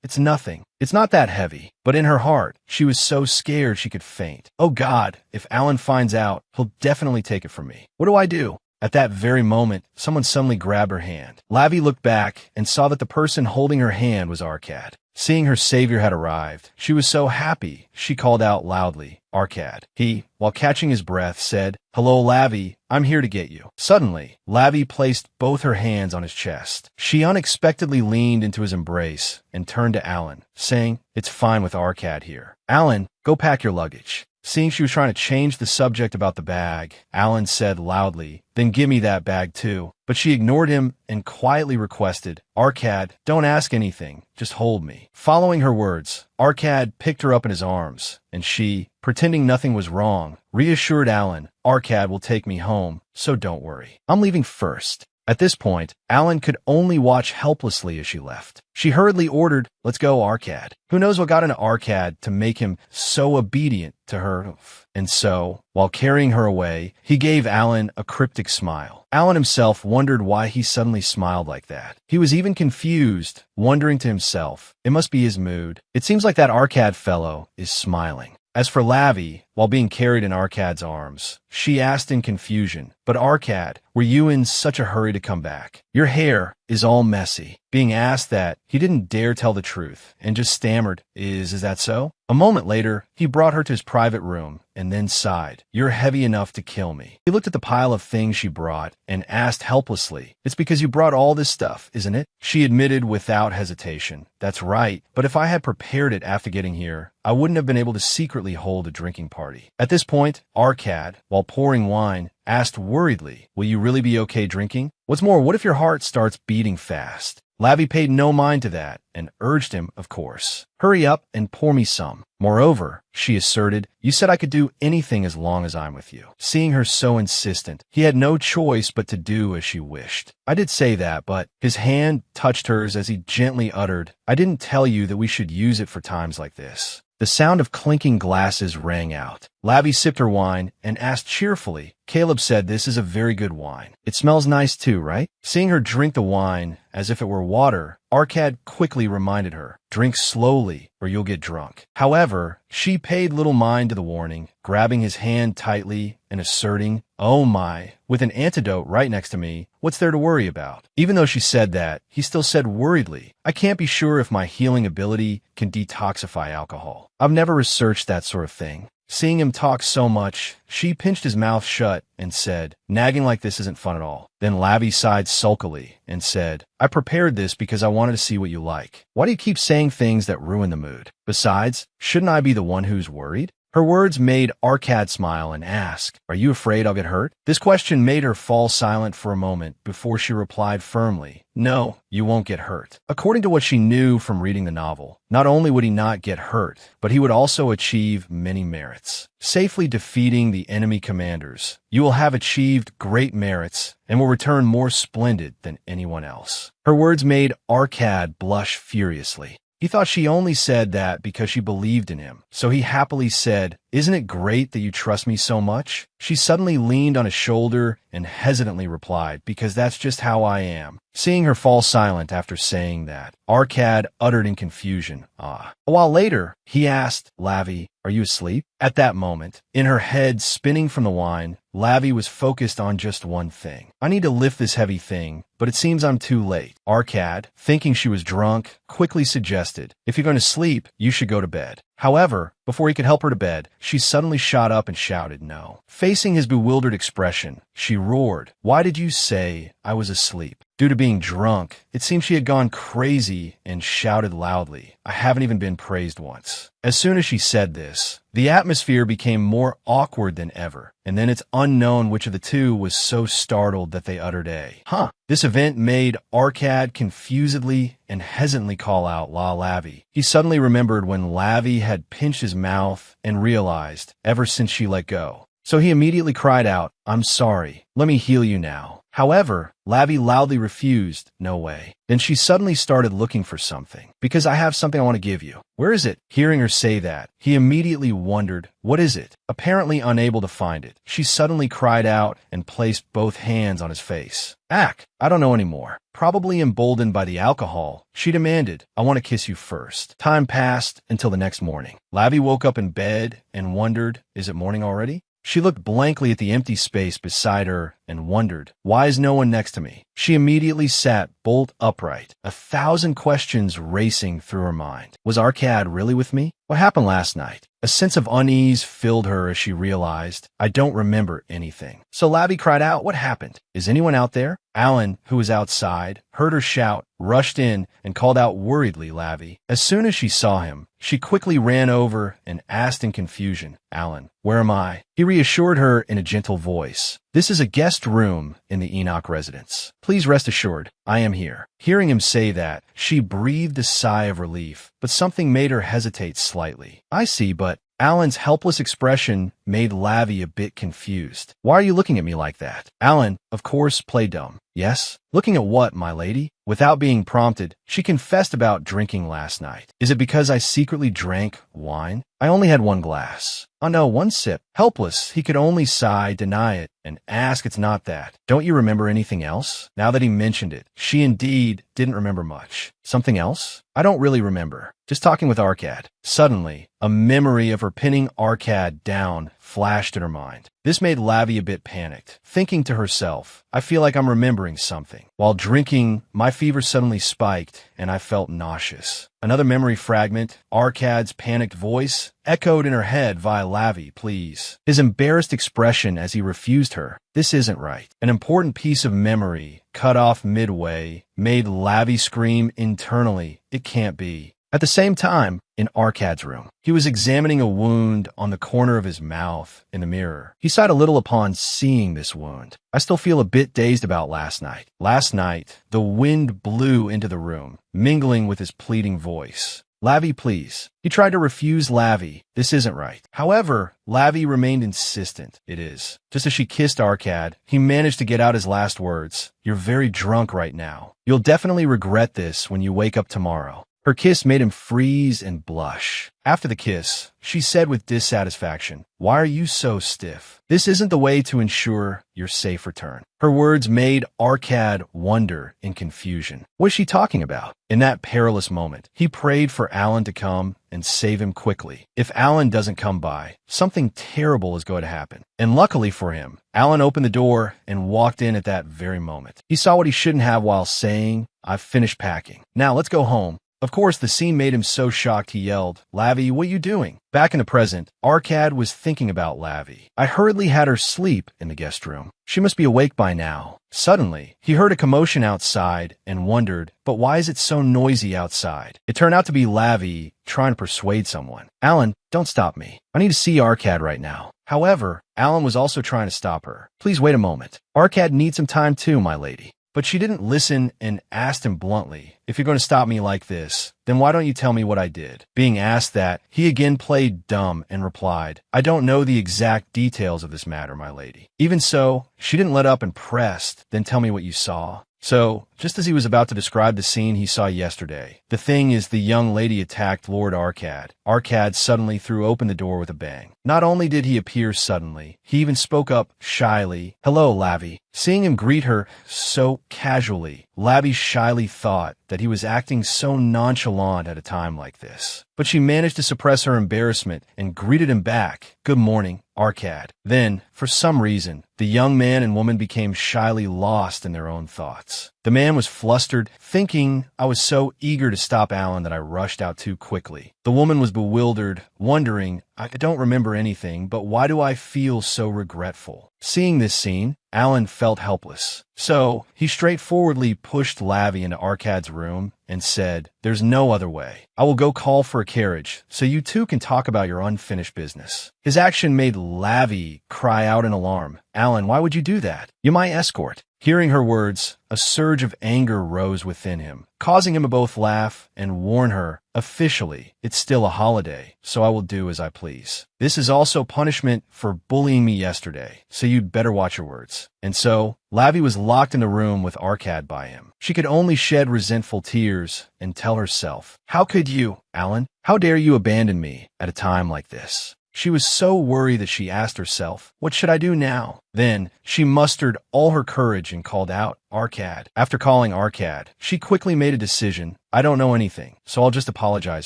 [SPEAKER 1] it's nothing. It's not that heavy." But in her heart, she was so scared she could faint. "Oh God, if Alan finds out, he'll definitely take it from me. What do I do?" At that very moment, someone suddenly grabbed her hand. Lavi looked back and saw that the person holding her hand was Arcad. Seeing her savior had arrived, she was so happy, she called out loudly, "Arcad." He, while catching his breath, said, "Hello, Lavi. I'm here to get you." Suddenly, Lavi placed both her hands on his chest. She unexpectedly leaned into his embrace and turned to Alan, saying, "It's fine with Arcad here. Alan, go pack your luggage." Seeing she was trying to change the subject about the bag, Alan said loudly, "Then give me that bag too." But she ignored him and quietly requested, "Arcad, don't ask anything, just hold me." Following her words, Arcad picked her up in his arms, and she, pretending nothing was wrong, reassured Alan, "Arcad will take me home, so don't worry. I'm leaving first." At this point, Alan could only watch helplessly as she left. She hurriedly ordered, "Let's go, Arcad." Who knows what got into Arcad to make him so obedient to her? And so, while carrying her away, he gave Alan a cryptic smile. Alan himself wondered why he suddenly smiled like that. He was even confused, wondering to himself, it must be his mood. It seems like that Arcad fellow is smiling. As for Lavi, while being carried in Arcad's arms, she asked in confusion, "But Arcad, were you in such a hurry to come back? Your hair is all messy." Being asked that, he didn't dare tell the truth and just stammered, Is that so?" A moment later, he brought her to his private room and then sighed, "You're heavy enough to kill me." He looked at the pile of things she brought and asked helplessly, "It's because you brought all this stuff, isn't it?" She admitted without hesitation, "That's right, but if I had prepared it after getting here, I wouldn't have been able to secretly hold a drinking party." At this point, Arcad, while pouring wine, asked worriedly, "Will you really be okay drinking? What's more, what if your heart starts beating fast?" Lavi paid no mind to that and urged him, of course, "Hurry up and pour me some." Moreover, she asserted, "You said I could do anything as long as I'm with you." Seeing her so insistent, he had no choice but to do as she wished. "I did say that, but..." His hand touched hers as he gently uttered, "I didn't tell you that we should use it for times like this." The sound of clinking glasses rang out. Lavi sipped her wine and asked cheerfully, "Caleb said this is a very good wine. It smells nice too, right?" Seeing her drink the wine as if it were water, Arcad quickly reminded her, "Drink slowly or you'll get drunk." However, she paid little mind to the warning, grabbing his hand tightly and asserting, "Oh my, with an antidote right next to me, what's there to worry about?" Even though she said that, he still said worriedly, "I can't be sure if my healing ability can detoxify alcohol. I've never researched that sort of thing." Seeing him talk so much, she pinched his mouth shut and said, "Nagging like this isn't fun at all." Then Lavi sighed sulkily and said, "I prepared this because I wanted to see what you like. Why do you keep saying things that ruin the mood? Besides, shouldn't I be the one who's worried?" Her words made Arcad smile and ask, "Are you afraid I'll get hurt?" This question made her fall silent for a moment before she replied firmly, "No, you won't get hurt." According to what she knew from reading the novel, not only would he not get hurt, but he would also achieve many merits. Safely defeating the enemy commanders, you will have achieved great merits and will return more splendid than anyone else. Her words made Arcad blush furiously. He thought she only said that because she believed in him, so he happily said, "Isn't it great that you trust me so much?" She suddenly leaned on his shoulder and hesitantly replied, "Because that's just how I am." Seeing her fall silent after saying that, Arcad uttered in confusion, "Ah." A while later, he asked, "Lavi, are you asleep?" At that moment, in her head spinning from the wine, Lavi was focused on just one thing. "I need to lift this heavy thing, but it seems I'm too late." Arcad, thinking she was drunk, quickly suggested, "If you're going to sleep, you should go to bed." However, before he could help her to bed, she suddenly shot up and shouted no. Facing his bewildered expression, she roared, "Why did you say I was asleep?" Due to being drunk, it seemed she had gone crazy and shouted loudly, "I haven't even been praised once." As soon as she said this, the atmosphere became more awkward than ever, and then it's unknown which of the two was so startled that they uttered a, "Huh." This event made Arcad confusedly and hesitantly call out, "La Lavi." He suddenly remembered when Lavi had pinched his mouth and realized, ever since she let go. So he immediately cried out, "I'm sorry. Let me heal you now." However, Lavi loudly refused, "No way." Then she suddenly started looking for something. "Because I have something I want to give you." "Where is it?" Hearing her say that, he immediately wondered, "What is it?" Apparently unable to find it, she suddenly cried out and placed both hands on his face. "Ack, I don't know anymore." Probably emboldened by the alcohol, she demanded, "I want to kiss you first." Time passed until the next morning. Lavi woke up in bed and wondered, is it morning already? She looked blankly at the empty space beside her and wondered, why is no one next to me? She immediately sat bolt upright, 1,000 questions racing through her mind. Was Arcad really with me? What happened last night? A sense of unease filled her as she realized, I don't remember anything. So Labby cried out, what happened? Is anyone out there? Alan, who was outside, heard her shout, rushed in, and called out worriedly, Labby. As soon as she saw him, she quickly ran over and asked in confusion, Alan, where am I? He reassured her in a gentle voice. This is a guest room in the Enoch residence. Please rest assured, I am here. Hearing him say that, she breathed a sigh of relief, but something made her hesitate slightly. I see, but Alan's helpless expression made Labby a bit confused. Why are you looking at me like that? Alan, of course, played dumb. Yes? Looking at what, my lady? Without being prompted, she confessed about drinking last night. Is it because I secretly drank wine? I only had one glass. Oh no, one sip. Helpless, he could only sigh, deny it, and ask it's not that. Don't you remember anything else? Now that he mentioned it, she indeed didn't remember much. Something else? I don't really remember. Just talking with Arcad. Suddenly, a memory of her pinning Arcad down flashed in her mind. This made Labby a bit panicked, thinking to herself, I feel like I'm remembering something. While drinking, my fever suddenly spiked, and I felt nauseous. Another memory fragment, Arcad's panicked voice, echoed in her head via Labby, please. His embarrassed expression as he refused her. This isn't right. An important piece of memory, cut off midway, made Labby scream internally, it can't be. At the same time, in Arcad's room, he was examining a wound on the corner of his mouth in the mirror. He sighed a little upon seeing this wound. I still feel a bit dazed about last night. Last night, the wind blew into the room, mingling with his pleading voice. Labby, please. He tried to refuse Labby. This isn't right. However, Labby remained insistent. It is. Just as she kissed Arcad, he managed to get out his last words. You're very drunk right now. You'll definitely regret this when you wake up tomorrow. Her kiss made him freeze and blush. After the kiss, she said with dissatisfaction, why are you so stiff? This isn't the way to ensure your safe return. Her words made Arcad wonder in confusion. What is she talking about? In that perilous moment, he prayed for Alan to come and save him quickly. If Alan doesn't come by, something terrible is going to happen. And luckily for him, Alan opened the door and walked in at that very moment. He saw what he shouldn't have while saying, I've finished packing. Now let's go home. Of course, the scene made him so shocked he yelled, Labby, what are you doing? Back in the present, Arcad was thinking about Labby. I hurriedly had her sleep in the guest room. She must be awake by now. Suddenly, he heard a commotion outside and wondered, but why is it so noisy outside? It turned out to be Labby trying to persuade someone. Alan, don't stop me. I need to see Arcad right now. However, Alan was also trying to stop her. Please wait a moment. Arcad needs some time too, my lady. But she didn't listen and asked him bluntly, if you're going to stop me like this, then why don't you tell me what I did? Being asked that, he again played dumb and replied, I don't know the exact details of this matter, my lady. Even so, she didn't let up and pressed, then tell me what you saw. So, just as he was about to describe the scene he saw yesterday, the thing is the young lady attacked Lord Arcad. Arcad suddenly threw open the door with a bang. Not only did he appear suddenly, he even spoke up shyly, hello, Labby. Seeing him greet her so casually, Labby shyly thought that he was acting so nonchalant at a time like this. But she managed to suppress her embarrassment and greeted him back, good morning, Arcad. Then, for some reason, the young man and woman became shyly lost in their own thoughts. The man was flustered, thinking I was so eager to stop Alan that I rushed out too quickly. The woman was bewildered, wondering, I don't remember anything, but why do I feel so regretful? Seeing this scene, Alan felt helpless. So, he straightforwardly pushed Labby into Arcad's room and said, there's no other way. I will go call for a carriage, so you two can talk about your unfinished business. His action made Labby cry out in alarm. Alan, why would you do that? You're my escort. Hearing her words, a surge of anger rose within him, causing him to both laugh and warn her, officially, it's still a holiday, so I will do as I please. This is also punishment for bullying me yesterday, so you'd better watch your words. And so, Labby was locked in the room with Arcad by him. She could only shed resentful tears and tell herself, how could you, Alan? How dare you abandon me at a time like this? She was so worried that she asked herself, what should I do now? Then she mustered all her courage and called out, Arcad. After calling Arcad, she quickly made a decision. I don't know anything, so I'll just apologize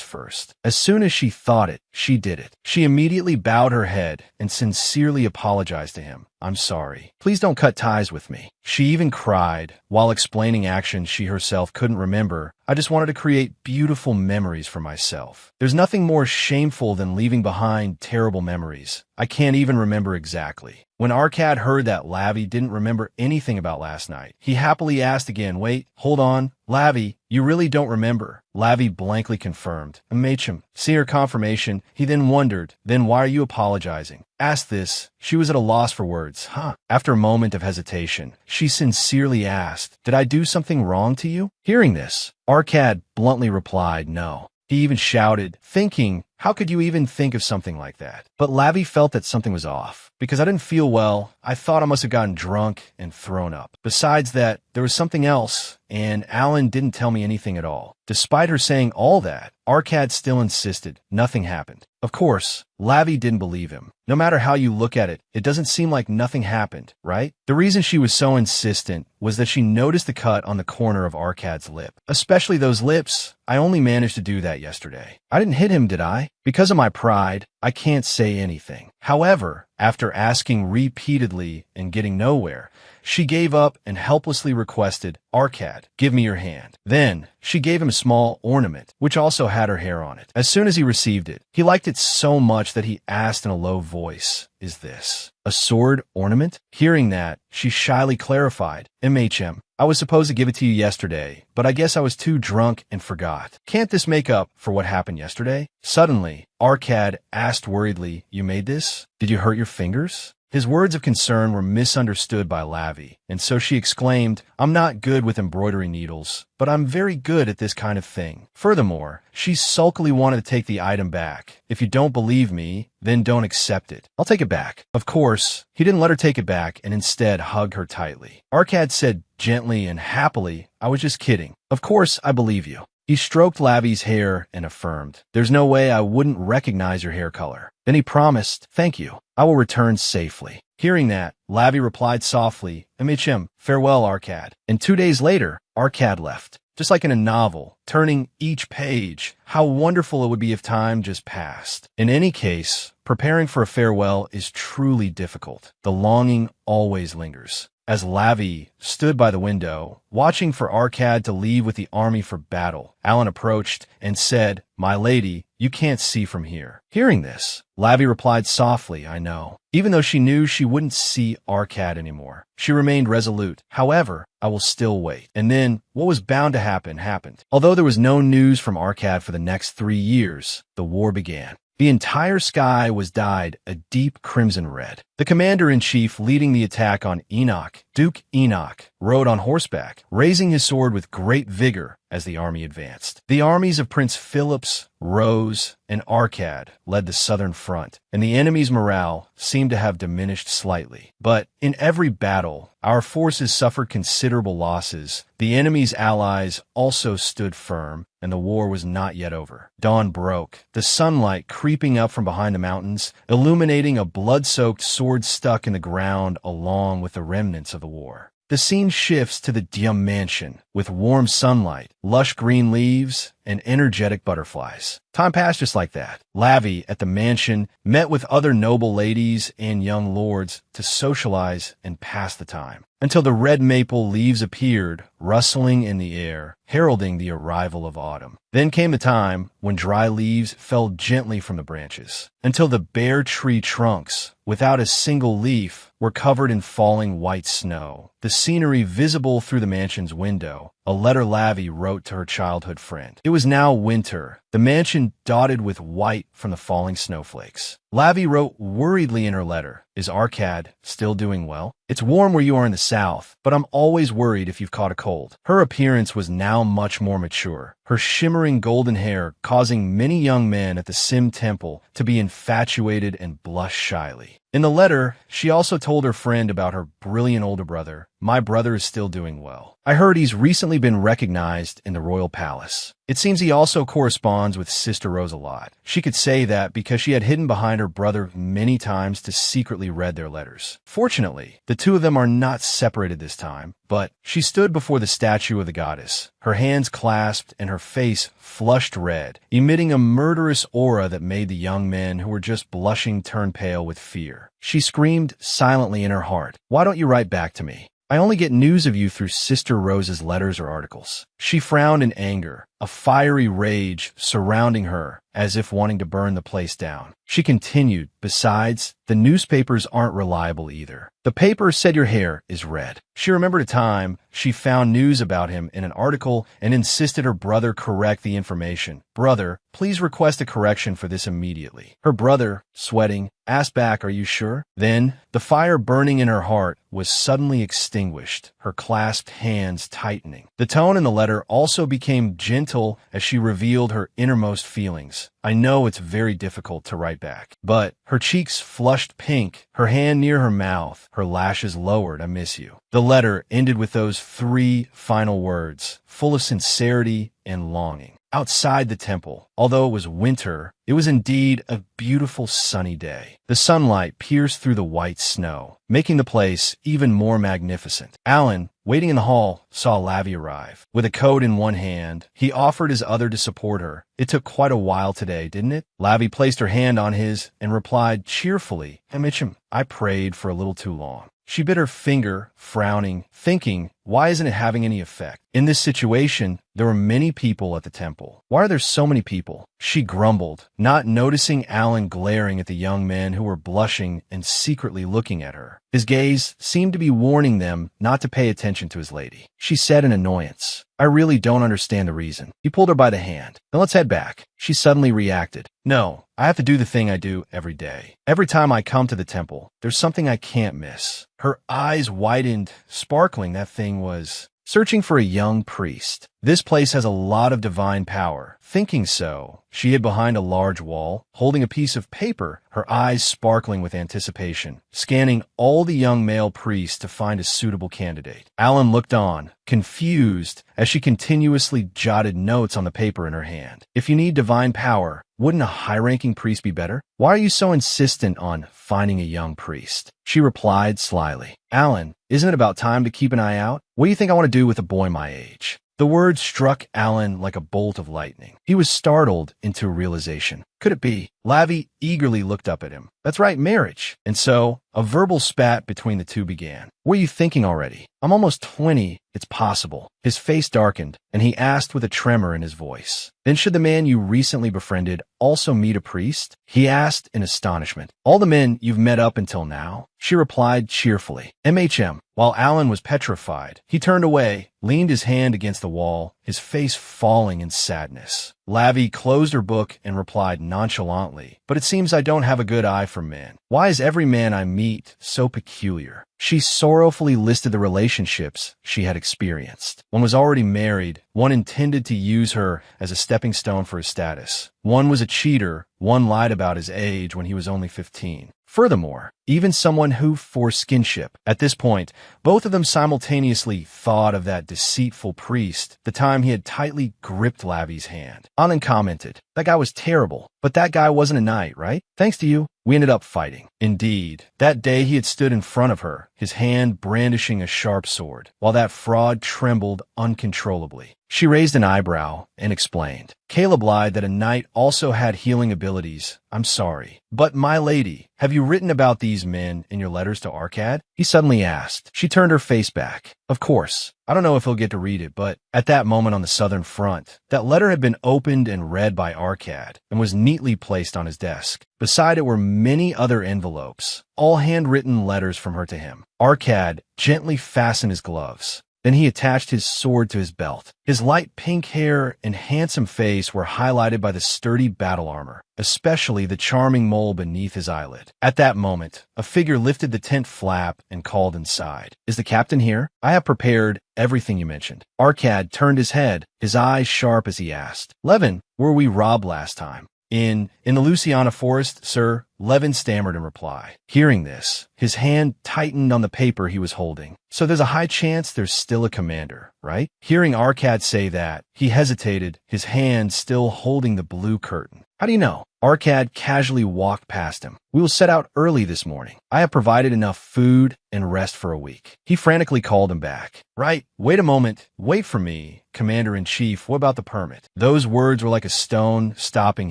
[SPEAKER 1] first. As soon as she thought it, she did it. She immediately bowed her head and sincerely apologized to him. I'm sorry. Please don't cut ties with me. She even cried while explaining actions she herself couldn't remember. I just wanted to create beautiful memories for myself. There's nothing more shameful than leaving behind terrible memories. I can't even remember exactly. When Arcad heard that Lavi didn't remember anything about last night, he happily asked again, wait, hold on, Lavi, you really don't remember? Lavi blankly confirmed. Machem. See her confirmation, he then wondered, then why are you apologizing? Asked this, she was at a loss for words. After a moment of hesitation, she sincerely asked, did I do something wrong to you? Hearing this, Arcad bluntly replied, no. He even shouted, thinking, how could you even think of something like that? But Lavi felt that something was off. Because I didn't feel well, I thought I must have gotten drunk and thrown up. Besides that, there was something else, and Alan didn't tell me anything at all. Despite her saying all that, Arcad still insisted nothing happened. Of course, Lavi didn't believe him. No matter how you look at it, it doesn't seem like nothing happened, right? The reason she was so insistent was that she noticed the cut on the corner of Arcad's lip. Especially those lips. I only managed to do that yesterday. I didn't hit him, did I? Because of my pride, I can't say anything. However, after asking repeatedly and getting nowhere, she gave up and helplessly requested, Arcad, give me your hand. Then, she gave him a small ornament, which also had her hair on it. As soon as he received it, he liked it so much that he asked in a low voice, is this a sword ornament? Hearing that, she shyly clarified, MHM, I was supposed to give it to you yesterday, but I guess I was too drunk and forgot. Can't this make up for what happened yesterday? Suddenly, Arcad asked worriedly, you made this? Did you hurt your fingers? His words of concern were misunderstood by Lavi, and so she exclaimed, I'm not good with embroidery needles, but I'm very good at this kind of thing. Furthermore, she sulkily wanted to take the item back. If you don't believe me, then don't accept it. I'll take it back. Of course, he didn't let her take it back and instead hugged her tightly. Arcad said gently and happily, I was just kidding. Of course, I believe you. He stroked Lavi's hair and affirmed, there's no way I wouldn't recognize your hair color. Then he promised, thank you. I will return safely. Hearing that, Lavi replied softly, MHM, farewell, Arcad. And 2 days later, Arcad left. Just like in a novel, turning each page, how wonderful it would be if time just passed. In any case, preparing for a farewell is truly difficult. The longing always lingers. As Lavi stood by the window, watching for Arcad to leave with the army for battle, Alan approached and said, my lady, you can't see from here. Hearing this, Lavi replied softly, I know. Even though she knew she wouldn't see Arcad anymore, she remained resolute. However, I will still wait. And then, what was bound to happen, happened. Although there was no news from Arcad for the next 3 years, the war began. The entire sky was dyed a deep crimson red. The commander-in-chief leading the attack on Enoch, Duke Enoch, rode on horseback, raising his sword with great vigor as the army advanced. The armies of Prince Philip's, Rose, and Arcad led the southern front, and the enemy's morale seemed to have diminished slightly. But in every battle, our forces suffered considerable losses. The enemy's allies also stood firm, and the war was not yet over. Dawn broke, the sunlight creeping up from behind the mountains, illuminating a blood-soaked sword stuck in the ground along with the remnants of the war. The scene shifts to the Diem mansion with warm sunlight, lush green leaves, and energetic butterflies. Time passed just like that. Lavi at the mansion met with other noble ladies and young lords to socialize and pass the time, until the red maple leaves appeared, rustling in the air, heralding the arrival of autumn. Then came the time when dry leaves fell gently from the branches, until the bare tree trunks, without a single leaf, were covered in falling white snow. The scenery visible through the mansion's window, a letter Lavi wrote to her childhood friend. It was now winter, the mansion dotted with white from the falling snowflakes. Lavi wrote worriedly in her letter, is Arcad still doing well? It's warm where you are in the south, but I'm always worried if you've caught a cold. Her appearance was now much more mature, her shimmering golden hair causing many young men at the Sim Temple to be infatuated and blush shyly. In the letter, she also told her friend about her brilliant older brother. My brother is still doing well. I heard he's recently been recognized in the royal palace. It seems he also corresponds with Sister Rose a lot. She could say that because she had hidden behind her brother many times to secretly read their letters. Fortunately, the two of them are not separated this time, but she stood before the statue of the goddess, her hands clasped and her face flushed red, emitting a murderous aura that made the young men who were just blushing turn pale with fear. She screamed silently in her heart, "Why don't you write back to me? I only get news of you through Sister Rose's letters or articles." She frowned in anger, a fiery rage surrounding her as if wanting to burn the place down. She continued, "Besides, the newspapers aren't reliable either. The paper said your hair is red." She remembered a time she found news about him in an article and insisted her brother correct the information. "Brother, please request a correction for this immediately." Her brother, sweating, asked back, "Are you sure?" Then, the fire burning in her heart was suddenly extinguished, her clasped hands tightening. The tone in the letter also became gentle as she revealed her innermost feelings. "I know it's very difficult to write back." But her cheeks flushed pink, her hand near her mouth, her lashes lowered. "I miss you." The letter ended with those three final words, full of sincerity and longing. Outside the temple, although it was winter, it was indeed a beautiful sunny day. The sunlight pierced through the white snow, making the place even more magnificent. Alan, waiting in the hall, saw Lavi arrive. With a coat in one hand, he offered his other to support her. "It took quite a while today, didn't it?" Lavi placed her hand on his and replied cheerfully, "Hey, Mitchum, I prayed for a little too long." She bit her finger, frowning, thinking, why isn't it having any effect? In this situation, there were many people at the temple. Why are there so many people? She grumbled, not noticing Alan glaring at the young men who were blushing and secretly looking at her. His gaze seemed to be warning them not to pay attention to his lady. She said in annoyance, "I really don't understand the reason." He pulled her by the hand. "Then let's head back." She suddenly reacted. "No, I have to do the thing I do every day. Every time I come to the temple, there's something I can't miss." Her eyes widened, sparkling. That thing was searching for a young priest. This place has a lot of divine power. Thinking so, she hid behind a large wall, holding a piece of paper, her eyes sparkling with anticipation, scanning all the young male priests to find a suitable candidate. Alan looked on, confused, as she continuously jotted notes on the paper in her hand. "If you need divine power, wouldn't a high-ranking priest be better? Why are you so insistent on finding a young priest?" She replied slyly, "Alan, isn't it about time to keep an eye out? What do you think I want to do with a boy my age?" The words struck Alan like a bolt of lightning. He was startled into realization. Could it be? Lavi eagerly looked up at him. "That's right, marriage." And so, a verbal spat between the two began. "What are you thinking already?" "I'm almost 20. It's possible." His face darkened, and he asked with a tremor in his voice, "Then should the man you recently befriended also meet a priest?" He asked in astonishment. "All the men you've met up until now?" She replied cheerfully, "MHM." While Alan was petrified, he turned away, leaned his hand against the wall, his face falling in sadness. Lavi closed her book and replied nonchalantly, "But it seems I don't have a good eye for men. Why is every man I meet so peculiar?" She sorrowfully listed the relationships she had experienced. One was already married, one intended to use her as a stepping stone for his status. One was a cheater, one lied about his age when he was only 15. Furthermore, even someone who for skinship. At this point, both of them simultaneously thought of that deceitful priest, the time he had tightly gripped Lavi's hand. Anand commented, "That guy was terrible, but that guy wasn't a knight, right? Thanks to you, we ended up fighting." Indeed, that day he had stood in front of her, his hand brandishing a sharp sword, while that fraud trembled uncontrollably. She raised an eyebrow and explained. Caleb lied that a knight also had healing abilities. "I'm sorry. But, my lady, have you written about these men in your letters to Arcad?" He suddenly asked. She turned her face back. "Of course. I don't know if he'll get to read it, but..." At that moment on the southern front, that letter had been opened and read by Arcad and was neatly placed on his desk. Beside it were many other envelopes, all handwritten letters from her to him. Arcad gently fastened his gloves. Then he attached his sword to his belt. His light pink hair and handsome face were highlighted by the sturdy battle armor, especially the charming mole beneath his eyelid. At that moment, a figure lifted the tent flap and called inside. "Is the captain here? I have prepared everything you mentioned." Arcad turned his head, his eyes sharp as he asked, "Levin, were we robbed last time?" In the Louisiana forest, sir, Levin stammered in reply. Hearing this, his hand tightened on the paper he was holding. So there's a high chance there's still a commander, right? Hearing Arcad say that, he hesitated, his hand still holding the blue curtain. How do you know? Arcad casually walked past him. We will set out early this morning. I have provided enough food and rest for a week. He frantically called him back. Right, wait a moment. Wait for me, Commander-in-Chief. What about the permit? Those words were like a stone stopping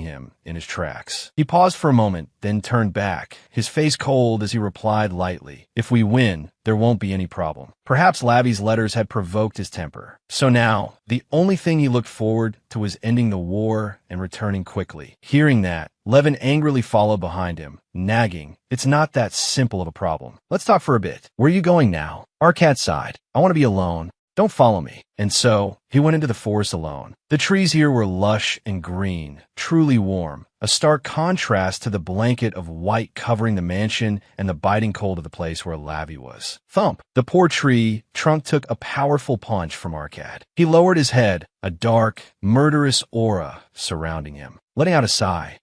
[SPEAKER 1] him in his tracks. He paused for a moment, then turned back, his face cold as he replied lightly, "If we win, there won't be any problem." Perhaps Lavi's letters had provoked his temper. So now, the only thing he looked forward to was ending the war and returning quickly. Hearing that, Levin angrily followed behind him, nagging, "It's not that simple of a problem. Let's talk for a bit. Where are you going now?" Arcad sighed. "I want to be alone. Don't follow me." And so, he went into the forest alone. The trees here were lush and green, truly warm, a stark contrast to the blanket of white covering the mansion and the biting cold of the place where Lavi was. Thump! The poor tree trunk took a powerful punch from Arcad. He lowered his head, a dark, murderous aura surrounding him, letting out a sigh.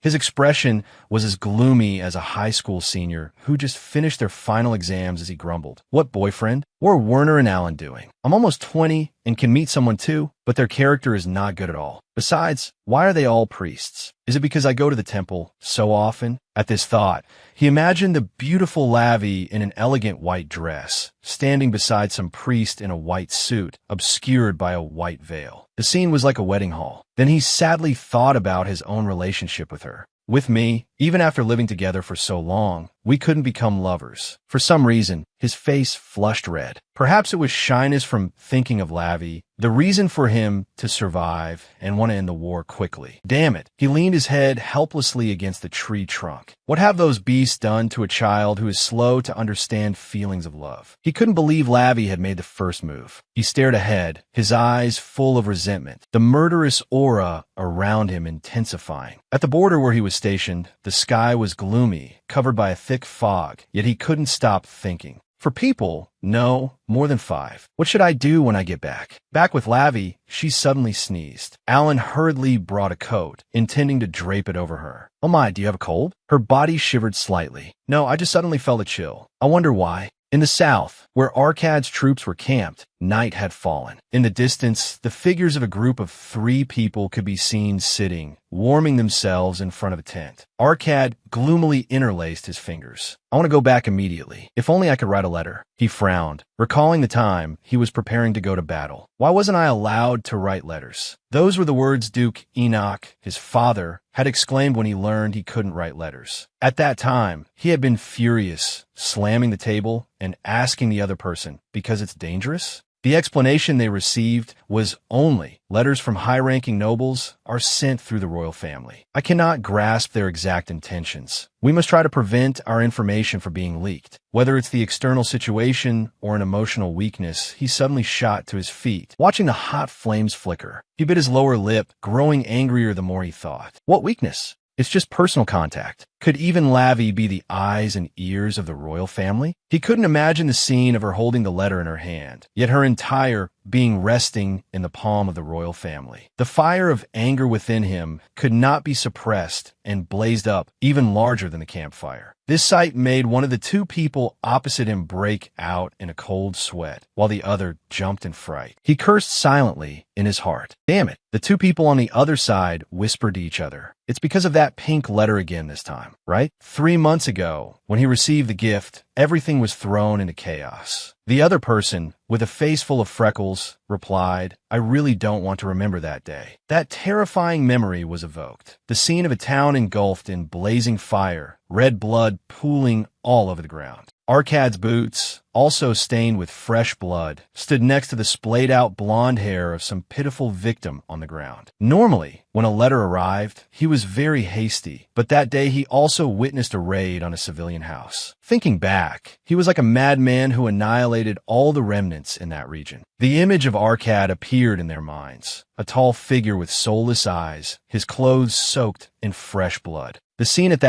[SPEAKER 1] His expression was as gloomy as a high school senior who just finished their final exams as he grumbled. "What boyfriend? What are Werner and Alan doing? I'm almost 20 and can meet someone too, but their character is not good at all. Besides, why are they all priests? Is it because I go to the temple so often?" At this thought, he imagined the beautiful Lavi in an elegant white dress, standing beside some priest in a white suit, obscured by a white veil. The scene was like a wedding hall. Then he sadly thought about his own relationship with her. With me, even after living together for so long, we couldn't become lovers. For some reason, his face flushed red. Perhaps it was shyness from thinking of Lavi, the reason for him to survive and want to end the war quickly. Damn it, he leaned his head helplessly against the tree trunk. What have those beasts done to a child who is slow to understand feelings of love? He couldn't believe Lavi had made the first move. He stared ahead, his eyes full of resentment, the murderous aura around him intensifying. At the border where he was stationed, the sky was gloomy, covered by a thick fog, yet he couldn't stop thinking. For people, no, more than 5. What should I do when I get back? Back with Lavi, she suddenly sneezed. Alan hurriedly brought a coat, intending to drape it over her. "Oh my, do you have a cold?" Her body shivered slightly. "No, I just suddenly felt a chill. I wonder why." In the south, where Arcad's troops were camped, night had fallen. In the distance, the figures of a group of 3 people could be seen sitting, warming themselves in front of a tent. Arcad gloomily interlaced his fingers. "I want to go back immediately. If only I could write a letter." He frowned, recalling the time he was preparing to go to battle. Why wasn't I allowed to write letters? Those were the words Duke Enoch, his father, had exclaimed when he learned he couldn't write letters. At that time, he had been furious, slamming the table and asking the other person, "Because it's dangerous?" The explanation they received was only letters from high-ranking nobles are sent through the royal family. I cannot grasp their exact intentions. We must try to prevent our information from being leaked. Whether it's the external situation or an emotional weakness, he suddenly shot to his feet, watching the hot flames flicker. He bit his lower lip, growing angrier the more he thought. What weakness? It's just personal contact. Could even Lavi be the eyes and ears of the royal family? He couldn't imagine the scene of her holding the letter in her hand, yet her entire being resting in the palm of the royal family. The fire of anger within him could not be suppressed and blazed up even larger than the campfire. This sight made one of the 2 people opposite him break out in a cold sweat, while the other jumped in fright. He cursed silently in his heart. Damn it, the 2 people on the other side whispered to each other. It's because of that pink letter again this time, right? 3 months ago, when he received the gift, everything was thrown into chaos. The other person, with a face full of freckles, replied, "I really don't want to remember that day." That terrifying memory was evoked. The scene of a town engulfed in blazing fire, red blood pooling all over the ground. Arcad's boots, also stained with fresh blood, stood next to the splayed-out blonde hair of some pitiful victim on the ground. Normally, when a letter arrived, he was very hasty, but that day he also witnessed a raid on a civilian house. Thinking back, he was like a madman who annihilated all the remnants in that region. The image of Arcad appeared in their minds, a tall figure with soulless eyes, his clothes soaked in fresh blood. The scene at that